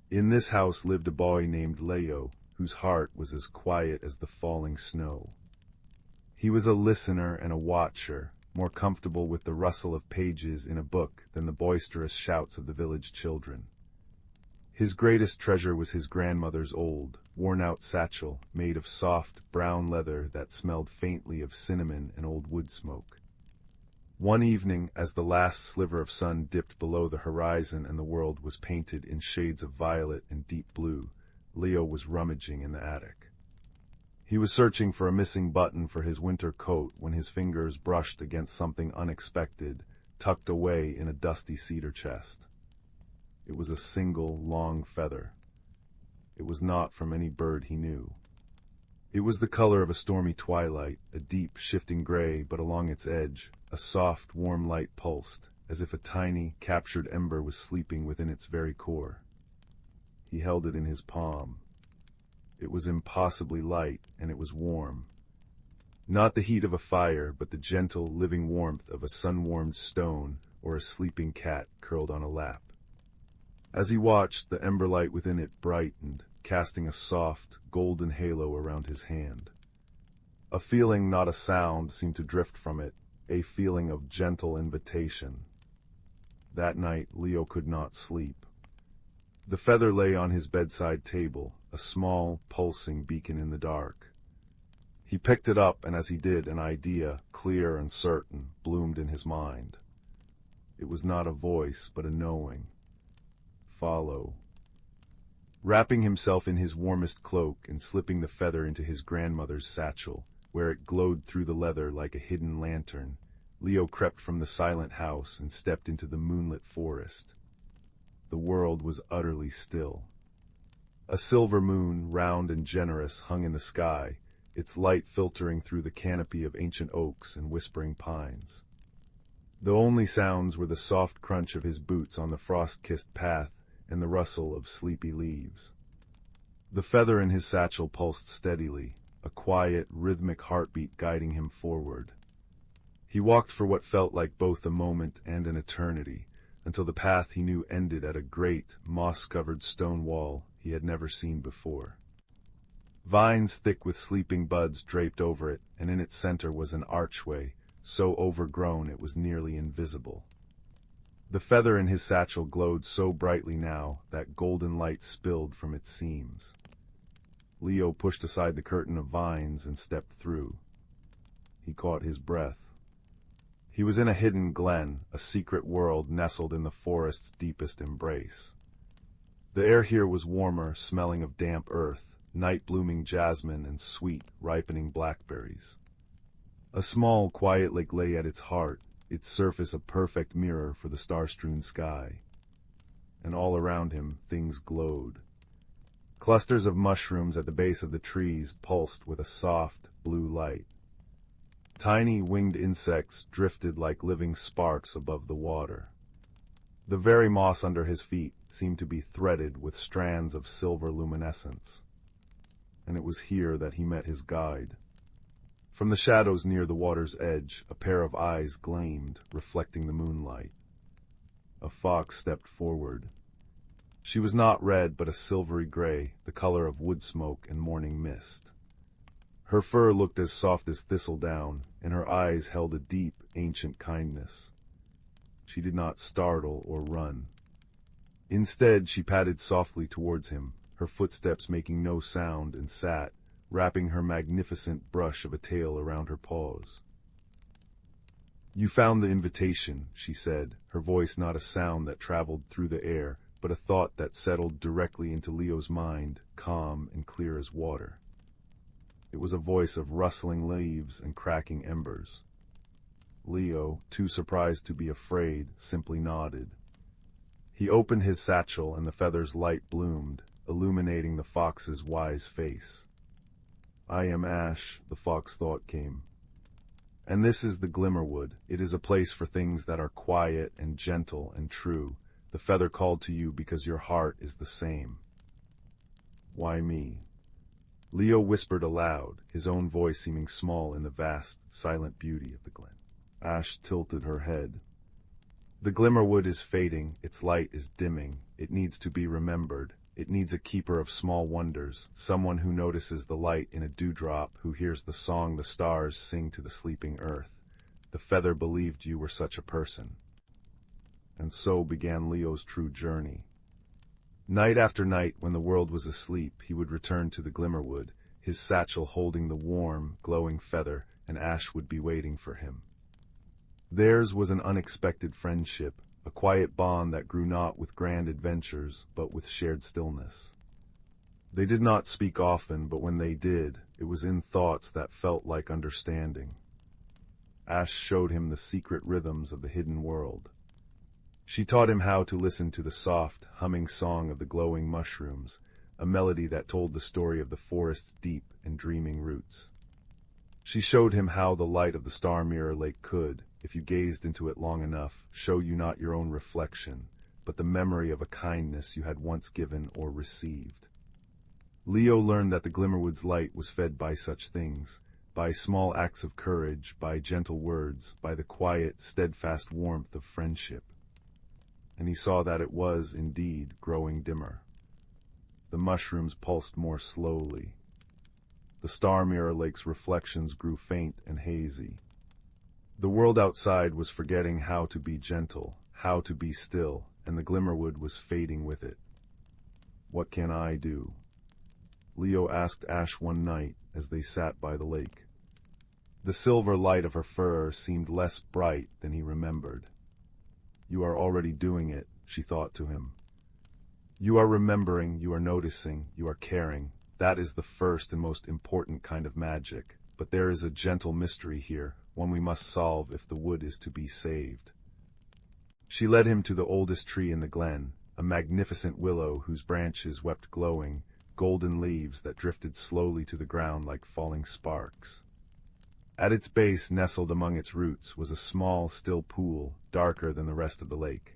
In this house lived a boy named Leo, whose heart was as quiet as the falling snow. He was a listener and a watcher, more comfortable with the rustle of pages in a book than the boisterous shouts of the village children. His greatest treasure was his grandmother's old, worn-out satchel made of soft, brown leather that smelled faintly of cinnamon and old wood smoke. One evening, as the last sliver of sun dipped below the horizon and the world was painted in shades of violet and deep blue, Leo was rummaging in the attic. He was searching for a missing button for his winter coat when his fingers brushed against something unexpected, tucked away in a dusty cedar chest. It was a single, long feather. It was not from any bird he knew. It was the color of a stormy twilight, a deep, shifting gray, but along its edge, a soft, warm light pulsed, as if a tiny, captured ember was sleeping within its very core. He held it in his palm. It was impossibly light, and it was warm. Not the heat of a fire, but the gentle, living warmth of a sun-warmed stone or a sleeping cat curled on a lap. As he watched, the ember light within it brightened, casting a soft, golden halo around his hand. A feeling, not a sound, seemed to drift from it, a feeling of gentle invitation. That night, Leo could not sleep. The feather lay on his bedside table, a small, pulsing beacon in the dark. He picked it up, and as he did, an idea, clear and certain, bloomed in his mind. It was not a voice, but a knowing. Follow. Wrapping himself in his warmest cloak and slipping the feather into his grandmother's satchel, where it glowed through the leather like a hidden lantern, Leo crept from the silent house and stepped into the moonlit forest. The world was utterly still. A silver moon, round and generous, hung in the sky, its light filtering through the canopy of ancient oaks and whispering pines. The only sounds were the soft crunch of his boots on the frost-kissed path and the rustle of sleepy leaves. The feather in his satchel pulsed steadily, a quiet, rhythmic heartbeat guiding him forward. He walked for what felt like both a moment and an eternity, until the path he knew ended at a great, moss-covered stone wall he had never seen before. Vines thick with sleeping buds draped over it, and in its center was an archway, so overgrown it was nearly invisible. The feather in his satchel glowed so brightly now that golden light spilled from its seams. Leo pushed aside the curtain of vines and stepped through. He caught his breath. He was in a hidden glen, a secret world nestled in the forest's deepest embrace. The air here was warmer, smelling of damp earth, night-blooming jasmine and sweet, ripening blackberries. A small, quiet lake lay at its heart, its surface a perfect mirror for the star-strewn sky. And all around him, things glowed. Clusters of mushrooms at the base of the trees pulsed with a soft, blue light. Tiny winged insects drifted like living sparks above the water. The very moss under his feet seemed to be threaded with strands of silver luminescence. And it was here that he met his guide. From the shadows near the water's edge, a pair of eyes gleamed, reflecting the moonlight. A fox stepped forward. She was not red, but a silvery gray, the color of wood smoke and morning mist. Her fur looked as soft as thistledown, and her eyes held a deep, ancient kindness. She did not startle or run. Instead, she padded softly towards him, her footsteps making no sound, and sat, wrapping her magnificent brush of a tail around her paws. "You found the invitation," she said, her voice not a sound that traveled through the air, but a thought that settled directly into Leo's mind, calm and clear as water. It was a voice of rustling leaves and cracking embers. Leo, too surprised to be afraid, simply nodded. He opened his satchel and the feather's light bloomed, illuminating the fox's wise face. "I am Ash," the fox thought came. "And this is the Glimmerwood. It is a place for things that are quiet and gentle and true. The feather called to you because your heart is the same." "Why me?" Leo whispered aloud, his own voice seeming small in the vast, silent beauty of the glen. Ash tilted her head. "The Glimmerwood is fading, its light is dimming. It needs to be remembered. It needs a keeper of small wonders, someone who notices the light in a dewdrop, who hears the song the stars sing to the sleeping earth. The feather believed you were such a person." And so began Leo's true journey. Night after night, when the world was asleep, he would return to the Glimmerwood, his satchel holding the warm, glowing feather, and Ash would be waiting for him. Theirs was an unexpected friendship, a quiet bond that grew not with grand adventures, but with shared stillness. They did not speak often, but when they did, it was in thoughts that felt like understanding. Ash showed him the secret rhythms of the hidden world. She taught him how to listen to the soft, humming song of the glowing mushrooms, a melody that told the story of the forest's deep and dreaming roots. She showed him how the light of the Star Mirror Lake could, if you gazed into it long enough, show you not your own reflection, but the memory of a kindness you had once given or received. Leo learned that the Glimmerwood's light was fed by such things, by small acts of courage, by gentle words, by the quiet, steadfast warmth of friendship. And he saw that it was, indeed, growing dimmer. The mushrooms pulsed more slowly. The Star Mirror Lake's reflections grew faint and hazy. The world outside was forgetting how to be gentle, how to be still, and the Glimmerwood was fading with it. "What can I do?" Leo asked Ash one night as they sat by the lake. The silver light of her fur seemed less bright than he remembered. "You are already doing it," she thought to him. "You are remembering, you are noticing, you are caring. That is the first and most important kind of magic. But there is a gentle mystery here, one we must solve if the wood is to be saved." She led him to the oldest tree in the glen, a magnificent willow whose branches wept glowing, golden leaves that drifted slowly to the ground like falling sparks. At its base, nestled among its roots, was a small, still pool, darker than the rest of the lake.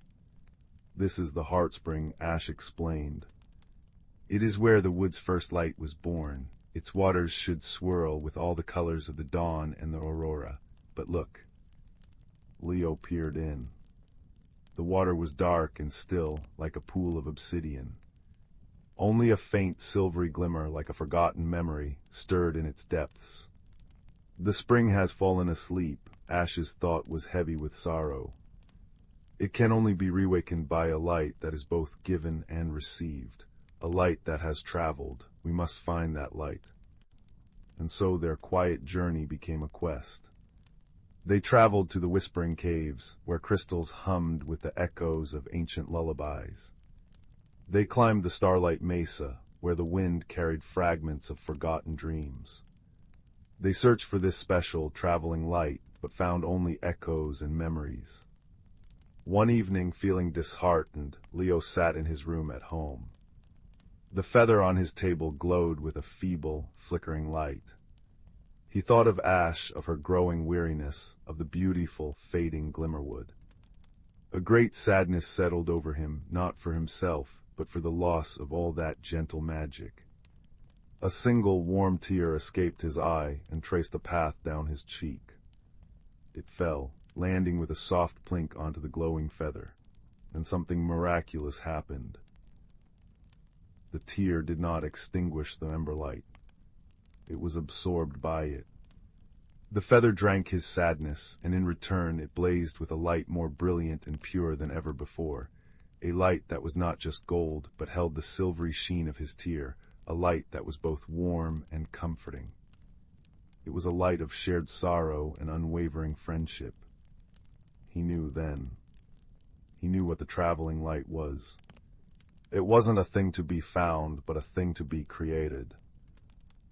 "This is the heart spring," Ash explained. "It is where the wood's first light was born. Its waters should swirl with all the colors of the dawn and the aurora. But look." Leo peered in. The water was dark and still, like a pool of obsidian. Only a faint silvery glimmer, like a forgotten memory, stirred in its depths. "The spring has fallen asleep," Ash's thought was heavy with sorrow. "It can only be reawakened by a light that is both given and received, a light that has traveled. We must find that light." And so their quiet journey became a quest. They traveled to the Whispering Caves, where crystals hummed with the echoes of ancient lullabies. They climbed the Starlight Mesa, where the wind carried fragments of forgotten dreams. They searched for this special, traveling light, but found only echoes and memories. One evening, feeling disheartened, Leo sat in his room at home. The feather on his table glowed with a feeble, flickering light. He thought of Ash, of her growing weariness, of the beautiful, fading Glimmerwood. A great sadness settled over him, not for himself, but for the loss of all that gentle magic. A single warm tear escaped his eye and traced a path down his cheek. It fell, landing with a soft plink onto the glowing feather, and something miraculous happened. The tear did not extinguish the ember light. It was absorbed by it. The feather drank his sadness, and in return it blazed with a light more brilliant and pure than ever before, a light that was not just gold, but held the silvery sheen of his tear, a light that was both warm and comforting. It was a light of shared sorrow and unwavering friendship. He knew then. He knew what the traveling light was. It wasn't a thing to be found, but a thing to be created.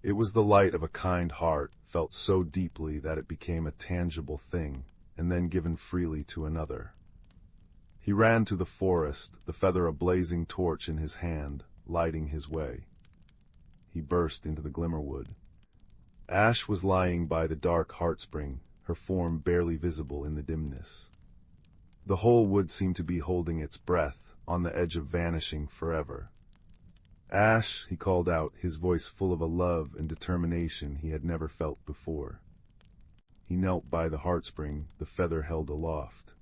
It was the light of a kind heart, felt so deeply that it became a tangible thing, and then given freely to another. He ran to the forest, the feather a blazing torch in his hand, lighting his way. He burst into the glimmerwood. Ash was lying by the dark heartspring, her form barely visible in the dimness. The whole wood seemed to be holding its breath, on the edge of vanishing forever. "Ash," he called out, his voice full of a love and determination he had never felt before. He knelt by the heartspring, the feather held aloft.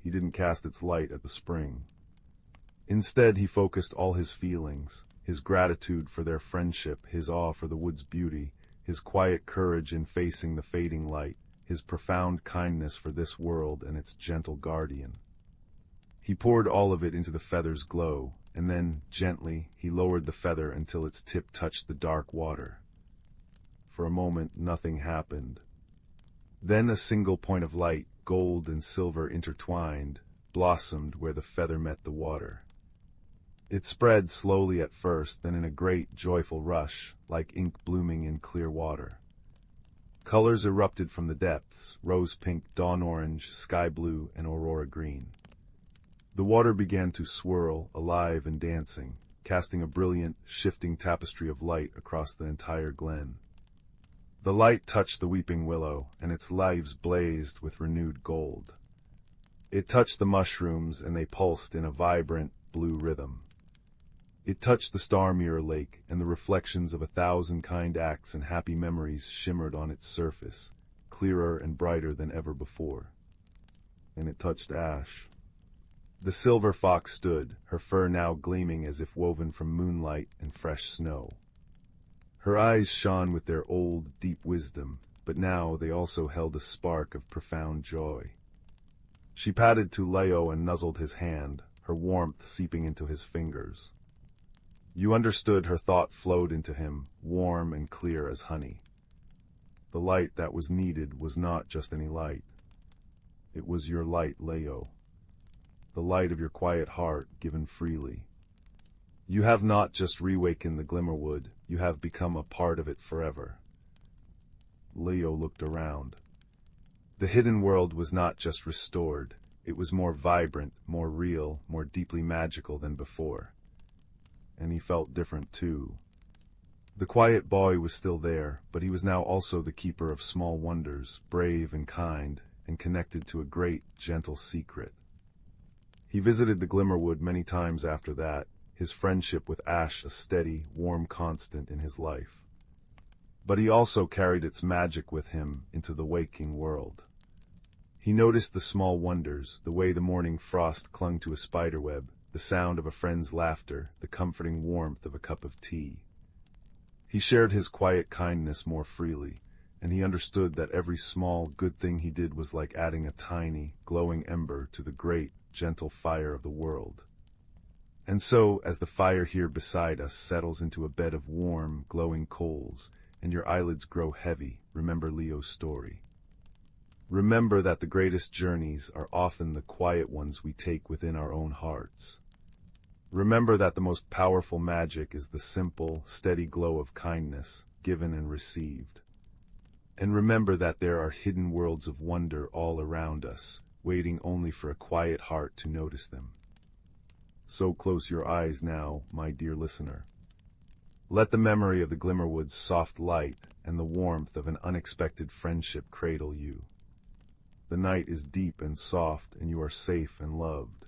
He didn't cast its light at the spring. Instead, he focused all his feelings, his gratitude for their friendship, his awe for the wood's beauty, his quiet courage in facing the fading light, his profound kindness for this world and its gentle guardian. He poured all of it into the feather's glow, and then, gently, he lowered the feather until its tip touched the dark water. For a moment, nothing happened. Then a single point of light, gold and silver intertwined, blossomed where the feather met the water. It spread slowly at first, then in a great, joyful rush, like ink blooming in clear water. Colors erupted from the depths, rose-pink, dawn-orange, sky-blue, and aurora green. The water began to swirl, alive and dancing, casting a brilliant, shifting tapestry of light across the entire glen. The light touched the weeping willow, and its leaves blazed with renewed gold. It touched the mushrooms, and they pulsed in a vibrant, blue rhythm. It touched the star-mirror lake, and the reflections of 1,000 kind acts and happy memories shimmered on its surface, clearer and brighter than ever before. And it touched Ash. The silver fox stood, her fur now gleaming as if woven from moonlight and fresh snow. Her eyes shone with their old, deep wisdom, but now they also held a spark of profound joy. She patted to Leo and nuzzled his hand, her warmth seeping into his fingers. You understood her thought flowed into him, warm and clear as honey. The light that was needed was not just any light. It was your light, Leo. The light of your quiet heart given freely. You have not just reawakened the Glimmerwood, you have become a part of it forever. Leo looked around. The hidden world was not just restored, it was more vibrant, more real, more deeply magical than before. And he felt different too. The quiet boy was still there, but he was now also the keeper of small wonders, brave and kind, and connected to a great, gentle secret. He visited the Glimmerwood many times after that, his friendship with Ash a steady, warm constant in his life. But he also carried its magic with him into the waking world. He noticed the small wonders, the way the morning frost clung to a spiderweb, the sound of a friend's laughter, the comforting warmth of a cup of tea. He shared his quiet kindness more freely, and he understood that every small, good thing he did was like adding a tiny, glowing ember to the great, gentle fire of the world. And so, as the fire here beside us settles into a bed of warm, glowing coals, and your eyelids grow heavy, remember Leo's story. Remember that the greatest journeys are often the quiet ones we take within our own hearts. Remember that the most powerful magic is the simple, steady glow of kindness, given and received. And remember that there are hidden worlds of wonder all around us, waiting only for a quiet heart to notice them. So close your eyes now, my dear listener. Let the memory of the Glimmerwood's soft light and the warmth of an unexpected friendship cradle you. The night is deep and soft, and you are safe and loved.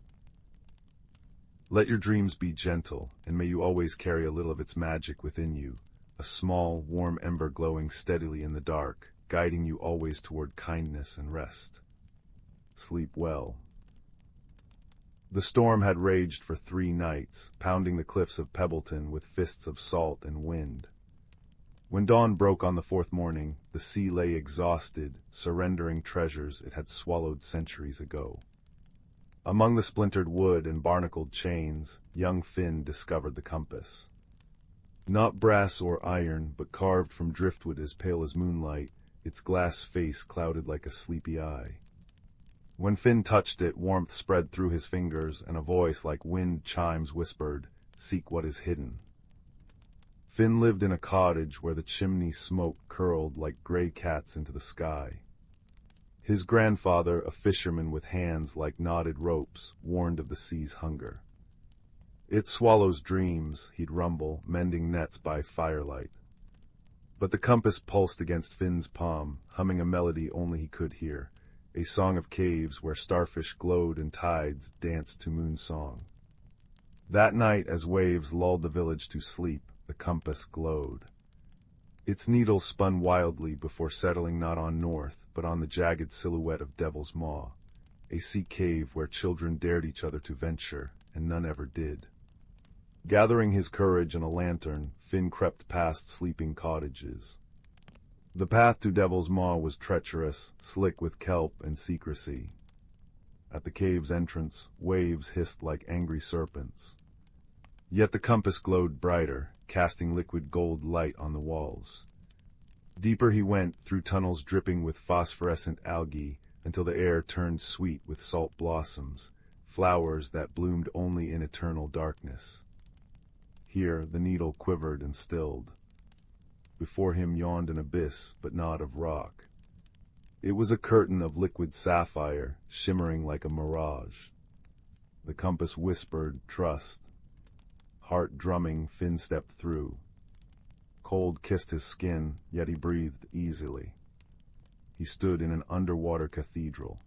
Let your dreams be gentle, and may you always carry a little of its magic within you, a small, warm ember glowing steadily in the dark, guiding you always toward kindness and rest. Sleep well. The storm had raged for 3 nights, pounding the cliffs of Pebbleton with fists of salt and wind. When dawn broke on the 4th morning, the sea lay exhausted, surrendering treasures it had swallowed centuries ago. Among the splintered wood and barnacled chains, young Finn discovered the compass. Not brass or iron, but carved from driftwood as pale as moonlight, its glass face clouded like a sleepy eye. When Finn touched it, warmth spread through his fingers, and a voice like wind chimes whispered, "Seek what is hidden." Finn lived in a cottage where the chimney smoke curled like gray cats into the sky. His grandfather, a fisherman with hands like knotted ropes, warned of the sea's hunger. "It swallows dreams," he'd rumble, mending nets by firelight. But the compass pulsed against Finn's palm, humming a melody only he could hear, a song of caves where starfish glowed and tides danced to moon song. That night, as waves lulled the village to sleep, the compass glowed. Its needle spun wildly before settling not on north, but on the jagged silhouette of Devil's Maw, a sea cave where children dared each other to venture, and none ever did. Gathering his courage and a lantern, Finn crept past sleeping cottages. The path to Devil's Maw was treacherous, slick with kelp and secrecy. At the cave's entrance, waves hissed like angry serpents. Yet the compass glowed brighter, casting liquid gold light on the walls. Deeper he went, through tunnels dripping with phosphorescent algae, until the air turned sweet with salt blossoms, flowers that bloomed only in eternal darkness. Here the needle quivered and stilled. Before him yawned an abyss, but not of rock. It was a curtain of liquid sapphire, shimmering like a mirage. The compass whispered, "Trust." Heart drumming, Finn stepped through. Cold kissed his skin, yet he breathed easily. He stood in an underwater cathedral.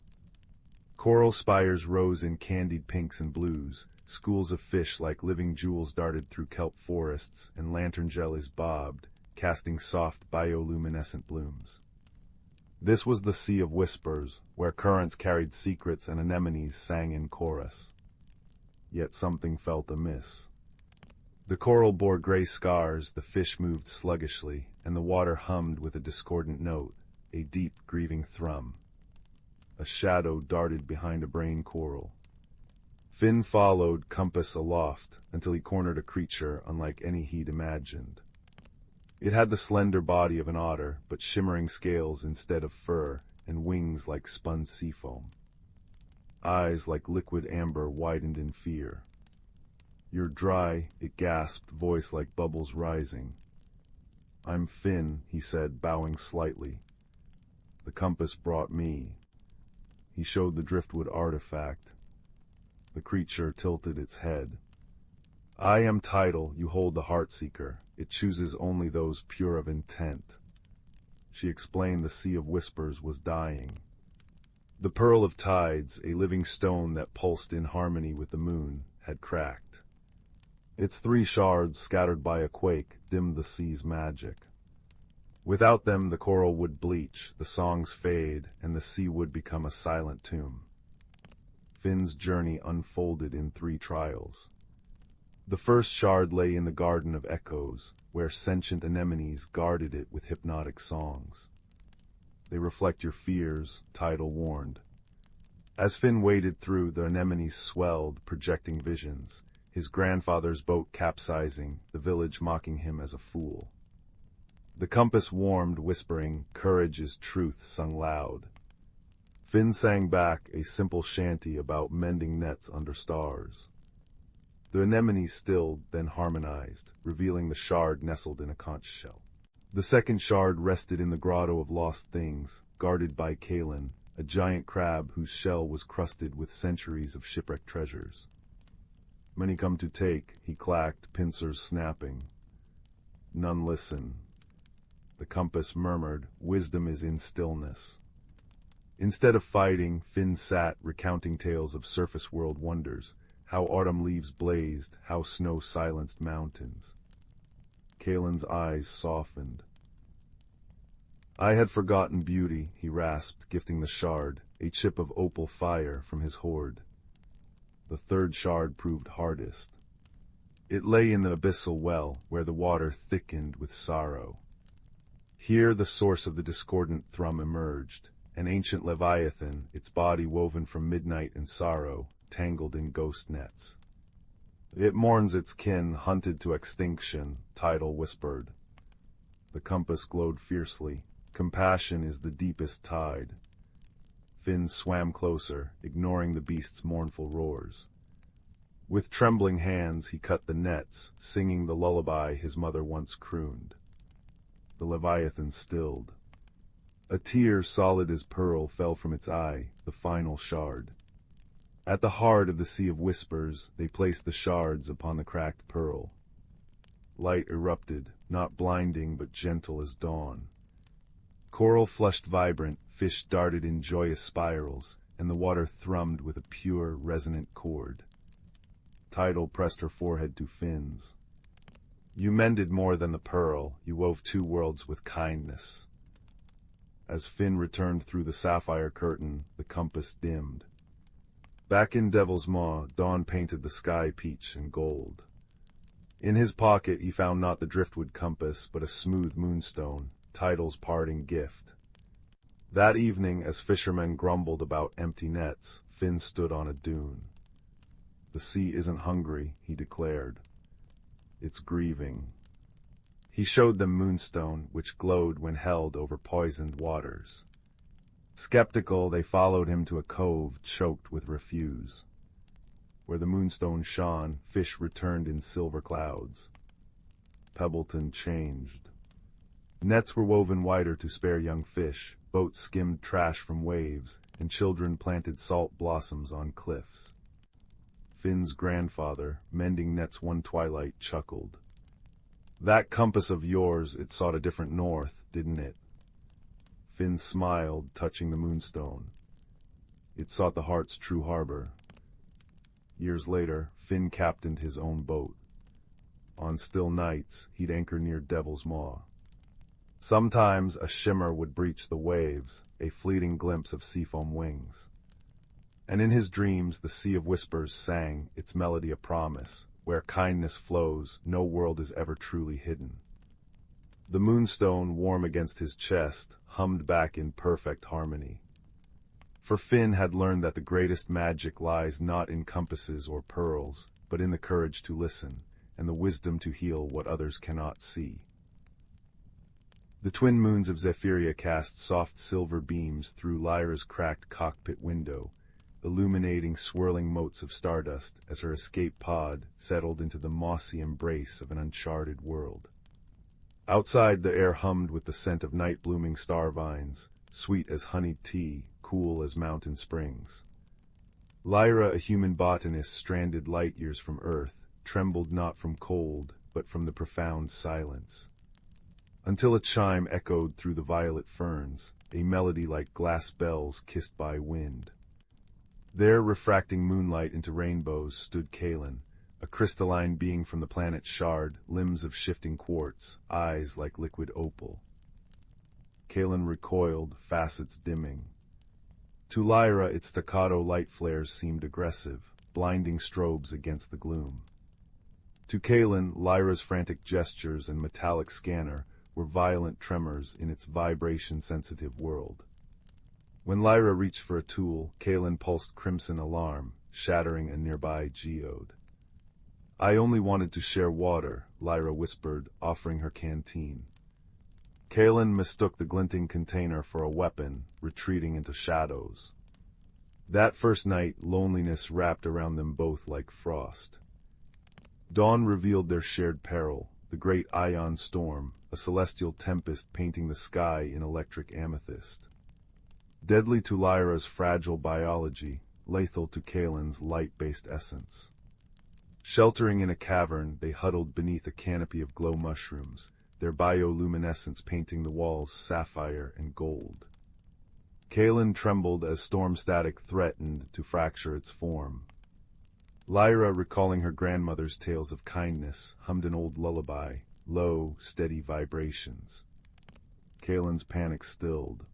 Coral spires rose in candied pinks and blues, schools of fish like living jewels darted through kelp forests, and lantern jellies bobbed, casting soft bioluminescent blooms. This was the Sea of Whispers, where currents carried secrets and anemones sang in chorus. Yet something felt amiss. The coral bore gray scars, the fish moved sluggishly, and the water hummed with a discordant note, a deep, grieving thrum. A shadow darted behind a brain coral. Finn followed, compass aloft, until he cornered a creature unlike any he'd imagined. It had the slender body of an otter, but shimmering scales instead of fur, and wings like spun seafoam. Eyes like liquid amber widened in fear. "You're dry," it gasped, voice like bubbles rising. "I'm Finn," he said, bowing slightly. "The compass brought me." He showed the driftwood artifact. The creature tilted its head. "I am Tidal, you hold the Heartseeker. It chooses only those pure of intent." She explained the Sea of Whispers was dying. The Pearl of Tides, a living stone that pulsed in harmony with the moon, had cracked. Its 3 shards, scattered by a quake, dimmed the sea's magic. Without them the coral would bleach, the songs fade, and the sea would become a silent tomb. Finn's journey unfolded in 3 trials. The first shard lay in the Garden of Echoes, where sentient anemones guarded it with hypnotic songs. "They reflect your fears," Tidal warned. As Finn waded through, the anemones swelled, projecting visions. His grandfather's boat capsizing, the village mocking him as a fool. The compass warmed, whispering, "Courage is truth," sung loud. Finn sang back, a simple shanty about mending nets under stars. The anemones stilled, then harmonized, revealing the shard nestled in a conch shell. The second shard rested in the Grotto of Lost Things, guarded by Kalen, a giant crab whose shell was crusted with centuries of shipwrecked treasures. "Many come to take," he clacked, pincers snapping. None listen. The compass murmured, "Wisdom is in stillness." Instead of fighting, Finn sat, recounting tales of surface world wonders, how autumn leaves blazed, how snow silenced mountains. Kalen's eyes softened. I had forgotten beauty, he rasped, gifting the shard, a chip of opal fire, from his hoard. The third shard proved hardest. It lay in the abyssal well, where the water thickened with sorrow. Here the source of the discordant thrum emerged, an ancient leviathan, its body woven from midnight and sorrow, tangled in ghost nets. It mourns its kin, hunted to extinction, Tidal whispered. The compass glowed fiercely. Compassion is the deepest tide. Finn swam closer, ignoring the beast's mournful roars. With trembling hands he cut the nets, singing the lullaby his mother once crooned. The leviathan stilled. A tear solid as pearl fell from its eye, the final shard. At the heart of the sea of whispers, they placed the shards upon the cracked pearl. Light erupted, not blinding but gentle as dawn. Coral flushed vibrant, fish darted in joyous spirals, and the water thrummed with a pure, resonant chord. Tidal pressed her forehead to Finn's. You mended more than the pearl, you wove two worlds with kindness. As Finn returned through the sapphire curtain, the compass dimmed. Back in Devil's Maw, dawn painted the sky peach and gold. In his pocket he found not the driftwood compass, but a smooth moonstone, Tidal's parting gift. That evening, as fishermen grumbled about empty nets, Finn stood on a dune. The sea isn't hungry, he declared. It's grieving. He showed them Moonstone, which glowed when held over poisoned waters. Skeptical, they followed him to a cove choked with refuse. Where the Moonstone shone, fish returned in silver clouds. Pebbleton changed. Nets were woven wider to spare young fish, boats skimmed trash from waves, and children planted salt blossoms on cliffs. Finn's grandfather, mending nets one twilight, chuckled. That compass of yours, it sought a different north, didn't it? Finn smiled, touching the Moonstone. It sought the heart's true harbor. Years later, Finn captained his own boat. On still nights, he'd anchor near Devil's Maw. Sometimes a shimmer would breach the waves, a fleeting glimpse of seafoam wings. And in his dreams the sea of whispers sang, its melody a promise, where kindness flows, no world is ever truly hidden. The Moonstone, warm against his chest, hummed back in perfect harmony. For Finn had learned that the greatest magic lies not in compasses or pearls, but in the courage to listen, and the wisdom to heal what others cannot see. The twin moons of Zephyria cast soft silver beams through Lyra's cracked cockpit window, illuminating swirling motes of stardust as her escape pod settled into the mossy embrace of an uncharted world. Outside, the air hummed with the scent of night-blooming star vines, sweet as honeyed tea, cool as mountain springs. Lyra, a human botanist stranded light-years from Earth, trembled not from cold, but from the profound silence. Until a chime echoed through the violet ferns, a melody like glass bells kissed by wind. There, refracting moonlight into rainbows, stood Kalen, a crystalline being from the planet Shard, limbs of shifting quartz, eyes like liquid opal. Kalen recoiled, facets dimming. To Lyra, its staccato light flares seemed aggressive, blinding strobes against the gloom. To Kalen, Lyra's frantic gestures and metallic scanner were violent tremors in its vibration-sensitive world. When Lyra reached for a tool, Kalen pulsed crimson alarm, shattering a nearby geode. I only wanted to share water, Lyra whispered, offering her canteen. Kalen mistook the glinting container for a weapon, retreating into shadows. That first night, loneliness wrapped around them both like frost. Dawn revealed their shared peril, the great ion storm, a celestial tempest painting the sky in electric amethyst. Deadly to Lyra's fragile biology, lethal to Kalen's light-based essence. Sheltering in a cavern, they huddled beneath a canopy of glow mushrooms, their bioluminescence painting the walls sapphire and gold. Kalen trembled as storm static threatened to fracture its form. Lyra, recalling her grandmother's tales of kindness, hummed an old lullaby, low, steady vibrations. Kalen's panic stilled.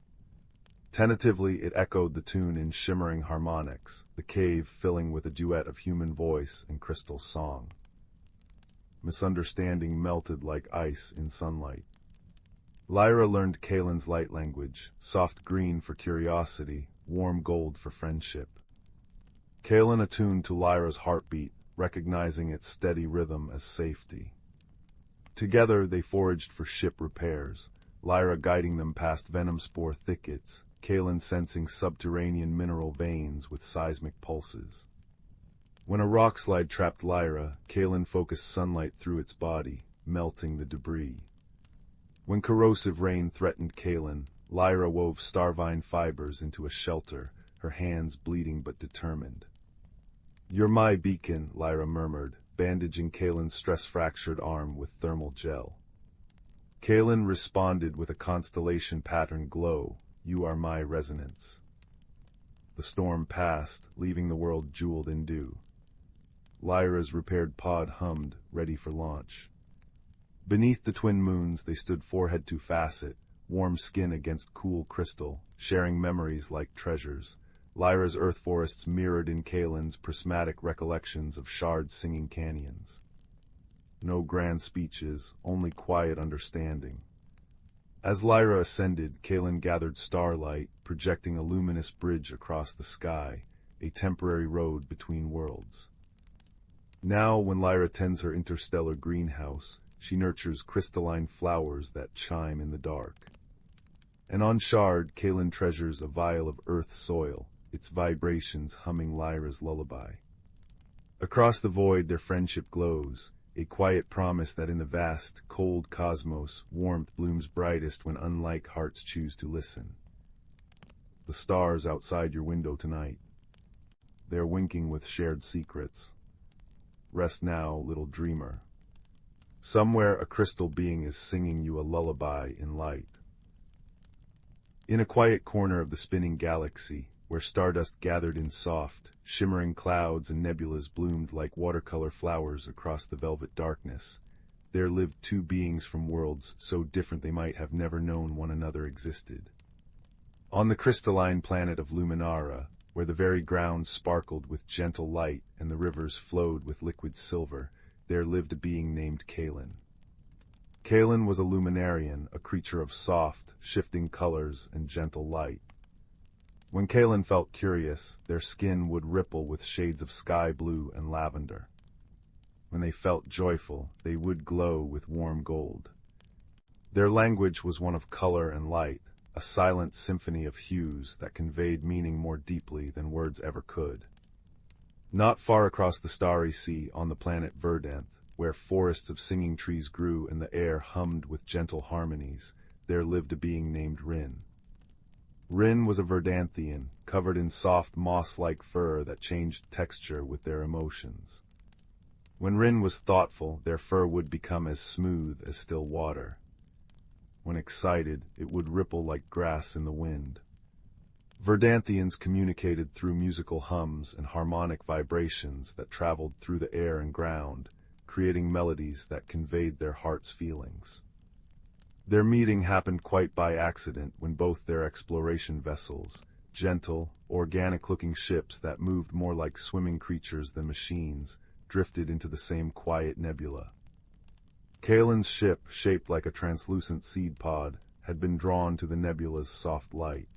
Tentatively, it echoed the tune in shimmering harmonics, the cave filling with a duet of human voice and crystal song. Misunderstanding melted like ice in sunlight. Lyra learned Kalen's light language, soft green for curiosity, warm gold for friendship. Kalen attuned to Lyra's heartbeat, recognizing its steady rhythm as safety. Together they foraged for ship repairs, Lyra guiding them past venom spore thickets, Kalen sensing subterranean mineral veins with seismic pulses. When a rockslide trapped Lyra, Kalen focused sunlight through its body, melting the debris. When corrosive rain threatened Kalen, Lyra wove starvine fibers into a shelter, her hands bleeding but determined. "You're my beacon," Lyra murmured, bandaging Kalen's stress-fractured arm with thermal gel. Kalen responded with a constellation pattern glow, "You are my resonance." The storm passed, leaving the world jeweled in dew. Lyra's repaired pod hummed, ready for launch. Beneath the twin moons they stood forehead to facet, warm skin against cool crystal, sharing memories like treasures. Lyra's earth forests mirrored in Kalen's prismatic recollections of shard-singing canyons. No grand speeches, only quiet understanding. As Lyra ascended, Kalen gathered starlight, projecting a luminous bridge across the sky, a temporary road between worlds. Now, when Lyra tends her interstellar greenhouse, she nurtures crystalline flowers that chime in the dark. And on Shard, Kalen treasures a vial of earth soil, its vibrations humming Lyra's lullaby. Across the void their friendship glows, a quiet promise that in the vast, cold cosmos, warmth blooms brightest when unlike hearts choose to listen. The stars outside your window tonight. They're winking with shared secrets. Rest now, little dreamer. Somewhere a crystal being is singing you a lullaby in light. In a quiet corner of the spinning galaxy, where stardust gathered in soft, shimmering clouds and nebulas bloomed like watercolor flowers across the velvet darkness, there lived two beings from worlds so different they might have never known one another existed. On the crystalline planet of Luminara, where the very ground sparkled with gentle light and the rivers flowed with liquid silver, there lived a being named Kalen. Kalen was a luminarian, a creature of soft, shifting colors and gentle light. When Kalen felt curious, their skin would ripple with shades of sky blue and lavender. When they felt joyful, they would glow with warm gold. Their language was one of color and light, a silent symphony of hues that conveyed meaning more deeply than words ever could. Not far across the starry sea, on the planet Verdant, where forests of singing trees grew and the air hummed with gentle harmonies, there lived a being named Rin. Rin was a Verdanthian, covered in soft moss-like fur that changed texture with their emotions. When Rin was thoughtful, their fur would become as smooth as still water. When excited, it would ripple like grass in the wind. Verdanthians communicated through musical hums and harmonic vibrations that traveled through the air and ground, creating melodies that conveyed their heart's feelings. Their meeting happened quite by accident when both their exploration vessels, gentle, organic-looking ships that moved more like swimming creatures than machines, drifted into the same quiet nebula. Kalen's ship, shaped like a translucent seed pod, had been drawn to the nebula's soft light.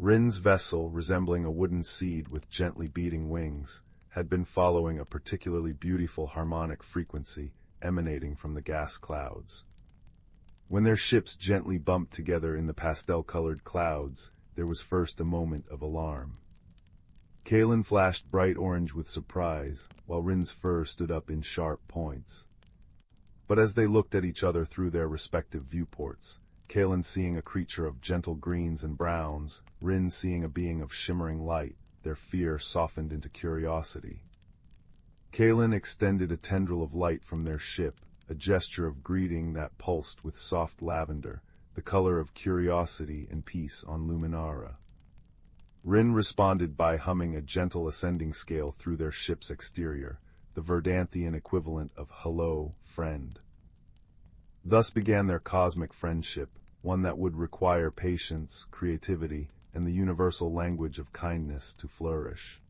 Rin's vessel, resembling a wooden seed with gently beating wings, had been following a particularly beautiful harmonic frequency emanating from the gas clouds. When their ships gently bumped together in the pastel-colored clouds, there was first a moment of alarm. Kalen flashed bright orange with surprise, while Rin's fur stood up in sharp points. But as they looked at each other through their respective viewports, Kalen seeing a creature of gentle greens and browns, Rin seeing a being of shimmering light, their fear softened into curiosity. Kalen extended a tendril of light from their ship, a gesture of greeting that pulsed with soft lavender, the color of curiosity and peace on Luminara. Rin responded by humming a gentle ascending scale through their ship's exterior, the Verdanthian equivalent of "Hello, friend." Thus began their cosmic friendship, one that would require patience, creativity, and the universal language of kindness to flourish.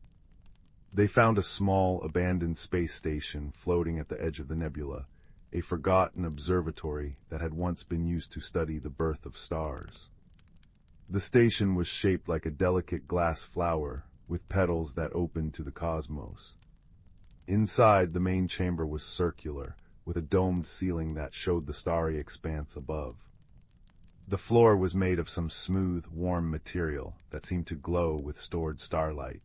They found a small, abandoned space station floating at the edge of the nebula, a forgotten observatory that had once been used to study the birth of stars. The station was shaped like a delicate glass flower, with petals that opened to the cosmos. Inside, the main chamber was circular, with a domed ceiling that showed the starry expanse above. The floor was made of some smooth, warm material that seemed to glow with stored starlight.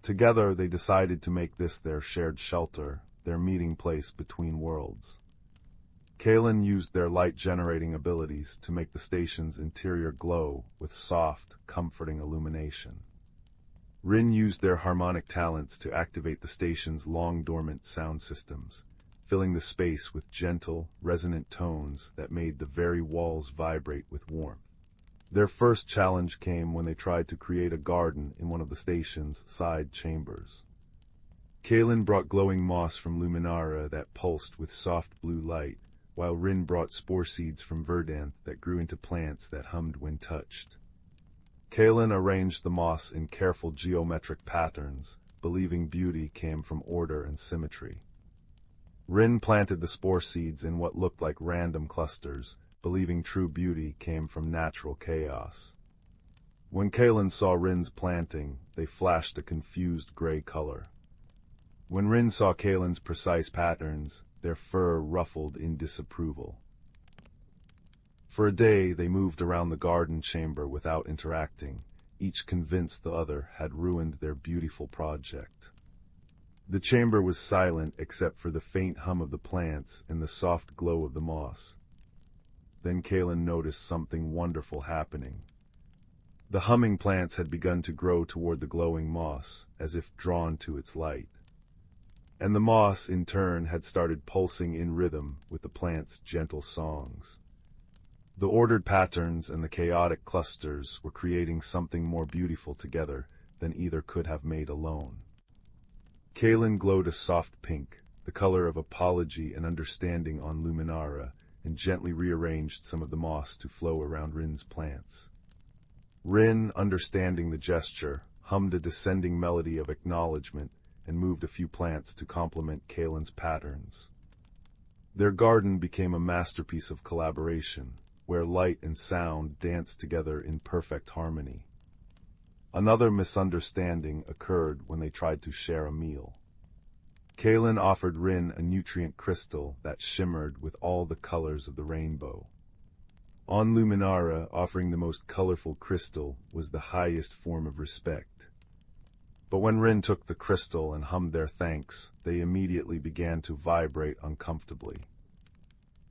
Together, they decided to make this their shared shelter, their meeting place between worlds. Kalen used their light-generating abilities to make the station's interior glow with soft, comforting illumination. Rin used their harmonic talents to activate the station's long-dormant sound systems, filling the space with gentle, resonant tones that made the very walls vibrate with warmth. Their first challenge came when they tried to create a garden in one of the station's side chambers. Kalen brought glowing moss from Luminara that pulsed with soft blue light, while Rin brought spore seeds from verdant that grew into plants that hummed when touched. Kalen arranged the moss in careful geometric patterns, believing beauty came from order and symmetry. Rin planted the spore seeds in what looked like random clusters, believing true beauty came from natural chaos. When Kalen saw Rin's planting, they flashed a confused gray color. When Rin saw Kalen's precise patterns, their fur ruffled in disapproval. For a day, they moved around the garden chamber without interacting, each convinced the other had ruined their beautiful project. The chamber was silent except for the faint hum of the plants and the soft glow of the moss. Then Kalen noticed something wonderful happening. The humming plants had begun to grow toward the glowing moss, as if drawn to its light. And the moss, in turn, had started pulsing in rhythm with the plants' gentle songs. The ordered patterns and the chaotic clusters were creating something more beautiful together than either could have made alone. Kalen glowed a soft pink, the color of apology and understanding on Luminara, and gently rearranged some of the moss to flow around Rin's plants. Rin, understanding the gesture, hummed a descending melody of acknowledgement and moved a few plants to complement Kalen's patterns. Their garden became a masterpiece of collaboration, where light and sound danced together in perfect harmony. Another misunderstanding occurred when they tried to share a meal. Kalen offered Rin a nutrient crystal that shimmered with all the colors of the rainbow. On Luminara, offering the most colorful crystal was the highest form of respect. But when Rin took the crystal and hummed their thanks, they immediately began to vibrate uncomfortably.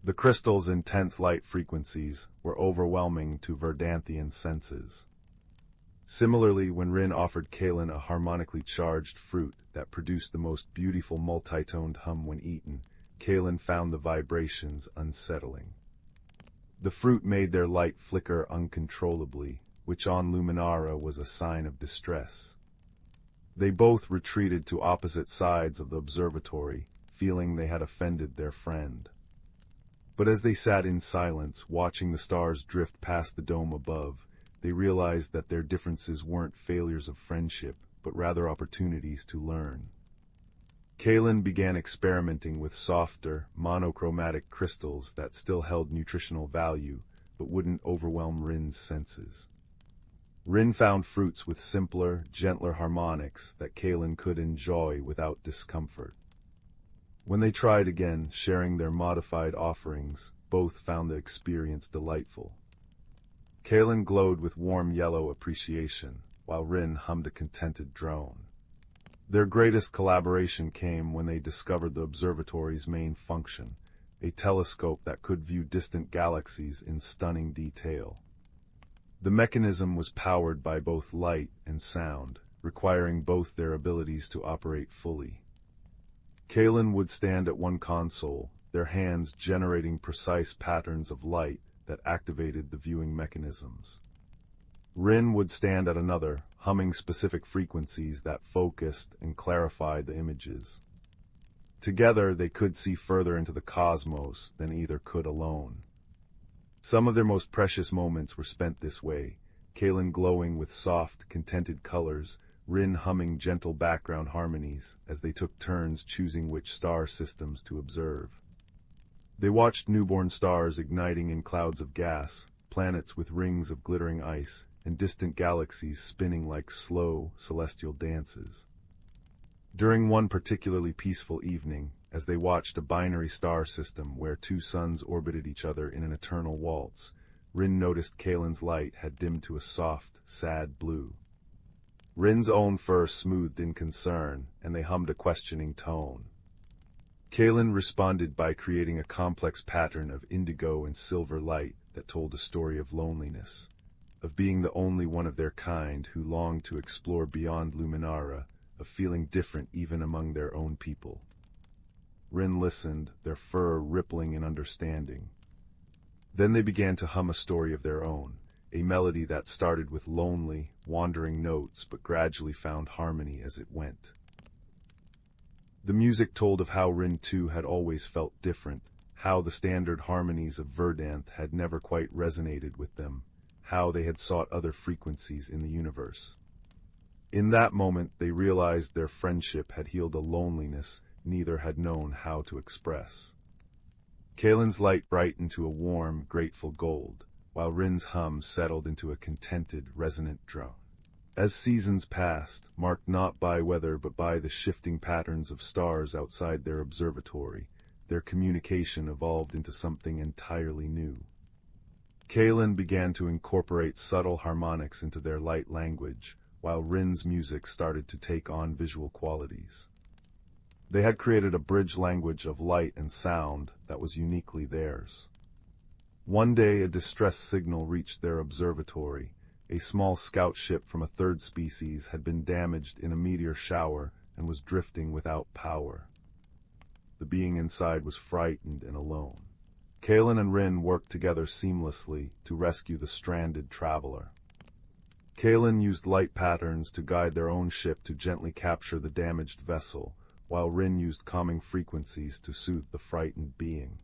The crystal's intense light frequencies were overwhelming to Verdanthian senses. Similarly, when Rin offered Kalen a harmonically charged fruit that produced the most beautiful multi-toned hum when eaten, Kalen found the vibrations unsettling. The fruit made their light flicker uncontrollably, which on Luminara was a sign of distress. They both retreated to opposite sides of the observatory, feeling they had offended their friend. But as they sat in silence, watching the stars drift past the dome above, they realized that their differences weren't failures of friendship, but rather opportunities to learn. Kalen began experimenting with softer, monochromatic crystals that still held nutritional value, but wouldn't overwhelm Rin's senses. Rin found fruits with simpler, gentler harmonics that Kalen could enjoy without discomfort. When they tried again, sharing their modified offerings, both found the experience delightful. Kalen glowed with warm yellow appreciation, while Rin hummed a contented drone. Their greatest collaboration came when they discovered the observatory's main function, a telescope that could view distant galaxies in stunning detail. The mechanism was powered by both light and sound, requiring both their abilities to operate fully. Kalen would stand at one console, their hands generating precise patterns of light that activated the viewing mechanisms. Rin would stand at another, humming specific frequencies that focused and clarified the images. Together, they could see further into the cosmos than either could alone. Some of their most precious moments were spent this way, Kaelin glowing with soft, contented colors, Rin humming gentle background harmonies as they took turns choosing which star systems to observe. They watched newborn stars igniting in clouds of gas, planets with rings of glittering ice, and distant galaxies spinning like slow, celestial dances. During one particularly peaceful evening, as they watched a binary star system where two suns orbited each other in an eternal waltz, Rin noticed Kaelin's light had dimmed to a soft, sad blue. Rin's own fur smoothed in concern, and they hummed a questioning tone. Kaelin responded by creating a complex pattern of indigo and silver light that told a story of loneliness, of being the only one of their kind who longed to explore beyond Luminara, of feeling different even among their own people. Rin listened, their fur rippling in understanding. Then they began to hum a story of their own, a melody that started with lonely, wandering notes but gradually found harmony as it went. The music told of how Rin too had always felt different, how the standard harmonies of Verdanth had never quite resonated with them, how they had sought other frequencies in the universe. In that moment they realized their friendship had healed a loneliness neither had known how to express. Kaelin's light brightened to a warm, grateful gold, while Rin's hum settled into a contented, resonant drone. As seasons passed, marked not by weather but by the shifting patterns of stars outside their observatory, their communication evolved into something entirely new. Kaelin began to incorporate subtle harmonics into their light language, while Rin's music started to take on visual qualities. They had created a bridge language of light and sound that was uniquely theirs. One day a distress signal reached their observatory. A small scout ship from a third species had been damaged in a meteor shower and was drifting without power. The being inside was frightened and alone. Kaelin and Rin worked together seamlessly to rescue the stranded traveler. Kaelin used light patterns to guide their own ship to gently capture the damaged vessel, while Rin used calming frequencies to soothe the frightened being.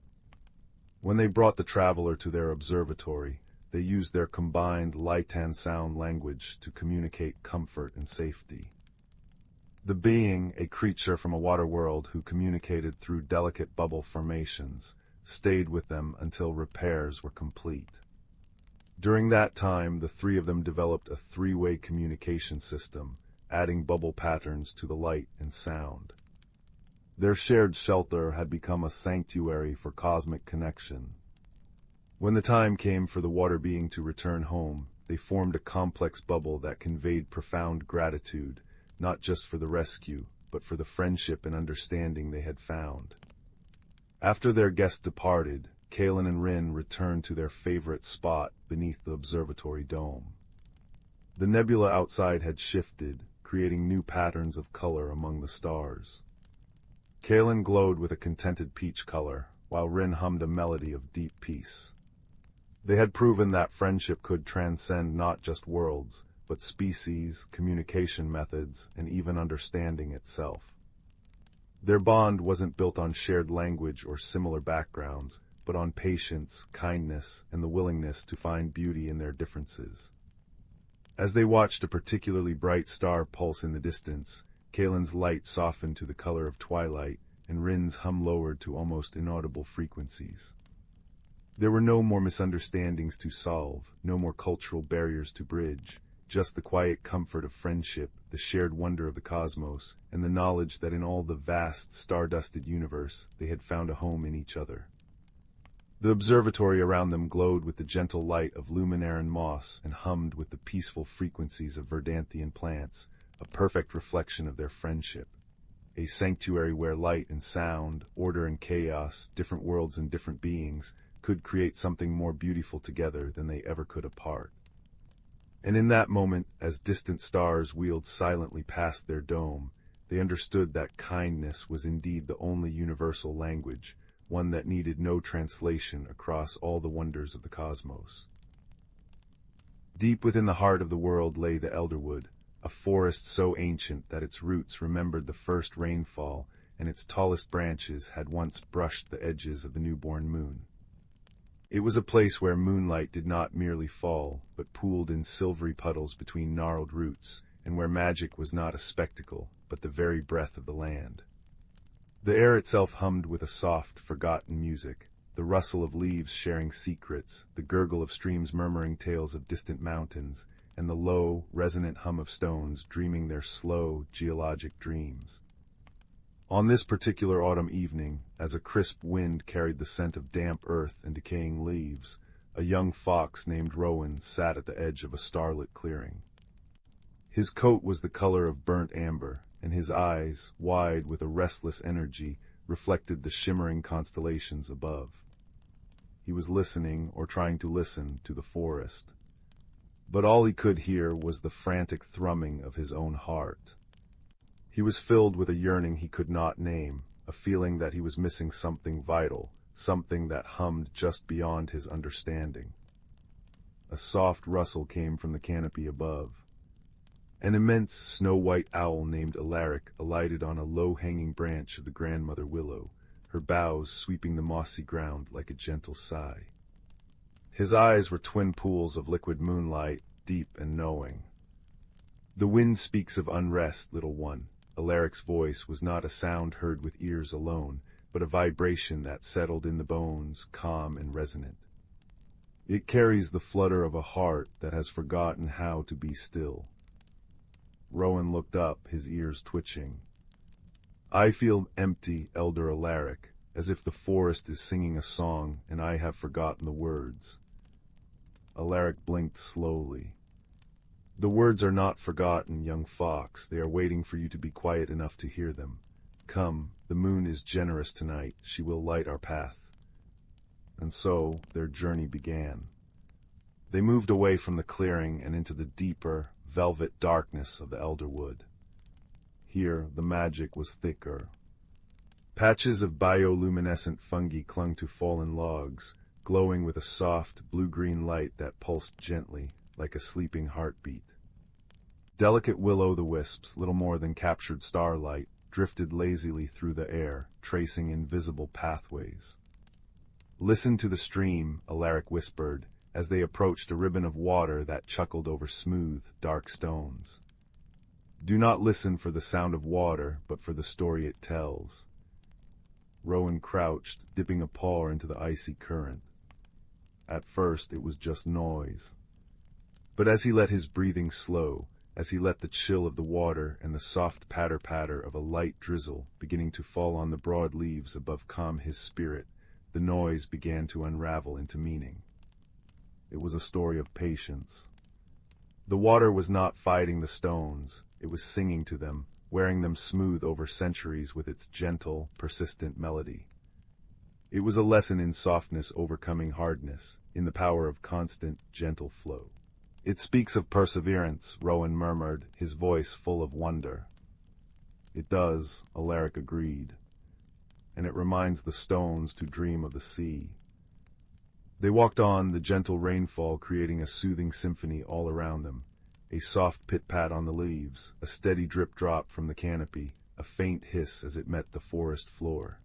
When they brought the traveler to their observatory, they used their combined light and sound language to communicate comfort and safety. The being, a creature from a water world who communicated through delicate bubble formations, stayed with them until repairs were complete. During that time, the three of them developed a three-way communication system, adding bubble patterns to the light and sound. Their shared shelter had become a sanctuary for cosmic connection. When the time came for the water being to return home, they formed a complex bubble that conveyed profound gratitude, not just for the rescue, but for the friendship and understanding they had found. After their guest departed, Kaelin and Rin returned to their favorite spot beneath the observatory dome. The nebula outside had shifted, creating new patterns of color among the stars. Kaelin glowed with a contented peach color, while Rin hummed a melody of deep peace. They had proven that friendship could transcend not just worlds, but species, communication methods, and even understanding itself. Their bond wasn't built on shared language or similar backgrounds, but on patience, kindness, and the willingness to find beauty in their differences. As they watched a particularly bright star pulse in the distance, Kaelin's light softened to the color of twilight, and Rin's hum lowered to almost inaudible frequencies. There were no more misunderstandings to solve, no more cultural barriers to bridge, just the quiet comfort of friendship, the shared wonder of the cosmos, and the knowledge that in all the vast, star-dusted universe they had found a home in each other. The observatory around them glowed with the gentle light of luminaire moss and hummed with the peaceful frequencies of verdanthian plants, a perfect reflection of their friendship. A sanctuary where light and sound, order and chaos, different worlds and different beings, could create something more beautiful together than they ever could apart. And in that moment, as distant stars wheeled silently past their dome, they understood that kindness was indeed the only universal language, one that needed no translation across all the wonders of the cosmos. Deep within the heart of the world lay the elderwood, a forest so ancient that its roots remembered the first rainfall and its tallest branches had once brushed the edges of the newborn moon. It was a place where moonlight did not merely fall, but pooled in silvery puddles between gnarled roots, and where magic was not a spectacle, but the very breath of the land. The air itself hummed with a soft, forgotten music, the rustle of leaves sharing secrets, the gurgle of streams murmuring tales of distant mountains, and the low, resonant hum of stones dreaming their slow, geologic dreams. On this particular autumn evening, as a crisp wind carried the scent of damp earth and decaying leaves, a young fox named Rowan sat at the edge of a starlit clearing. His coat was the color of burnt amber, and his eyes, wide with a restless energy, reflected the shimmering constellations above. He was listening, or trying to listen, to the forest. But all he could hear was the frantic thrumming of his own heart. He was filled with a yearning he could not name, a feeling that he was missing something vital, something that hummed just beyond his understanding. A soft rustle came from the canopy above. An immense snow-white owl named Alaric alighted on a low-hanging branch of the grandmother willow, her boughs sweeping the mossy ground like a gentle sigh. His eyes were twin pools of liquid moonlight, deep and knowing. "The wind speaks of unrest, little one." Alaric's voice was not a sound heard with ears alone, but a vibration that settled in the bones, calm and resonant. It carries the flutter of a heart that has forgotten how to be still. Rowan looked up, his ears twitching. "I feel empty, Elder Alaric, as if the forest is singing a song and I have forgotten the words." Alaric blinked slowly. "The words are not forgotten, young fox. They are waiting for you to be quiet enough to hear them. Come, the moon is generous tonight. She will light our path." And so their journey began. They moved away from the clearing and into the deeper, velvet darkness of the elderwood. Here the magic was thicker. Patches of bioluminescent fungi clung to fallen logs, glowing with a soft, blue-green light that pulsed gently, like a sleeping heartbeat. Delicate will-o'-the-wisps, little more than captured starlight, drifted lazily through the air, tracing invisible pathways. "Listen to the stream," Alaric whispered, as they approached a ribbon of water that chuckled over smooth, dark stones. "Do not listen for the sound of water, but for the story it tells." Rowan crouched, dipping a paw into the icy current. At first it was just noise. But as he let his breathing slow, as he let the chill of the water and the soft patter-patter of a light drizzle beginning to fall on the broad leaves above calm his spirit, the noise began to unravel into meaning. It was a story of patience. The water was not fighting the stones, it was singing to them, wearing them smooth over centuries with its gentle, persistent melody. It was a lesson in softness overcoming hardness, in the power of constant, gentle flow. "It speaks of perseverance," Rowan murmured, his voice full of wonder. "It does," Alaric agreed. "And it reminds the stones to dream of the sea." They walked on, the gentle rainfall creating a soothing symphony all around them. A soft pit-pat on the leaves, a steady drip-drop from the canopy, a faint hiss as it met the forest floor.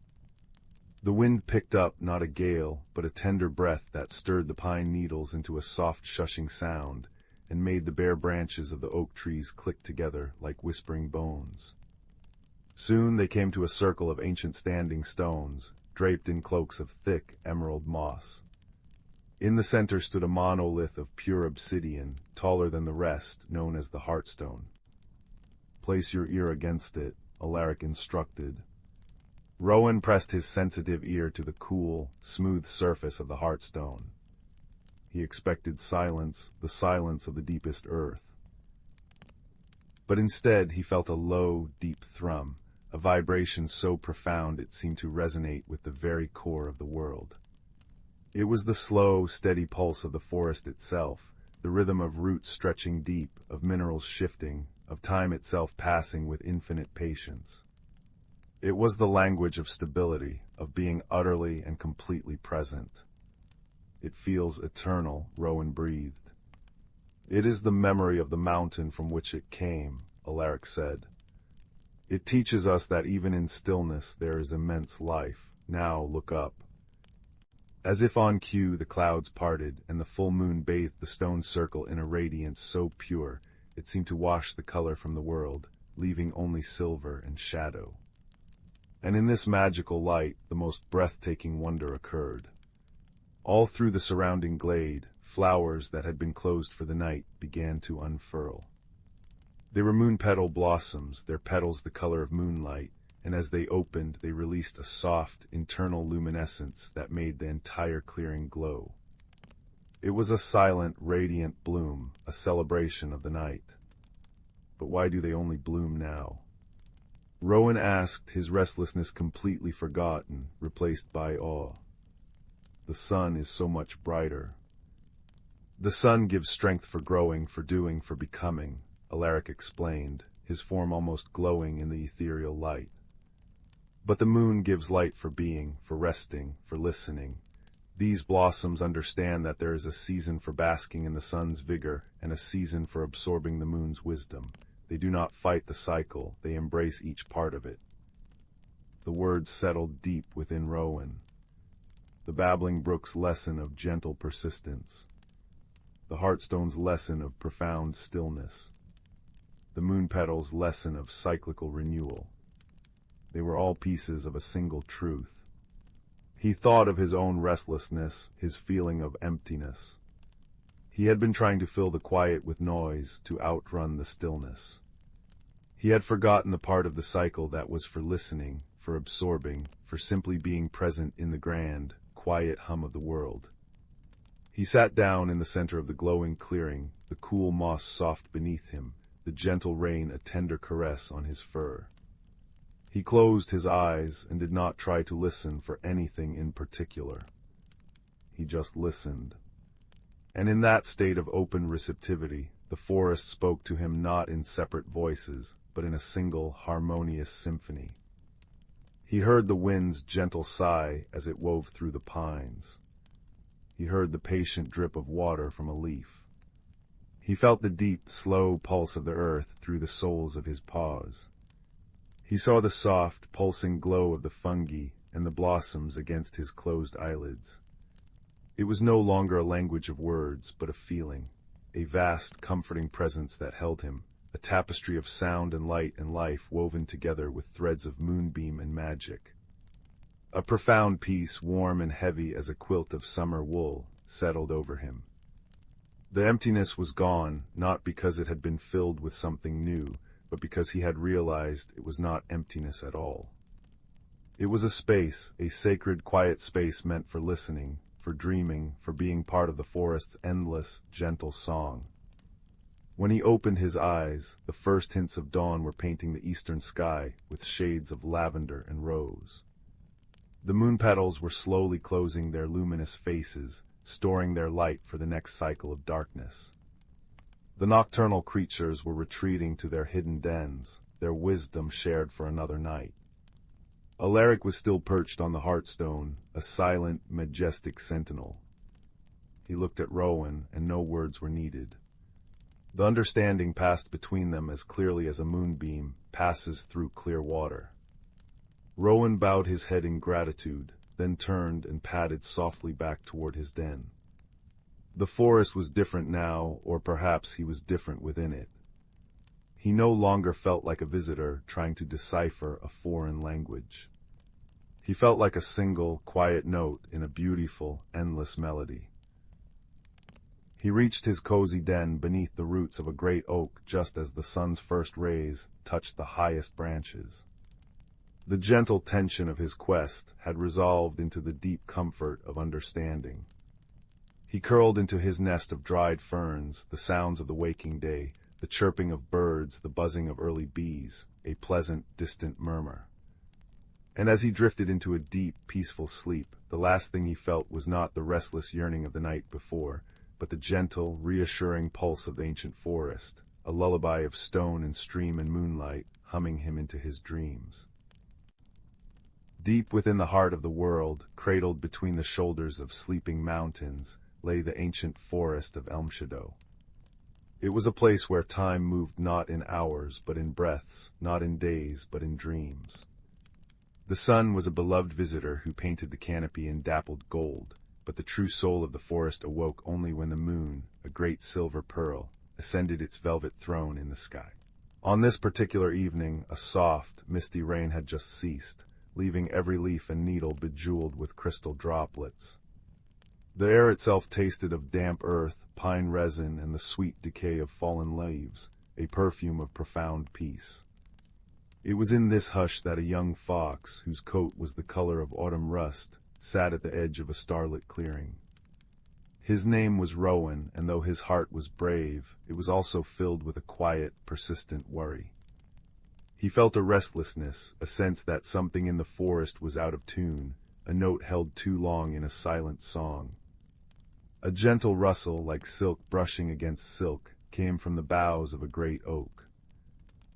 The wind picked up not a gale, but a tender breath that stirred the pine needles into a soft shushing sound, and made the bare branches of the oak trees click together like whispering bones. Soon they came to a circle of ancient standing stones, draped in cloaks of thick emerald moss. In the center stood a monolith of pure obsidian, taller than the rest, known as the Heartstone. "Place your ear against it," Alaric instructed. Rowan pressed his sensitive ear to the cool, smooth surface of the Heartstone. He expected silence, the silence of the deepest earth. But instead he felt a low, deep thrum, a vibration so profound it seemed to resonate with the very core of the world. It was the slow, steady pulse of the forest itself, the rhythm of roots stretching deep, of minerals shifting, of time itself passing with infinite patience. It was the language of stability, of being utterly and completely present. "It feels eternal," Rowan breathed. "It is the memory of the mountain from which it came," Alaric said. It teaches us that even in stillness there is immense life. Now look up. As if on cue, the clouds parted, and the full moon bathed the stone circle in a radiance so pure it seemed to wash the color from the world, leaving only silver and shadow. And in this magical light, the most breathtaking wonder occurred. All through the surrounding glade, flowers that had been closed for the night began to unfurl. They were moon-petal blossoms, their petals the color of moonlight, and as they opened, they released a soft, internal luminescence that made the entire clearing glow. It was a silent, radiant bloom, a celebration of the night. But why do they only bloom now? Rowan asked, his restlessness completely forgotten, replaced by awe. The sun is so much brighter. The sun gives strength for growing, for doing, for becoming, Alaric explained, his form almost glowing in the ethereal light. But the moon gives light for being, for resting, for listening. These blossoms understand that there is a season for basking in the sun's vigor and a season for absorbing the moon's wisdom. They do not fight the cycle, they embrace each part of it. The words settled deep within Rowan. The babbling brook's lesson of gentle persistence. The heartstone's lesson of profound stillness. The moon petal's lesson of cyclical renewal. They were all pieces of a single truth. He thought of his own restlessness, his feeling of emptiness. He had been trying to fill the quiet with noise, to outrun the stillness. He had forgotten the part of the cycle that was for listening, for absorbing, for simply being present in the grand, quiet hum of the world. He sat down in the center of the glowing clearing, the cool moss soft beneath him, the gentle rain a tender caress on his fur. He closed his eyes and did not try to listen for anything in particular. He just listened. And in that state of open receptivity, the forest spoke to him not in separate voices, but in a single, harmonious symphony. He heard the wind's gentle sigh as it wove through the pines. He heard the patient drip of water from a leaf. He felt the deep, slow pulse of the earth through the soles of his paws. He saw the soft, pulsing glow of the fungi and the blossoms against his closed eyelids. It was no longer a language of words, but a feeling, a vast, comforting presence that held him, a tapestry of sound and light and life woven together with threads of moonbeam and magic. A profound peace, warm and heavy as a quilt of summer wool, settled over him. The emptiness was gone, not because it had been filled with something new, but because he had realized it was not emptiness at all. It was a space, a sacred, quiet space meant for listening, for dreaming, for being part of the forest's endless, gentle song. When he opened his eyes, the first hints of dawn were painting the eastern sky with shades of lavender and rose. The moon petals were slowly closing their luminous faces, storing their light for the next cycle of darkness. The nocturnal creatures were retreating to their hidden dens, their wisdom shared for another night. Alaric was still perched on the hearthstone, a silent, majestic sentinel. He looked at Rowan, and no words were needed. The understanding passed between them as clearly as a moonbeam passes through clear water. Rowan bowed his head in gratitude, then turned and padded softly back toward his den. The forest was different now, or perhaps he was different within it. He no longer felt like a visitor trying to decipher a foreign language. He felt like a single, quiet note in a beautiful, endless melody. He reached his cozy den beneath the roots of a great oak just as the sun's first rays touched the highest branches. The gentle tension of his quest had resolved into the deep comfort of understanding. He curled into his nest of dried ferns, the sounds of the waking day, the chirping of birds, the buzzing of early bees, a pleasant, distant murmur. And as he drifted into a deep, peaceful sleep, the last thing he felt was not the restless yearning of the night before, but the gentle, reassuring pulse of the ancient forest, a lullaby of stone and stream and moonlight humming him into his dreams. Deep within the heart of the world, cradled between the shoulders of sleeping mountains, lay the ancient forest of Elmshadow. It was a place where time moved not in hours, but in breaths, not in days, but in dreams. The sun was a beloved visitor who painted the canopy in dappled gold, but the true soul of the forest awoke only when the moon, a great silver pearl, ascended its velvet throne in the sky. On this particular evening, a soft, misty rain had just ceased, leaving every leaf and needle bejeweled with crystal droplets. The air itself tasted of damp earth, pine resin, and the sweet decay of fallen leaves, a perfume of profound peace. It was in this hush that a young fox, whose coat was the color of autumn rust, sat at the edge of a starlit clearing. His name was Rowan, and though his heart was brave, it was also filled with a quiet, persistent worry. He felt a restlessness, a sense that something in the forest was out of tune, a note held too long in a silent song. A gentle rustle, like silk brushing against silk, came from the boughs of a great oak.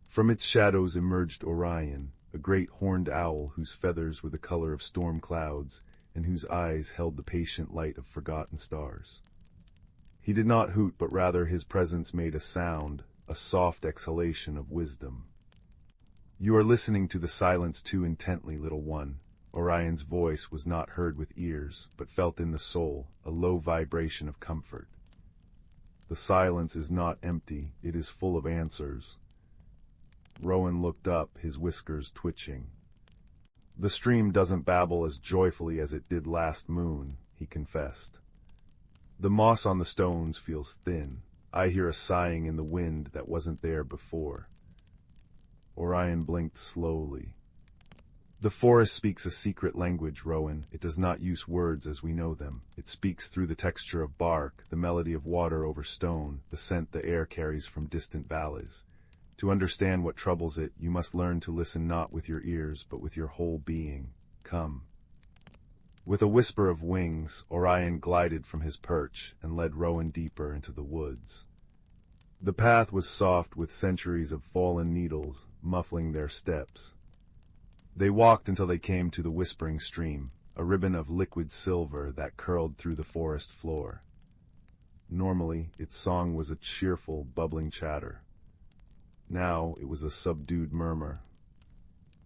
From its shadows emerged Orion, a great horned owl whose feathers were the color of storm clouds, and whose eyes held the patient light of forgotten stars. He did not hoot, but rather his presence made a sound, a soft exhalation of wisdom. "You are listening to the silence too intently, little one." Orion's voice was not heard with ears, but felt in the soul, a low vibration of comfort. "The silence is not empty, it is full of answers." Rowan looked up, his whiskers twitching. "The stream doesn't babble as joyfully as it did last moon," he confessed. "The moss on the stones feels thin. I hear a sighing in the wind that wasn't there before." Orion blinked slowly. "The forest speaks a secret language, Rowan. It does not use words as we know them. It speaks through the texture of bark, the melody of water over stone, the scent the air carries from distant valleys. To understand what troubles it, you must learn to listen not with your ears, but with your whole being. Come." With a whisper of wings, Orion glided from his perch and led Rowan deeper into the woods. The path was soft with centuries of fallen needles, muffling their steps. They walked until they came to the whispering stream, a ribbon of liquid silver that curled through the forest floor. Normally, its song was a cheerful, bubbling chatter. Now it was a subdued murmur.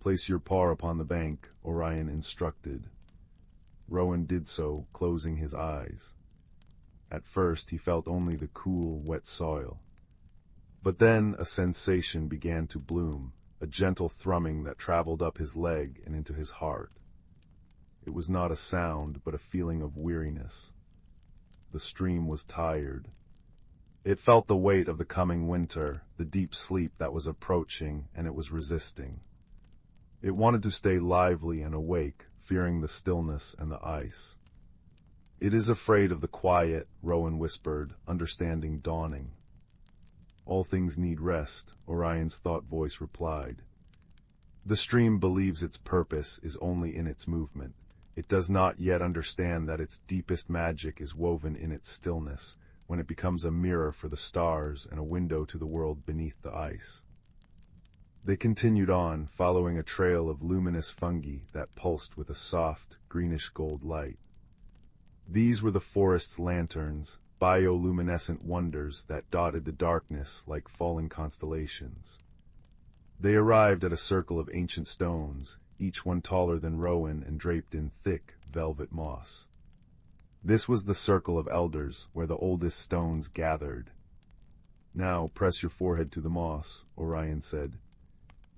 "Place your paw upon the bank," Orion instructed. Rowan did so, closing his eyes. At first he felt only the cool, wet soil. But then a sensation began to bloom, a gentle thrumming that traveled up his leg and into his heart. It was not a sound, but a feeling of weariness. The stream was tired. It felt the weight of the coming winter, the deep sleep that was approaching, and it was resisting. It wanted to stay lively and awake, fearing the stillness and the ice. "It is afraid of the quiet," Rowan whispered, understanding dawning. "All things need rest," Orion's thought voice replied. "The stream believes its purpose is only in its movement. It does not yet understand that its deepest magic is woven in its stillness, when it becomes a mirror for the stars and a window to the world beneath the ice." They continued on, following a trail of luminous fungi that pulsed with a soft, greenish-gold light. These were the forest's lanterns, bioluminescent wonders that dotted the darkness like falling constellations. They arrived at a circle of ancient stones, each one taller than Rowan and draped in thick, velvet moss. This was the circle of elders, where the oldest stones gathered. "Now press your forehead to the moss," Orion said.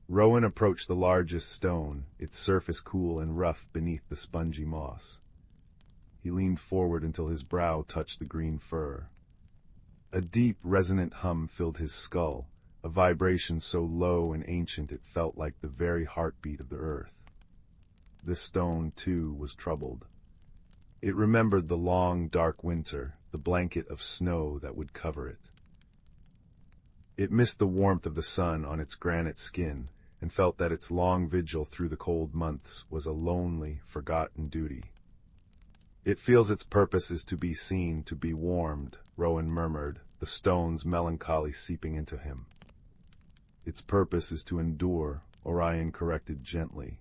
Rowan approached the largest stone, its surface cool and rough beneath the spongy moss. He leaned forward until his brow touched the green fur. A deep, resonant hum filled his skull, a vibration so low and ancient it felt like the very heartbeat of the earth. This stone, too, was troubled. It remembered the long, dark winter, the blanket of snow that would cover it. It missed the warmth of the sun on its granite skin, and felt that its long vigil through the cold months was a lonely, forgotten duty. "It feels its purpose is to be seen, to be warmed," Rowan murmured, the stone's melancholy seeping into him. "Its purpose is to endure," Orion corrected gently.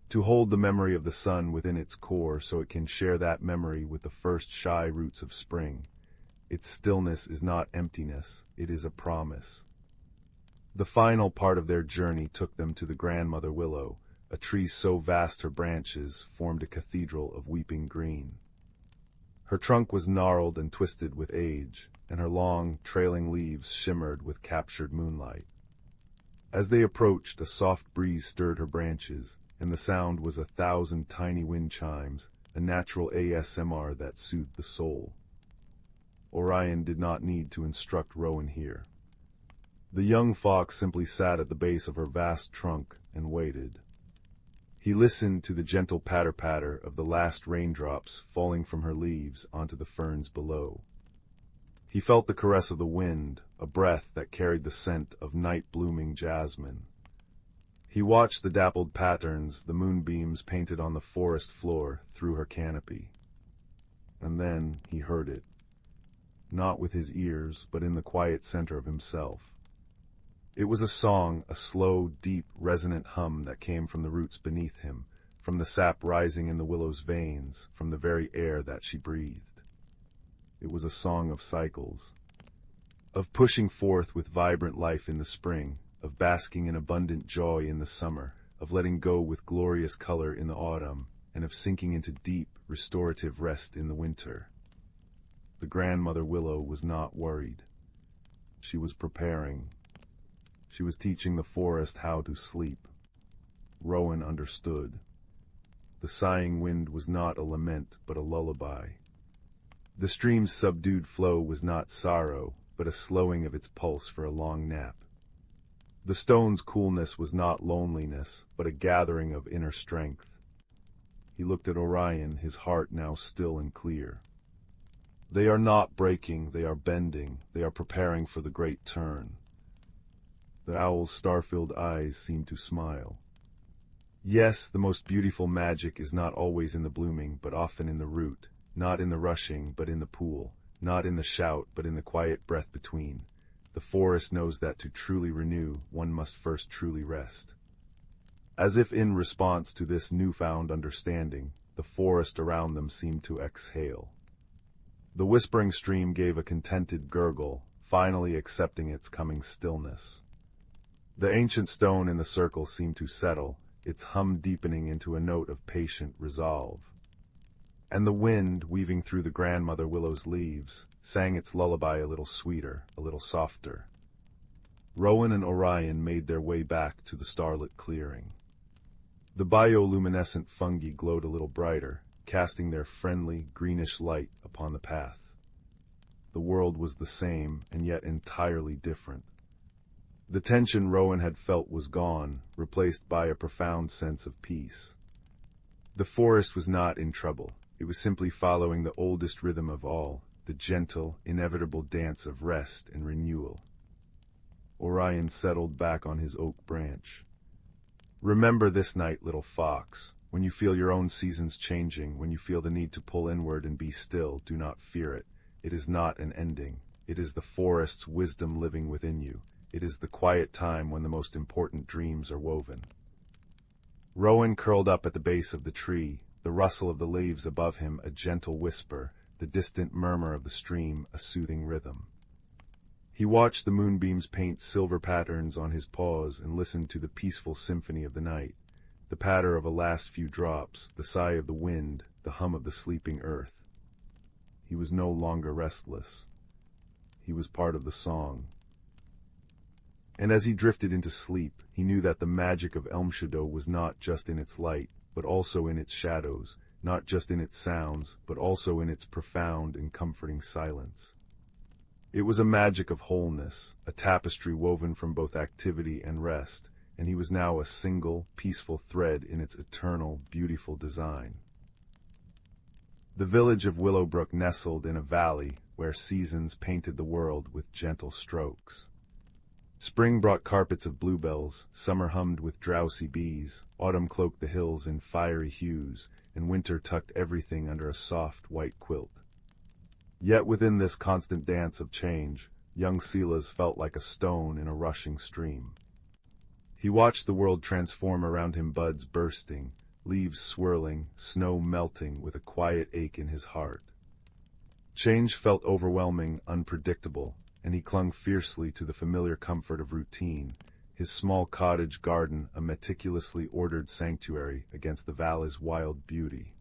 "To hold the memory of the sun within its core so it can share that memory with the first shy roots of spring. Its stillness is not emptiness, it is a promise. The final part of their journey took them to the grandmother willow, a tree so vast her branches formed a cathedral of weeping green. Her trunk was gnarled and twisted with age, and her long, trailing leaves shimmered with captured moonlight. As they approached, a soft breeze stirred her branches, and the sound was 1,000 tiny wind chimes, a natural ASMR that soothed the soul. Orion did not need to instruct Rowan here. The young fox simply sat at the base of her vast trunk and waited. He listened to the gentle patter-patter of the last raindrops falling from her leaves onto the ferns below. He felt the caress of the wind, a breath that carried the scent of night-blooming jasmine. He watched the dappled patterns the moonbeams painted on the forest floor through her canopy. And then he heard it. Not with his ears, but in the quiet center of himself. It was a song, a slow, deep, resonant hum that came from the roots beneath him, from the sap rising in the willow's veins, from the very air that she breathed. It was a song of cycles, of pushing forth with vibrant life in the spring, of basking in abundant joy in the summer, of letting go with glorious color in the autumn, and of sinking into deep, restorative rest in the winter. The grandmother willow was not worried. She was preparing. She was teaching the forest how to sleep. Rowan understood. The sighing wind was not a lament, but a lullaby. The stream's subdued flow was not sorrow, but a slowing of its pulse for a long nap. The stone's coolness was not loneliness, but a gathering of inner strength. He looked at Orion, his heart now still and clear. They are not breaking, they are bending, they are preparing for the great turn. The owl's star-filled eyes seemed to smile. Yes, the most beautiful magic is not always in the blooming, but often in the root, not in the rushing, but in the pool, not in the shout, but in the quiet breath between. The forest knows that to truly renew, one must first truly rest. As if in response to this newfound understanding, the forest around them seemed to exhale. The whispering stream gave a contented gurgle, finally accepting its coming stillness. The ancient stone in the circle seemed to settle, its hum deepening into a note of patient resolve. And the wind, weaving through the grandmother willow's leaves, sang its lullaby a little sweeter, a little softer. Rowan and Orion made their way back to the starlit clearing. The bioluminescent fungi glowed a little brighter, casting their friendly, greenish light upon the path. The world was the same, and yet entirely different. The tension Rowan had felt was gone, replaced by a profound sense of peace. The forest was not in trouble. It was simply following the oldest rhythm of all, the gentle, inevitable dance of rest and renewal. Orion settled back on his oak branch. Remember this night, little fox. When you feel your own seasons changing, when you feel the need to pull inward and be still, do not fear it. It is not an ending. It is the forest's wisdom living within you. It is the quiet time when the most important dreams are woven. Rowan curled up at the base of the tree, the rustle of the leaves above him a gentle whisper, the distant murmur of the stream a soothing rhythm. He watched the moonbeams paint silver patterns on his paws and listened to the peaceful symphony of the night, the patter of a last few drops, the sigh of the wind, the hum of the sleeping earth. He was no longer restless. He was part of the song. And as he drifted into sleep, he knew that the magic of Elm Shadow was not just in its light, but also in its shadows, not just in its sounds, but also in its profound and comforting silence. It was a magic of wholeness, a tapestry woven from both activity and rest, and he was now a single, peaceful thread in its eternal, beautiful design. The village of Willowbrook nestled in a valley where seasons painted the world with gentle strokes. Spring brought carpets of bluebells, summer hummed with drowsy bees, autumn cloaked the hills in fiery hues, and winter tucked everything under a soft white quilt. Yet within this constant dance of change, young Silas felt like a stone in a rushing stream. He watched the world transform around him, buds bursting, leaves swirling, snow melting with a quiet ache in his heart. Change felt overwhelming, unpredictable, and he clung fiercely to the familiar comfort of routine, his small cottage garden a meticulously ordered sanctuary against the valley's wild beauty.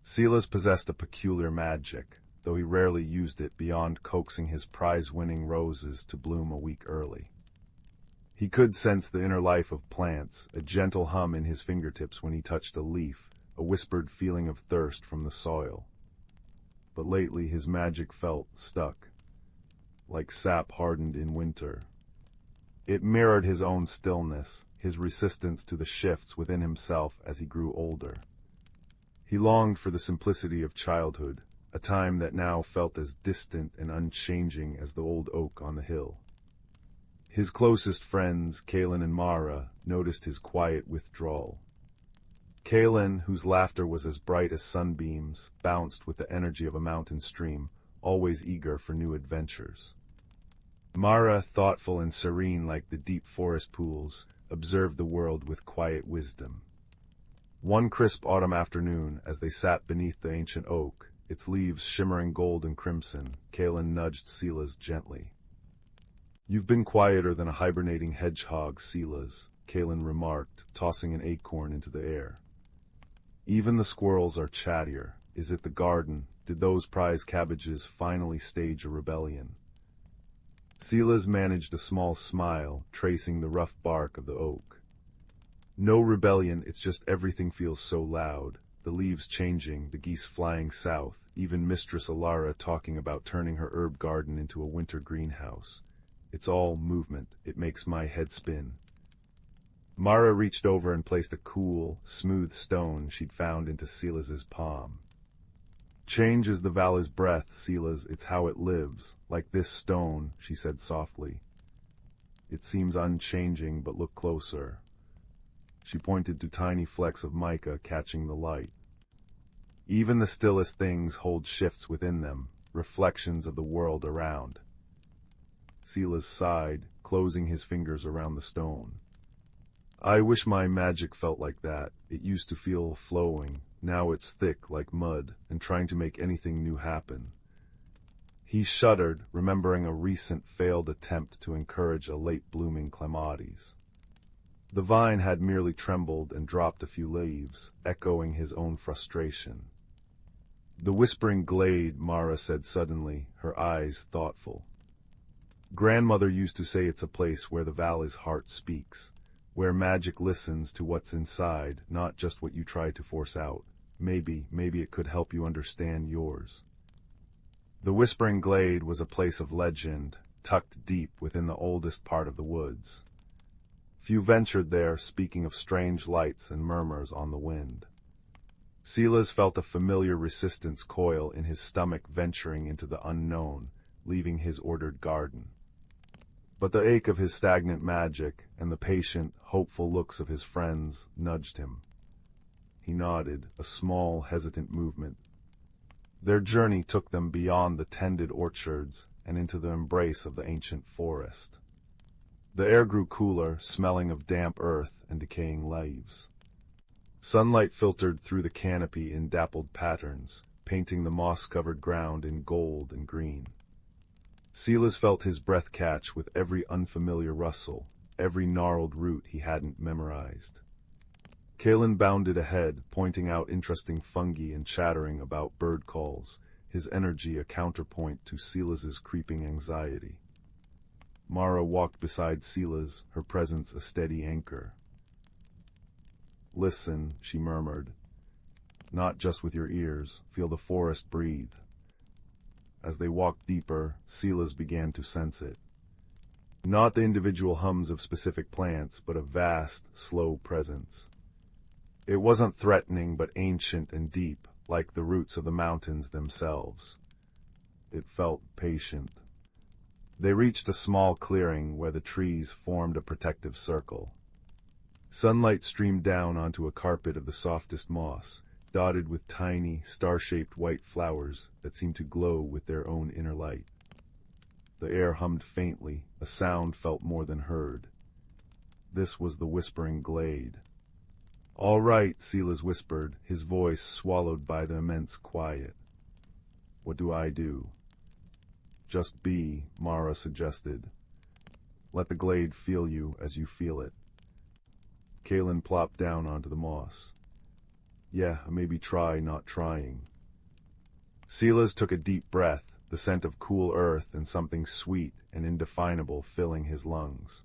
Silas possessed a peculiar magic, though he rarely used it beyond coaxing his prize-winning roses to bloom a week early. He could sense the inner life of plants, a gentle hum in his fingertips when he touched a leaf, a whispered feeling of thirst from the soil. But lately his magic felt stuck, like sap hardened in winter. It mirrored his own stillness, his resistance to the shifts within himself as he grew older. He longed for the simplicity of childhood, a time that now felt as distant and unchanging as the old oak on the hill. His closest friends, Kaelin and Mara, noticed his quiet withdrawal. Kaelin, whose laughter was as bright as sunbeams, bounced with the energy of a mountain stream, always eager for new adventures. Mara, thoughtful and serene like the deep forest pools, observed the world with quiet wisdom. One crisp autumn afternoon, as they sat beneath the ancient oak, its leaves shimmering gold and crimson, Kaelin nudged Silas gently. "You've been quieter than a hibernating hedgehog, Silas," Kaelin remarked, tossing an acorn into the air. "Even the squirrels are chattier. Is it the garden? Did those prize cabbages finally stage a rebellion?" Silas managed a small smile, tracing the rough bark of the oak. "No rebellion, it's just everything feels so loud. The leaves changing, the geese flying south, even Mistress Alara talking about turning her herb garden into a winter greenhouse. It's all movement. It makes my head spin." Mara reached over and placed a cool, smooth stone she'd found into Silas's palm. "Change is the valley's breath, Silas. It's how it lives. Like this stone," she said softly. "It seems unchanging, but look closer." She pointed to tiny flecks of mica catching the light. "Even the stillest things hold shifts within them, reflections of the world around." Silas sighed, closing his fingers around the stone. "I wish my magic felt like that. It used to feel flowing. Now it's thick like mud, and trying to make anything new happen." He shuddered, remembering a recent failed attempt to encourage a late-blooming clematis. The vine had merely trembled and dropped a few leaves, echoing his own frustration. "The Whispering Glade," Mara said suddenly, her eyes thoughtful. "Grandmother used to say it's a place where the valley's heart speaks, where magic listens to what's inside, not just what you try to force out. Maybe it could help you understand yours." The Whispering Glade was a place of legend, tucked deep within the oldest part of the woods. Few ventured there, speaking of strange lights and murmurs on the wind. Silas felt a familiar resistance coil in his stomach venturing into the unknown, leaving his ordered garden. But the ache of his stagnant magic and the patient, hopeful looks of his friends nudged him. He nodded, a small, hesitant movement. Their journey took them beyond the tended orchards and into the embrace of the ancient forest. The air grew cooler, smelling of damp earth and decaying leaves. Sunlight filtered through the canopy in dappled patterns, painting the moss-covered ground in gold and green. Silas felt his breath catch with every unfamiliar rustle, every gnarled root he hadn't memorized. Kaelin bounded ahead, pointing out interesting fungi and chattering about bird calls, his energy a counterpoint to Silas's creeping anxiety. Mara walked beside Silas, her presence a steady anchor. "Listen," she murmured. "Not just with your ears. Feel the forest breathe." As they walked deeper, Silas began to sense it. Not the individual hums of specific plants, but a vast, slow presence. It wasn't threatening, but ancient and deep, like the roots of the mountains themselves. It felt patient. They reached a small clearing where the trees formed a protective circle. Sunlight streamed down onto a carpet of the softest moss, dotted with tiny, star-shaped white flowers that seemed to glow with their own inner light. The air hummed faintly, a sound felt more than heard. This was the Whispering Glade. "All right," Silas whispered, his voice swallowed by the immense quiet. What do I do? Just be, Mara suggested. Let the glade feel you as you feel it. Kaelin plopped down onto the moss. Yeah, maybe try not trying. Silas took a deep breath, the scent of cool earth and something sweet and indefinable filling his lungs.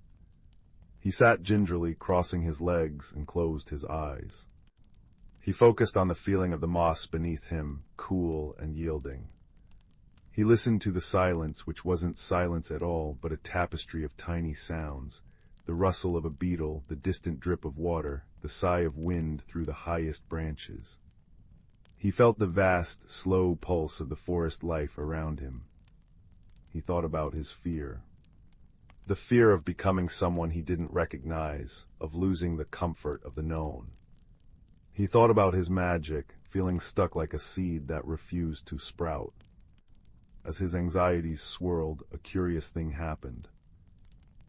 He sat gingerly, crossing his legs, and closed his eyes. He focused on the feeling of the moss beneath him, cool and yielding. He listened to the silence, which wasn't silence at all, but a tapestry of tiny sounds, the rustle of a beetle, the distant drip of water, the sigh of wind through the highest branches. He felt the vast, slow pulse of the forest life around him. He thought about his fear. The fear of becoming someone he didn't recognize, of losing the comfort of the known. He thought about his magic, feeling stuck like a seed that refused to sprout. As his anxieties swirled, a curious thing happened.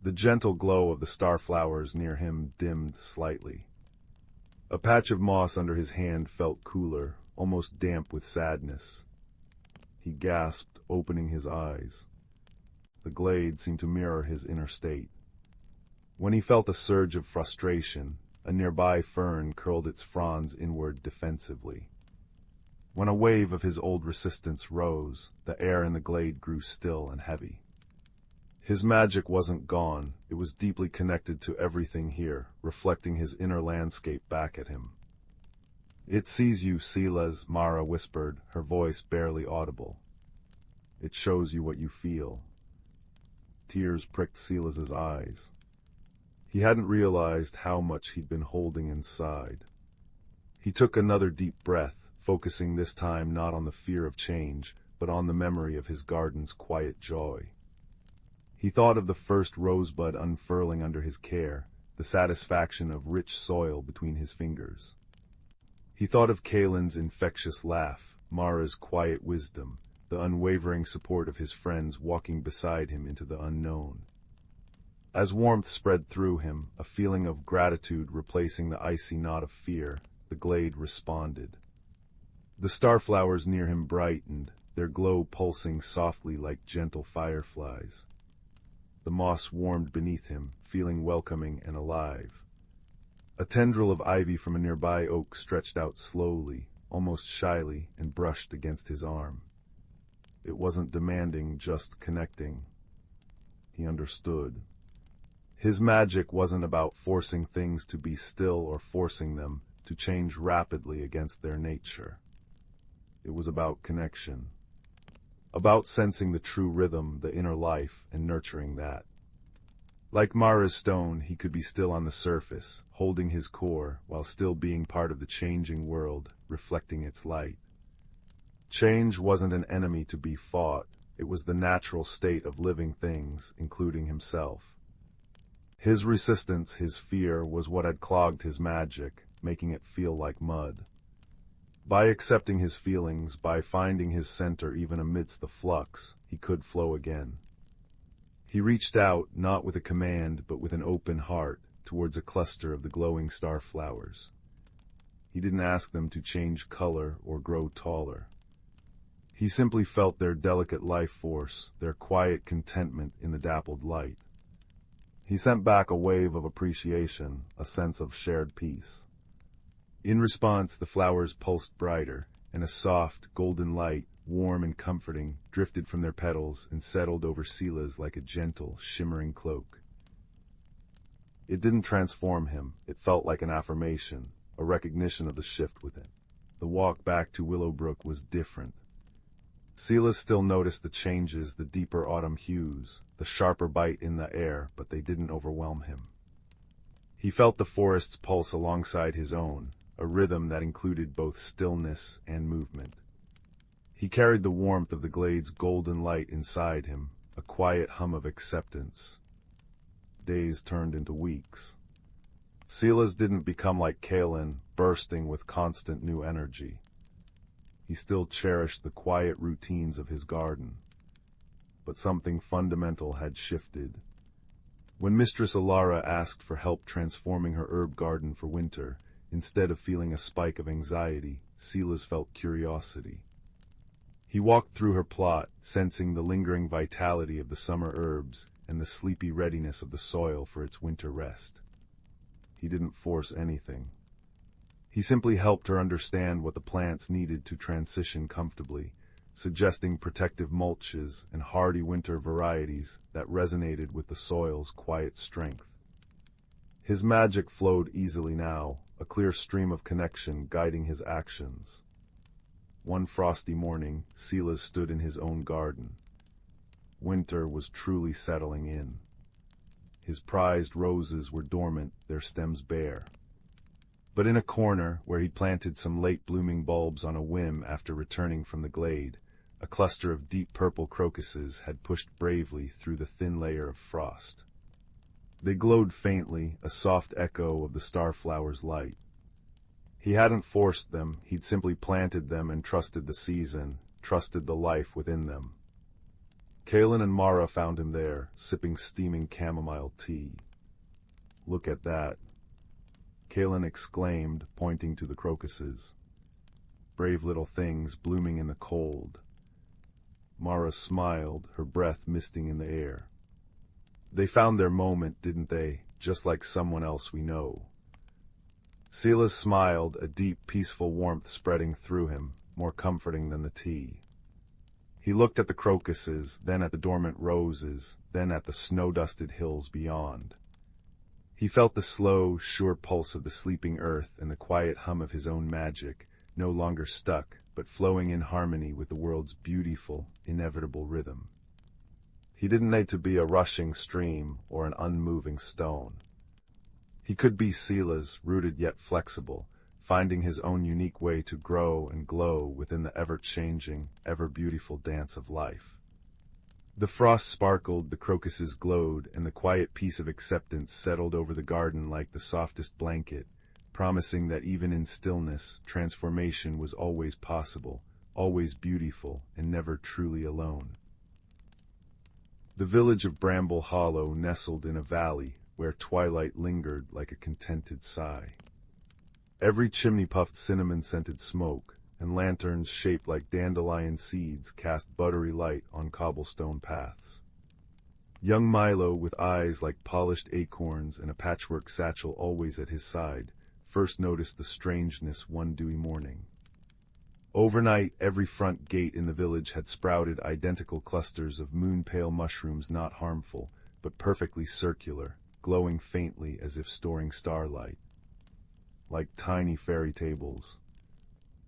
The gentle glow of the starflowers near him dimmed slightly. A patch of moss under his hand felt cooler, almost damp with sadness. He gasped, opening his eyes. The glade seemed to mirror his inner state. When he felt a surge of frustration, a nearby fern curled its fronds inward defensively. When a wave of his old resistance rose, the air in the glade grew still and heavy. His magic wasn't gone, it was deeply connected to everything here, reflecting his inner landscape back at him. It sees you, Silas, Mara whispered, her voice barely audible. It shows you what you feel. Tears pricked Silas's eyes. He hadn't realized how much he'd been holding inside. He took another deep breath, focusing this time not on the fear of change, but on the memory of his garden's quiet joy. He thought of the first rosebud unfurling under his care, the satisfaction of rich soil between his fingers. He thought of Kaelin's infectious laugh, Mara's quiet wisdom, the unwavering support of his friends walking beside him into the unknown. As warmth spread through him, a feeling of gratitude replacing the icy knot of fear, the glade responded. The starflowers near him brightened, their glow pulsing softly like gentle fireflies. The moss warmed beneath him, feeling welcoming and alive. A tendril of ivy from a nearby oak stretched out slowly, almost shyly, and brushed against his arm. It wasn't demanding, just connecting. He understood. His magic wasn't about forcing things to be still or forcing them to change rapidly against their nature. It was about connection. About sensing the true rhythm, the inner life, and nurturing that. Like Mara's stone, he could be still on the surface, holding his core, while still being part of the changing world, reflecting its light. Change wasn't an enemy to be fought, it was the natural state of living things, including himself. His resistance, his fear, was what had clogged his magic, making it feel like mud. By accepting his feelings, by finding his center even amidst the flux, he could flow again. He reached out, not with a command, but with an open heart, towards a cluster of the glowing starflowers. He didn't ask them to change color or grow taller. He simply felt their delicate life force, their quiet contentment in the dappled light. He sent back a wave of appreciation, a sense of shared peace. In response, the flowers pulsed brighter, and a soft, golden light, warm and comforting, drifted from their petals and settled over Silas like a gentle, shimmering cloak. It didn't transform him, it felt like an affirmation, a recognition of the shift within. The walk back to Willowbrook was different. Silas still noticed the changes, the deeper autumn hues, the sharper bite in the air, but they didn't overwhelm him. He felt the forest's pulse alongside his own, a rhythm that included both stillness and movement. He carried the warmth of the glade's golden light inside him, a quiet hum of acceptance. Days turned into weeks. Silas didn't become like Kaelin, bursting with constant new energy. He still cherished the quiet routines of his garden. But something fundamental had shifted. When Mistress Alara asked for help transforming her herb garden for winter, instead of feeling a spike of anxiety, Silas felt curiosity. He walked through her plot, sensing the lingering vitality of the summer herbs and the sleepy readiness of the soil for its winter rest. He didn't force anything. He simply helped her understand what the plants needed to transition comfortably, suggesting protective mulches and hardy winter varieties that resonated with the soil's quiet strength. His magic flowed easily now, a clear stream of connection guiding his actions. One frosty morning, Silas stood in his own garden. Winter was truly settling in. His prized roses were dormant, their stems bare. But in a corner, where he'd planted some late-blooming bulbs on a whim after returning from the glade, a cluster of deep purple crocuses had pushed bravely through the thin layer of frost. They glowed faintly, a soft echo of the starflower's light. He hadn't forced them, he'd simply planted them and trusted the season, trusted the life within them. Kaelin and Mara found him there, sipping steaming chamomile tea. "Look at that," Kaelin exclaimed, pointing to the crocuses. "Brave little things blooming in the cold." Mara smiled, her breath misting in the air. "They found their moment, didn't they? Just like someone else we know." Silas smiled, a deep, peaceful warmth spreading through him, more comforting than the tea. He looked at the crocuses, then at the dormant roses, then at the snow-dusted hills beyond. He felt the slow, sure pulse of the sleeping earth and the quiet hum of his own magic, no longer stuck, but flowing in harmony with the world's beautiful, inevitable rhythm. He didn't need to be a rushing stream or an unmoving stone. He could be Silas, rooted yet flexible, finding his own unique way to grow and glow within the ever-changing, ever-beautiful dance of life. The frost sparkled, the crocuses glowed, and the quiet peace of acceptance settled over the garden like the softest blanket, promising that even in stillness, transformation was always possible, always beautiful, and never truly alone. The village of Bramble Hollow nestled in a valley, where twilight lingered like a contented sigh. Every chimney puffed cinnamon-scented smoke, and lanterns shaped like dandelion seeds cast buttery light on cobblestone paths. Young Milo, with eyes like polished acorns and a patchwork satchel always at his side, first noticed the strangeness one dewy morning. Overnight, every front gate in the village had sprouted identical clusters of moon-pale mushrooms not harmful, but perfectly circular, glowing faintly as if storing starlight. Like tiny fairy tables.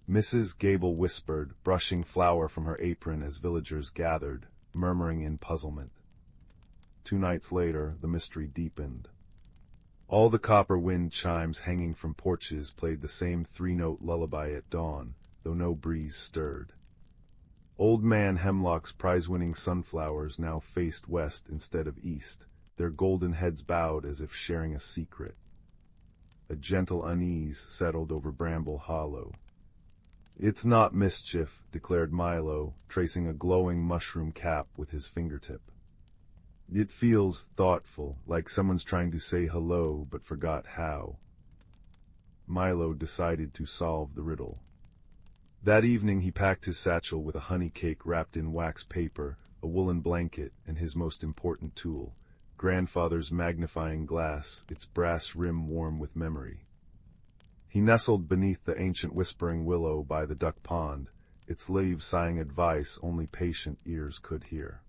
Mrs. Gable whispered, brushing flour from her apron as villagers gathered, murmuring in puzzlement. 2 nights later, the mystery deepened. All the copper wind chimes hanging from porches played the same 3-note lullaby at dawn, though no breeze stirred. Old Man Hemlock's prize-winning sunflowers now faced west instead of east, their golden heads bowed as if sharing a secret. A gentle unease settled over Bramble Hollow. "It's not mischief," declared Milo, tracing a glowing mushroom cap with his fingertip. "It feels thoughtful, like someone's trying to say hello but forgot how." Milo decided to solve the riddle. That evening he packed his satchel with a honey cake wrapped in wax paper, a woolen blanket, and his most important tool, grandfather's magnifying glass, its brass rim warm with memory. He nestled beneath the ancient Whispering Willow by the duck pond, its leaves sighing advice only patient ears could hear.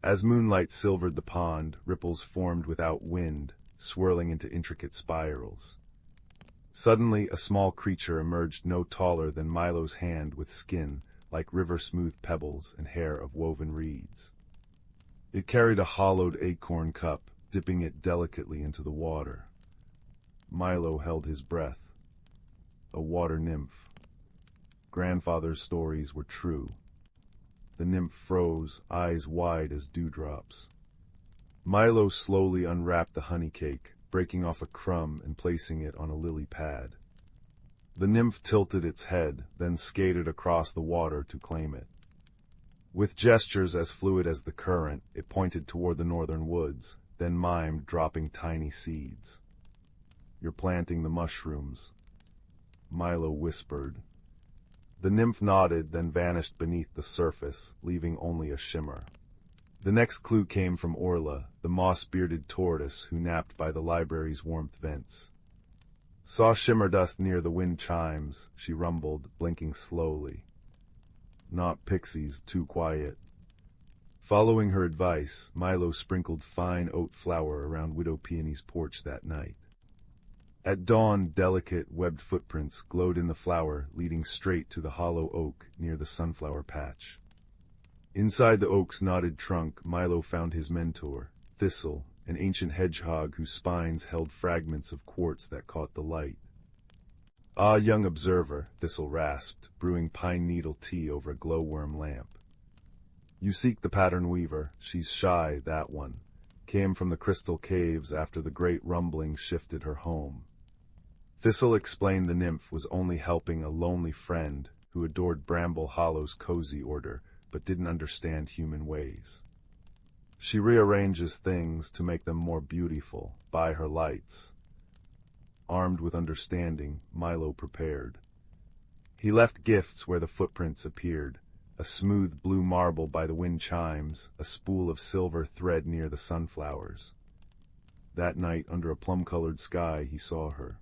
As moonlight silvered the pond, ripples formed without wind, swirling into intricate spirals. Suddenly, a small creature emerged no taller than Milo's hand with skin, like river-smooth pebbles and hair of woven reeds. It carried a hollowed acorn cup, dipping it delicately into the water. Milo held his breath. A water nymph. Grandfather's stories were true. The nymph froze, eyes wide as dewdrops. Milo slowly unwrapped the honey cake, breaking off a crumb and placing it on a lily pad. The nymph tilted its head, then skated across the water to claim it. With gestures as fluid as the current, it pointed toward the northern woods, then mimed dropping tiny seeds. "You're planting the mushrooms," Milo whispered. The nymph nodded, then vanished beneath the surface, leaving only a shimmer. The next clue came from Orla, the moss-bearded tortoise who napped by the library's warmth vents. Saw shimmer dust near the wind chimes, she rumbled, blinking slowly. Not pixies, too quiet. Following her advice, Milo sprinkled fine oat flour around Widow Peony's porch that night. At dawn, delicate, webbed footprints glowed in the flour, leading straight to the hollow oak near the sunflower patch. Inside the oak's knotted trunk, Milo found his mentor, Thistle, an ancient hedgehog whose spines held fragments of quartz that caught the light. "Ah, young observer," Thistle rasped, brewing pine needle tea over a glowworm lamp. "You seek the pattern weaver. She's shy, that one. Came from the crystal caves after the great rumbling shifted her home." Thistle explained the nymph was only helping a lonely friend who adored Bramble Hollow's cozy order, but didn't understand human ways. She rearranges things to make them more beautiful, by her lights. Armed with understanding, Milo prepared. He left gifts where the footprints appeared, a smooth blue marble by the wind chimes, a spool of silver thread near the sunflowers. That night, under a plum-colored sky, he saw her.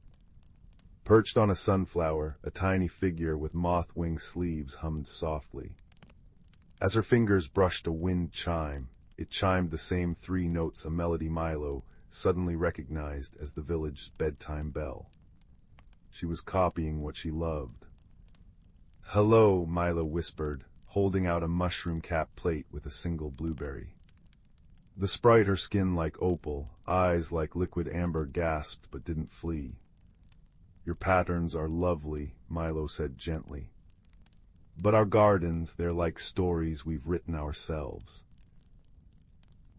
Perched on a sunflower, a tiny figure with moth-wing sleeves hummed softly. As her fingers brushed a wind chime, it chimed the same 3 notes a melody Milo suddenly recognized as the village's bedtime bell. She was copying what she loved. "Hello," Milo whispered, holding out a mushroom-capped plate with a single blueberry. The sprite, her skin like opal, eyes like liquid amber, gasped but didn't flee. "Your patterns are lovely," Milo said gently. "But our gardens, they're like stories we've written ourselves."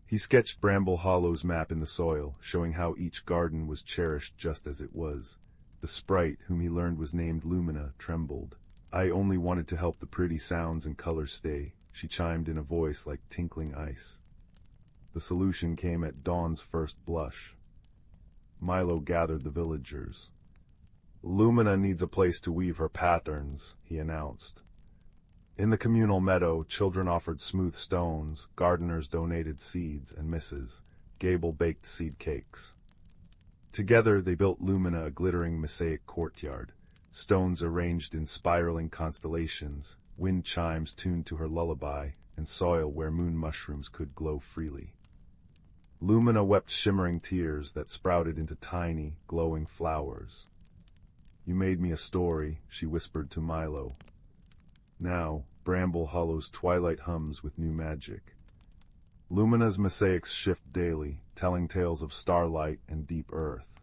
He sketched Bramble Hollow's map in the soil, showing how each garden was cherished just as it was. The sprite, whom he learned was named Lumina, trembled. "I only wanted to help the pretty sounds and colors stay," she chimed in a voice like tinkling ice. The solution came at dawn's first blush. Milo gathered the villagers. "Lumina needs a place to weave her patterns," he announced. In the communal meadow, children offered smooth stones, gardeners donated seeds, and Mrs. Gable baked seed cakes. Together they built Lumina a glittering mosaic courtyard, stones arranged in spiraling constellations, wind chimes tuned to her lullaby, and soil where moon mushrooms could glow freely. Lumina wept shimmering tears that sprouted into tiny, glowing flowers. "You made me a story," she whispered to Milo. Now, Bramble Hollow's twilight hums with new magic. Lumina's mosaics shift daily, telling tales of starlight and deep earth.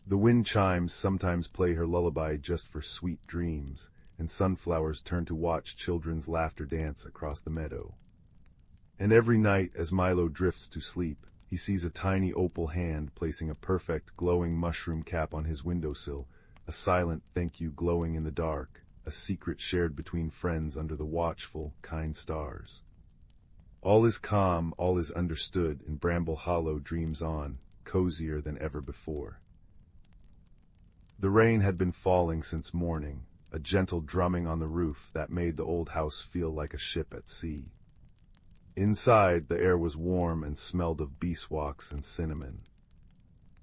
The wind chimes sometimes play her lullaby just for sweet dreams, and sunflowers turn to watch children's laughter dance across the meadow. And every night, as Milo drifts to sleep, he sees a tiny opal hand placing a perfect, glowing mushroom cap on his windowsill, a silent thank you glowing in the dark, a secret shared between friends under the watchful, kind stars. All is calm, all is understood, and Bramble Hollow dreams on, cozier than ever before. The rain had been falling since morning, a gentle drumming on the roof that made the old house feel like a ship at sea. Inside, the air was warm and smelled of beeswax and cinnamon.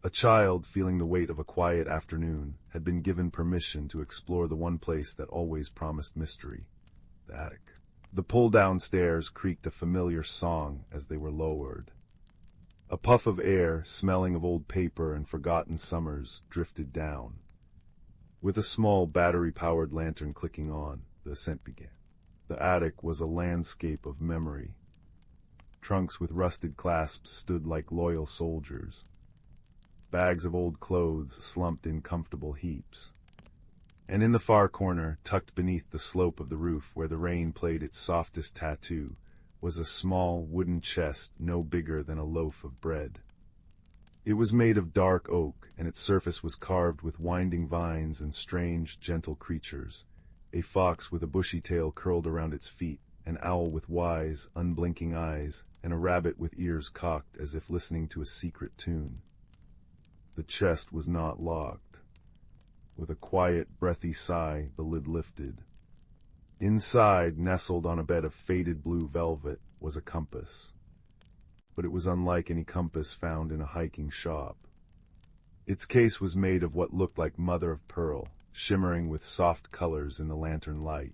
A child, feeling the weight of a quiet afternoon, had been given permission to explore the one place that always promised mystery, the attic. The pull-down stairs creaked a familiar song as they were lowered. A puff of air, smelling of old paper and forgotten summers, drifted down. With a small battery-powered lantern clicking on, the ascent began. The attic was a landscape of memory. Trunks with rusted clasps stood like loyal soldiers. Bags of old clothes slumped in comfortable heaps. And in the far corner, tucked beneath the slope of the roof where the rain played its softest tattoo, was a small wooden chest no bigger than a loaf of bread. It was made of dark oak, and its surface was carved with winding vines and strange, gentle creatures. A fox with a bushy tail curled around its feet, an owl with wise, unblinking eyes, and a rabbit with ears cocked as if listening to a secret tune. The chest was not locked. With a quiet, breathy sigh, the lid lifted. Inside, nestled on a bed of faded blue velvet, was a compass. But it was unlike any compass found in a hiking shop. Its case was made of what looked like mother of pearl, shimmering with soft colors in the lantern light.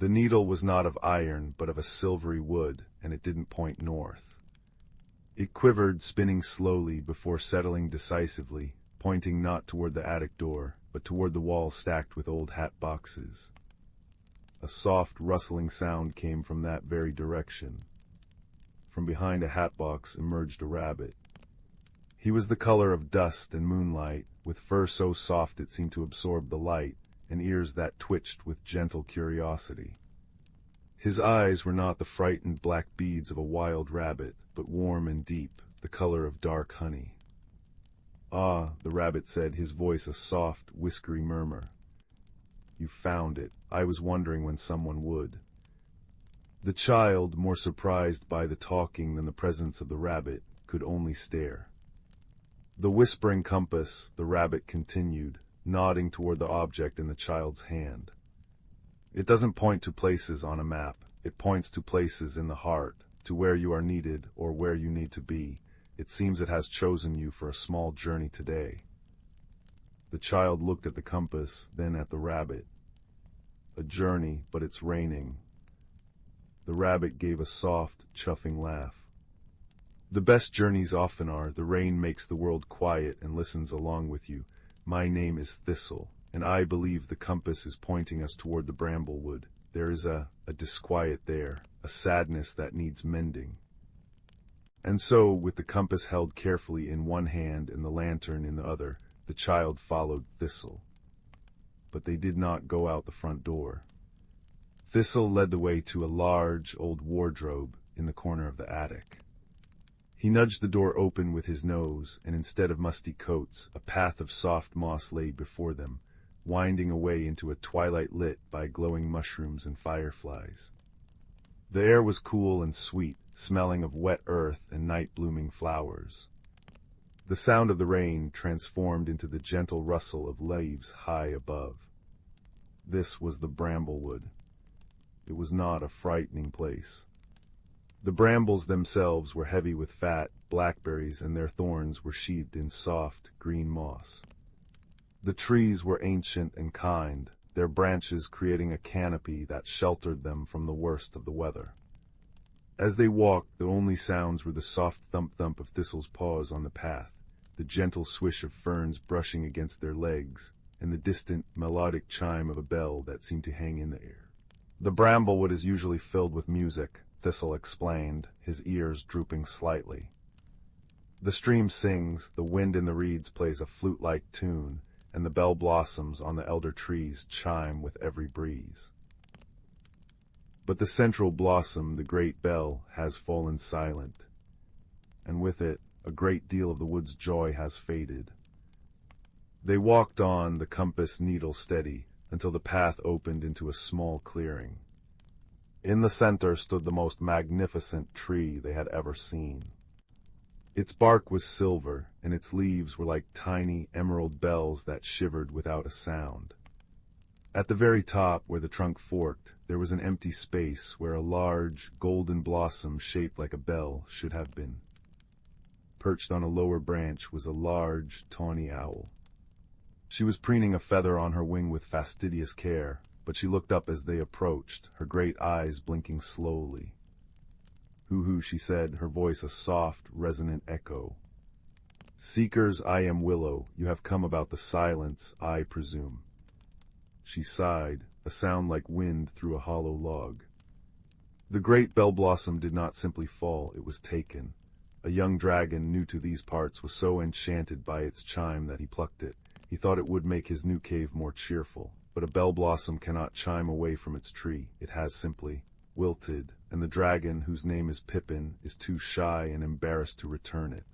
The needle was not of iron, but of a silvery wood, and it didn't point north. It quivered, spinning slowly before settling decisively, pointing not toward the attic door, but toward the wall stacked with old hat boxes. A soft, rustling sound came from that very direction. From behind a hatbox emerged a rabbit. He was the color of dust and moonlight, with fur so soft it seemed to absorb the light, and ears that twitched with gentle curiosity. His eyes were not the frightened black beads of a wild rabbit, but warm and deep, the color of dark honey. "Ah," the rabbit said, his voice a soft, whiskery murmur. "You found it. I was wondering when someone would." The child, more surprised by the talking than the presence of the rabbit, could only stare. "The whispering compass," the rabbit continued, nodding toward the object in the child's hand. "It doesn't point to places on a map. It points to places in the heart, to where you are needed or where you need to be. It seems it has chosen you for a small journey today." The child looked at the compass, then at the rabbit. "A journey, but it's raining." The rabbit gave a soft, chuffing laugh. "The best journeys often are. The rain makes the world quiet and listens along with you. My name is Thistle, and I believe the compass is pointing us toward the bramblewood. There is a disquiet there, a sadness that needs mending." And so, with the compass held carefully in one hand and the lantern in the other, the child followed Thistle. But they did not go out the front door. Thistle led the way to a large, old wardrobe in the corner of the attic. He nudged the door open with his nose, and instead of musty coats, a path of soft moss lay before them, winding away into a twilight lit by glowing mushrooms and fireflies. The air was cool and sweet, smelling of wet earth and night-blooming flowers. The sound of the rain transformed into the gentle rustle of leaves high above. This was the bramblewood. It was not a frightening place. The brambles themselves were heavy with fat blackberries, and their thorns were sheathed in soft, green moss. The trees were ancient and kind, their branches creating a canopy that sheltered them from the worst of the weather. As they walked, the only sounds were the soft thump-thump of Thistle's paws on the path, the gentle swish of ferns brushing against their legs, and the distant, melodic chime of a bell that seemed to hang in the air. "The bramblewood is usually filled with music," Thistle explained, his ears drooping slightly. "The stream sings, the wind in the reeds plays a flute-like tune, and the bell blossoms on the elder trees chime with every breeze. But the central blossom, the great bell, has fallen silent, and with it, a great deal of the wood's joy has faded." They walked on, the compass needle steady, until the path opened into a small clearing. In the center stood the most magnificent tree they had ever seen. Its bark was silver, and its leaves were like tiny emerald bells that shivered without a sound. At the very top, where the trunk forked, there was an empty space where a large, golden blossom shaped like a bell should have been. Perched on a lower branch was a large, tawny owl. She was preening a feather on her wing with fastidious care, but she looked up as they approached, her great eyes blinking slowly. "Hoo-hoo," she said, her voice a soft, resonant echo. "Seekers, I am Willow. You have come about the silence, I presume." She sighed, a sound like wind through a hollow log. The great bell blossom did not simply fall, it was taken. A young dragon new to these parts was so enchanted by its chime that he plucked it. He thought it would make his new cave more cheerful. But a bell blossom cannot chime away from its tree. It has simply wilted, and the dragon, whose name is Pippin, is too shy and embarrassed to return it.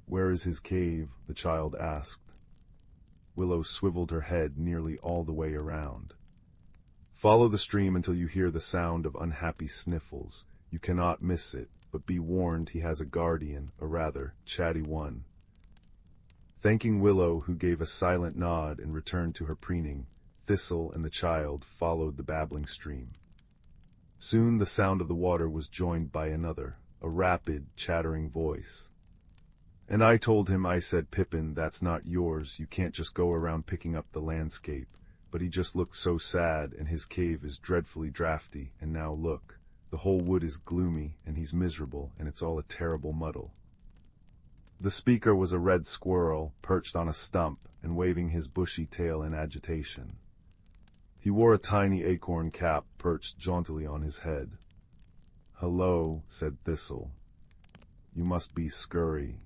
"Where is his cave?" the child asked. Willow swiveled her head nearly all the way around. "Follow the stream until you hear the sound of unhappy sniffles. You cannot miss it, but be warned he has a guardian, a rather chatty one." Thanking Willow, who gave a silent nod and returned to her preening, Thistle and the child followed the babbling stream. Soon the sound of the water was joined by another, a rapid, chattering voice. And I told him, I said, Pippin, that's not yours, you can't just go around picking up the landscape. But he just looked so sad, and his cave is dreadfully drafty, and now look, the whole wood is gloomy, and he's miserable, and it's all a terrible muddle. The speaker was a red squirrel, perched on a stump, and waving his bushy tail in agitation. He wore a tiny acorn cap perched jauntily on his head. "Hello," said Thistle. "You must be Scurry."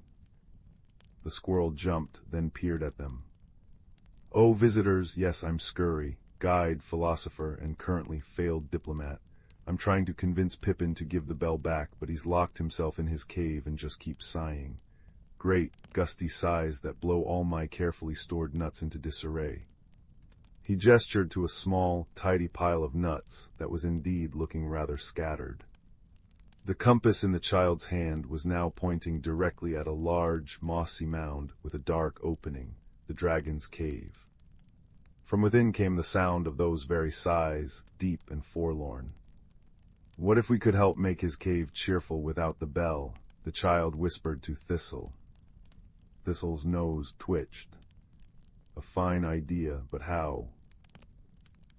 The squirrel jumped, then peered at them. "Oh, visitors, yes, I'm Scurry, guide, philosopher, and currently failed diplomat. I'm trying to convince Pippin to give the bell back, but he's locked himself in his cave and just keeps sighing. Great, gusty sighs that blow all my carefully stored nuts into disarray." He gestured to a small, tidy pile of nuts that was indeed looking rather scattered. The compass in the child's hand was now pointing directly at a large, mossy mound with a dark opening, the dragon's cave. From within came the sound of those very sighs, deep and forlorn. "What if we could help make his cave cheerful without the bell?" the child whispered to Thistle. Thistle's nose twitched. A fine idea, but how?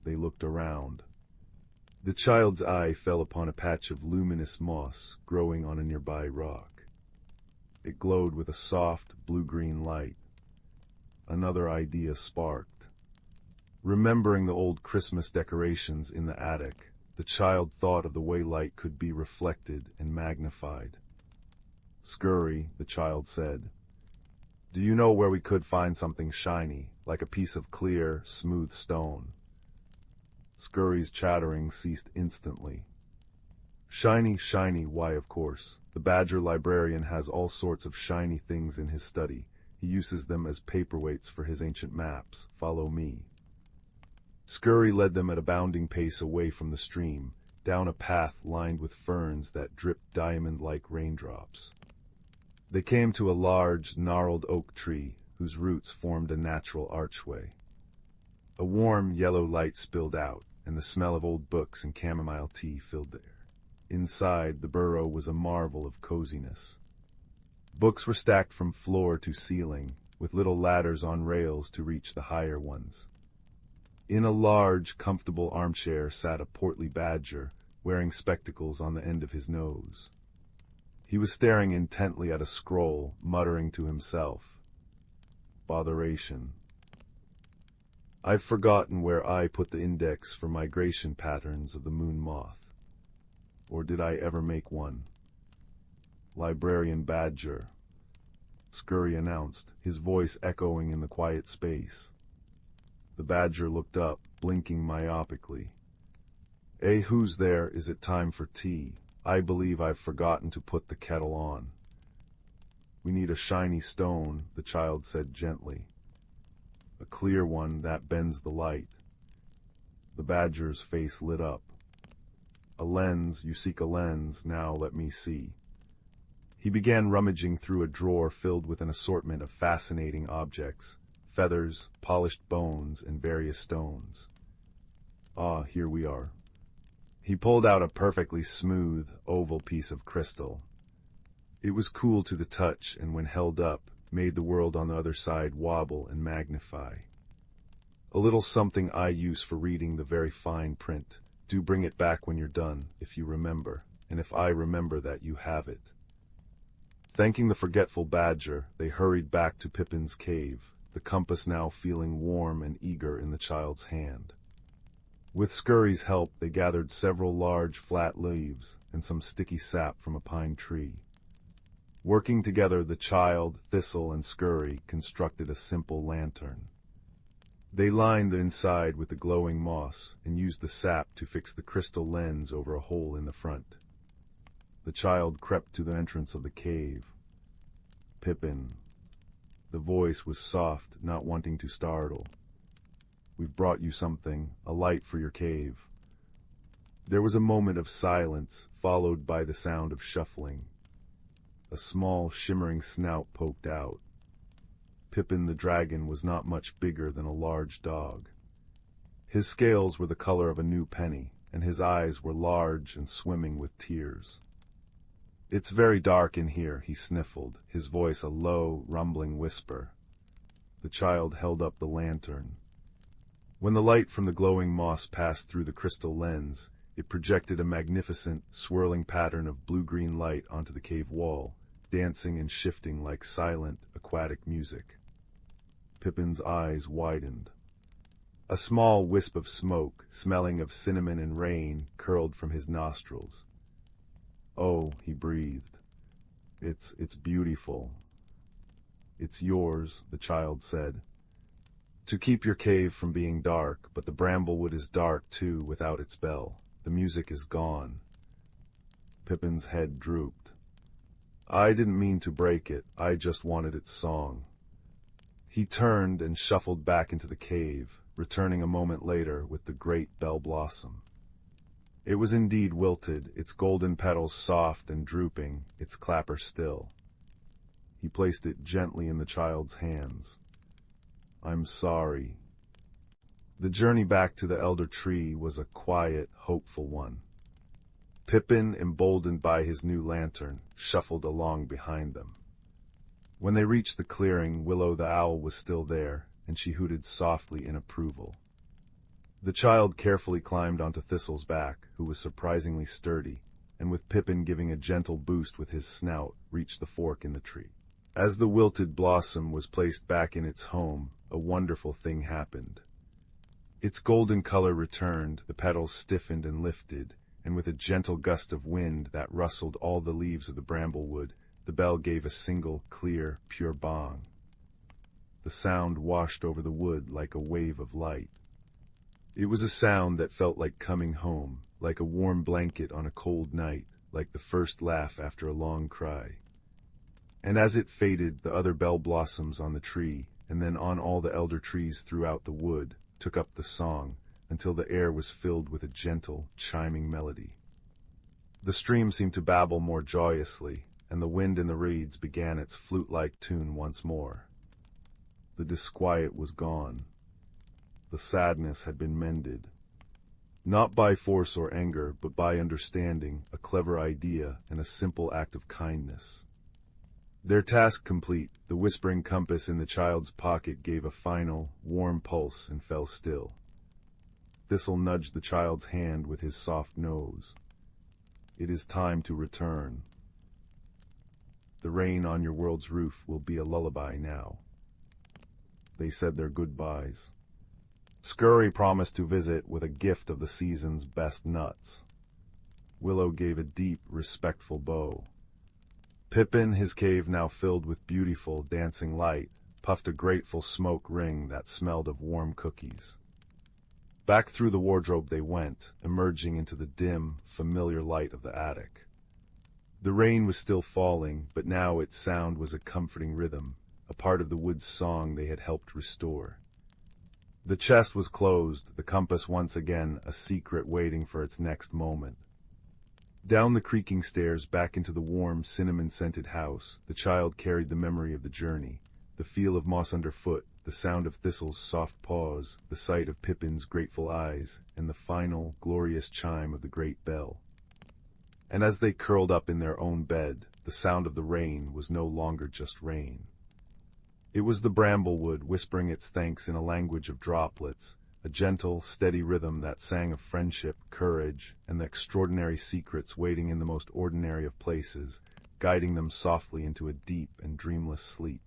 They looked around. The child's eye fell upon a patch of luminous moss growing on a nearby rock. It glowed with a soft, blue-green light. Another idea sparked. Remembering the old Christmas decorations in the attic, the child thought of the way light could be reflected and magnified. "Scurry," the child said, "do you know where we could find something shiny, like a piece of clear, smooth stone?" Scurry's chattering ceased instantly. "Shiny, shiny, why, of course. The badger librarian has all sorts of shiny things in his study. He uses them as paperweights for his ancient maps. Follow me." Scurry led them at a bounding pace away from the stream, down a path lined with ferns that dripped diamond-like raindrops. They came to a large, gnarled oak tree, whose roots formed a natural archway. A warm, yellow light spilled out, and the smell of old books and chamomile tea filled the air. Inside, the burrow was a marvel of coziness. Books were stacked from floor to ceiling, with little ladders on rails to reach the higher ones. In a large, comfortable armchair sat a portly badger, wearing spectacles on the end of his nose. He was staring intently at a scroll, muttering to himself. "Botheration. I've forgotten where I put the index for migration patterns of the moon moth. Or did I ever make one?" "Librarian Badger," Scurry announced, his voice echoing in the quiet space. The badger looked up, blinking myopically. "Eh, who's there? Is it time for tea? I believe I've forgotten to put the kettle on." "We need a shiny stone," the child said gently. "A clear one that bends the light." The badger's face lit up. "A lens, you seek a lens, now let me see." He began rummaging through a drawer filled with an assortment of fascinating objects, feathers, polished bones, and various stones. "Ah, here we are." He pulled out a perfectly smooth, oval piece of crystal. It was cool to the touch, and when held up, made the world on the other side wobble and magnify. "A little something I use for reading the very fine print. Do bring it back when you're done, if you remember, and if I remember that you have it." Thanking the forgetful badger, they hurried back to Pippin's cave, the compass now feeling warm and eager in the child's hand. With Scurry's help, they gathered several large, flat leaves and some sticky sap from a pine tree. Working together, the child, Thistle, and Scurry constructed a simple lantern. They lined the inside with the glowing moss and used the sap to fix the crystal lens over a hole in the front. The child crept to the entrance of the cave. "Pippin." The voice was soft, not wanting to startle. "We've brought you something, a light for your cave." There was a moment of silence, followed by the sound of shuffling. A small, shimmering snout poked out. Pippin the dragon was not much bigger than a large dog. His scales were the color of a new penny, and his eyes were large and swimming with tears. "It's very dark in here," he sniffled, his voice a low, rumbling whisper. The child held up the lantern. When the light from the glowing moss passed through the crystal lens, it projected a magnificent, swirling pattern of blue-green light onto the cave wall, dancing and shifting like silent, aquatic music. Pippin's eyes widened. A small wisp of smoke, smelling of cinnamon and rain, curled from his nostrils. "Oh," he breathed. It's beautiful." "It's yours," the child said. "To keep your cave from being dark, but the bramblewood is dark too without its bell. The music is gone." Pippin's head drooped. "I didn't mean to break it, I just wanted its song." He turned and shuffled back into the cave, returning a moment later with the great bell blossom. It was indeed wilted, its golden petals soft and drooping, its clapper still. He placed it gently in the child's hands. "I'm sorry." The journey back to the elder tree was a quiet, hopeful one. Pippin, emboldened by his new lantern, shuffled along behind them. When they reached the clearing, Willow the owl was still there, and she hooted softly in approval. The child carefully climbed onto Thistle's back, who was surprisingly sturdy, and with Pippin giving a gentle boost with his snout, reached the fork in the tree. As the wilted blossom was placed back in its home, a wonderful thing happened. Its golden color returned, the petals stiffened and lifted, and with a gentle gust of wind that rustled all the leaves of the bramblewood, the bell gave a single, clear, pure bong. The sound washed over the wood like a wave of light. It was a sound that felt like coming home, like a warm blanket on a cold night, like the first laugh after a long cry. And as it faded, the other bell blossoms on the tree, and then on all the elder trees throughout the wood, took up the song, until the air was filled with a gentle, chiming melody. The stream seemed to babble more joyously, and the wind in the reeds began its flute-like tune once more. The disquiet was gone. The sadness had been mended. Not by force or anger, but by understanding, a clever idea, and a simple act of kindness. Their task complete, the whispering compass in the child's pocket gave a final, warm pulse and fell still. Thistle nudged the child's hand with his soft nose. "It is time to return. The rain on your world's roof will be a lullaby now." They said their goodbyes. Scurry promised to visit with a gift of the season's best nuts. Willow gave a deep, respectful bow. Pippin, his cave now filled with beautiful, dancing light, puffed a grateful smoke ring that smelled of warm cookies. Back through the wardrobe they went, emerging into the dim, familiar light of the attic. The rain was still falling, but now its sound was a comforting rhythm, a part of the wood's song they had helped restore. The chest was closed, the compass once again a secret waiting for its next moment. Down the creaking stairs back into the warm, cinnamon-scented house, the child carried the memory of the journey, the feel of moss underfoot, the sound of Thistle's soft paws, the sight of Pippin's grateful eyes, and the final, glorious chime of the great bell. And as they curled up in their own bed, the sound of the rain was no longer just rain. It was the bramblewood whispering its thanks in a language of droplets, a gentle, steady rhythm that sang of friendship, courage, and the extraordinary secrets waiting in the most ordinary of places, guiding them softly into a deep and dreamless sleep.